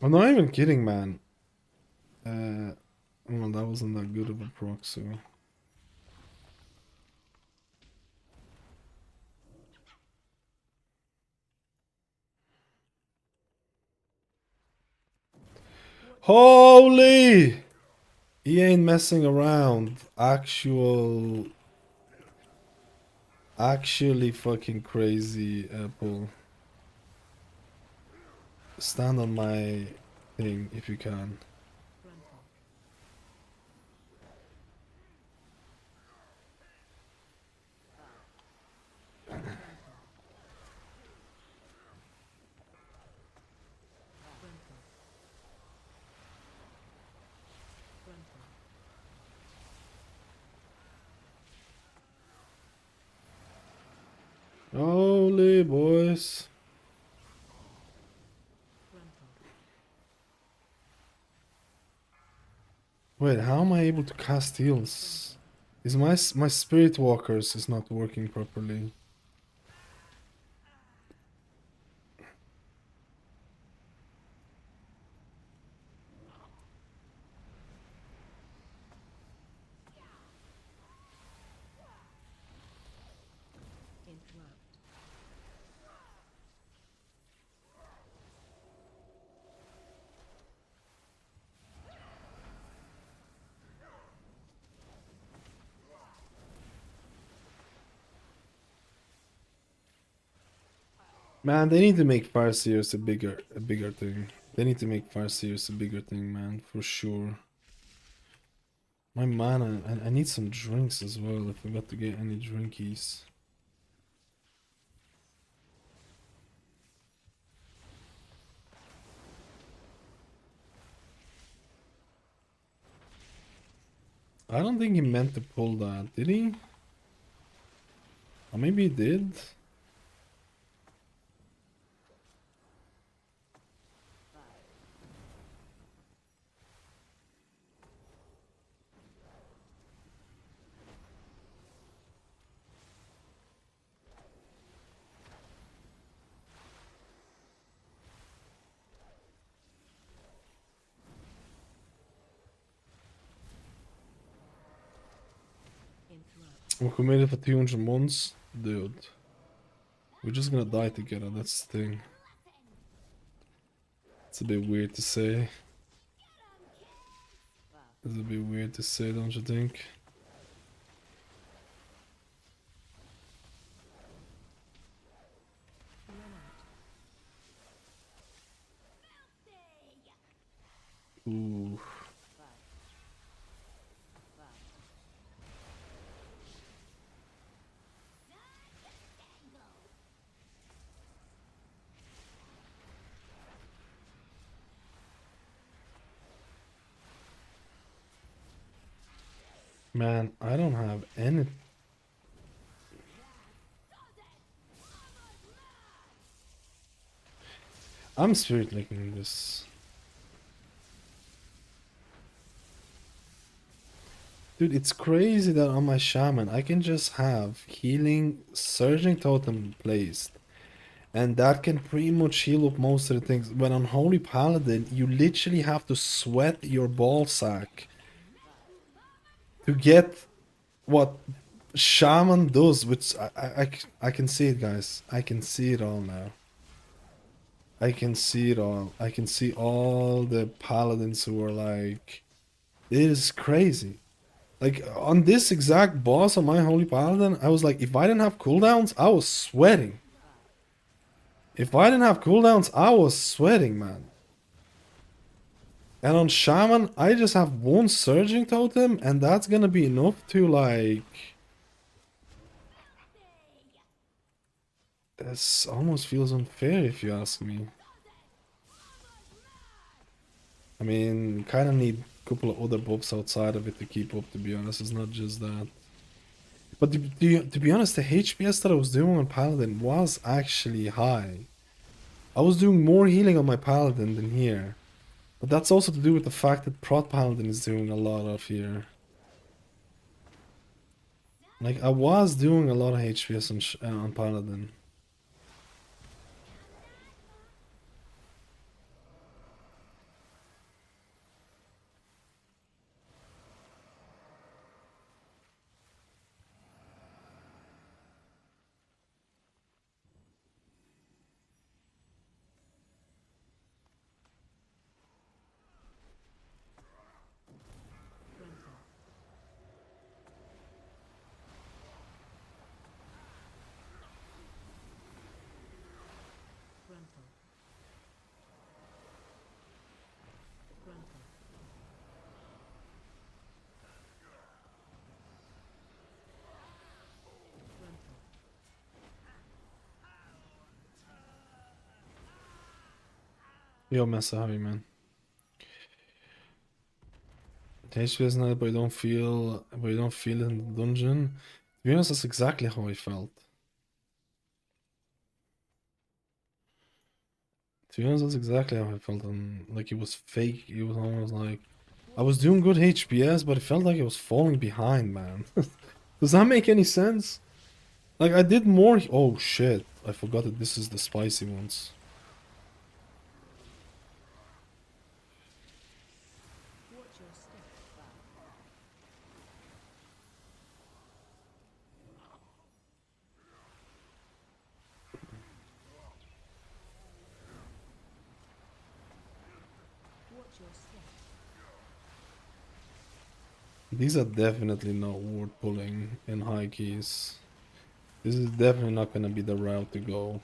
I'm not even kidding, man. Well, that wasn't that good of a proxy. Holy! He ain't messing around. Actually fucking crazy, Apple. Stand on my thing if you can. Holy boys. Wait, how am I able to cast heals Is my spirit walkers is not working properly. Interrupt. Man, they need to make Fire Seers a bigger thing. They need to make Fire Seers a bigger thing, man, for sure. My mana, I need some drinks as well. I forgot to get any drinkies. I don't think he meant to pull that, did he? Or maybe he did. Interrupt. We committed for 200 months? Dude. We're just gonna die together, that's the thing. It's a bit weird to say. It's a bit weird to say, don't you think? Ooh. Man, I don't have any. I'm spirit linking this. Dude, it's crazy that on my shaman I can just have healing surging totem placed. And that can pretty much heal up most of the things. When on Holy Paladin, you literally have to sweat your ball sack to get what Shaman does, which I can see it, guys. I can see it all now. I can see it all. I can see all the paladins who are like, it is crazy. Like on this exact boss on my Holy Paladin, I was like, if I didn't have cooldowns, I was sweating. If I didn't have cooldowns, I was sweating, man. And on Shaman, I just have one Surging Totem, and that's gonna be enough to, like... This almost feels unfair, if you ask me. I mean, kinda need a couple of other buffs outside of it to keep up, to be honest. It's not just that. But to be honest, the HPS that I was doing on Paladin was actually high. I was doing more healing on my Paladin than here. But that's also to do with the fact that Prot Paladin is doing a lot of here. Like, I was doing a lot of HPS on Paladin. Yo, Mesa, how are you, man? HPS is nice, but you don't feel it in the dungeon. To be honest, that's exactly how I felt. To be honest, that's exactly how I felt. And like, it was fake. It was almost like I was doing good HPS, but it felt like I was falling behind, man. Does that make any sense? Like, I did more... Oh, shit. I forgot that this is the spicy ones. Watch your step. Watch your step. These are definitely not worth pulling in high keys. This is definitely not gonna be the route to go.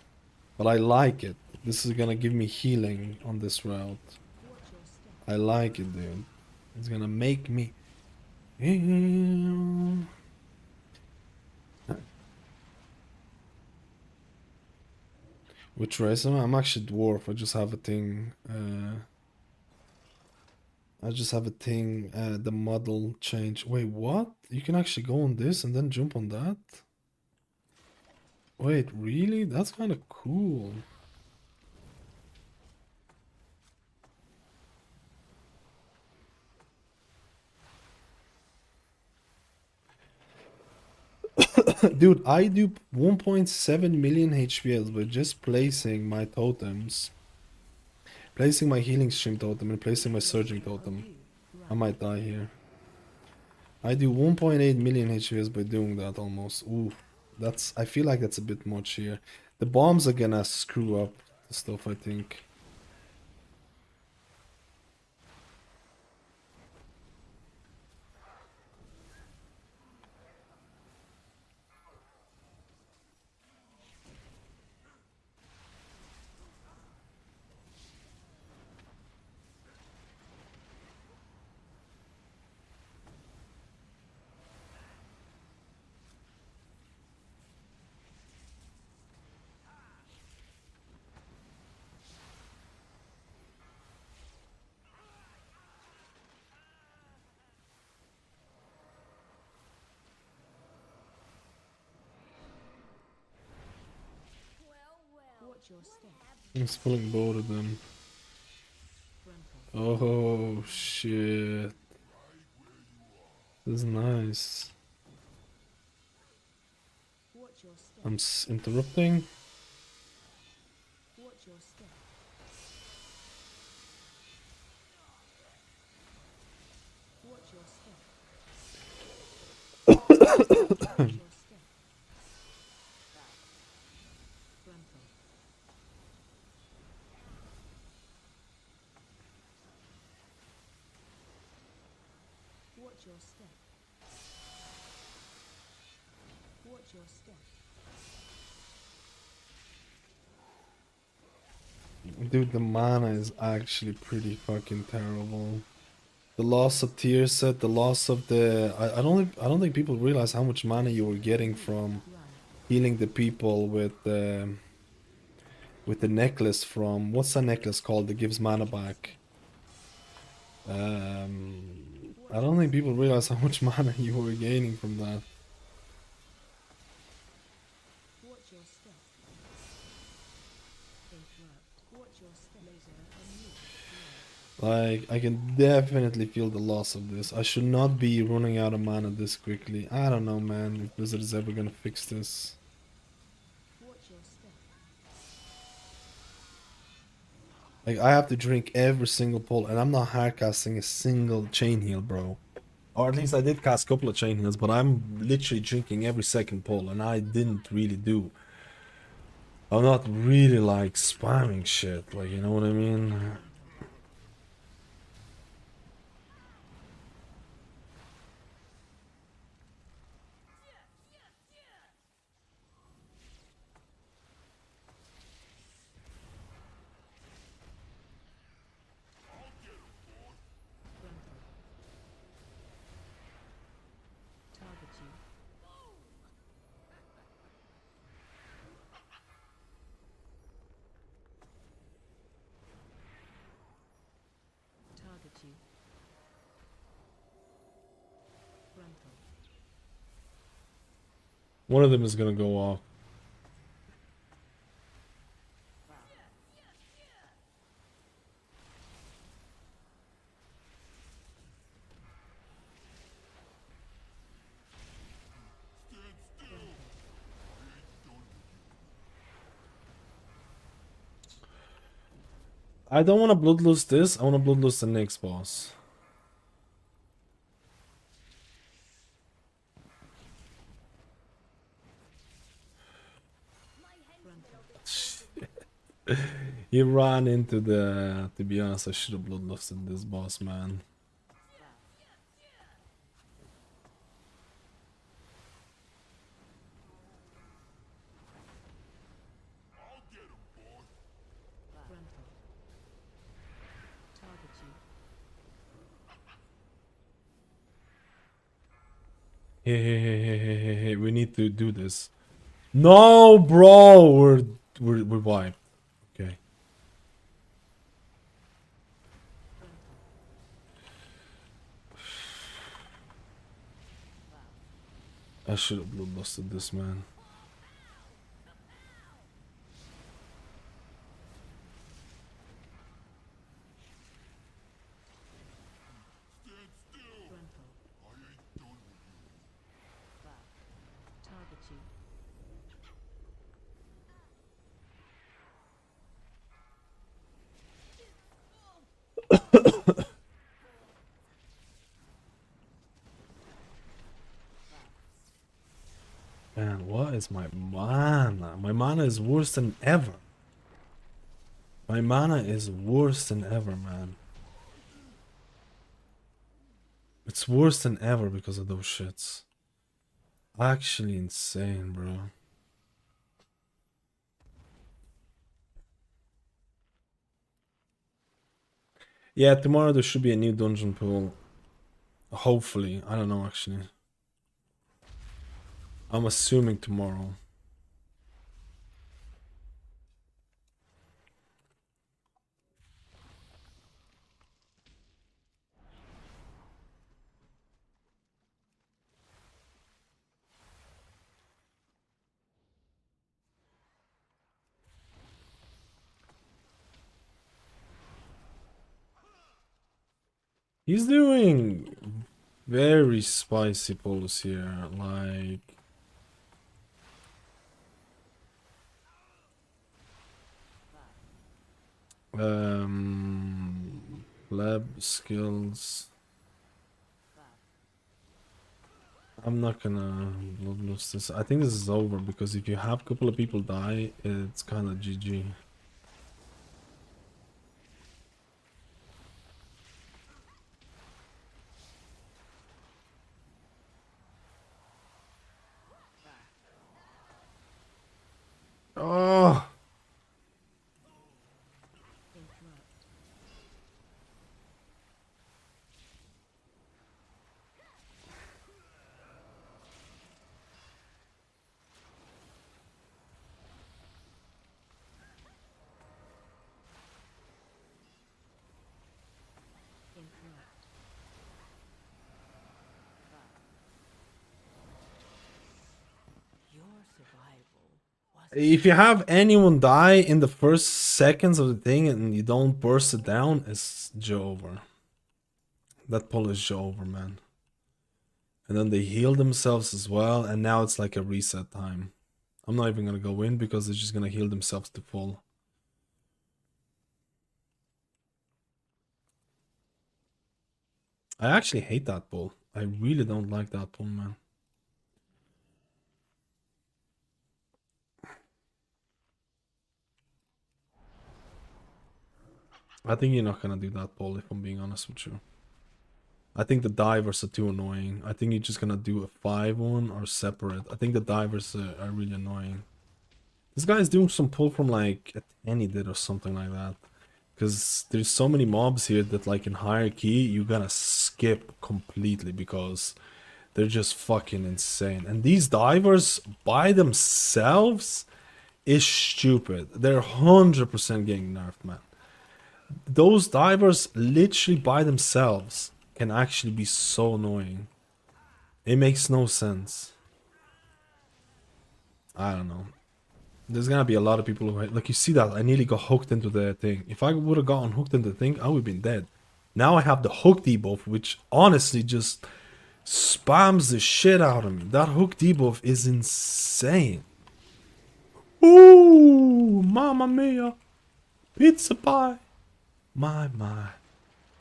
But I like it. This is gonna give me healing on this route. Watch your step. I like it, dude. It's gonna make me heal. Which race am I? I'm actually dwarf. I just have a thing. The model change. Wait, what? You can actually go on this and then jump on that? Wait, really? That's kind of cool. Dude, I do 1.7 million HPS by just placing my totems. Placing my healing stream totem and placing my surging totem. I might die here. I do 1.8 million HPS by doing that almost. Ooh, that's... I feel like that's a bit much here. The bombs are gonna screw up the stuff, I think. Watch your step. I'm spilling both of them. Oh shit. This is nice. Watch your step. I'm interrupting. Watch your step. Watch your step. Watch your step. Frontal. Watch your step. Watch your step. Dude, the mana is actually pretty fucking terrible. The loss of tier set, the loss of the... I don't think people realize how much mana you were getting from healing the people with the necklace from... What's that necklace called that gives mana back? I don't think people realize how much mana you were gaining from that. Watch your step. Interrupt. Watch your step. Laser unmute. Like, I can definitely feel the loss of this. I should not be running out of mana this quickly. I don't know, man, if Blizzard is ever gonna fix this. Watch your step. Like, I have to drink every single pull, and I'm not hardcasting a single chain heal, bro. Or at least I did cast a couple of chain heals, but I'm literally drinking every second pull, and I didn't really do. I'm not really, like, spamming shit, like, you know what I mean? Target you. Target you. Frontal. One of them is gonna go off. I don't want to bloodlust this. I want to bloodlust the next boss. He ran into the... To be honest, I should have bloodlusted this boss, man. Hey, we need to do this. No, bro, we're wiped. Okay. I should have bloodlusted this, man. Man, what is my mana? My mana is worse than ever. My mana is worse than ever, man. It's worse than ever because of those shits. Actually insane, bro. Yeah, tomorrow there should be a new dungeon pool. Hopefully. I don't know, actually. I'm assuming tomorrow. He's doing very spicy pulls here, like... Lab skills. I'm not gonna lose this. I think this is over because if you have a couple of people die, it's kind of GG. Oh. If you have anyone die in the first seconds of the thing and you don't burst it down, it's Joe over. That pull is Joe over, man. And then they heal themselves as well, and now it's like a reset time. I'm not even gonna go in because they're just gonna heal themselves to full. I actually hate that pull. I really don't like that pull, man. I think you're not gonna do that pull, if I'm being honest with you. I think the divers are too annoying. I think you're just gonna do a 5-1 or separate. I think the divers are really annoying. This guy's doing some pull from like a 10 he did or something like that. Because there's so many mobs here that like in higher key you gotta skip completely because they're just fucking insane. And these divers by themselves is stupid. They're 100% getting nerfed, man. Those divers literally by themselves can actually be so annoying. It makes no sense. I don't know. There's gonna be a lot of people who like, you see that I nearly got hooked into the thing. If I would have gotten hooked into the thing, I would have been dead. Now I have the hook debuff, which honestly just spams the shit out of me. That hook debuff is insane. Ooh, mamma mia, pizza pie. My.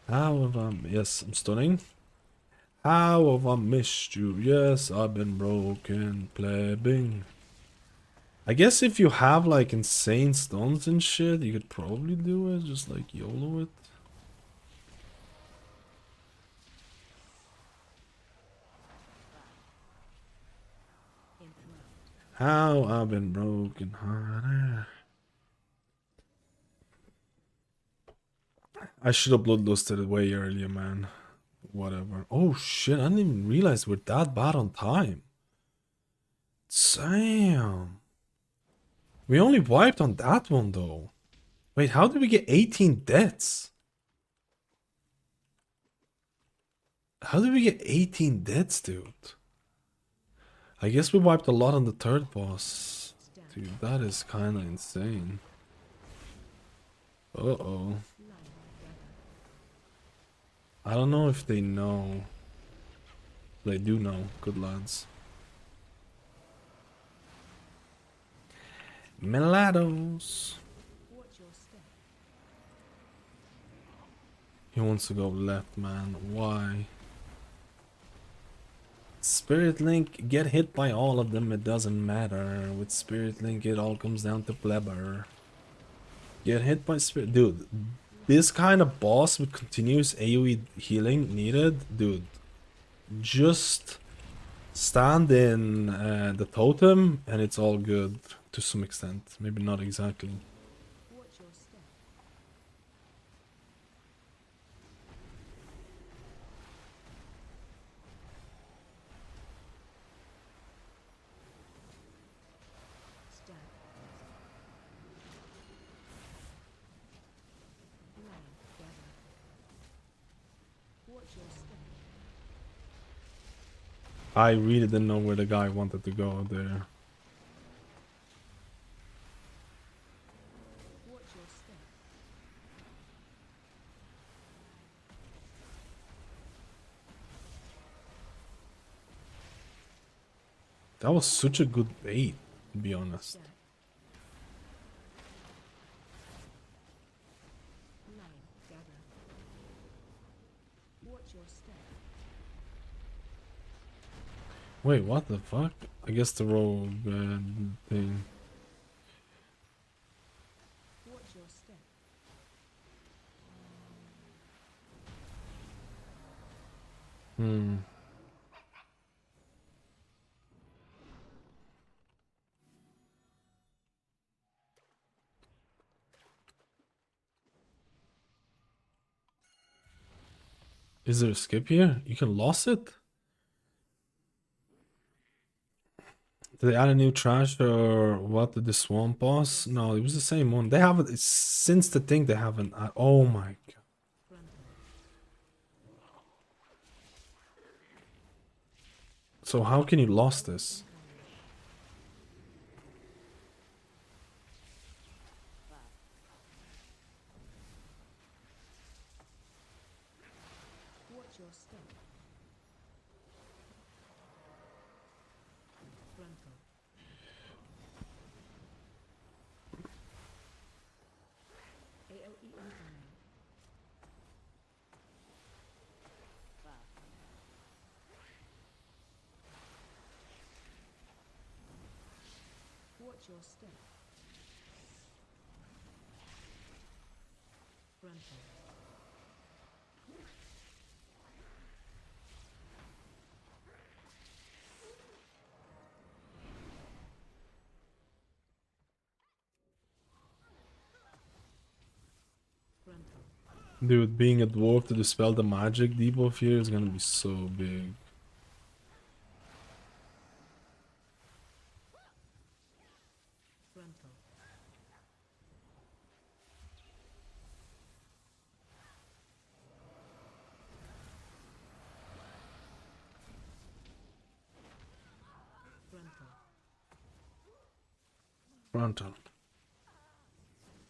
How have I... Yes, I'm stunning. How have I missed you? Yes, I've been broken, plebbing. I guess if you have like insane stuns and shit, you could probably do it. Just like YOLO it. How I've been broken hearted. I should have bloodlusted it way earlier, man. Whatever. Oh shit, I didn't even realize we're that bad on time. Damn. We only wiped on that one though. Wait, how did we get 18 deaths? How did we get 18 deaths, dude? I guess we wiped a lot on the third boss. Dude, that is kinda insane. Uh-oh. I don't know if they know. They do know. Good lads. Melados. He wants to go left, man. Why? Spirit Link, get hit by all of them, it doesn't matter. With Spirit Link, it all comes down to Blebber. Get hit by Spirit... Dude, this kind of boss with continuous AoE healing needed, dude. Just stand in the totem and it's all good to some extent. Maybe not exactly. I really didn't know where the guy wanted to go there. That was such a good bait, to be honest. Wait, what the fuck? I guess the rogue thing. Hmm. Is there a skip here? You can loss it? Did they add a new trash or what? Did the swamp boss? No, it was the same one. They haven't since the thing they haven't. Oh my god. So how can you lost this? Dude, being a dwarf to dispel the magic debuff here is gonna be so big. Frontal.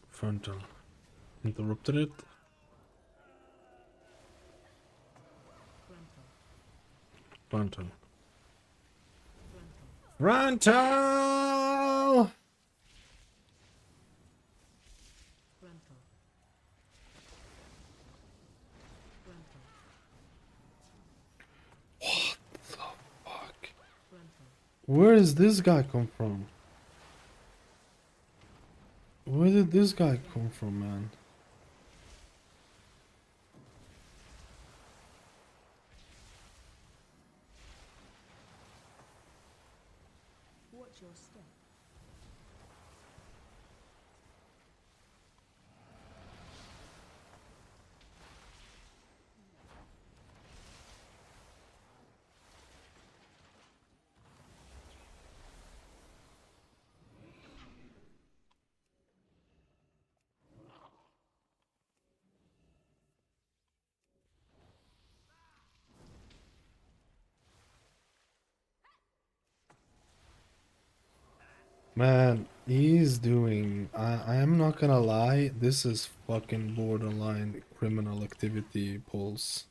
Frontal. Interrupted it. Frontal. Frontal! Where is this guy come from? Where did this guy come from, man? Watch your step. Man, he's doing. I am not gonna lie. This is fucking borderline criminal activity, Pulse.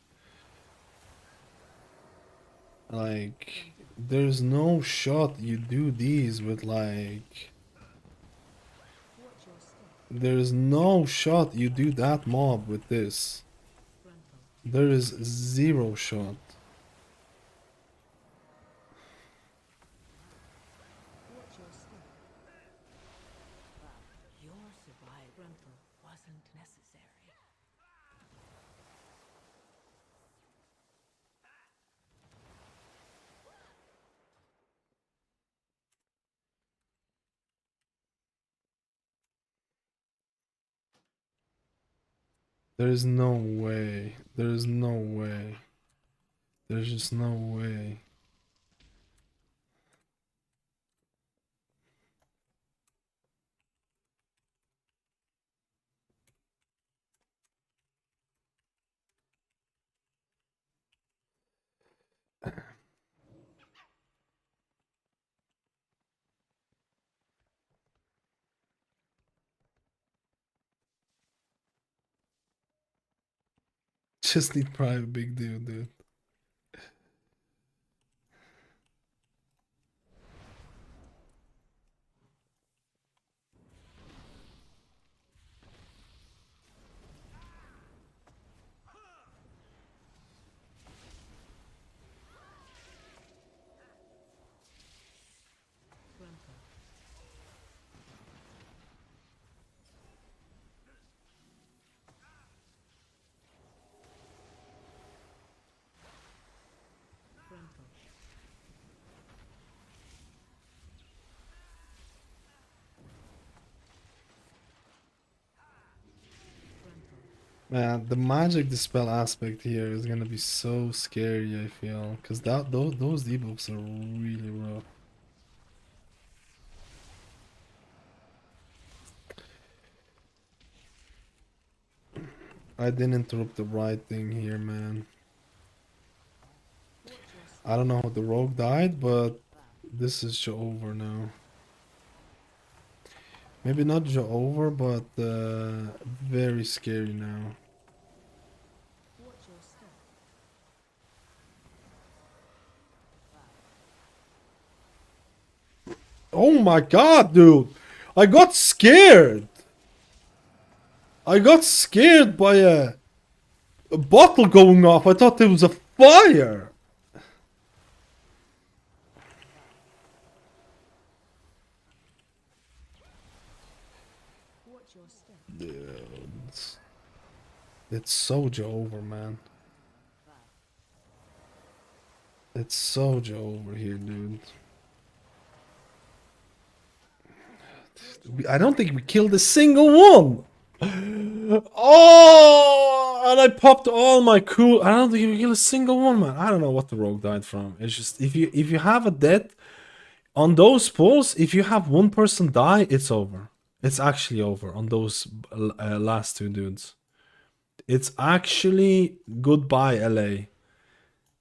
Like, there's no shot you do these with like. Watch your step. There's no shot you do that mob with this. Frontal. There is zero shot. Watch your step. Your survival frontal wasn't necessary. There is no way. There is no way. There's just no way. Just need private big dude. Frontal. Frontal. Man, the magic dispel aspect here is gonna be so scary, I feel, because those debuffs are really rough. I didn't interrupt the right thing here, man. I don't know how the rogue died, but this is over now. Maybe not over, but very scary now. Watch your step. Oh my god, dude! I got scared! I got scared by a bottle going off. I thought there was a fire! Watch your step. Dude. It's Soja over, man. It's Soja over here, dude. I don't think we killed a single one! Oh! And I popped all my cool. I don't think we killed a single one, man. I don't know what the rogue died from. It's just if you have a death on those pulls, if you have one person die, it's over. It's actually over on those last two dudes. It's actually goodbye, LA.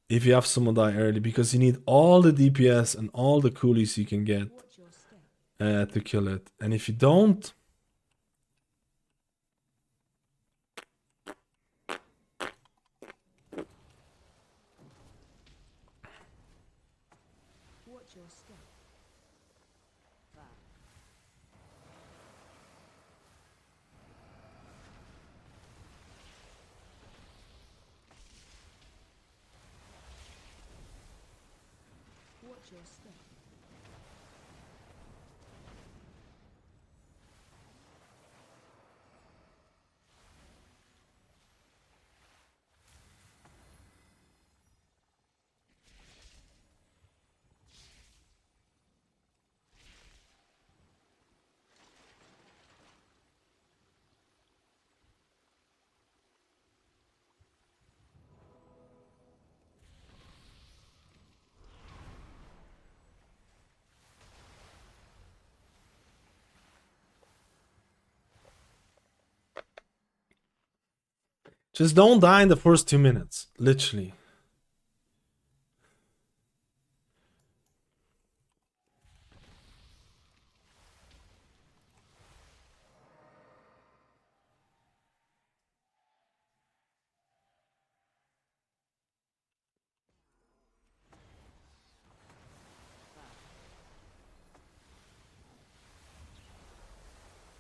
If you have someone die early, because you need all the DPS and all the coolies you can get Watch your step. to kill it. And if you don't, Watch your step. Watch your step. Just don't die in the first 2 minutes. Literally.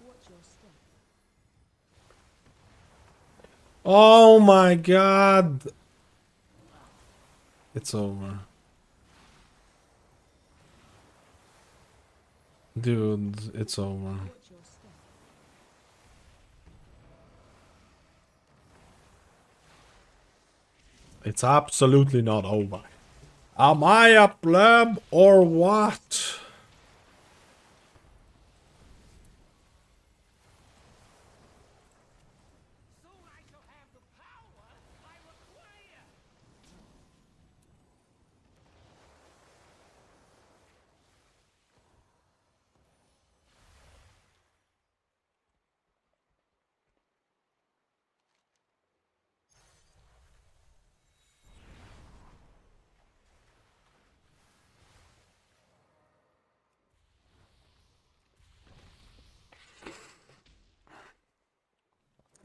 Watch your step. Oh my god. It's over. Dude, it's over. Watch your step. It's absolutely not over. Am I a pleb or what? Soon I shall have the power I require.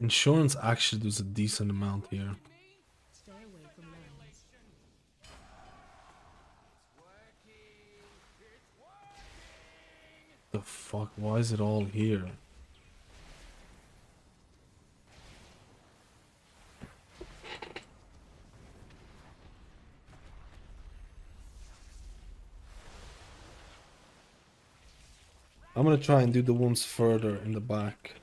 Insurance actually does a decent amount here. Stay away from lands. The fuck? Why is it all here? I'm gonna try and do the ones further in the back.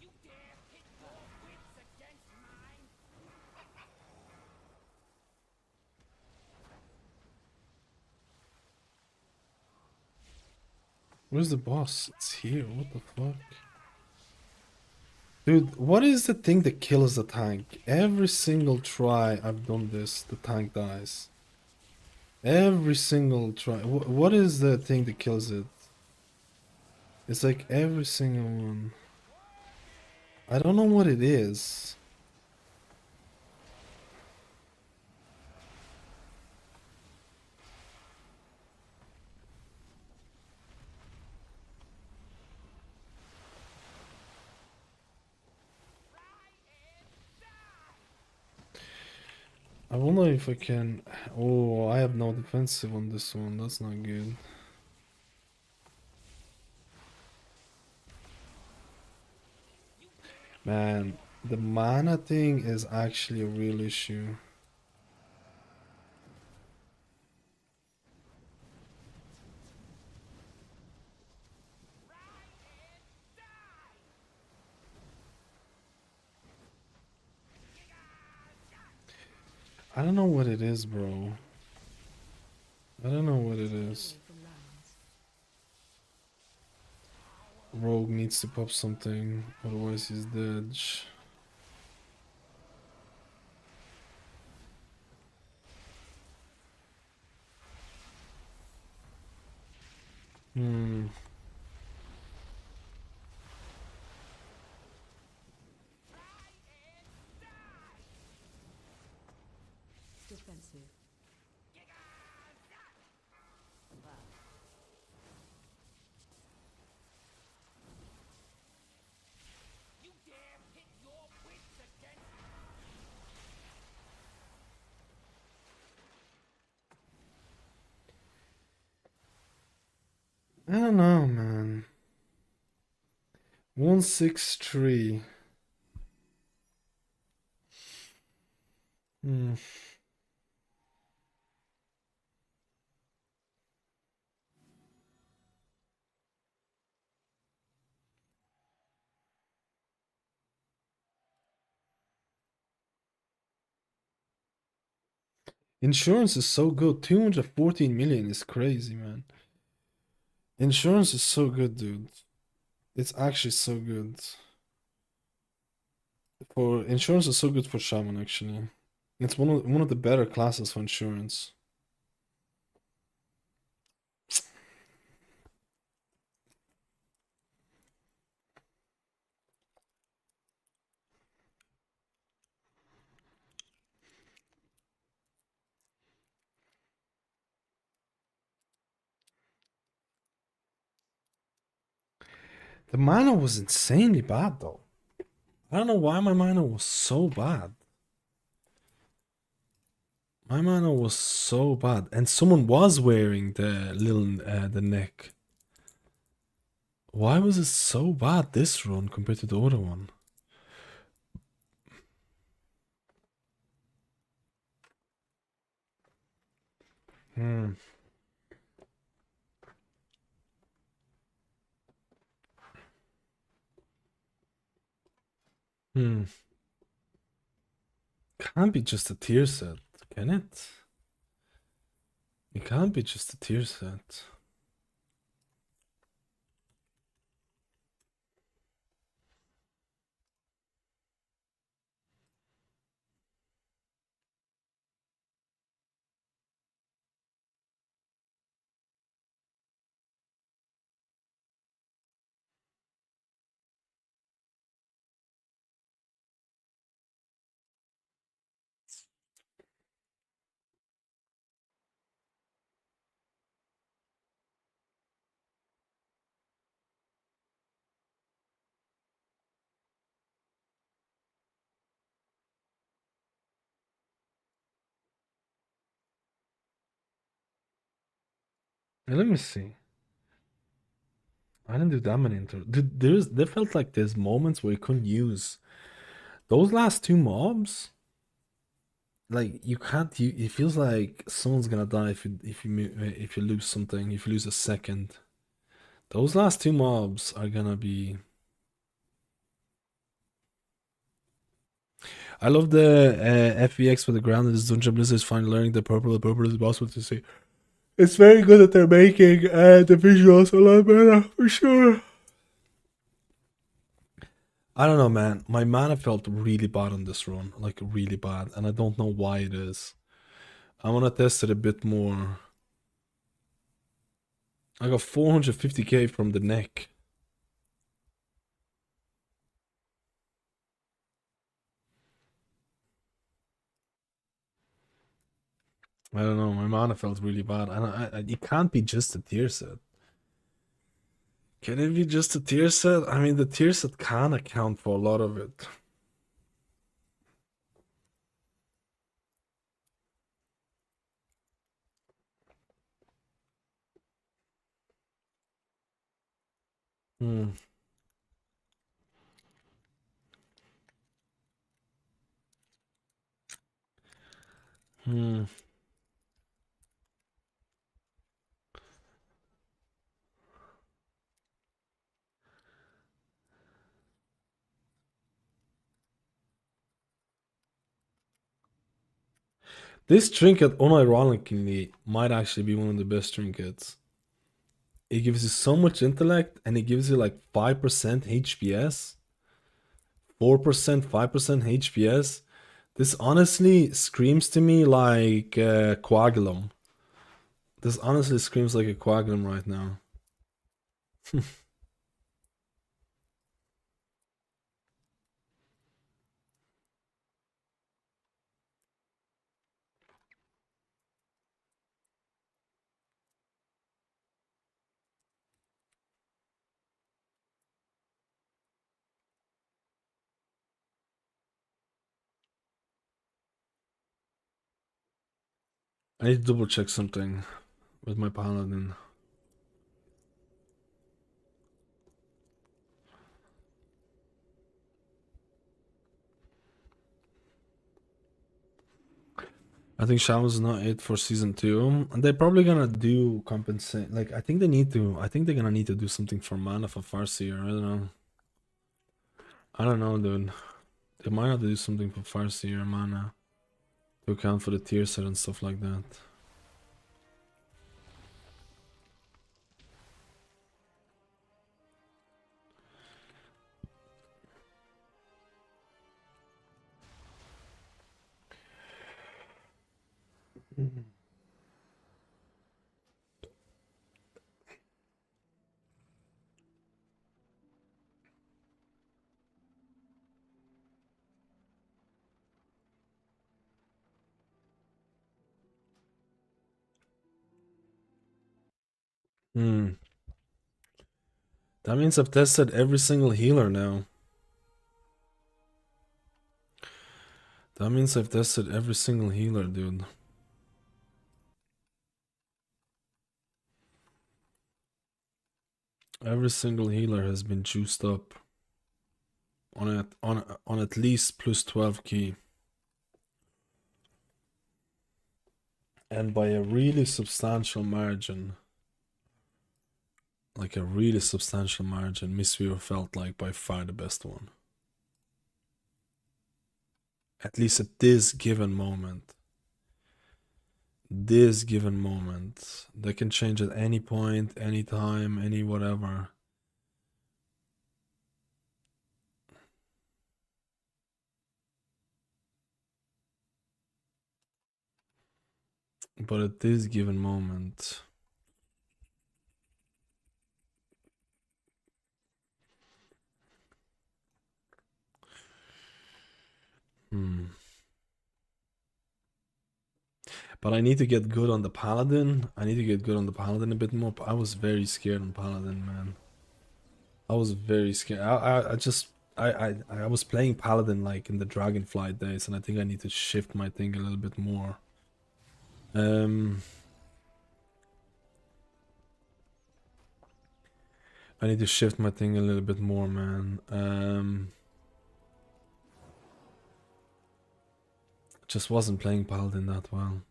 You dare pit your wits against mine? Where's the boss? It's here. What the fuck? Dude, what is the thing that kills the tank? Every single try I've done this, the tank dies. Every single try. What is the thing that kills it? It's like every single one. I don't know what it is. I wonder if I can... Oh, I have no defensive on this one. That's not good. Man, the mana thing is actually a real issue. I don't know what it is, bro. I don't know what it is. From lands. Rogue needs to pop something, otherwise he's dead. Hmm. Defensive. You dare pit your wits against I don't know, man. 163. Hmm. Insurance is so good. 214 million is crazy, man. Insurance is so good, dude. It's actually so good. For insurance is so good for Shaman, actually. It's one of the better classes for insurance. The mana was insanely bad though. I don't know why my mana was so bad. My mana was so bad, and someone was wearing the the neck. Why was it so bad this run compared to the other one? Hmm. Hmm. Can't be just a tier set, can it? It can't be just a tier set. Let me see. I didn't do that many Dude, there felt like there's moments where you couldn't use those last two mobs. Like you can't. It feels like someone's gonna die if you lose something. If you lose a second, those last two mobs are gonna be. I love the FVX for the ground. This Dungeon Blizzard is finally learning the purple. The purple is possible to see. It's very good that they're making the visuals a lot better for sure. I don't know, man. My mana felt really bad on this run, like really bad, and I don't know why it is. I want to test it a bit more. I got 450k from the neck. I don't know. My mana felt really bad, and it can't be just a tier set. Can it be just a tier set? I mean, the tier set can account for a lot of it. Hmm. Hmm. This trinket, unironically, might actually be one of the best trinkets. It gives you so much intellect, and it gives you like 5% HPS, 4%, 5% HPS. This honestly screams to me like Coagulum. This honestly screams like a Coagulum right now. I need to double check something with my Paladin. I think Shaman's not it for season 2. And they're probably gonna do compensate. Like, I think they need to. I think they're gonna need to do something for mana for Farseer. I don't know. I don't know, dude. They might have to do something for Farseer mana to account for the tier set and stuff like that. Hmm. That means I've tested every single healer now. That means I've tested every single healer, dude. Every single healer has been juiced up on at least plus 12 key. And by a really substantial margin. Like a really substantial margin, Mistweaver felt like by far the best one. At least at this given moment. This given moment. They can change at any point, any time, any whatever. But at this given moment. But I need to get good on the Paladin. I need to get good on the Paladin a bit more. I was very scared on Paladin, man. I was very scared. I was playing Paladin like in the Dragonflight days, and I think I need to shift my thing a little bit more. I need to shift my thing a little bit more, man. Just wasn't playing Paladin that well.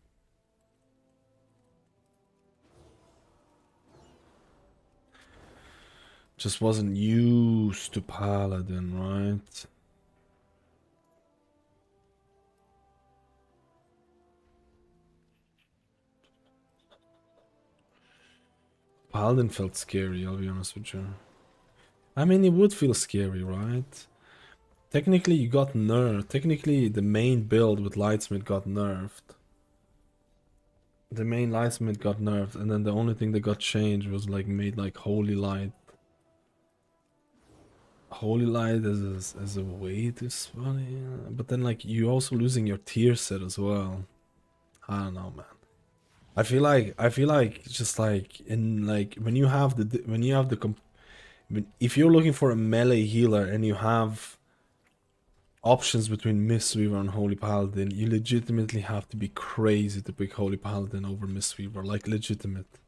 Just wasn't used to Paladin, right? Paladin felt scary, I'll be honest with you. I mean, it would feel scary, right? Technically, you got nerfed. Technically, the main build with Lightsmith got nerfed. The main Lightsmith got nerfed, and then the only thing that got changed was like made like Holy Light. Holy Light as a weight is funny, but then like you also losing your tier set as well. I don't know, man. I feel like just like in like when you have the if you're looking for a melee healer and you have options between Mistweaver and Holy Paladin, you legitimately have to be crazy to pick Holy Paladin over Mistweaver, like legitimate.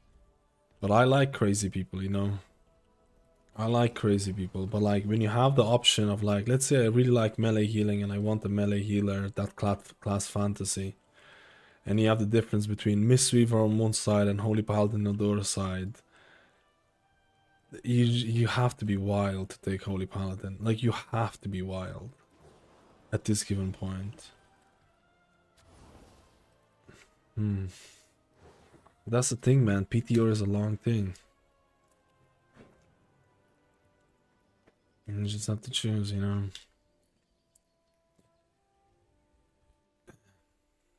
But I like crazy people, you know. I like crazy people, but like when you have the option of like, let's say I really like melee healing and I want a melee healer, that class fantasy, and you have the difference between Mistweaver on one side and Holy Paladin on the other side, you have to be wild to take Holy Paladin. Like you have to be wild at this given point. That's the thing, man. PTR is a long thing. You just have to choose, you know.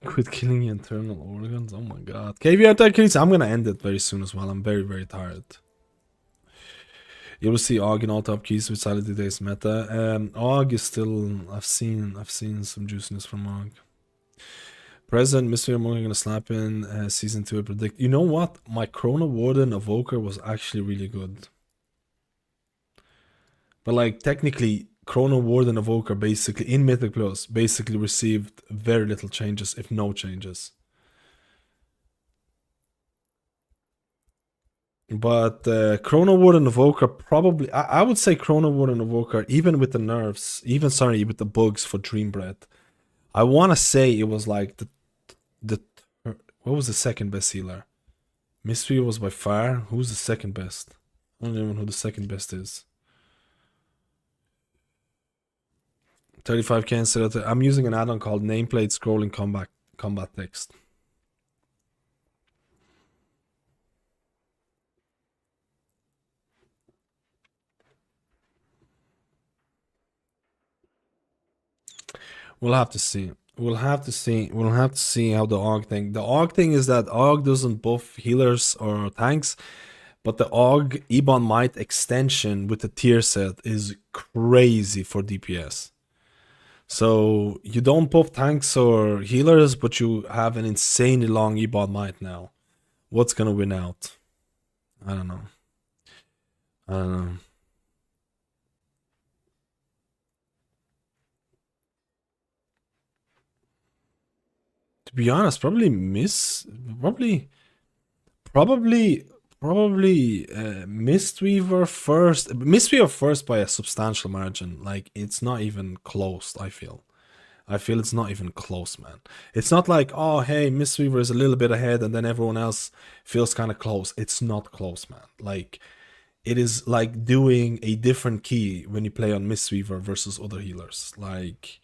Quit killing your internal organs. Oh my god. KVR, I'm gonna end it very soon as well. I'm very, very tired. You will see AUG in all top keys with Silent today's meta. AUG is still. I've seen some juiciness from AUG. President, Mystery, I'm only gonna slap in season 2. I predict. You know what? My Chrono Warden Evoker was actually really good. But like technically, Chrono Warden Evoker basically in Mythic Plus basically received very little changes, if no changes. But Chrono Warden Evoker probably, I would say Chrono Warden Evoker, even with the nerfs, with the bugs for Dream Breath, I want to say it was like what was the second best healer? Mystery was by far. Who's the second best? I don't even know who the second best is. 35k instead of I'm using an add-on called Nameplate Scrolling Combat Text. We'll have to see. We'll have to see how the AUG thing. The AUG thing is that AUG doesn't buff healers or tanks, but the AUG Ebon Might extension with the tier set is crazy for DPS. So you don't buff tanks or healers, but you have an insanely long Ebon Might now. What's gonna win out? I don't know. be honest, probably Mistweaver first. Mistweaver first by a substantial margin. Like, it's not even close, I feel. It's not even close, man. It's not like, oh, hey, Mistweaver is a little bit ahead and then everyone else feels kind of close. It's not close, man. Like, it is like doing a different key when you play on Mistweaver versus other healers. Like,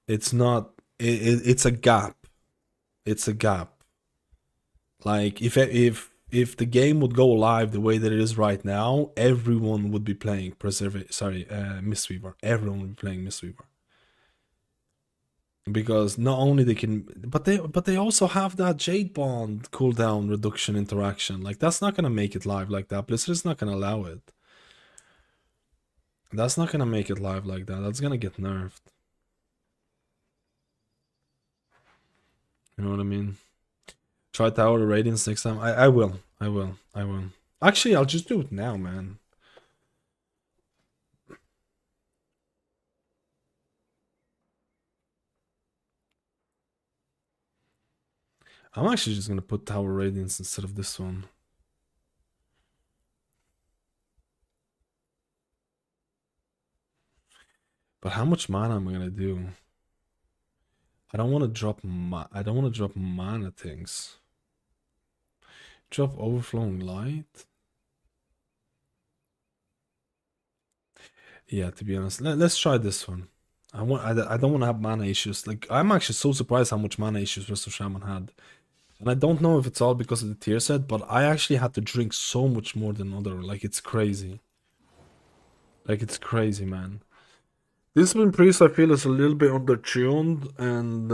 it's not, it's a gap. It's a gap. Like, if the game would go live the way that it is right now, everyone would be playing Mistweaver. Everyone would be playing Mistweaver. Because not only they can, but they also have that Jade Bond cooldown reduction interaction. Like, that's not gonna make it live like that. Blizzard is not gonna allow it. That's not gonna make it live like that. That's gonna get nerfed. You know what I mean? Try Tower Radiance next time. I will. Actually, I'll just do it now, man. I'm actually just gonna put Tower Radiance instead of this one. But how much mana am I gonna do? I don't want to drop mana things. Drop Overflowing Light. Yeah, to be honest, let's try this one. I don't want to have mana issues. Like, I'm actually so surprised how much mana issues Rest of Shaman had. And I don't know if it's all because of the tier set, but I actually had to drink so much more than other. Like, it's crazy. Like, it's crazy, man. Discipline Priest, I feel, is a little bit undertuned, and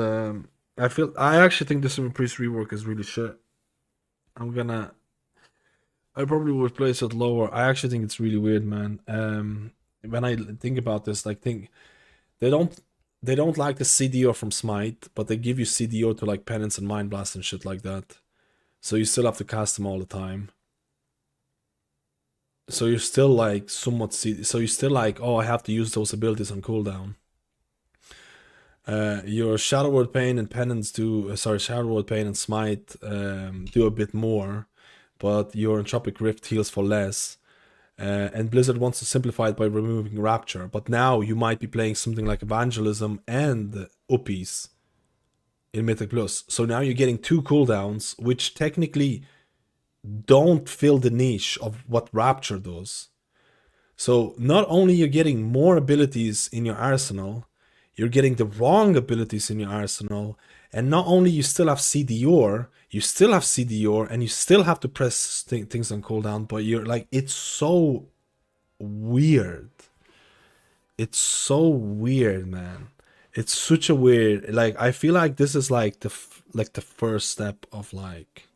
I actually think Discipline Priest rework is really shit. I probably would place it lower. I actually think it's really weird, man. When I think about this, like, they don't like the CDO from Smite, but they give you CDO to like Penance and Mind Blast and shit like that. So you still have to cast them all the time. So you're still like somewhat so you're still like, oh, I have to use those abilities on cooldown. Your Shadow Word Pain and Penance do Shadow Word Pain and Smite do a bit more, but your Entropic Rift heals for less. And Blizzard wants to simplify it by removing Rapture, but now you might be playing something like Evangelism and Uppies in Mythic Plus. So now you're getting 2 cooldowns, which technically don't fill the niche of what Rapture does. So not only you're getting more abilities in your arsenal, you're getting the wrong abilities in your arsenal, and not only you still have CDR, and you still have to press things on cooldown, but you're like, it's so weird. It's so weird, man. It's such a weird, like, I feel like this is like the first step of like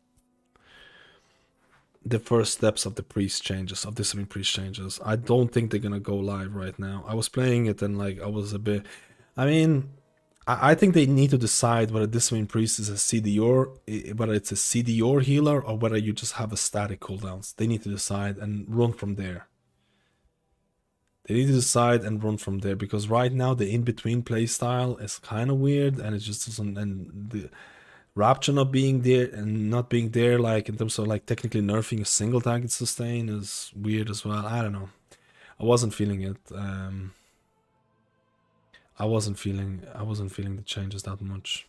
the first steps of the priest changes, of Discipline Priest changes. I don't think they're gonna go live right now. I was playing it and like I was a bit, I mean, I think they need to decide whether Discipline Priest is a CDR, whether it's a CDR healer or whether you just have a static cooldowns. They need to decide and run from there. Because right now the in-between playstyle is kind of weird, and it just doesn't, and the Rapture not being there like in terms of like technically nerfing a single target sustain is weird as well. I don't know. I wasn't feeling it. I wasn't feeling the changes that much.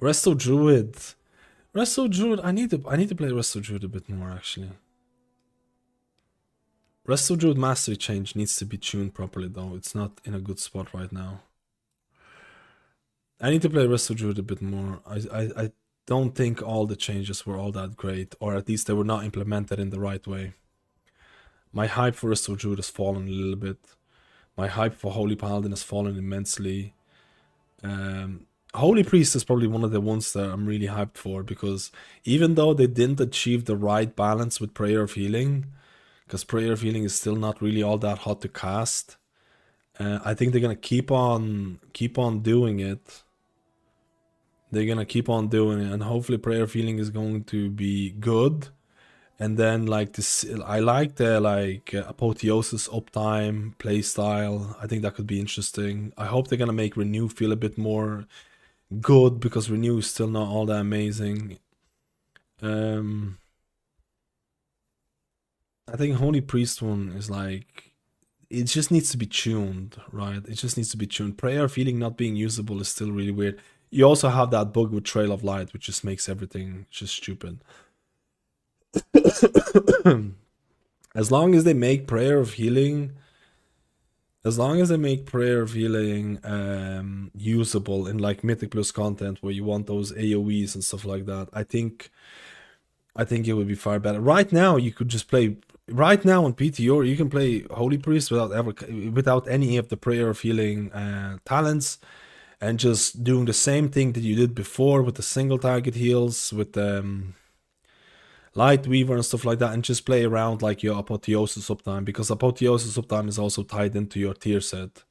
Resto Druid. I need to play Resto Druid a bit more actually. Resto Druid Mastery change needs to be tuned properly though. It's not in a good spot right now. I need to play Resto Druid a bit more. I don't think all the changes were all that great, or at least they were not implemented in the right way. My hype for Resto Druid has fallen a little bit. My hype for Holy Paladin has fallen immensely. Holy Priest is probably one of the ones that I'm really hyped for, because even though they didn't achieve the right balance with Prayer of Healing, because Prayer of Healing is still not really all that hot to cast, I think they're gonna keep on doing it. And hopefully Prayer of Healing is going to be good. And then like this, I like the like apotheosis uptime playstyle. I think that could be interesting. I hope they're gonna make Renew feel a bit more good, because Renew is still not all that amazing. I think Holy Priest one is like, it just needs to be tuned, right? It just needs to be tuned. Prayer of Healing not being usable is still really weird. You also have that bug with Trail of Light, which just makes everything just stupid. As long as they make Prayer of Healing, usable in like Mythic Plus content where you want those AoEs and stuff like that, I think it would be far better. Right now, you could just play. Right now on PTR, you can play Holy Priest without any of the Prayer of Healing talents, and just doing the same thing that you did before with the single target heals, with Light Weaver and stuff like that, and just play around like your Apotheosis uptime, because Apotheosis uptime is also tied into your tier set.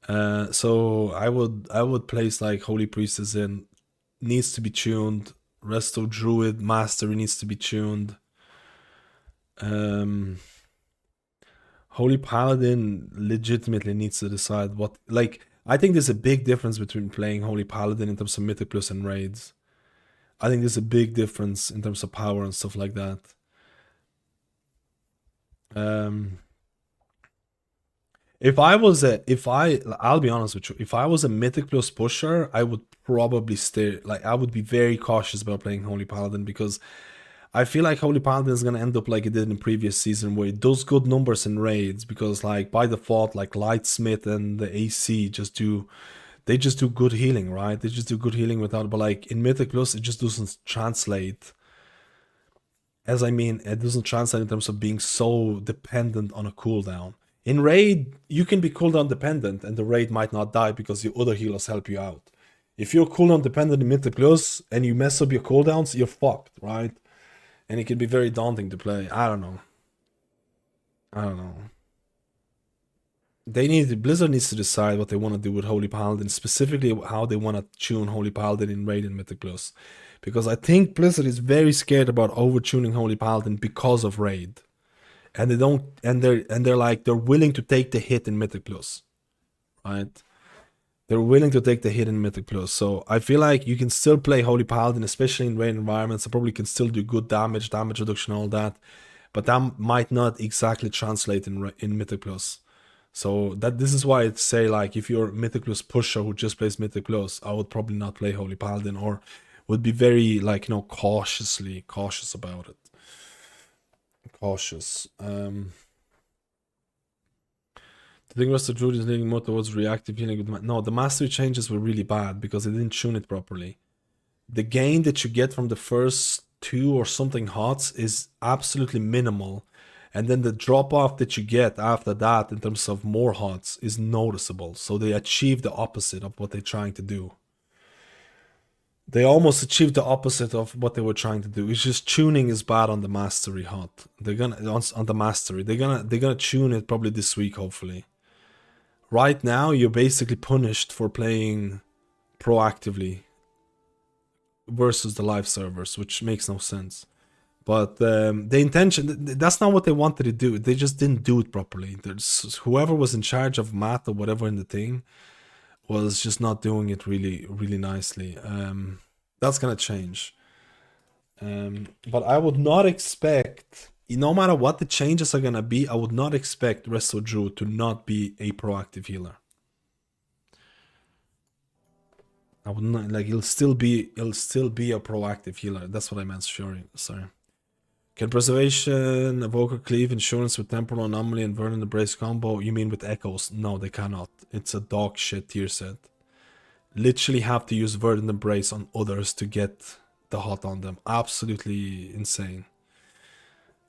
So I would place like Holy Priest as in, needs to be tuned. Resto Druid Mastery needs to be tuned. Holy Paladin legitimately needs to decide what, like, I think there's a big difference between playing Holy Paladin in terms of Mythic Plus and raids. I think there's a big difference in terms of power and stuff like that. I'll be honest with you, if I was a Mythic Plus pusher, I would probably stay, like, I would be very cautious about playing Holy Paladin, because I feel like Holy Paladin is gonna end up like it did in previous season, where it does good numbers in raids, because like by default, like Lightsmith and the AC just do good healing, right? They just do good healing without, but like in Mythic Plus, it just doesn't translate. It doesn't translate in terms of being so dependent on a cooldown. In raid, you can be cooldown dependent and the raid might not die because your other healers help you out. If you're cooldown dependent in Mythic Plus and you mess up your cooldowns, you're fucked, right? And it can be very daunting to play. I don't know. Blizzard needs to decide what they want to do with Holy Paladin, specifically how they want to tune Holy Paladin in raid and Mythic Plus. Because I think Blizzard is very scared about overtuning Holy Paladin because of raid. And they're willing to take the hit in Mythic Plus. Right? They're willing to take the hit in Mythic Plus. So I feel like you can still play Holy Paladin, especially in raid environments. I probably can still do good damage reduction, all that. But that might not exactly translate in Mythic Plus. So this is why I'd say, like, if you're a Mythic Plus pusher who just plays Mythic Plus, I would probably not play Holy Paladin, or would be very, like, cautious about it. Cautious. The thing was, the Druid is leaning more towards reactive healing. No, the mastery changes were really bad because they didn't tune it properly. The gain that you get from the first 2 or something hots is absolutely minimal. And then the drop off that you get after that in terms of more hots is noticeable. So they achieve the opposite of what they're trying to do. They almost achieved the opposite of what they were trying to do. It's just tuning is bad on the mastery hot. They're gonna on the mastery. They're gonna tune it probably this week, hopefully. Right now, you're basically punished for playing proactively versus the live servers, which makes no sense. But the intention, that's not what they wanted to do. They just didn't do it properly. Whoever was in charge of math or whatever in the thing was just not doing it really, really nicely. That's gonna change. But I would not expect, no matter what the changes are gonna be, I would not expect Resto Druid to not be a proactive healer. I would not, like, he'll still be a proactive healer. That's what I meant, sorry. Can Preservation, Evoker, Cleave, Insurance with Temporal Anomaly and Verdant Embrace combo? You mean with Echoes? No, they cannot. It's a dog shit tier set. Literally have to use Verdant Embrace on others to get the hot on them. Absolutely insane.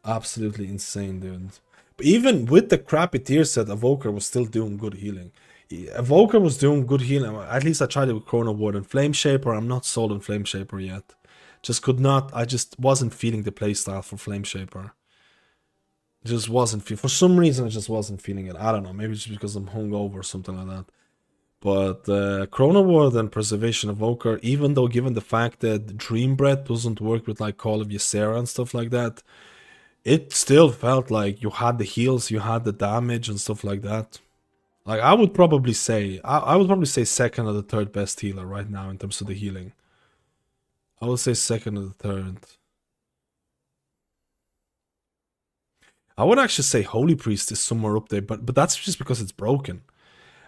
Absolutely insane, dude. But even with the crappy tier set, Evoker was still doing good healing. Evoker was doing good healing. At least I tried it with Chrono Ward and Flame Shaper. I'm not sold on Flame Shaper yet. I just wasn't feeling the playstyle for Flame Shaper. For some reason, I just wasn't feeling it. I don't know, maybe just because I'm hungover or something like that. But Chrono Ward and Preservation Evoker, even though given the fact that Dream Breath doesn't work with like Call of Ysera and stuff like that, it still felt like you had the heals, you had the damage and stuff like that. Like I would probably say, I would probably say second or the third best healer right now in terms of the healing. I would say second or the third. I would actually say Holy Priest is somewhere up there, but that's just because it's broken.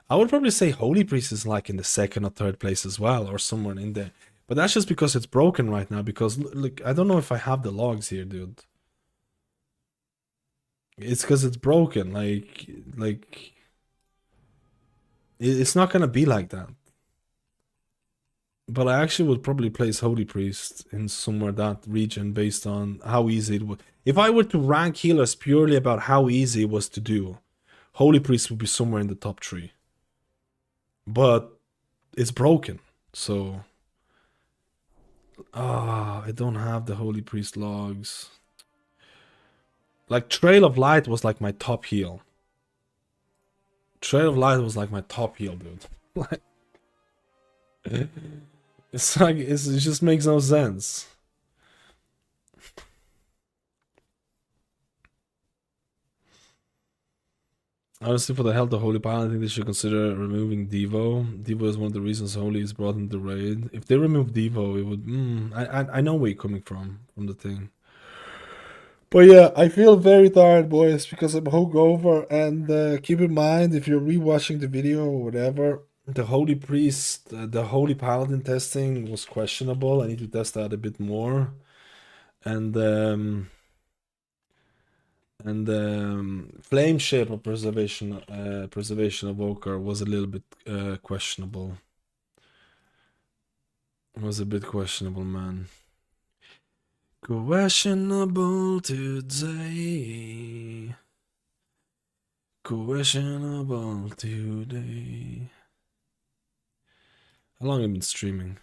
I would probably say Holy Priest is like in the second or third place as well, or somewhere in there. But that's just because it's broken right now, because look, I don't know if I have the logs here, dude. It's because it's broken, like... It's not gonna be like that. But I actually would probably place Holy Priest in somewhere that region based on how easy it would... If I were to rank healers purely about how easy it was to do, Holy Priest would be somewhere in the top 3. But it's broken, so... I don't have the Holy Priest logs. Like, Trail of Light was like my top heal. Trail of Light was like my top heal, dude. Like... It's like, it just makes no sense. Honestly, for the health of Holy Paladin, I think they should consider removing Devo. Devo is one of the reasons Holy is brought into the raid. If they remove Devo, it would... I know where you're coming from the thing. But yeah, I feel very tired, boys, because I'm hungover. And keep in mind, if you're rewatching the video or whatever, the Holy Priest, the Holy Paladin testing was questionable. I need to test that a bit more. And Flame Shape of Preservation Evoker was a little bit questionable. It was a bit questionable, man. Questionable today. Questionable today. How long have you been streaming?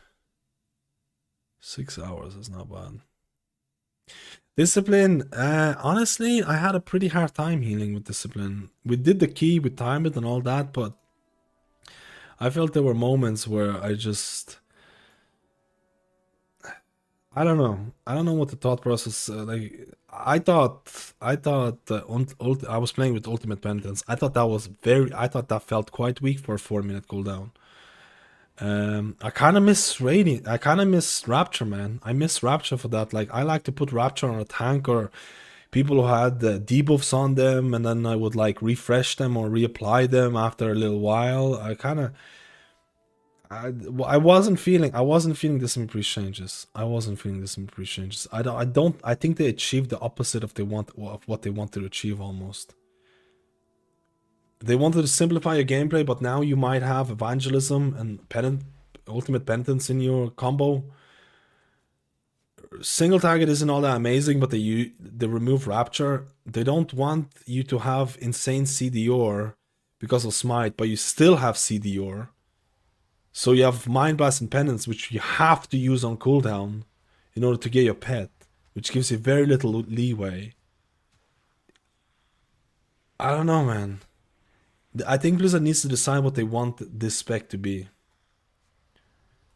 6 hours, that's not bad. Discipline, honestly, I had a pretty hard time healing with Discipline. We did the key, we timed it and all that, but I felt there were moments where I just... I don't know. I don't know what the thought process... like, I thought I was playing with Ultimate Penitence. I thought that felt quite weak for a 4-minute cooldown. I kind of miss Radiant. I kind of miss Rapture, man. I miss Rapture for that. Like, I like to put Rapture on a tank or people who had debuffs on them, and then I would like refresh them or reapply them after a little while. I wasn't feeling Discipline Priest changes. I think they achieved the opposite of what they wanted to achieve almost. They wanted to simplify your gameplay, but now you might have Evangelism and Ultimate Penitence in your combo. Single target isn't all that amazing, but they remove Rapture. They don't want you to have insane CDR because of Smite, but you still have CDR. So you have Mind Blast and Penance, which you have to use on cooldown in order to get your pet, which gives you very little leeway. I don't know, man. I think Blizzard needs to decide what they want this spec to be.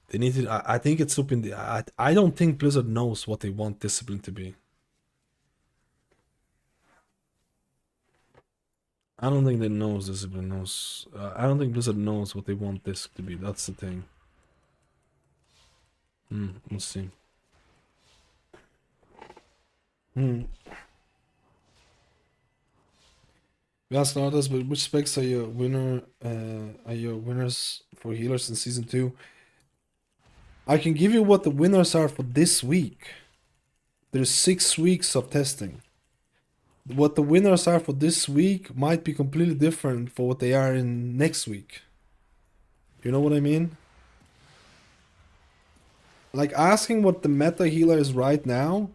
They need to... I think it's up in the... I don't think Blizzard knows what they want Discipline to be. I don't think they knows Discipline knows... I don't think Blizzard knows what they want this to be. That's the thing. Let's see. We asked others, but which specs are your winners for healers in season 2? I can give you what the winners are for this week. There's 6 weeks of testing. What the winners are for this week might be completely different for what they are in next week. You know what I mean? Like, asking what the meta healer is right now,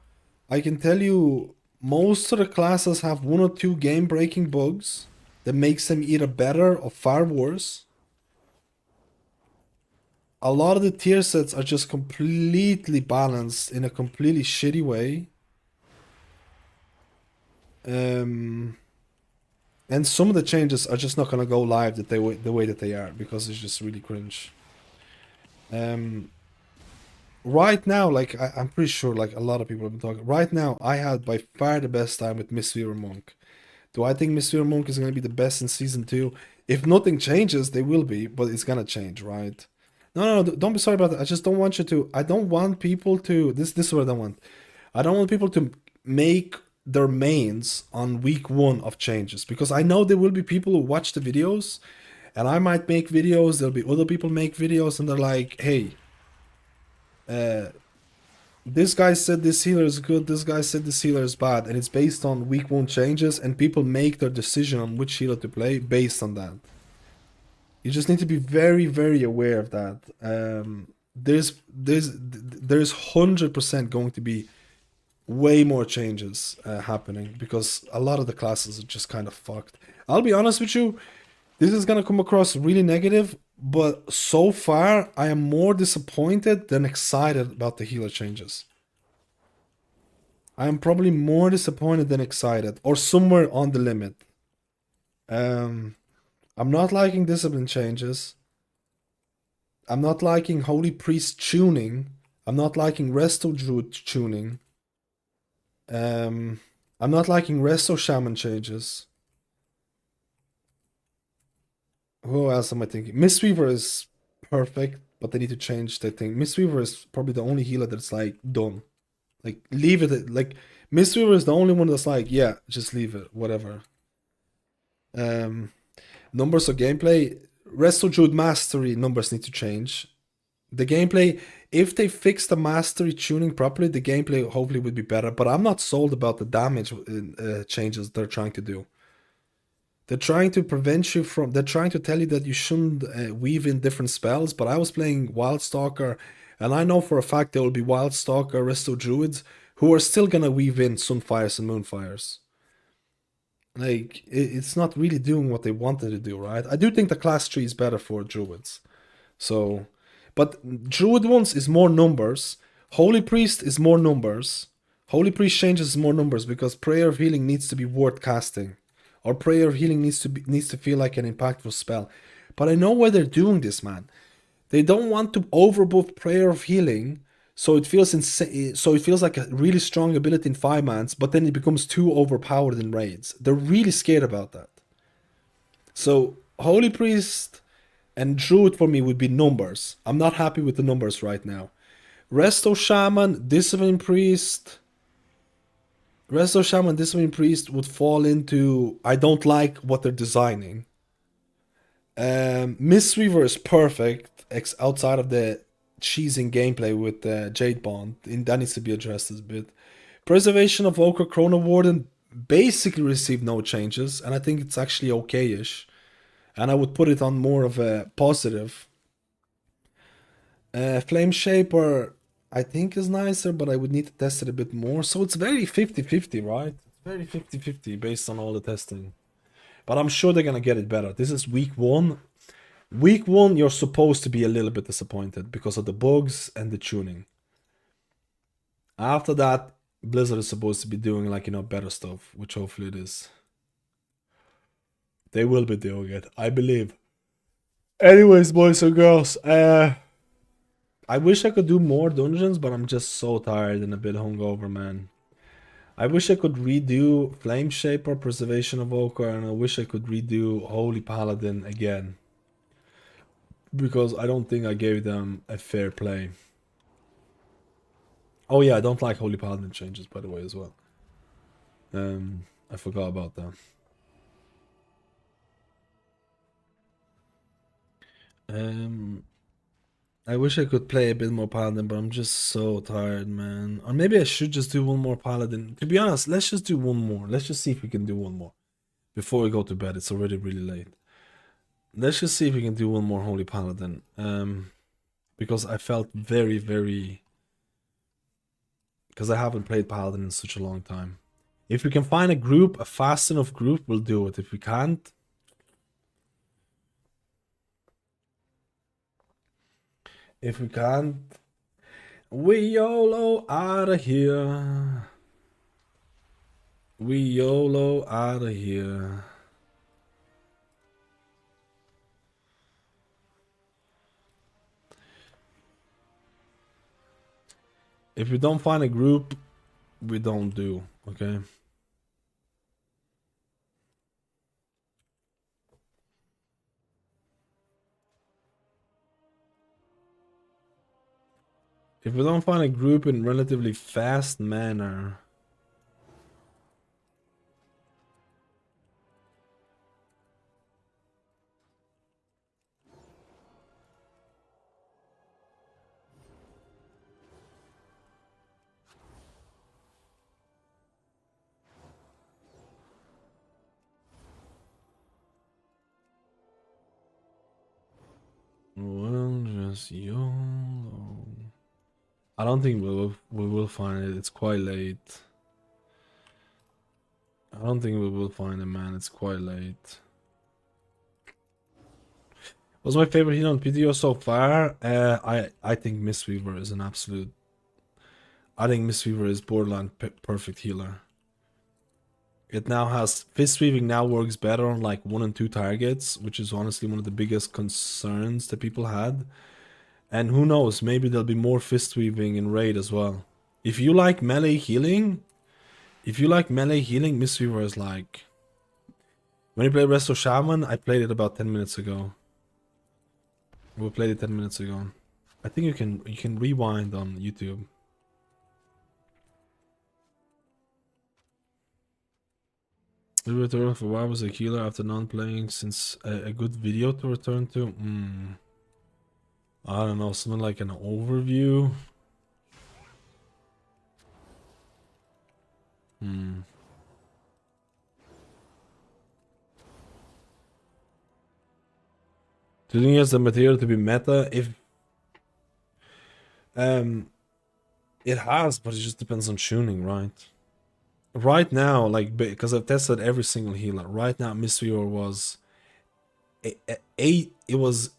I can tell you most of the classes have 1 or 2 game-breaking bugs that makes them either better or far worse. A lot of the tier sets are just completely balanced in a completely shitty way. And some of the changes are just not gonna go live the way that they are, because it's just really cringe. Right now, like I'm pretty sure like a lot of people have been talking. Right now, I had by far the best time with Mistweaver Monk. Do I think Mistweaver Monk is gonna be the best in season 2? If nothing changes, they will be, but it's gonna change, right? No, don't be sorry about that. I just don't want you to. I don't want people to. This is what I don't want. I don't want people to make their mains on week 1 of changes, because I know there will be people who watch the videos, and I might make videos. There'll be other people make videos, and they're like, "Hey, this guy said this healer is good. This guy said this healer is bad," and it's based on week 1 changes, and people make their decision on which healer to play based on that. You just need to be very, very aware of that. There's 100% going to be way more changes happening, because a lot of the classes are just kind of fucked. I'll be honest with you, this is gonna come across really negative, but so far I am more disappointed than excited about the healer changes. I am probably more disappointed than excited, or somewhere on the limit. I'm not liking discipline changes. I'm not liking Holy Priest tuning. I'm not liking Resto Druid tuning. I'm not liking Resto Shaman changes. Who else am I thinking? Mistweaver is perfect, but they need to change that thing. Mistweaver is probably the only healer that's like done. Like leave it. Like Mistweaver is the only one that's like, yeah, just leave it, whatever. Numbers of gameplay. Resto Druid Mastery numbers need to change. The gameplay, if they fix the mastery tuning properly, the gameplay hopefully would be better. But I'm not sold about the damage changes they're trying to do. They're trying to prevent you from. They're trying to tell you that you shouldn't weave in different spells. But I was playing Wildstalker, and I know for a fact there will be Wildstalker, Resto Druids who are still gonna weave in Sunfires and Moonfires. Like it's not really doing what they wanted to do, right? I do think the class tree is better for Druids. So, but Druid ones is more numbers. Holy Priest is more numbers. Holy Priest changes more numbers because Prayer of Healing needs to be worth casting, or Prayer of Healing needs to feel like an impactful spell. But I know why they're doing this, man. They don't want to overbuff Prayer of Healing, so it feels insane. So it feels like a really strong ability in 5-mans, but then it becomes too overpowered in raids. They're really scared about that. So Holy Priest and Druid for me would be numbers. I'm not happy with the numbers right now. Resto Shaman, Discipline Priest. Resto Shaman, Discipline Priest would fall into I don't like what they're designing. Mistweaver is perfect outside of the cheesing gameplay with Jade Bond, and that needs to be addressed a bit. Preservation of Evoker Chrono Warden basically received no changes, and I think it's actually okay-ish. And I would put it on more of a positive. Flame Shaper, I think is nicer, but I would need to test it a bit more. So it's very 50-50, right? It's very 50-50 based on all the testing. But I'm sure they're gonna get it better. This is week 1. Week 1, you're supposed to be a little bit disappointed because of the bugs and the tuning. After that, Blizzard is supposed to be doing like, better stuff, which hopefully it is. They will be doing it, I believe. Anyways, boys and girls, I wish I could do more dungeons, but I'm just so tired and a bit hungover, man. I wish I could redo Flame Shaper, Preservation of Evoker, and I wish I could redo Holy Paladin again. Because I don't think I gave them a fair play. Oh yeah, I don't like Holy Paladin changes, by the way, as well. I forgot about that. I wish I could play a bit more Paladin, but I'm just so tired, man. Or maybe I should just do one more Paladin. To be honest, let's just do one more. Let's just see if we can do one more. Before we go to bed, it's already really late. Let's just see if we can do one more Holy Paladin. Because I felt very, very... Because I haven't played Paladin in such a long time. If we can find a group, a fast enough group, we'll do it. If we can't... If we can't... We YOLO out of here. We YOLO out of here. If we don't find a group, we don't do, okay? If we don't find a group in relatively fast manner, we'll just YOLO. I don't think we will find it. It's quite late. I don't think we will find it, man. It's quite late. What's my favorite healer on PTR so far? I think Mistweaver is an absolute. I think Mistweaver is borderline perfect healer. It now has fist weaving now works better on like 1 and 2 targets, which is honestly one of the biggest concerns that people had. And who knows, maybe there'll be more fist weaving in raid as well. If you like melee healing, Mistweaver is like. When you play Resto Shaman, I played it about 10 minutes ago. We played it 10 minutes ago. I think you can rewind on YouTube. The return for why was a healer after non-playing since a good video to return to? I don't know, something like an overview. Do you think he has the material to be meta? If it has, but it just depends on tuning, right? Right now, like, because I've tested every single healer. Right now, Mistweaver was it was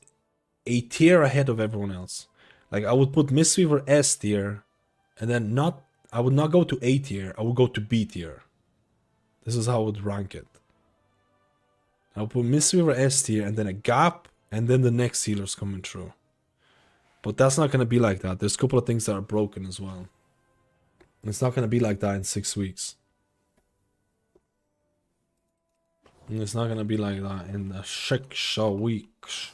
a tier ahead of everyone else. Like, I would put Mistweaver S tier, and then I would not go to A tier. I would go to B tier. This is how I would rank it. I would put Mistweaver S tier, and then a gap, and then the next healer's coming through. But that's not gonna be like that. There's a couple of things that are broken as well. It's not gonna be like that in 6 weeks. And it's not gonna be like that in the 6 weeks.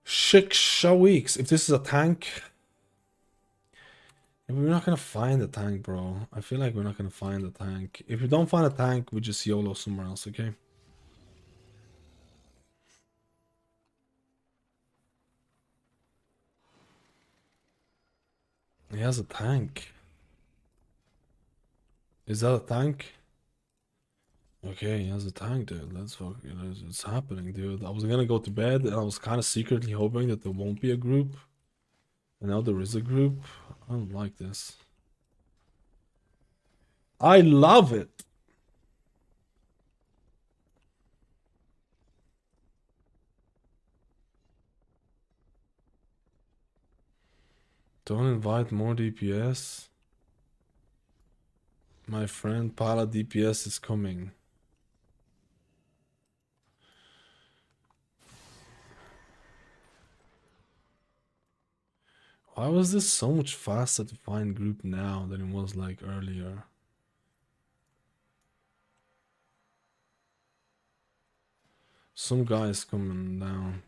6 weeks. If this is a tank, we're not gonna find a tank, bro. I feel like we're not gonna find a tank. If we don't find a tank, we just YOLO somewhere else, okay? He has a tank. Is that a tank? Okay, he has a tank, dude. That's fucking. It's happening, dude. I was gonna go to bed and I was kind of secretly hoping that there won't be a group. And now there is a group. I don't like this. I love it. Don't invite more DPS. My friend Paladin DPS is coming. Why was this so much faster to find group now than it was like earlier? Some guys coming down.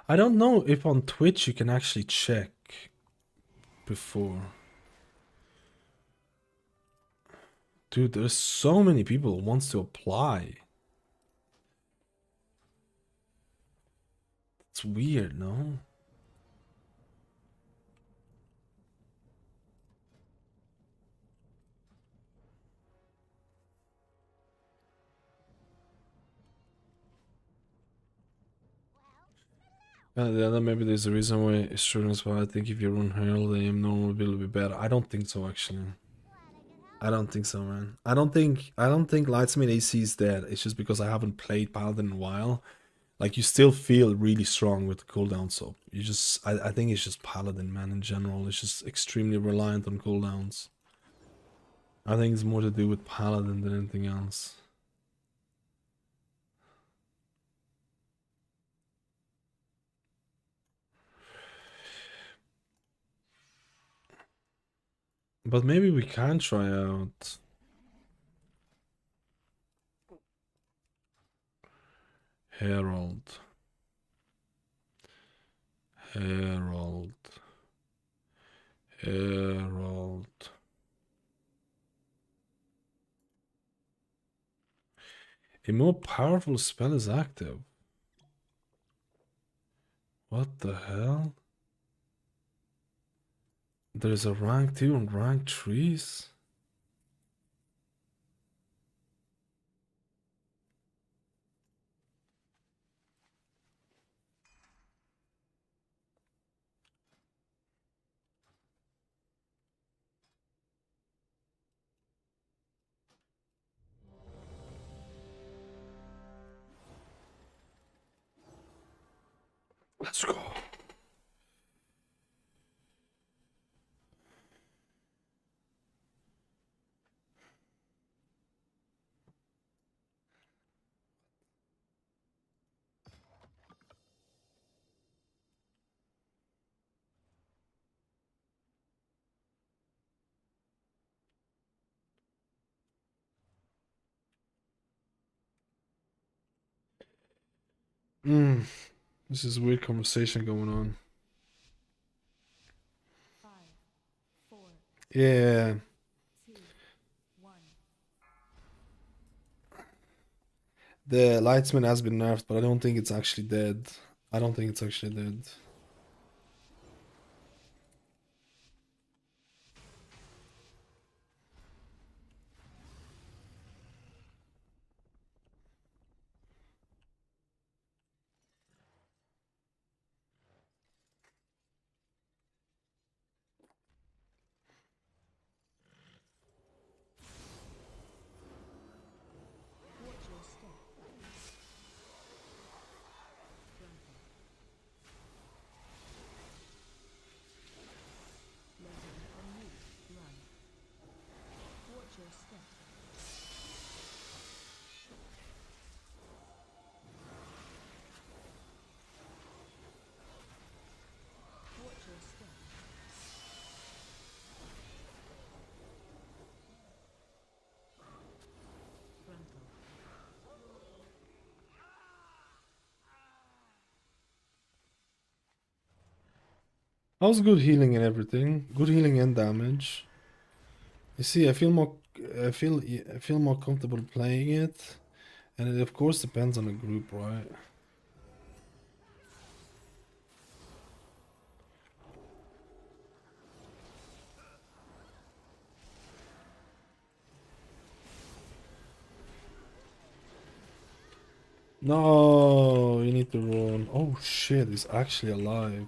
I don't know if on Twitch you can actually check before. Dude, there's so many people who wants to apply. It's weird, no? Maybe there's a reason why it's true as well. I think if you run Herald, the aim normal build will be better. I don't think so, actually. I don't think so, man. I don't think Lightsmith AC is dead. It's just because I haven't played Paladin in a while. Like, you still feel really strong with the cooldown, so you just I think it's just Paladin, man, in general. It's just extremely reliant on cooldowns. I think it's more to do with Paladin than anything else. But maybe we can try out Herald. Herald. Herald. A more powerful spell is active. What the hell? There's a rank 2 and rank 3s? Let's go. This is a weird conversation going on. 5, 4, Yeah. 2, 1. The Lightsman has been nerfed, but I don't think it's actually dead. I don't think it's actually dead. Watch your step. Grapple. Legend on you. Run. Watch your step. Watch your step. Grapple. That was good healing and everything. Good healing and damage. You see, I feel more comfortable playing it, and it of course depends on the group, right? No, you need to run. Oh shit, he's actually alive.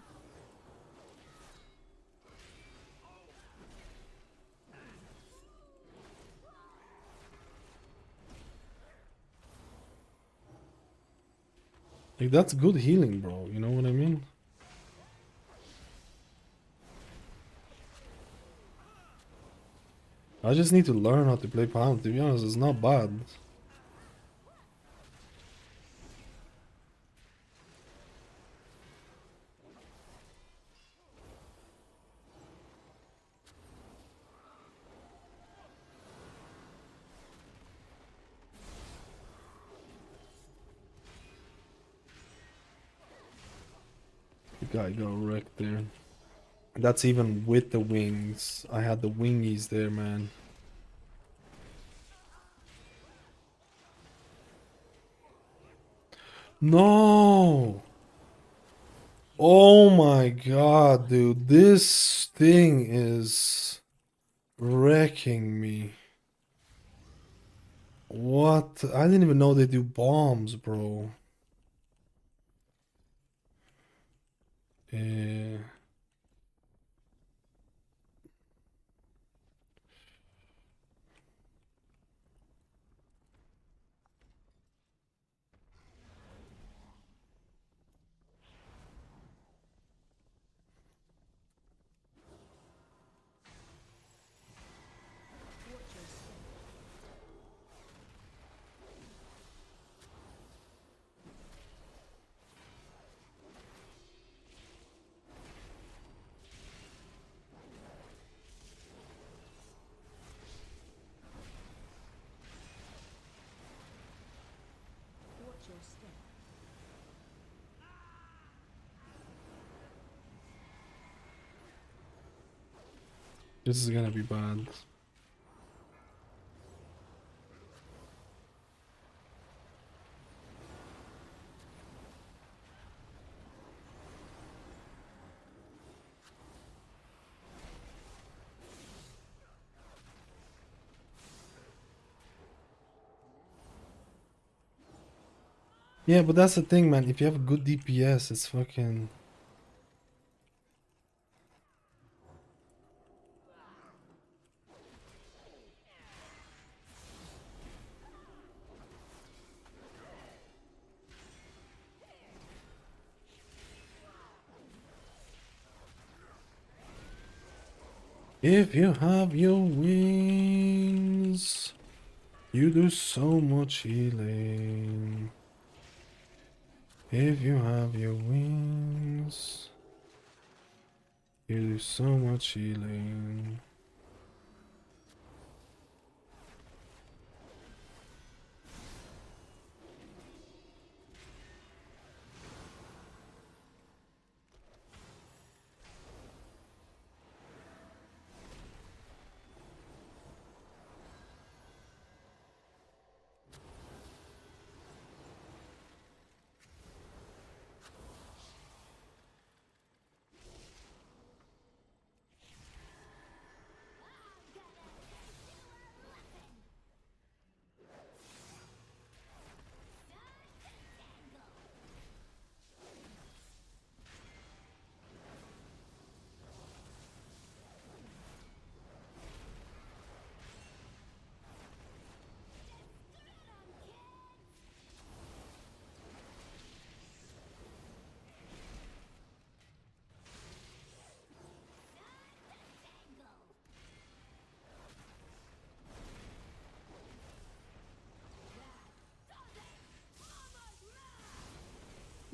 Like, that's good healing, bro. You know what I mean? I just need to learn how to play Paladin. To be honest, it's not bad. The guy got wrecked there. That's even with the wings. I had the wingies there, man. No! Oh my god, dude. This thing is wrecking me. What? I didn't even know they do bombs, bro. Yeah. Watch your step. This is gonna be bad. Yeah, but that's the thing, man. If you have good DPS, it's fucking... If you have your wings, you do so much healing. If you have your wings, you do so much healing.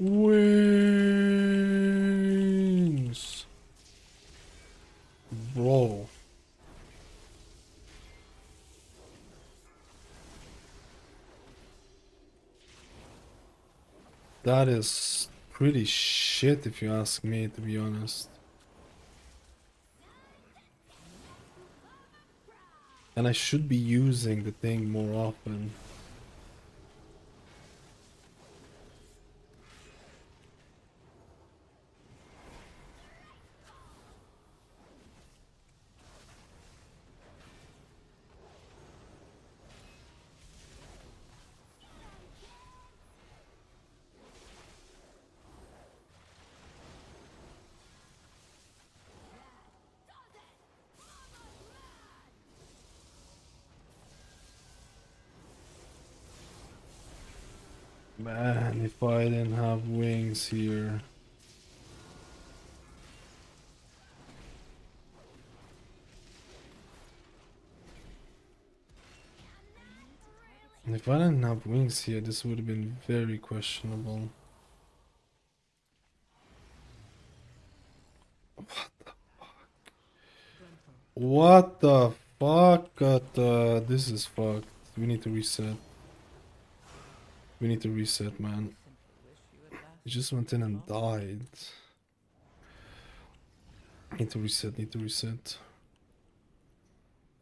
Wings, bro. That is pretty shit if you ask me, to be honest. And I should be using the thing more often. Man, if I didn't have wings here. If I didn't have wings here, this would have been very questionable. What the fuck? This is fucked. We need to reset. We need to reset, man. He just went in and died. Need to reset, need to reset.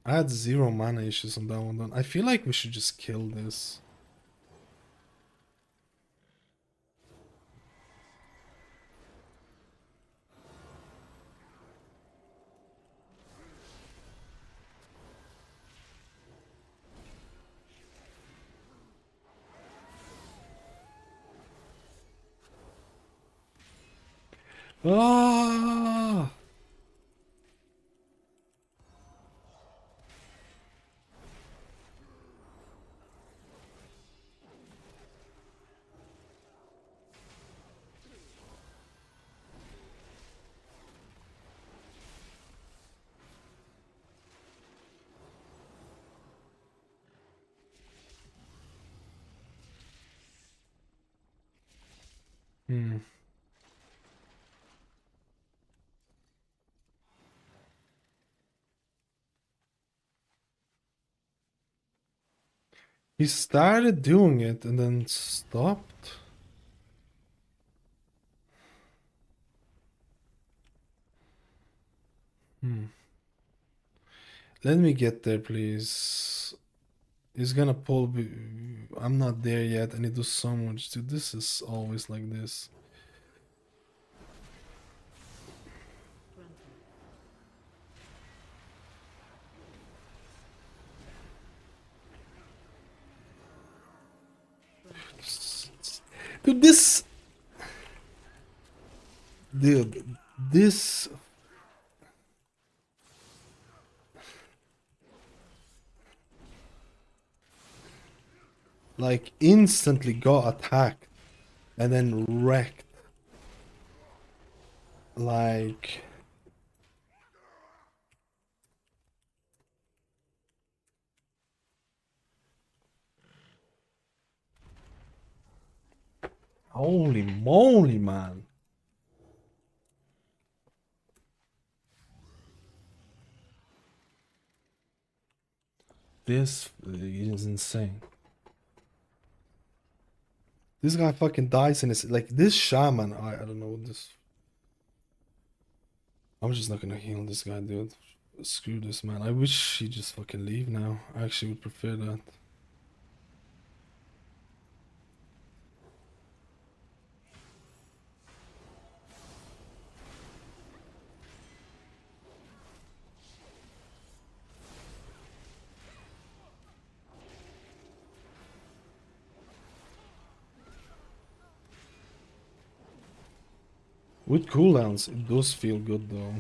I had 0 mana issues on that one done. I feel like we should just kill this. Ah! Hmm. He started doing it and then stopped. Hmm. Let me get there, please. He's gonna pull. I'm not there yet, and he does so much, dude. This is always like this. Dude, this like instantly got attacked and then wrecked. Like holy moly, man. This is insane. This guy fucking dies in his like this shaman. I don't know this. I'm just not gonna heal this guy, dude. Screw this, man. I wish he just fucking leave now. I actually would prefer that. With cooldowns, it does feel good though.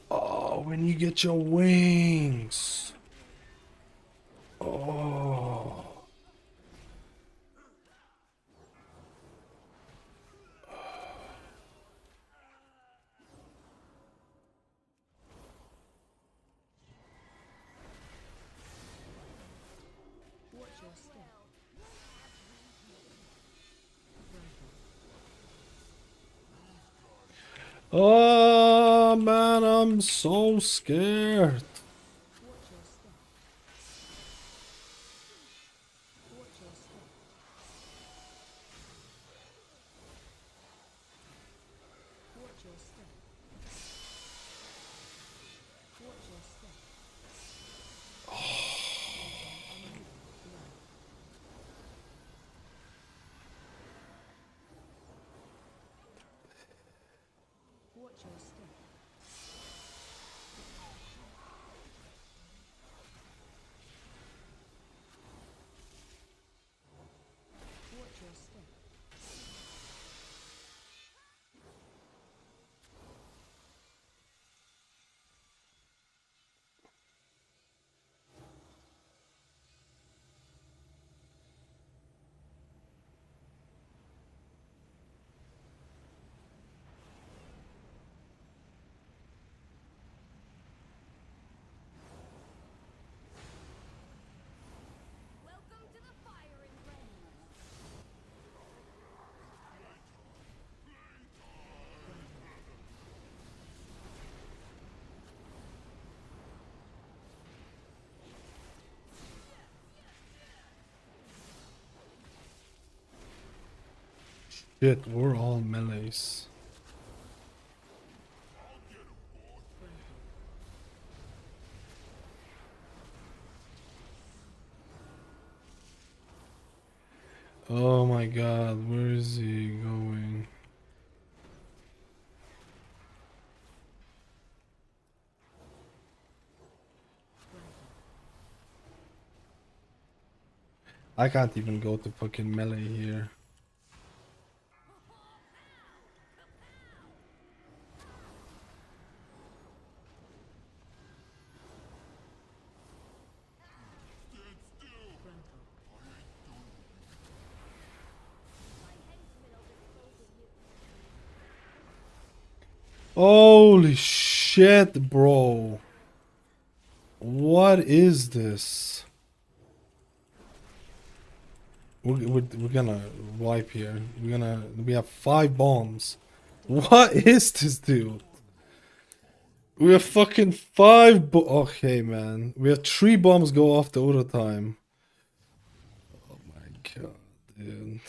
Oh, when you get your wings. Oh. Oh man, I'm so scared. Shit, we're all melees. Oh my god, where is he going? I can't even go to fucking melee here. Holy shit, bro. What is this? We're gonna wipe here. We have 5 bombs. What is this, dude? We have fucking 5 okay, man. We have 3 bombs go off the other time. Oh my god, dude.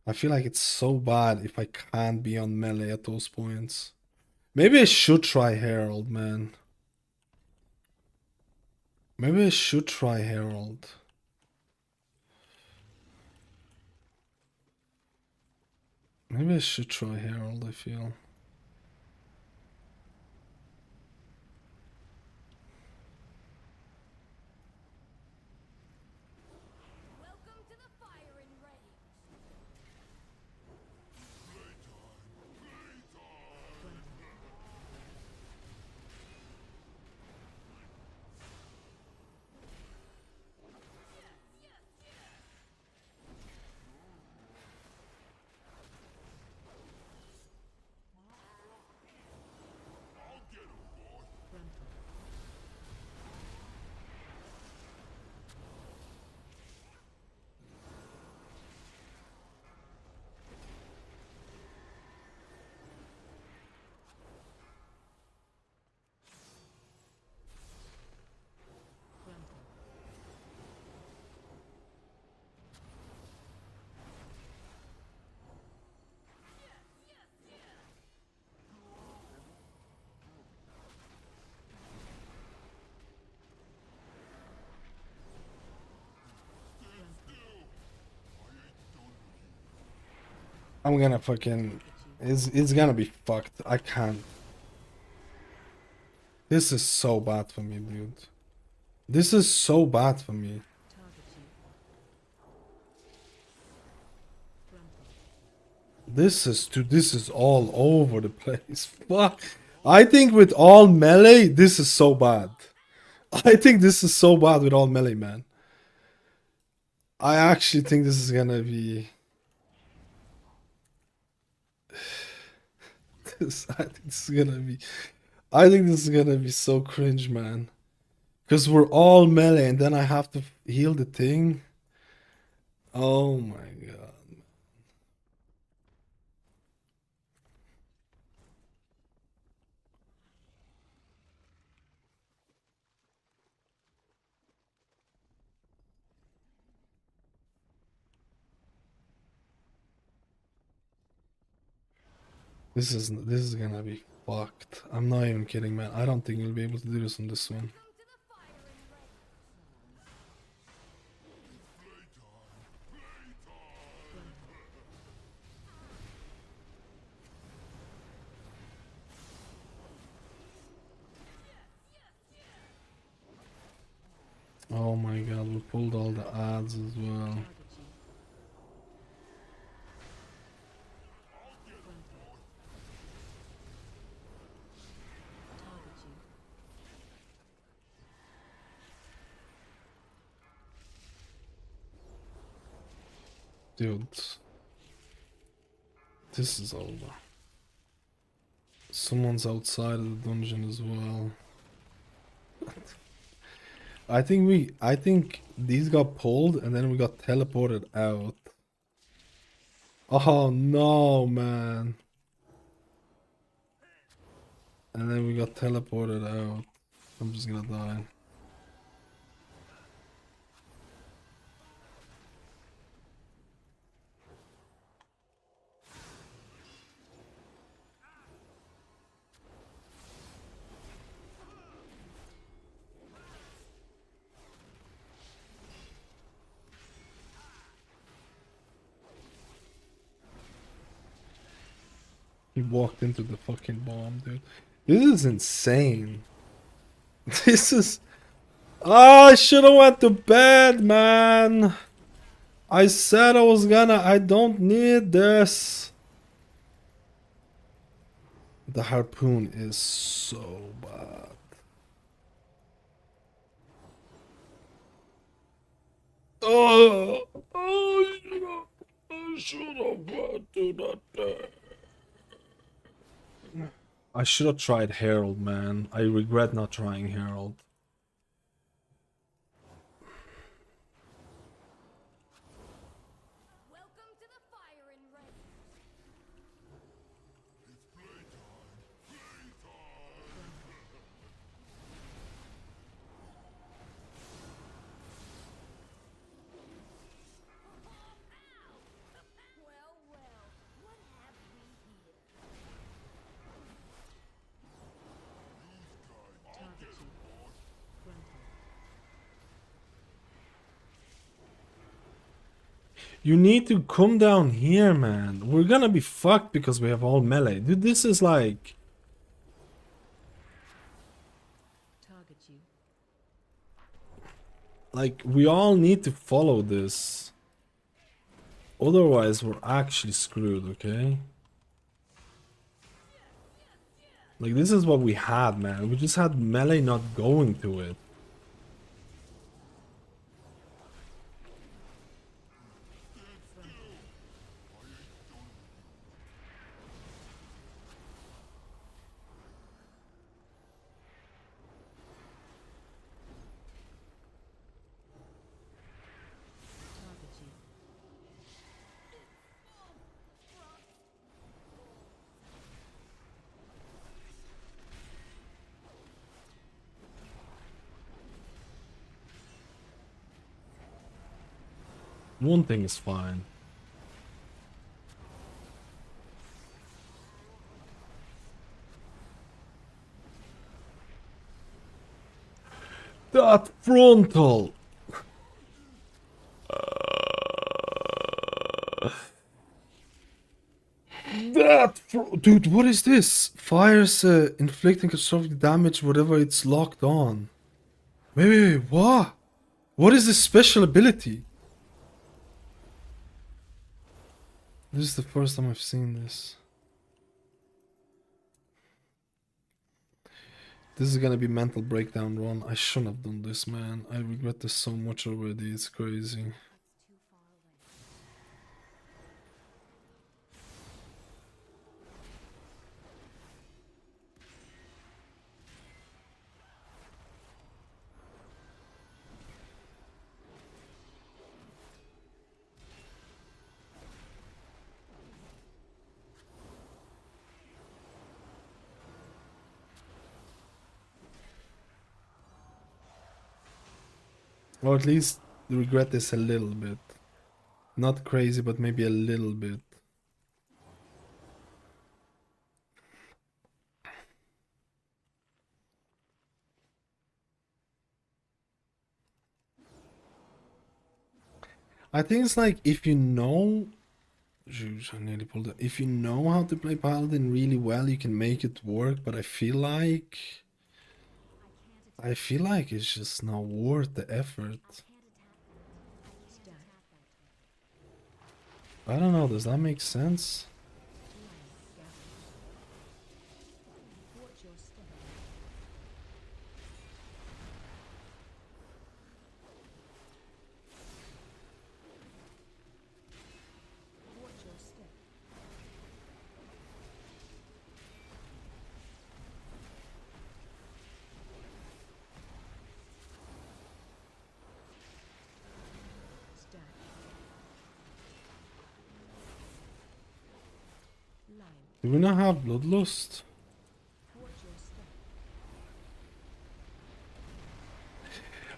I feel like it's so bad if I can't be on melee at those points. Maybe I should try Herald, man. Maybe I should try Herald. Maybe I should try Herald, I feel. Welcome to the firing range. I'm gonna fucking... It's gonna be fucked. I can't. This is so bad for me, dude. This is so bad for me. This is all over the place. Fuck. I think with all melee, this is so bad. I think this is so bad with all melee, man. I actually think this is gonna be... I think this is gonna be so cringe, man. Because we're all melee and then I have to heal the thing. Oh my god. This is gonna be fucked. I'm not even kidding, man. I don't think we'll be able to do this on this one. Oh my god, we pulled all the ads as well. Dude, this is over. Someone's outside of the dungeon as well. I think these got pulled and then we got teleported out. Oh no, man. And then we got teleported out. I'm just gonna die. He walked into the fucking bomb, dude. This is insane. This is... Oh, I should've went to bed, man. I said I was gonna... I don't need this. The harpoon is so bad. Oh, I should've went to that. I should have tried Herald, man. I regret not trying Herald. Welcome to the firing range. You need to come down here, man. We're gonna be fucked because we have all melee. Dude, this is like... Target you. Like, we all need to follow this. Otherwise, we're actually screwed, okay? Like, this is what we had, man. We just had melee not going to it. Target you. One thing is fine. That frontal! Dude, what is this? Fires inflicting catastrophic damage whatever it's locked on. Wait, what? What is this special ability? This is the first time I've seen this. This is gonna be mental breakdown run. I shouldn't have done this, man. I regret this so much already. It's crazy. Or at least regret this a little bit. Not crazy, but maybe a little bit. I think it's like if you know... I nearly pulled it. If you know how to play Paladin really well, you can make it work, but I feel like it's just not worth the effort. I don't know, does that make sense? Watch your step. Watch your step. Stack. Line. Do we not have Bloodlust? Watch your step.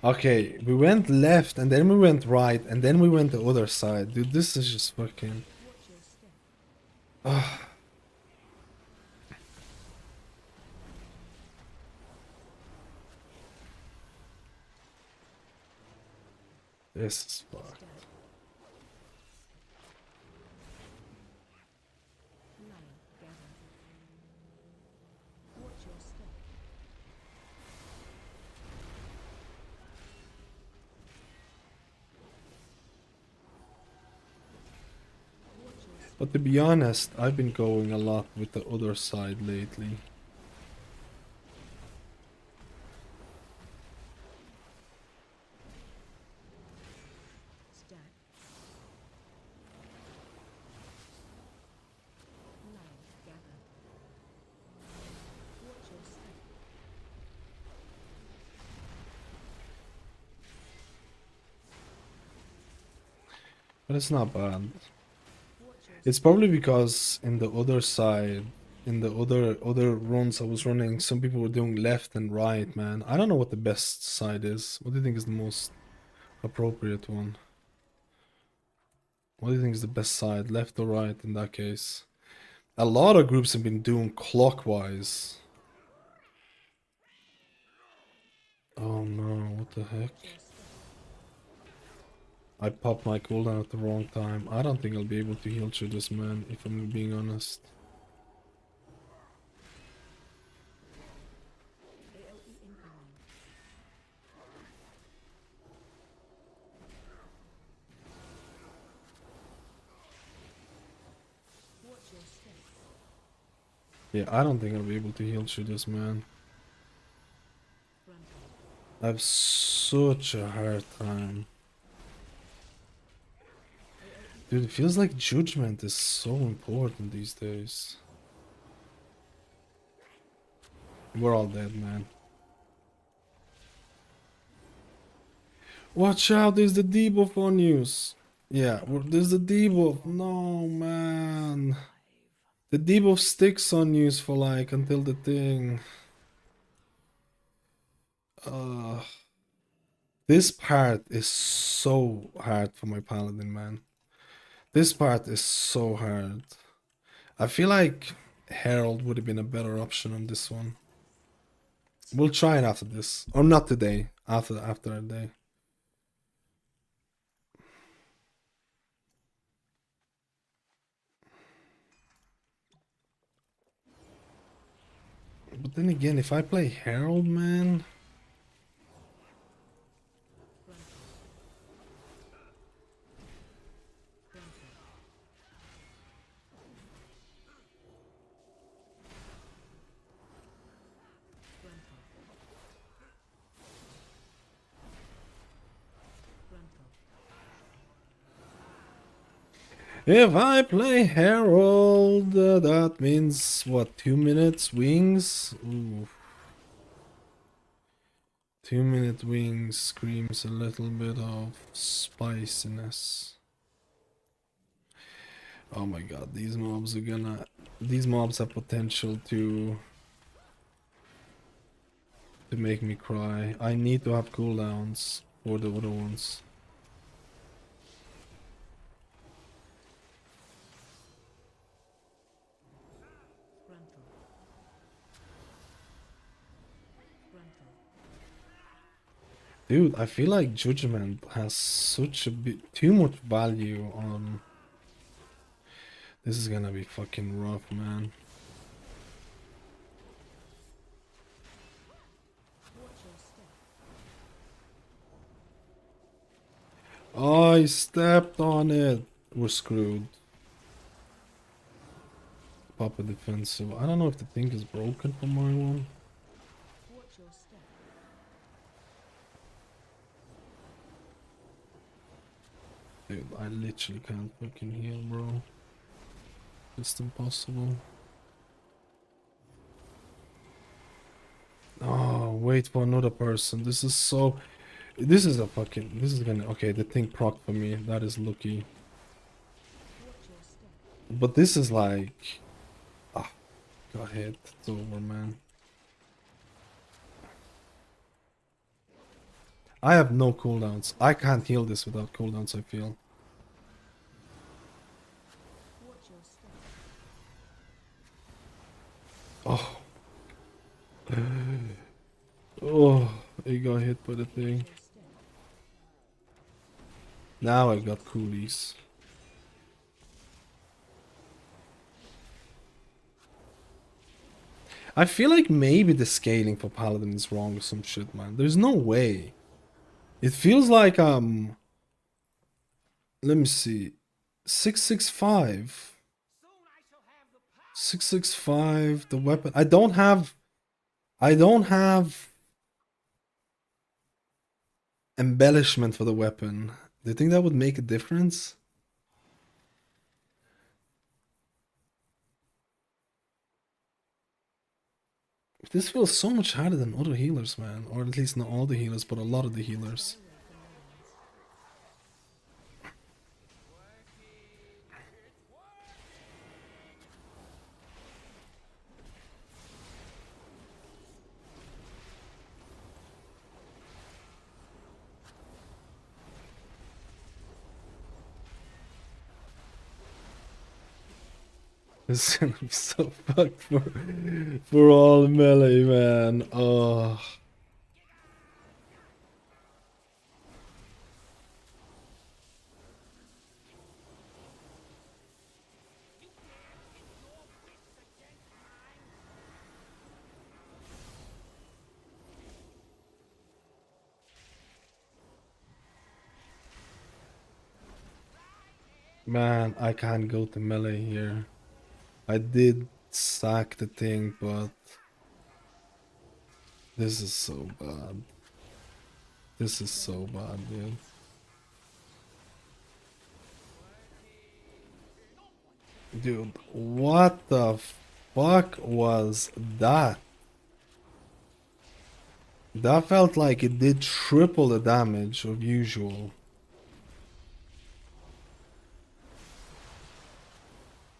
Okay, we went left and then we went right and then we went the other side. Dude, this is just fucking... Watch your step. This is fucked. Stack. Line. Gather. Watch your step. Watch your step. But to be honest, I've been going a lot with the other side lately. Stack. Line. Gather. Watch your step. But it's not bad. Watch your It's probably because in the other side, in the other runs I was running, some people were doing left and right, man. I don't know what the best side is. What do you think is the most appropriate one? What do you think is the best side, left or right in that case? A lot of groups have been doing clockwise. Oh no, what the heck? I popped my cooldown at the wrong time. I don't think I'll be able to heal through this, man, if I'm being honest. AoE incoming. Watch your step. Yeah, I don't think I'll be able to heal through this, man. I have such a hard time. Dude, it feels like judgment is so important these days. We're all dead, man. Watch out, there's the debuff on you. Yeah, there's the debuff. No, man. The debuff sticks on you for like until the thing. This part is so hard for my Paladin, man. This part is so hard. I feel like Herald would have been a better option on this one. We'll try it after this. Or not today. After a day. But then again, if I play Herald, man... If I play Herald, that means, what, 2 minutes wings? Ooh. 2 minute wings screams a little bit of spiciness. Oh my god, these mobs have potential to make me cry. I need to have cooldowns for the other ones. Dude, I feel like Judgment has such a bit too much value on... This is gonna be fucking rough, man. Oh, I stepped on it. We're screwed. Pop a defensive. I don't know if the thing is broken for my one. Dude, I literally can't fucking heal, bro. It's impossible. Oh, wait for another person. This is so... This is a fucking... This is gonna... Okay, the thing proc for me. That is lucky. But this is like... Ah, got hit. It's over, man. I have no cooldowns. I can't heal this without cooldowns, I feel. Oh. Oh, he got hit by the thing. Now I got coolies. I feel like maybe the scaling for Paladin is wrong or some shit, man. There's no way. It feels like, let me see. 665. 665, the weapon. I don't have embellishment for the weapon. Do you think that would make a difference? This feels so much harder than other healers, man. Or at least not all the healers, but a lot of the healers. This is gonna be so fucked for all melee, man. Oh. Man, I can't go to melee here. I did sack the thing, but this is so bad. This is so bad, dude. Dude, what the fuck was that? That felt like it did triple the damage of usual.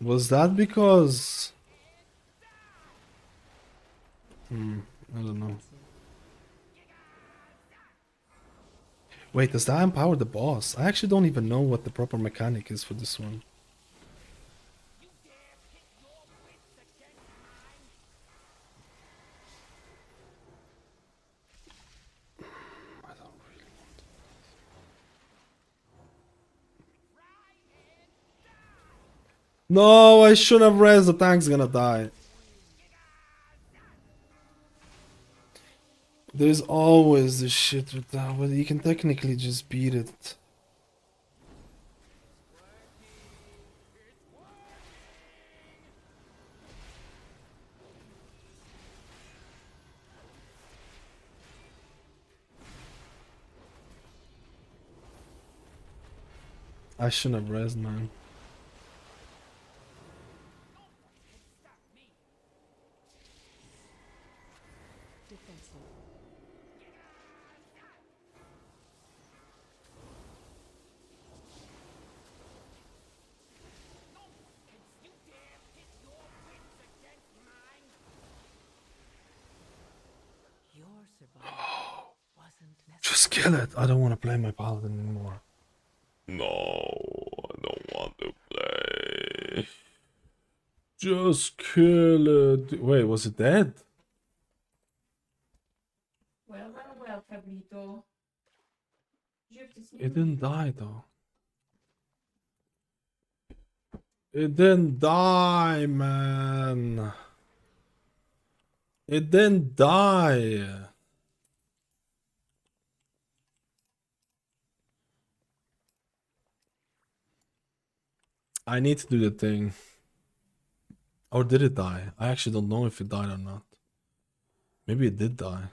Was that because... I don't know. Wait, does that empower the boss? I actually don't even know what the proper mechanic is for this one. No, I shouldn't have res. The tank's gonna die. There's always this shit with that, but you can technically just beat it. I shouldn't have res, man. Defensive. You dare pit your wits against mine? Your survival wasn't necessary. Just kill it. I don't want to play my Paladin anymore. No, I don't want to play. Just kill it. Wait, was it dead? Well, Cabrito. You have to see It didn't die though. It didn't die, man. It didn't die. I need to do the thing. Or did it die? I actually don't know if it died or not. Maybe it did die.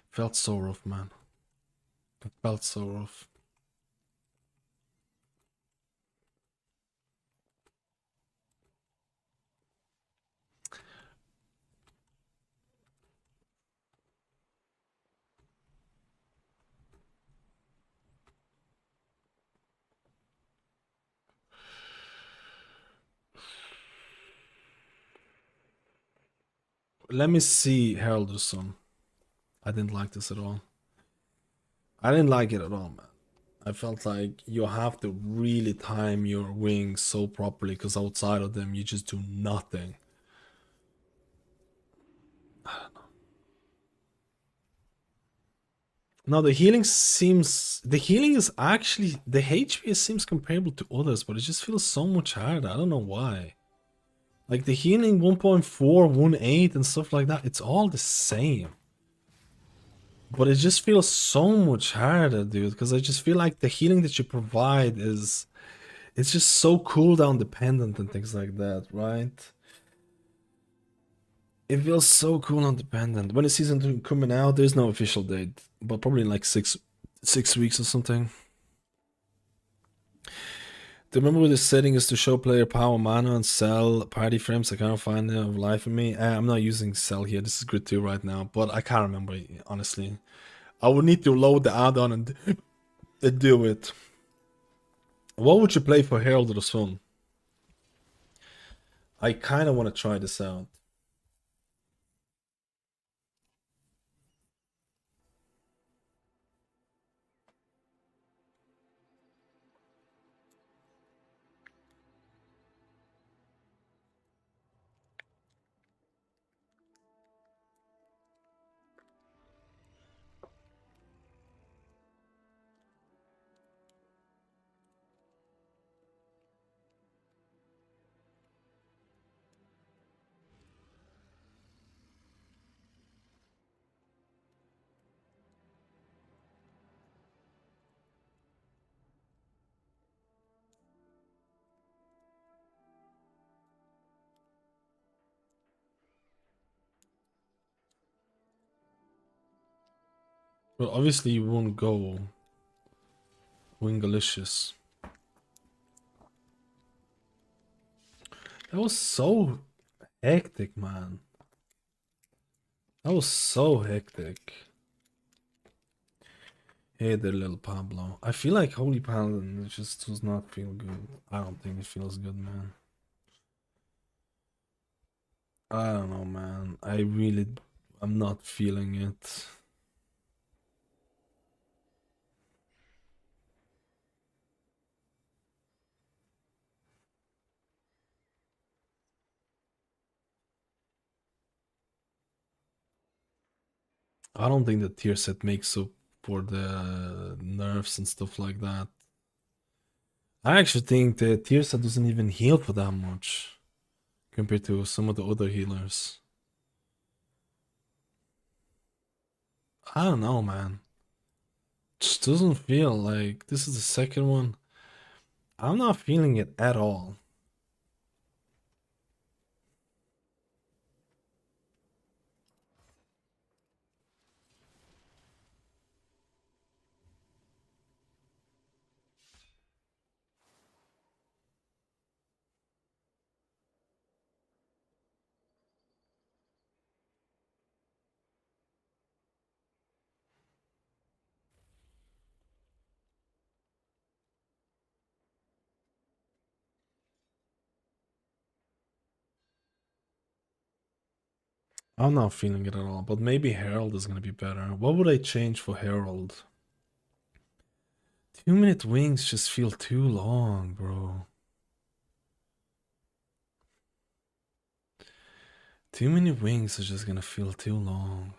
Felt so rough, man. It felt so rough. Let me see Herald or Son. I didn't like this at all. I didn't like it at all, man. I felt like you have to really time your wings so properly because outside of them you just do nothing. I don't know. Now the healing is actually, the HP seems comparable to others, but it just feels so much harder. I don't know why. Like the healing 1.4, 1.8 and stuff like that, it's all the same. But it just feels so much harder, dude, because I just feel like the healing that you provide is, it's just so cooldown dependent and things like that, right? It feels so cooldown dependent. When is season 2 coming out? There's no official date, but probably in like six weeks or something. The remember with the setting is to show player power mana and sell party frames. I can't find it of life in me. I'm not using sell here. This is grid 2 right now, but I can't remember, honestly. I would need to load the add-on and do it. What would you play for Herald of the Sun? I kind of want to try this out. Well, obviously you won't go Wingalicious. That was so hectic, man. That was so hectic. Hey there, little Pablo. I feel like Holy Paladin just does not feel good. I don't think it feels good, man. I don't know, man. I'm not feeling it. I don't think the tier set makes up for the nerfs and stuff like that. I actually think the tier set doesn't even heal for that much compared to some of the other healers. I don't know, man. Just doesn't feel like this is the second one. I'm not feeling it at all. I'm not feeling it at all, but maybe Herald is gonna be better. What would I change for Herald? 2-minute wings just feel too long, bro. 2-minute wings are just gonna feel too long.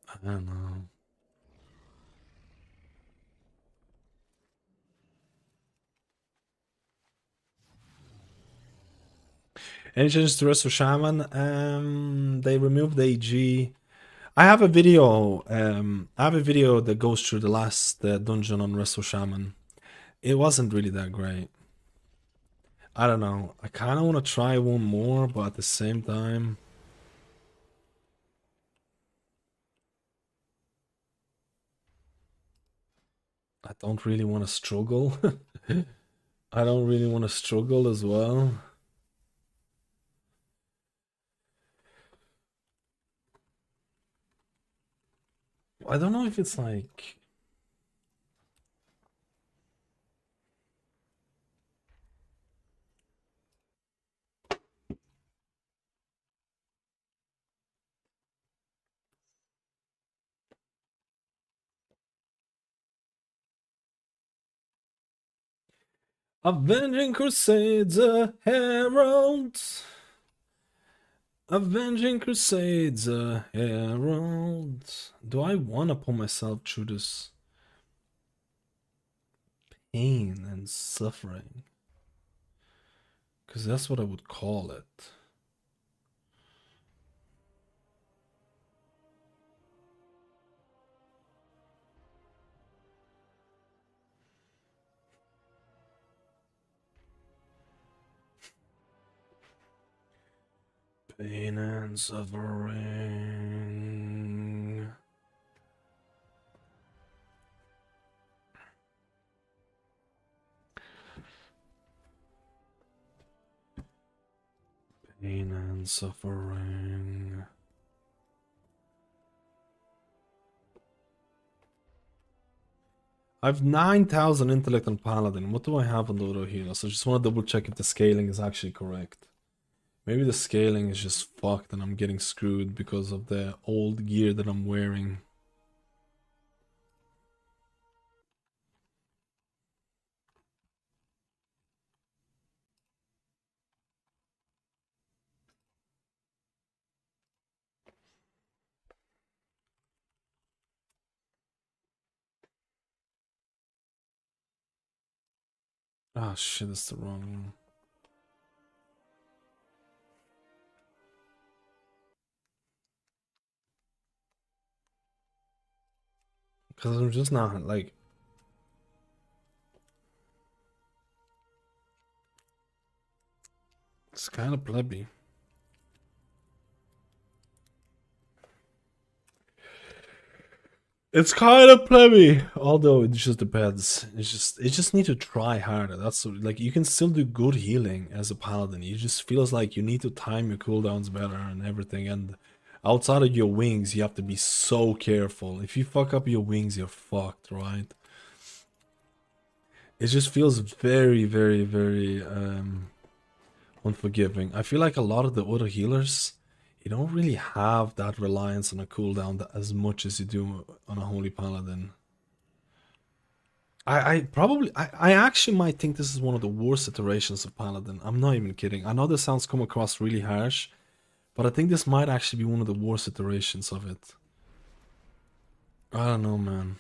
I don't know. Any changes to rest of Shaman? They removed the AG. I have a video. That goes through the last dungeon on Resto Shaman. It wasn't really that great. I don't know. I kind of want to try one more, but at the same time, I don't really want to struggle. I don't really want to struggle as well. I don't know if it's like... Avenging Crusades, a herald. Avenging Crusades, a herald. Do I want to put myself through this pain and suffering? Because that's what I would call it. Pain and suffering. Pain and suffering. I have 9,000 intellect on Paladin. What do I have on the auto healer? So I just want to double check if the scaling is actually correct. Maybe the scaling is just fucked and I'm getting screwed because of the old gear that I'm wearing. Ah, shit, that's the wrong one. Because I'm just not, like... It's kind of plebby. It's kind of plebby, although it just depends. It just need to try harder. That's like you can still do good healing as a paladin. It just feels like you need to time your cooldowns better and everything. And outside of your wings, you have to be so careful. If you fuck up your wings, you're fucked, right? It just feels very, very, very unforgiving. I feel like a lot of the other healers, you don't really have that reliance on a cooldown as much as you do on a holy paladin. I actually might think this is one of the worst iterations of Paladin. I'm not even kidding. I know this sounds come across really harsh, but I think this might actually be one of the worst iterations of it. I don't know, man.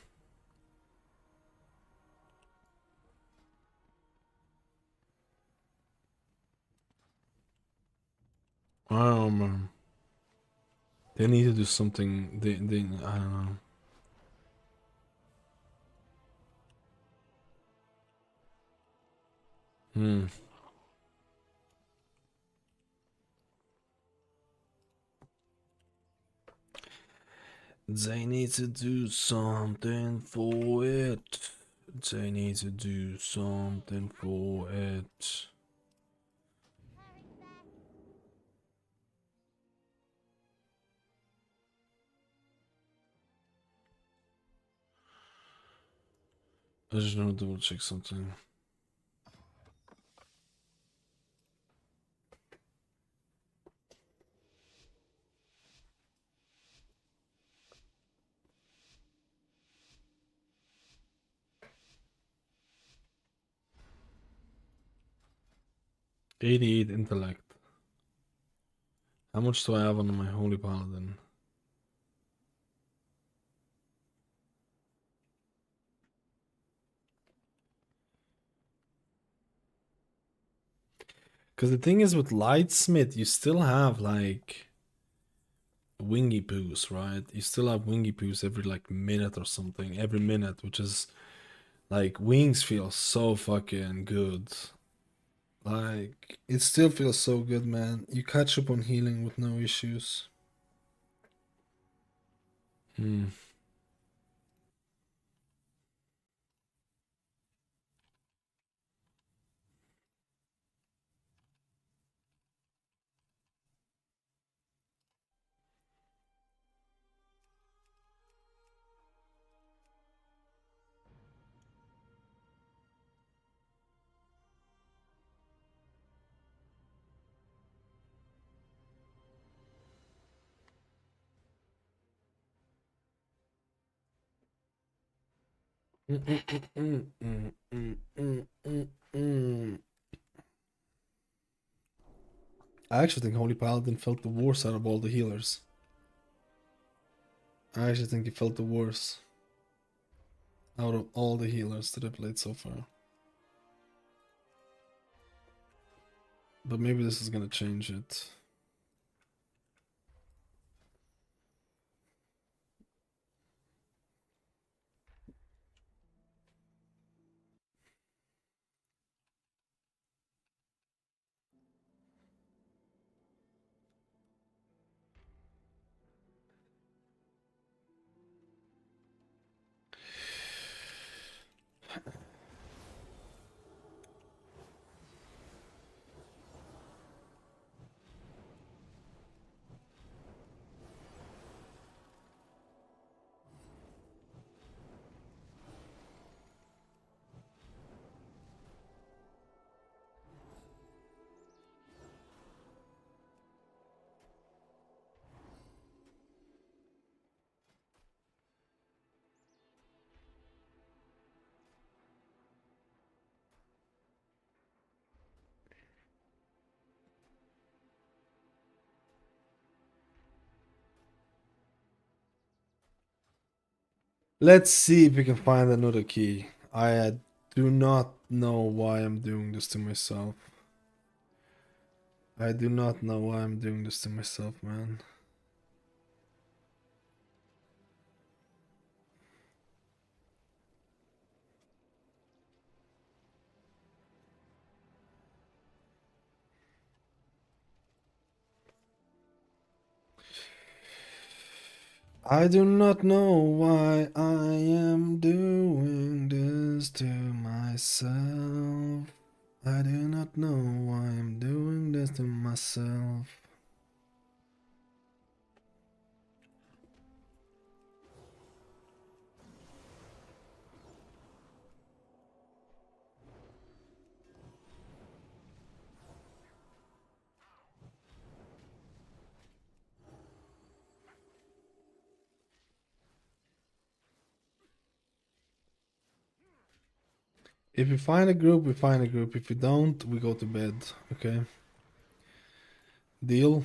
I don't know, man. They need to do something. I don't know. Hmm. They need to do something for it. They need to do something for it. I just want to double check something. '88 intellect. How much do I have on my holy paladin? Because the thing is with Lightsmith, you still have like wingy poos, right? You still have wingy poos every like minute or something, every minute, which is like wings feel so fucking good. Like it still feels so good, man. You catch up on healing with no issues. Hmm. I actually think Holy Paladin felt the worst out of all the healers. I actually think he felt the worst out of all the healers that I played so far. But maybe this is gonna change it. Let's see if we can find another key. I do not know why I'm doing this to myself. I do not know why I'm doing this to myself, man. I do not know why I am doing this to myself. I do not know why I'm doing this to myself. If we find a group, we find a group. If we don't, we go to bed. Okay? Deal?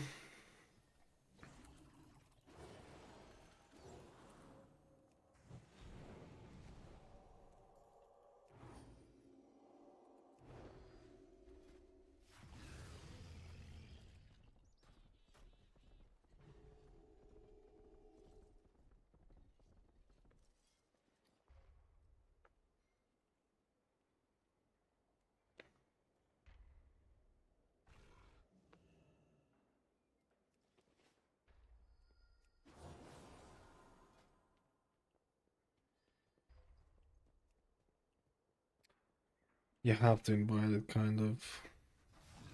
You have to invite it, kind of.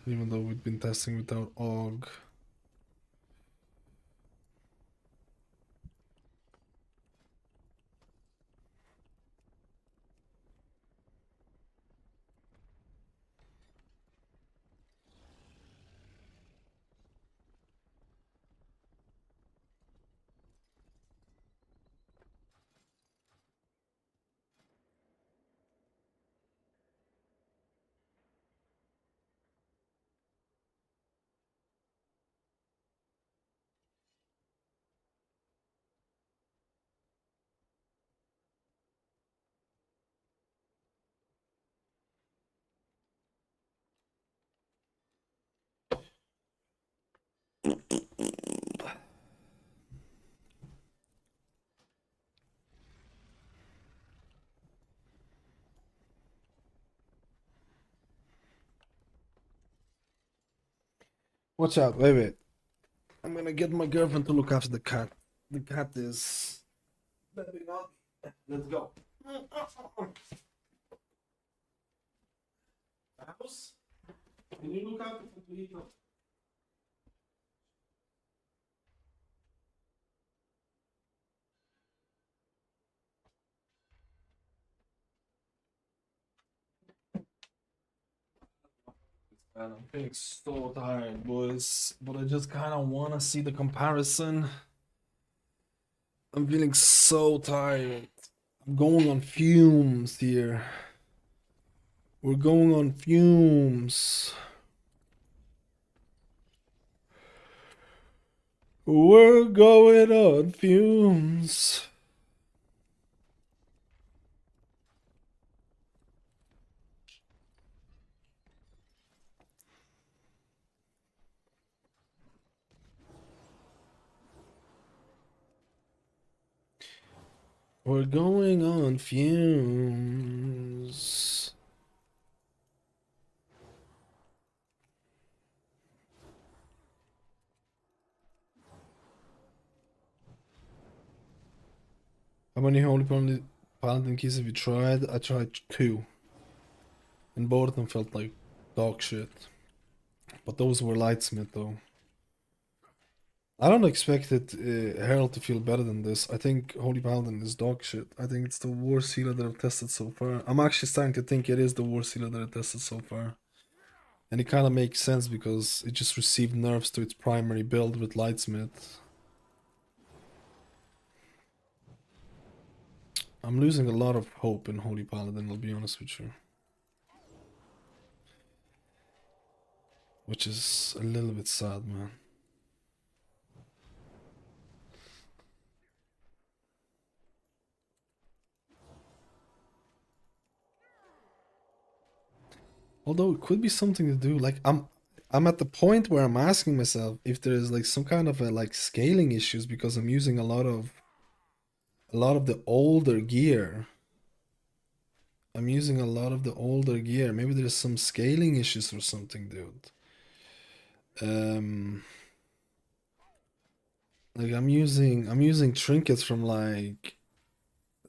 Even though we've been testing without Og. Watch out, wait. I'm gonna get my girlfriend to look after the cat. The cat is bedding up. Let's go. House? Can you look after the cat? Man, I'm feeling so tired, boys. But I just kind of want to see the comparison. I'm feeling so tired. I'm going on fumes here. We're going on fumes. We're going on fumes. We're going on fumes. How many holy paladin keys have you tried? I tried 2. And both of them felt like dog shit. But those were lightsmith though. I don't expect it, Herald to feel better than this. I think Holy Paladin is dog shit. I think it's the worst healer that I've tested so far. I'm actually starting to think it is the worst healer that I've tested so far. And it kind of makes sense because it just received nerfs to its primary build with Lightsmith. I'm losing a lot of hope in Holy Paladin, I'll be honest with you. Which is a little bit sad, man. Although it could be something to do, like I'm at the point where I'm asking myself if there's like some kind of a like scaling issues because I'm using a lot of the older gear. I'm using a lot of the older gear. Maybe there's some scaling issues or something, dude. Like I'm using trinkets from like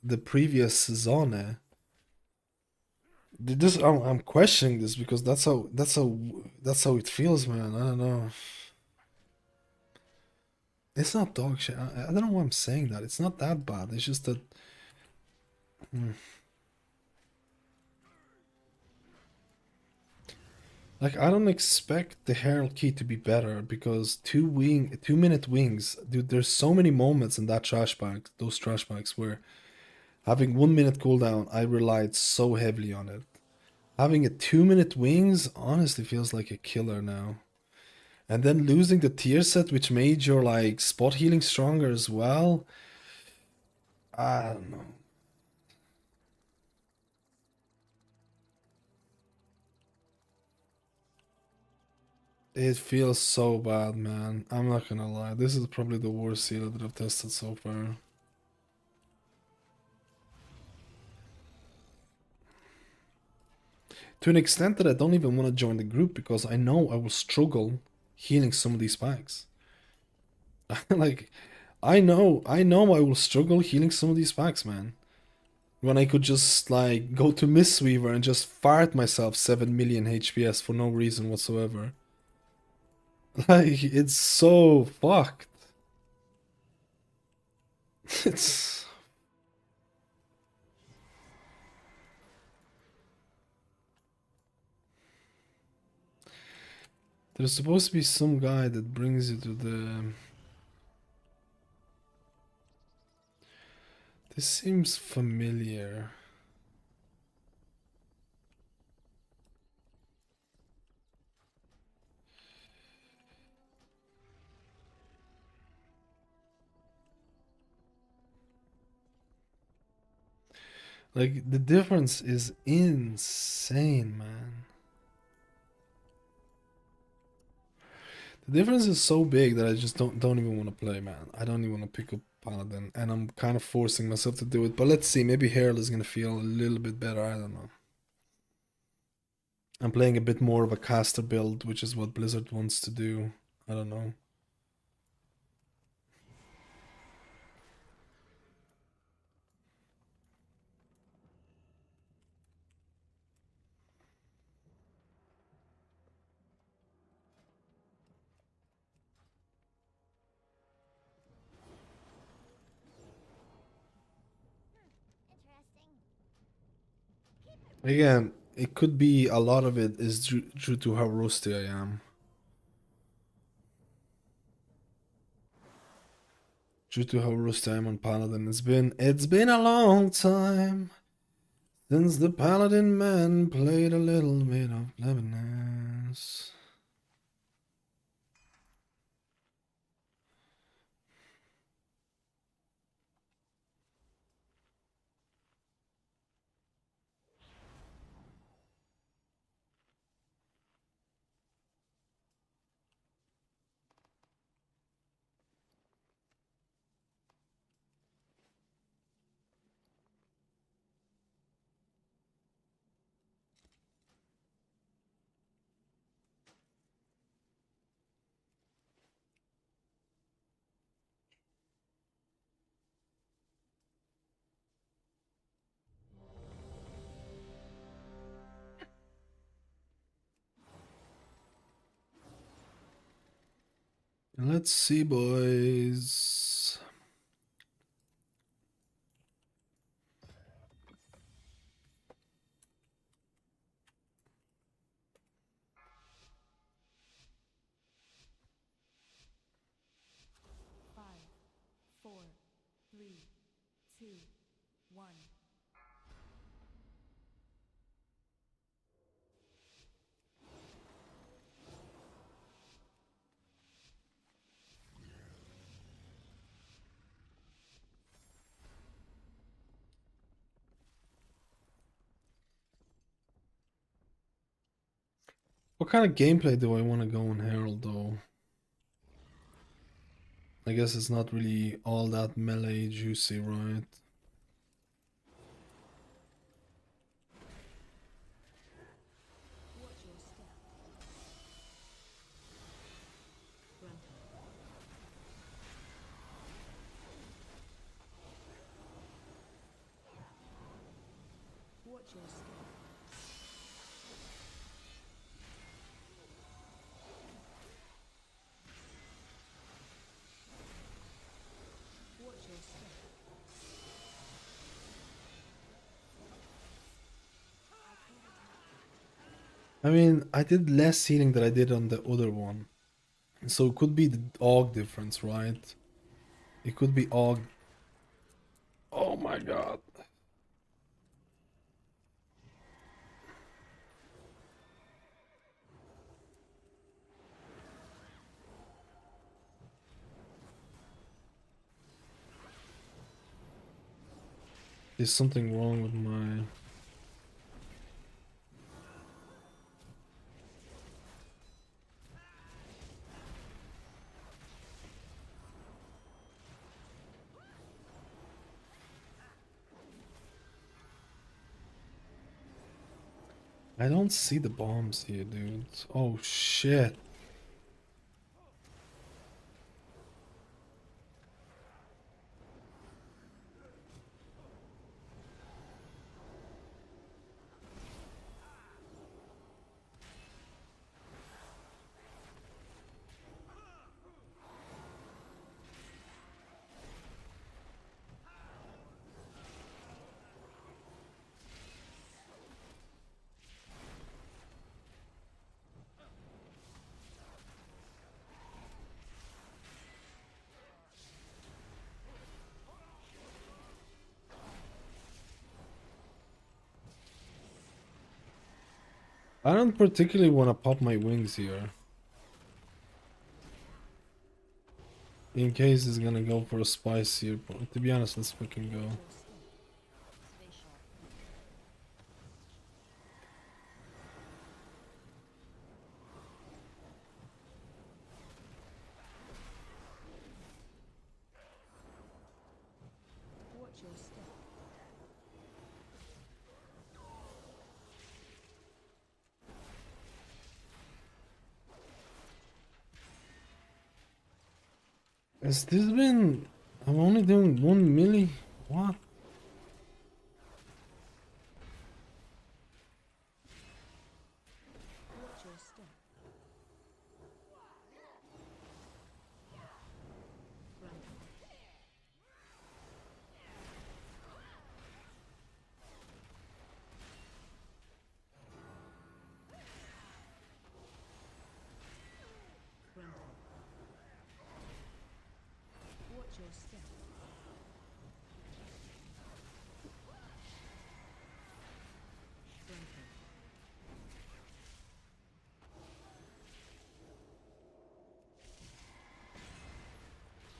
the previous season. This I'm questioning this because that's how it feels, man. I don't know. It's not dog shit. I don't know why I'm saying that. It's not that bad. It's just that. Like I don't expect the Herald Key to be better because 2 minute wings, dude. There's so many moments in that trash bag, those trash bags where having 1 minute cooldown, I relied so heavily on it. Having a 2 minute wings honestly feels like a killer now. And then losing the tier set, which made your like spot healing stronger as well. I don't know. It feels so bad, man. I'm not gonna lie. This is probably the worst sealer that I've tested so far. To an extent that I don't even want to join the group because I know I will struggle healing some of these packs. Like, I know I will struggle healing some of these packs, man. When I could just like go to Mistweaver and just fart myself 7 million HPS for no reason whatsoever. Like, it's so fucked. It's there's supposed to be some guy that brings you to the. This seems familiar. Like the difference is insane, man. The difference is so big that I just don't even want to play, man. I don't even want to pick up Paladin, and I'm kind of forcing myself to do it. But let's see, maybe Herald is gonna feel a little bit better. I don't know. I'm playing a bit more of a caster build, which is what Blizzard wants to do. I don't know. Again, it could be a lot of it is due to how rusty I am. Due to how rusty I am on Paladin. It's been a long time since the Paladin man played a little bit of cleverness. Let's see, boys. Five, four, three, two, one. What kind of gameplay do I want to go on Herald, though? I guess it's not really all that melee juicy, right? Watch your step. Grunting. your step. Watch your step. I mean, I did less healing than I did on the other one. So it could be the AUG difference, right? It could be AUG. Oh my god. There's something wrong with my... I don't see the bombs here, dude. Oh shit. I don't particularly want to pop my wings here. In case it's gonna go for a spice here, but to be honest, let's fucking go. Watch your step. Has this been... I'm only doing 1 milli? What? Watch your step. Watch your step.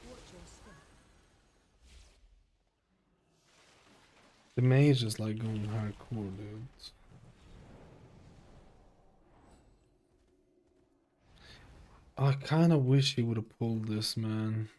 Watch your step. The mage is like going hardcore, dude. I kinda wish he would have pulled this, man.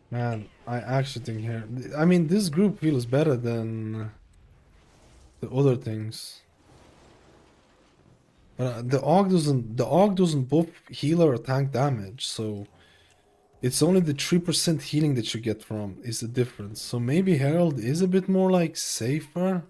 Man, I actually think here... I mean, this group feels better than the other things. The AUG doesn't buff healer or tank damage, so it's only the 3% healing that you get from is the difference. So maybe Herald is a bit more like safer.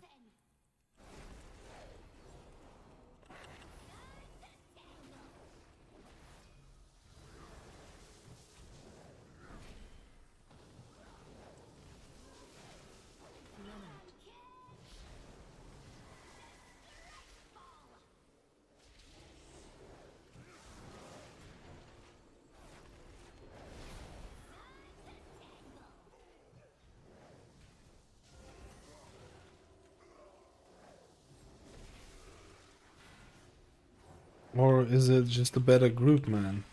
Or is it just a better group, man?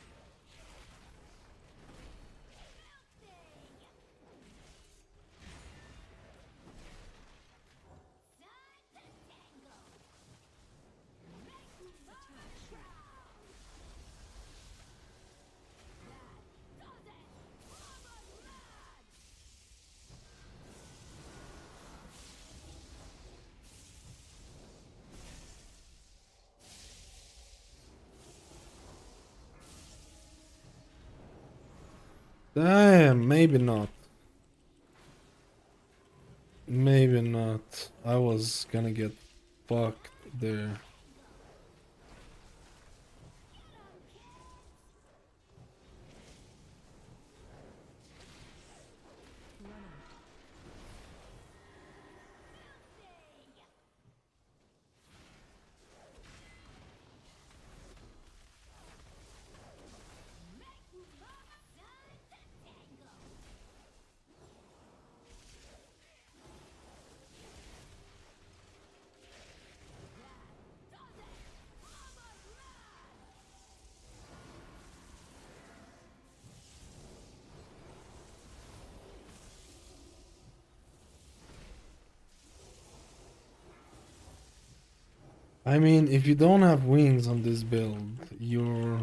Damn, maybe not. Maybe not. I was gonna get fucked there. I mean, if you don't have wings on this build, you're...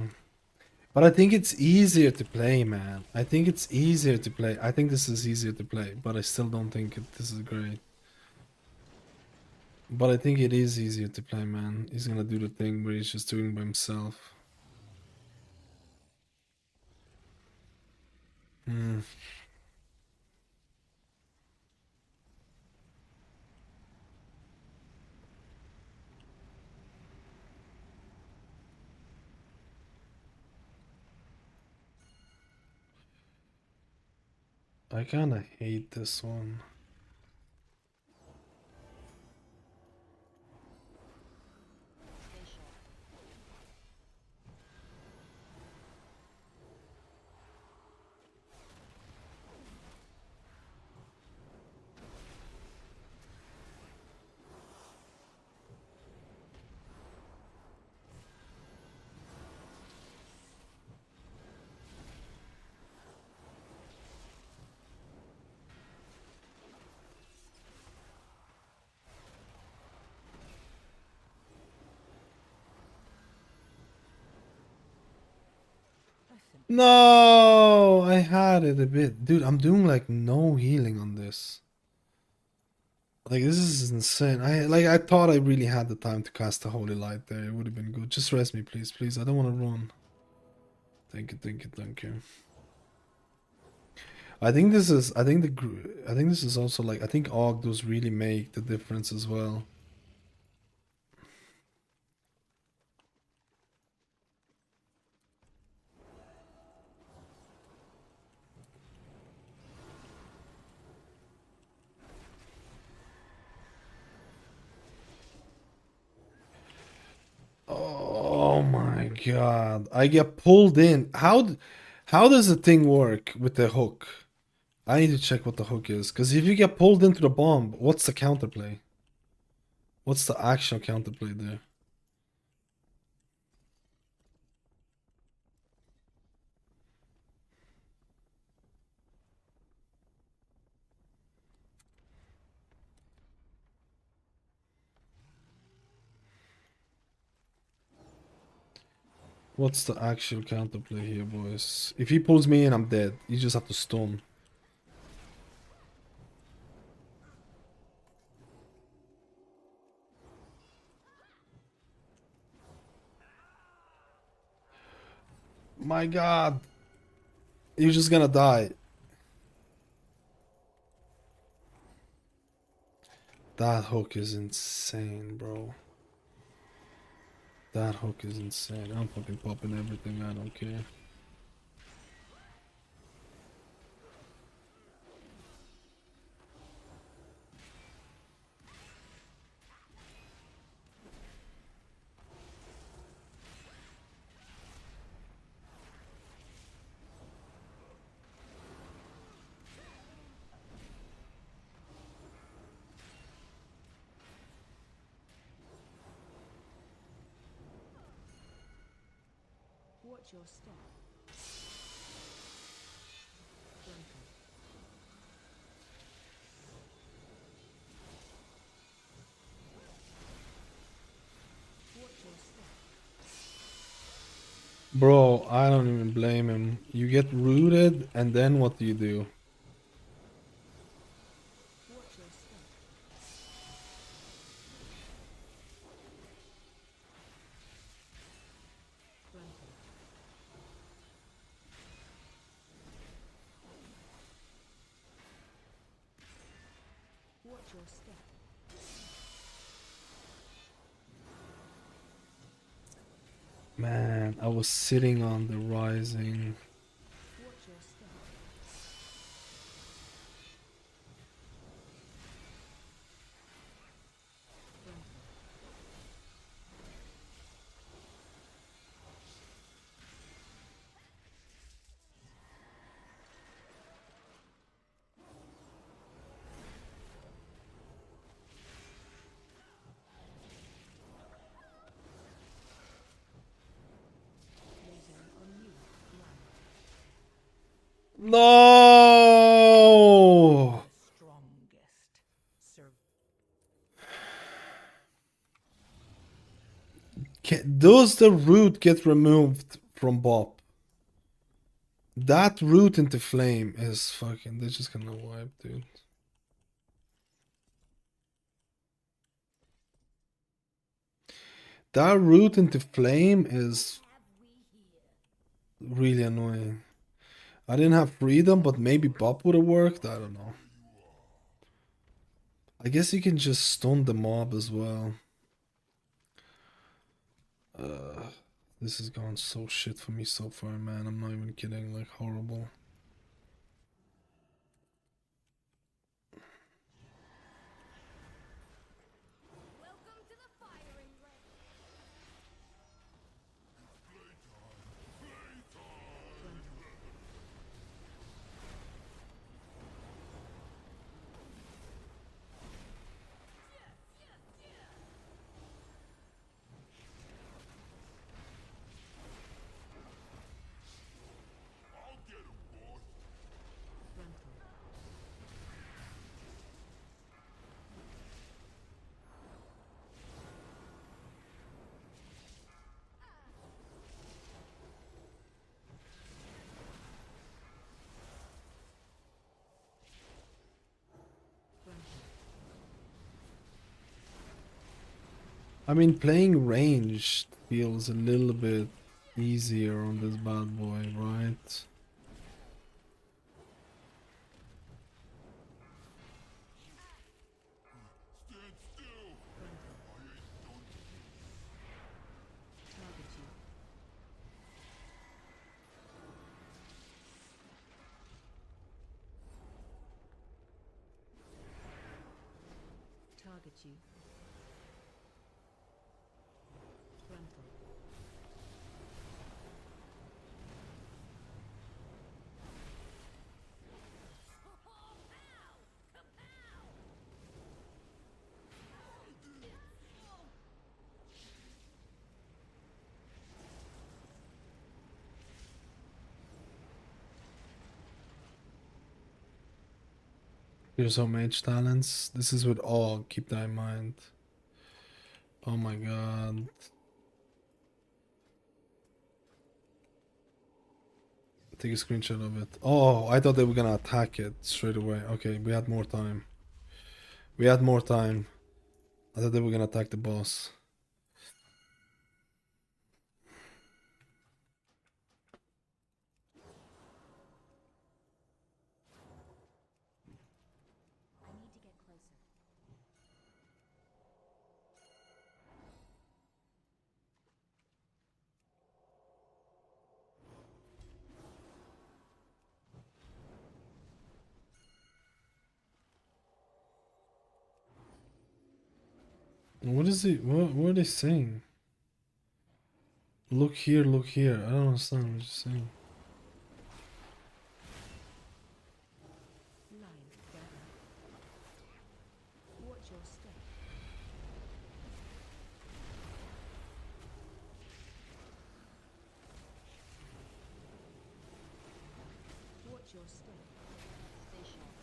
But I think it's easier to play, man. I think it's easier to play. I think this is easier to play, but I still don't think this is great. But I think it is easier to play, man. He's gonna do the thing where he's just doing by himself. Hmm. I kinda hate this one. No, I had it a bit. Dude, I'm doing like no healing on this. Like this is insane. I thought I really had the time to cast the holy light there. It would have been good. Just rest me, please, please. I don't want to run. Thank you, thank you, thank you. I think this is I think this is also like I think AUG does really make the difference as well. Oh my god. I get pulled in. How does the thing work with the hook? I need to check what the hook is. Because if you get pulled into the bomb, what's the counterplay? What's the actual counterplay there? What's the actual counterplay here, boys? If he pulls me in, I'm dead. You just have to stun. My god. You're just gonna die. That hook is insane, bro. That hook is insane. I'm fucking popping everything. I don't care. Watch your step. Watch your step. Bro, I don't even blame him. You get rooted, and then what do you do? Watch your step. your step. Man, I was sitting on the rising. Watch your step. No! Strongest. Does the root get removed from Bop? That root into flame is fucking. They're just gonna wipe, dude. That root into flame is really annoying. I didn't have freedom, but maybe Bop would have worked. I don't know. I guess you can just stun the mob as well. This is going so shit for me so far, man. I'm not even kidding. Like, horrible. Welcome to the firing range. I'll get him, boss. I mean, playing ranged feels a little bit easier on this bad boy, right? Stand still. I ain't done. Target you. Target you. Frontal. Here's our mage talents. This is with all. Keep that in mind. Oh my god. Take a screenshot of it. Oh, I thought they were gonna attack it straight away. Okay, we had more time. We had more time. I thought they were gonna attack the boss. I need to get closer. What is it? What are they saying? Look here, look here. I don't understand what you're saying. Line gather. Watch your step. Watch your step. Stay sharp.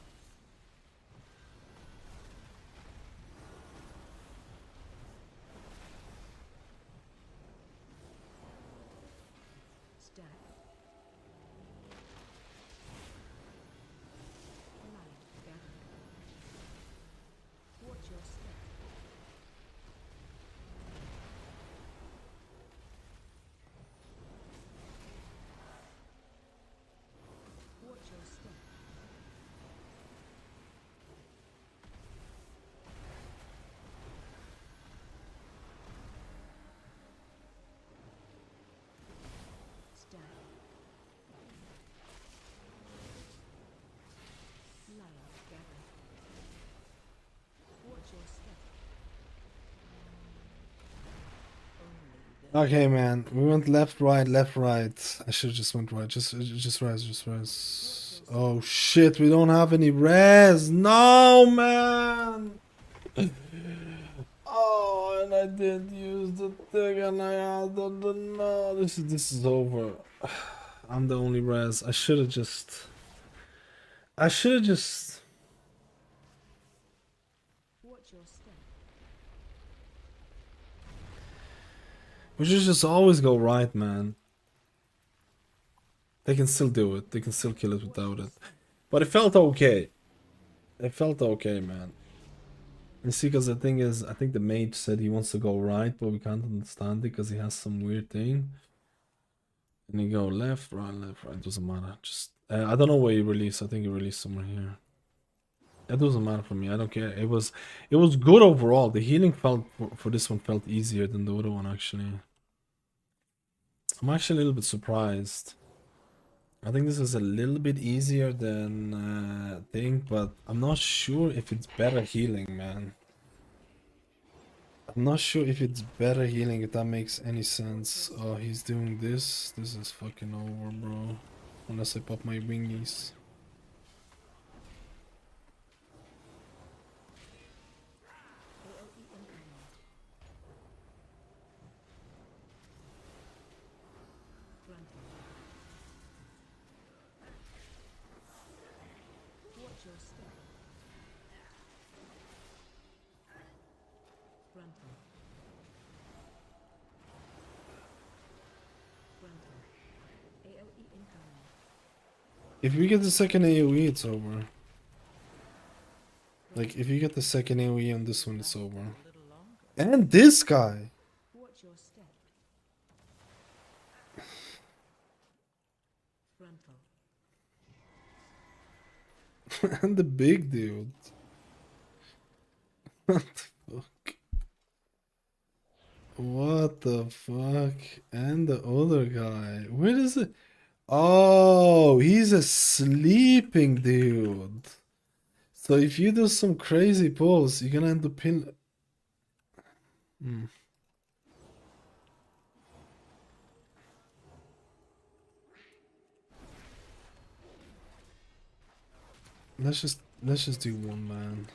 Stack. Line gather. Watch your step. Watch your step. Okay, man. We went left, right, left, right. I should have just went right. Just res, just res. Oh shit, we don't have any res. No, man. Oh, and I did use the thing, and I had the no. This is over. I'm the only res. I should have just. I should have just. Watch your step. We should just always go right, man. They can still do it. They can still kill it without it. But it felt okay. It felt okay, man. You see, because the thing is, I think the mage said he wants to go right, but we can't understand it because he has some weird thing. And you go left, right, doesn't matter. Just, I don't know where he released. I think he released somewhere here. It doesn't matter for me. I don't care. It was good overall. The healing felt for this one felt easier than the other one actually. I'm actually a little bit surprised. I think this is a little bit easier than thing, but I'm not sure if it's better healing, man. I'm not sure if it's better healing, if that makes any sense. Oh, he's doing this. This is fucking over, bro. Unless I pop my wingies. Watch your step. Frontal. Frontal. AOE incoming. If we get the second AoE, it's over. Like, if you get the second AoE on this one, it's over. And this guy! Watch your step. Frontal. And the big dude. What the fuck? What the fuck? And the other guy. Where is it? Oh, he's a sleeping dude. So if you do some crazy pulls, you're gonna end up in. Let's just do one, man.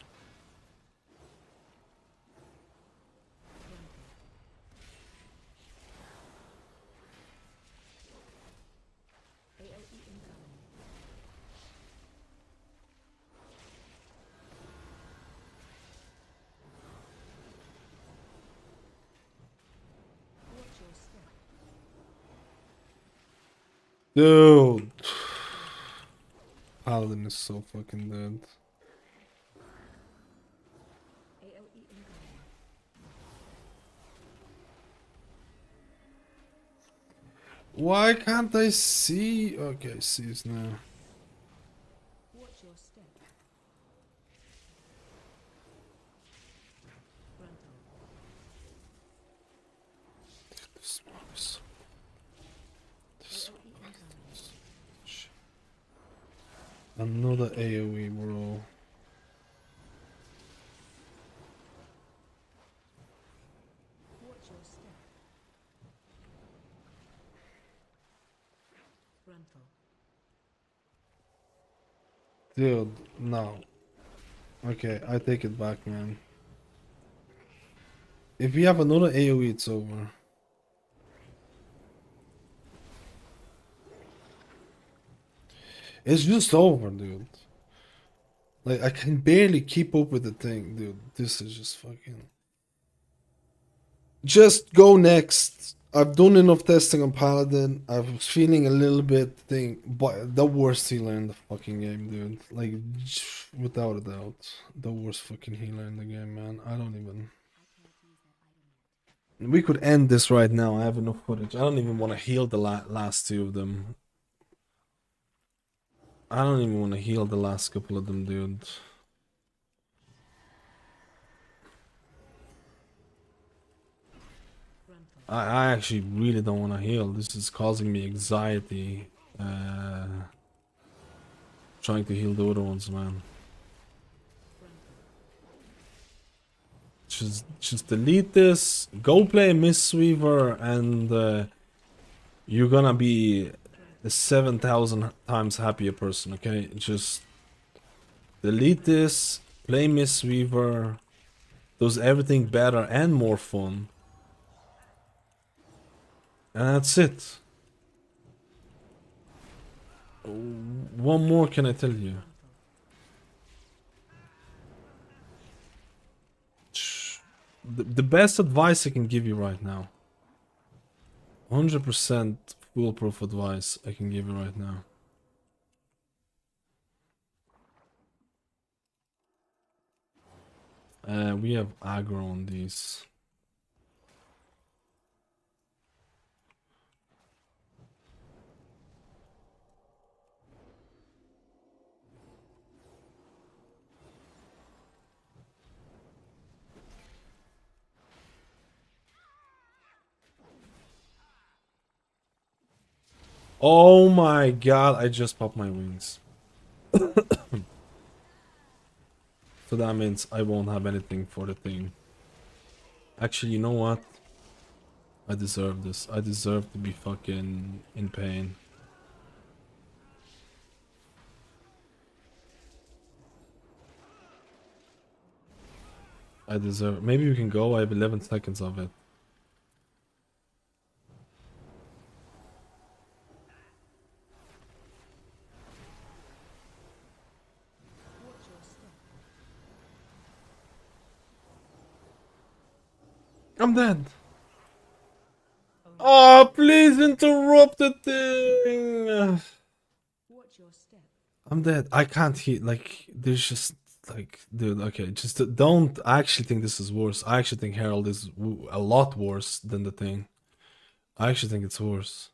AOE incoming. Watch your step. Dude. Paladin is so fucking dead. AOE incoming. Why can't I see? Okay, I see it now. Watch your step. Frontal. This one is. This AOE incoming. shit. Another AoE, bro. Watch your step. Frontal. Dude, no. Okay, I take it back, man. If we have another AoE, it's over. It's just over, dude. Like, I can barely keep up with the thing, dude. This is just fucking. Just go next. I've done enough testing on Paladin. I was feeling a little bit thing, but the worst healer in the fucking game, dude. Like, without a doubt, the worst fucking healer in the game, man. I don't even. We could end this right now. I have enough footage. I don't even want to heal the last two of them. I don't even want to heal the last couple of them, dude. I actually really don't want to heal. This is causing me anxiety. Trying to heal the other ones, man. Just delete this. Go play Mistweaver, and you're gonna be a 7,000 times happier person. Okay, just delete this. Play Mistweaver. Does everything better and more fun. And that's it. What more can I tell you? The best advice I can give you right now. 100% foolproof advice I can give you right now. We have aggro on these. Oh my god, I just popped my wings. So that means I won't have anything for the thing. Actually, you know what? I deserve this. I deserve to be fucking in pain. I deserve. Maybe we can go. I have 11 seconds of it. I'm dead. Oh, please interrupt the thing. I'm dead. I can't hit. Like, there's just like, dude. Okay, just don't. I actually think this is worse. I actually think Herald is a lot worse than the thing. I actually think it's worse.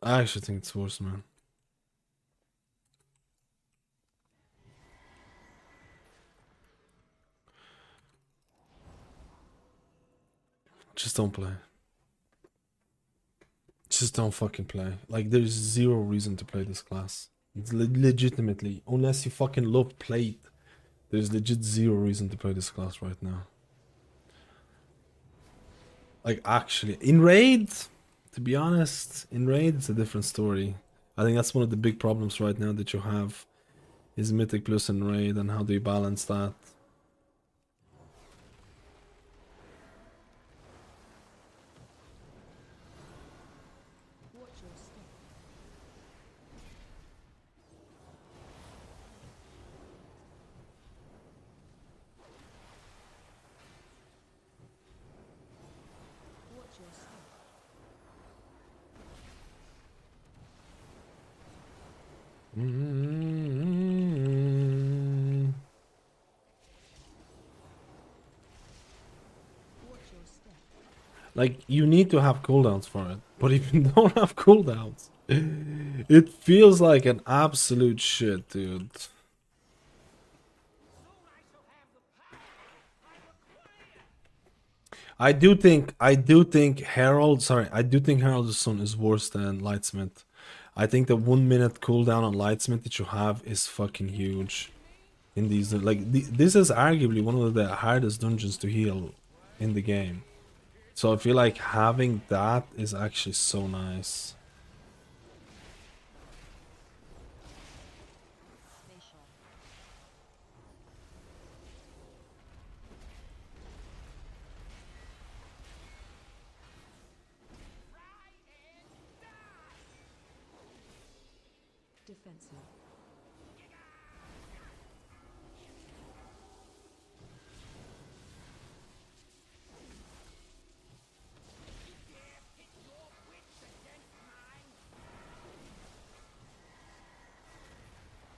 I actually think it's worse, man. Just don't play. Just don't fucking play. Like, there's zero reason to play this class. It's legitimately, unless you fucking love plate, there's legit zero reason to play this class right now. Like, actually, in raid, to be honest, in raid it's a different story. I think that's one of the big problems right now that you have, is Mythic Plus and raid, and how do you balance that? Like, you need to have cooldowns for it, but if you don't have cooldowns, it feels like an absolute shit, dude. I do think Herald, sorry, I do think Herald's Son is worse than Lightsmith. I think the 1 minute cooldown on Lightsmith that you have is fucking huge. In these, like, this is arguably one of the hardest dungeons to heal in the game. So I feel like having that is actually so nice. Defensive.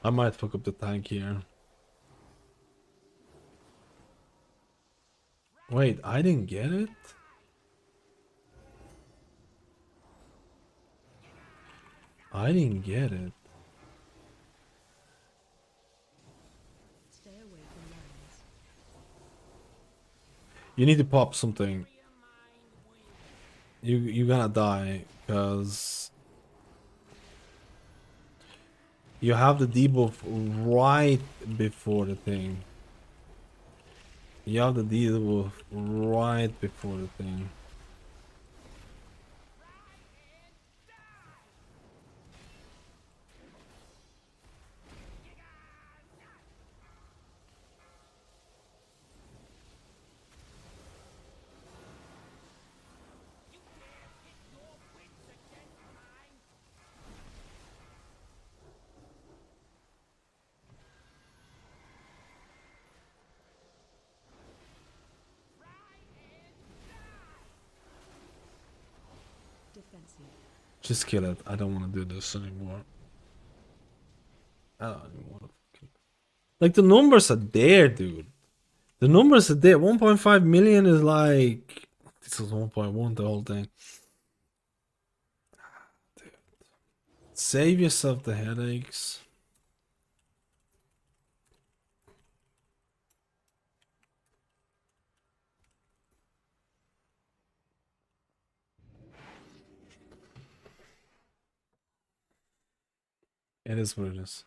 I might fuck up the tank here. Wait, I didn't get it? I didn't get it. Stay away from lines. You need to pop something. You're gonna die, because You have the debuff right before the thing. You have the debuff right before the thing. Defensive. Just kill it. I don't want to do this anymore. I don't even want to. Like, the numbers are there, dude. The numbers are there. 1.5 million is like... This is 1.1, the whole thing. Dude. Save yourself the headaches. It is what it is.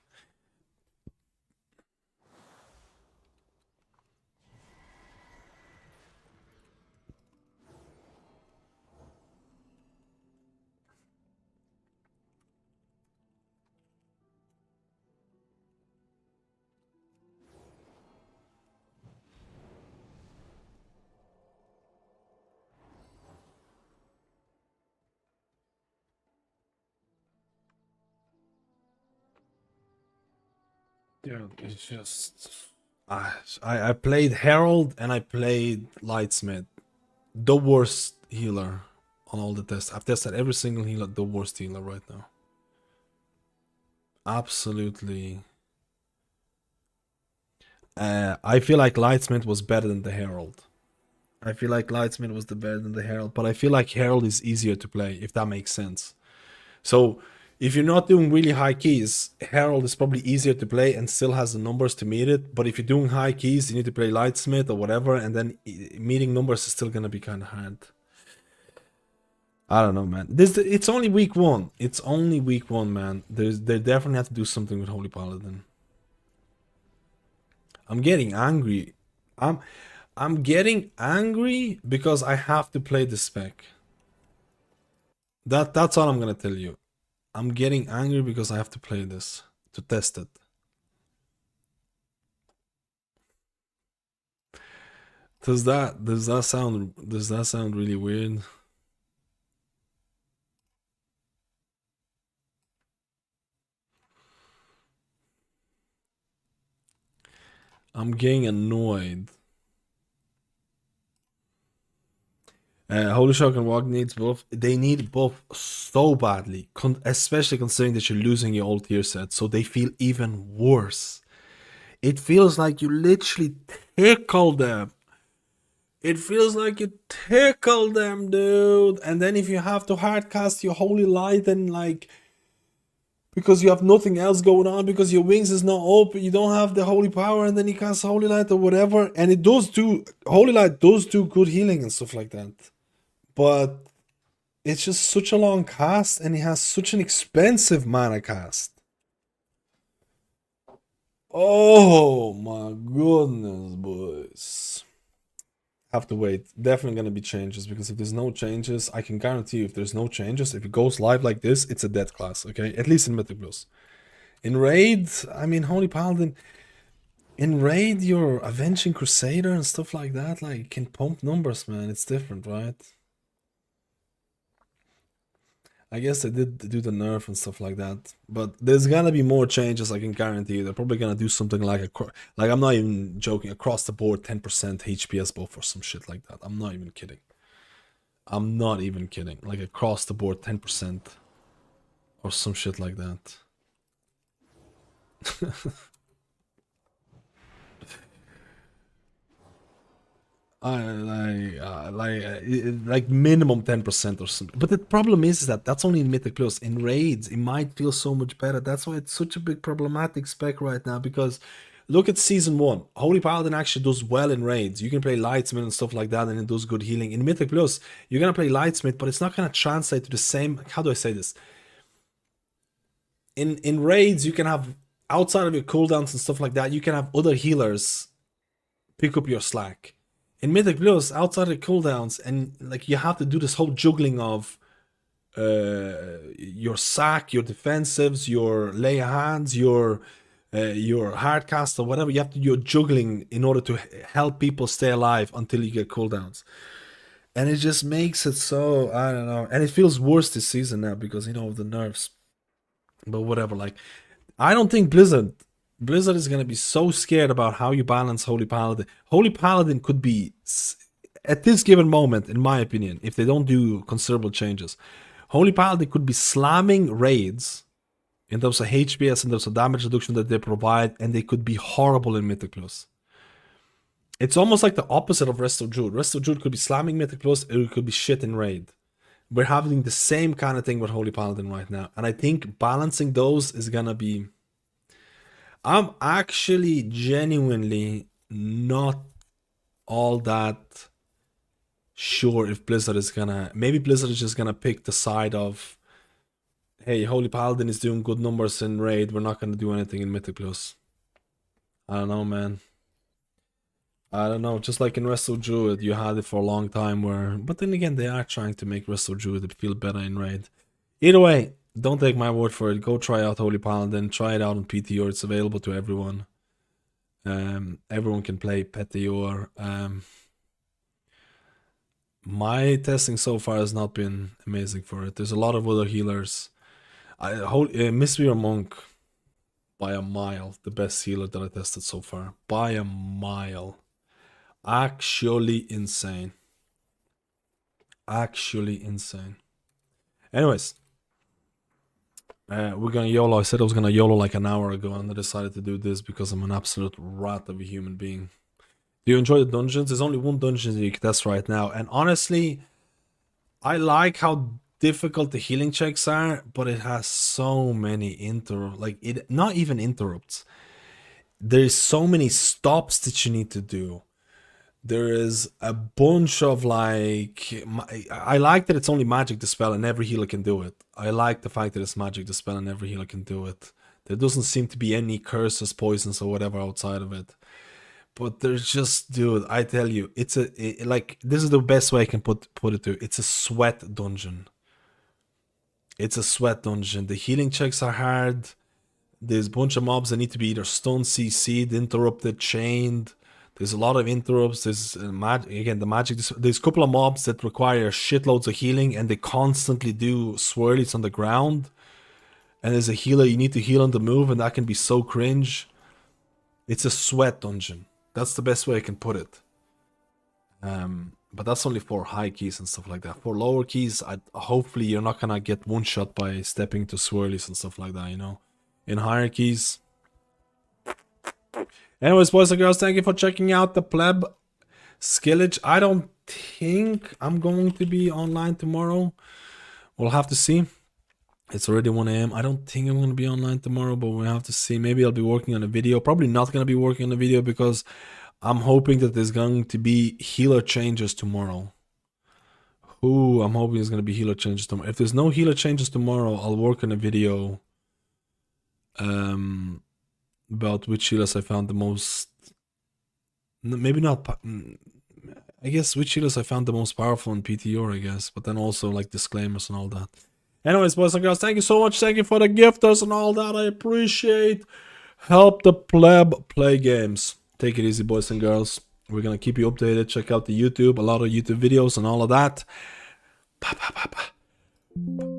Dude, it's just... I played Herald and I played Lightsmith. The worst healer on all the tests. I've tested every single healer, the worst healer right now. Absolutely. I feel like Lightsmith was better than the Herald. I feel like Lightsmith was better than the Herald, but I feel like Herald is easier to play, if that makes sense. So, if you're not doing really high keys, Herald is probably easier to play and still has the numbers to meet it. But if you're doing high keys, you need to play Lightsmith or whatever, and then meeting numbers is still gonna be kind of hard. I don't know, man. It's only week 1. It's only week 1, man. They definitely have to do something with Holy Paladin. I'm getting angry. I'm getting angry because I have to play the spec. That's all I'm gonna tell you. I'm getting angry because I have to play this to test it. Does that sound really weird? I'm getting annoyed. Holy Shock and Walk needs both. They need both so badly, especially considering that you're losing your old tier set, so they feel even worse. It feels like you literally tickle them. It feels like you tickle them, dude. And then if you have to hardcast your Holy Light and like... because you have nothing else going on, because your wings is not open, you don't have the holy power, and then you cast Holy Light or whatever, and it does do... Holy Light does do good healing and stuff like that. But it's just such a long cast, and it has such an expensive mana cast. Oh my goodness, boys. Have to wait. Definitely gonna be changes, because if there's no changes, I can guarantee you, if there's no changes, if it goes live like this, it's a dead class, okay? At least in Mythic Plus. In Raid, I mean, Holy Paladin, in Raid, you're Avenging Crusader and stuff like that, like, can pump numbers, man. It's different, right? I guess they did do the nerf and stuff like that, but there's gonna be more changes. I can guarantee you. They're probably gonna do something like I'm not even joking, across the board 10% HPS buff or some shit like that. I'm not even kidding. I'm not even kidding. Like across the board 10% or some shit like that. Like minimum 10% or something. But the problem is that that's only in Mythic Plus. In Raids, it might feel so much better. That's why it's such a big problematic spec right now, because look at Season 1. Holy Paladin actually does well in Raids. You can play Lightsmith and stuff like that, and it does good healing. In Mythic Plus, you're gonna play Lightsmith, but it's not gonna translate to the same... How do I say this? in raids you can have, outside of your cooldowns and stuff like that, you can have other healers pick up your slack. In Mythic Plus, outside of cooldowns, and like you have to do this whole juggling of your sack, your defensives, your lay hands, your hardcast or whatever. You have to do your juggling in order to help people stay alive until you get cooldowns. And it just makes it so, I don't know. And it feels worse this season now because, you know, of the nerfs. But whatever, like, I don't think Blizzard is going to be so scared about how you balance Holy Paladin. Holy Paladin could be, at this given moment, in my opinion, if they don't do considerable changes, Holy Paladin could be slamming raids in terms of HPS, in terms of damage reduction that they provide, and they could be horrible in Mythic Plus. It's almost like the opposite of Rest of Druid. Rest of Druid could be slamming Mythic Plus, it could be shit in raid. We're having the same kind of thing with Holy Paladin right now. And I think balancing those is gonna be... I'm actually genuinely not all that sure if Blizzard is gonna... Maybe Blizzard is just gonna pick the side of, hey, Holy Paladin is doing good numbers in raid, we're not gonna do anything in Mythic Plus. I don't know, man. I don't know, just like in Rest of Druid, you had it for a long time where... But then again, they are trying to make Rest of Druid feel better in raid. Either way, don't take my word for it. Go try out Holy Paladin. Try it out on PTR. It's available to everyone. Everyone can play PTR. My testing so far has not been amazing for it. There's a lot of other healers. Mistweaver Monk, by a mile, the best healer that I tested so far. By a mile. Actually insane. Actually insane. Anyways, we're gonna YOLO. I said I was gonna YOLO like an hour ago, and I decided to do this because I'm an absolute rat of a human being. Do you enjoy the dungeons? There's only one dungeon that you can test right now, and honestly, I like how difficult the healing checks are, but it has so many not even interrupts. There's so many stops that you need to do. There is a bunch of like... I like that it's only magic dispel and every healer can do it. I like the fact that it's magic dispel and every healer can do it. There doesn't seem to be any curses, poisons or whatever outside of it. But there's just... Dude, I tell you, it's like... This is the best way I can put it to. It's a sweat dungeon. It's a sweat dungeon. The healing checks are hard. There's a bunch of mobs that need to be either stunned, CC'd, interrupted, chained. There's a lot of interrupts. There's again the magic. There's a couple of mobs that require shitloads of healing, and they constantly do swirlies on the ground. And as a healer, you need to heal on the move, and that can be so cringe. It's a sweat dungeon. That's the best way I can put it. But that's only for high keys and stuff like that. For lower keys, hopefully you're not gonna get one shot by stepping to swirlies and stuff like that. You know, in higher keys. Anyways, boys and girls, thank you for checking out the pleb skillage. I don't think I'm going to be online tomorrow. We'll have to see. It's already 1 AM. I don't think I'm going to be online tomorrow, but we'll have to see. Maybe I'll be working on a video. Probably not going to be working on a video because I'm hoping that there's going to be healer changes tomorrow. I'm hoping there's going to be healer changes tomorrow. If there's no healer changes tomorrow, I'll work on a video about which healers I found the most... Maybe not... I guess which healers I found the most powerful in PTR, I guess. But then also like disclaimers and all that. Anyways, boys and girls, thank you so much. Thank you for the gifters and all that. I appreciate. Help the pleb play games. Take it easy, boys and girls. We're going to keep you updated. Check out the YouTube. A lot of YouTube videos and all of that. Bye, bye, bye, bye.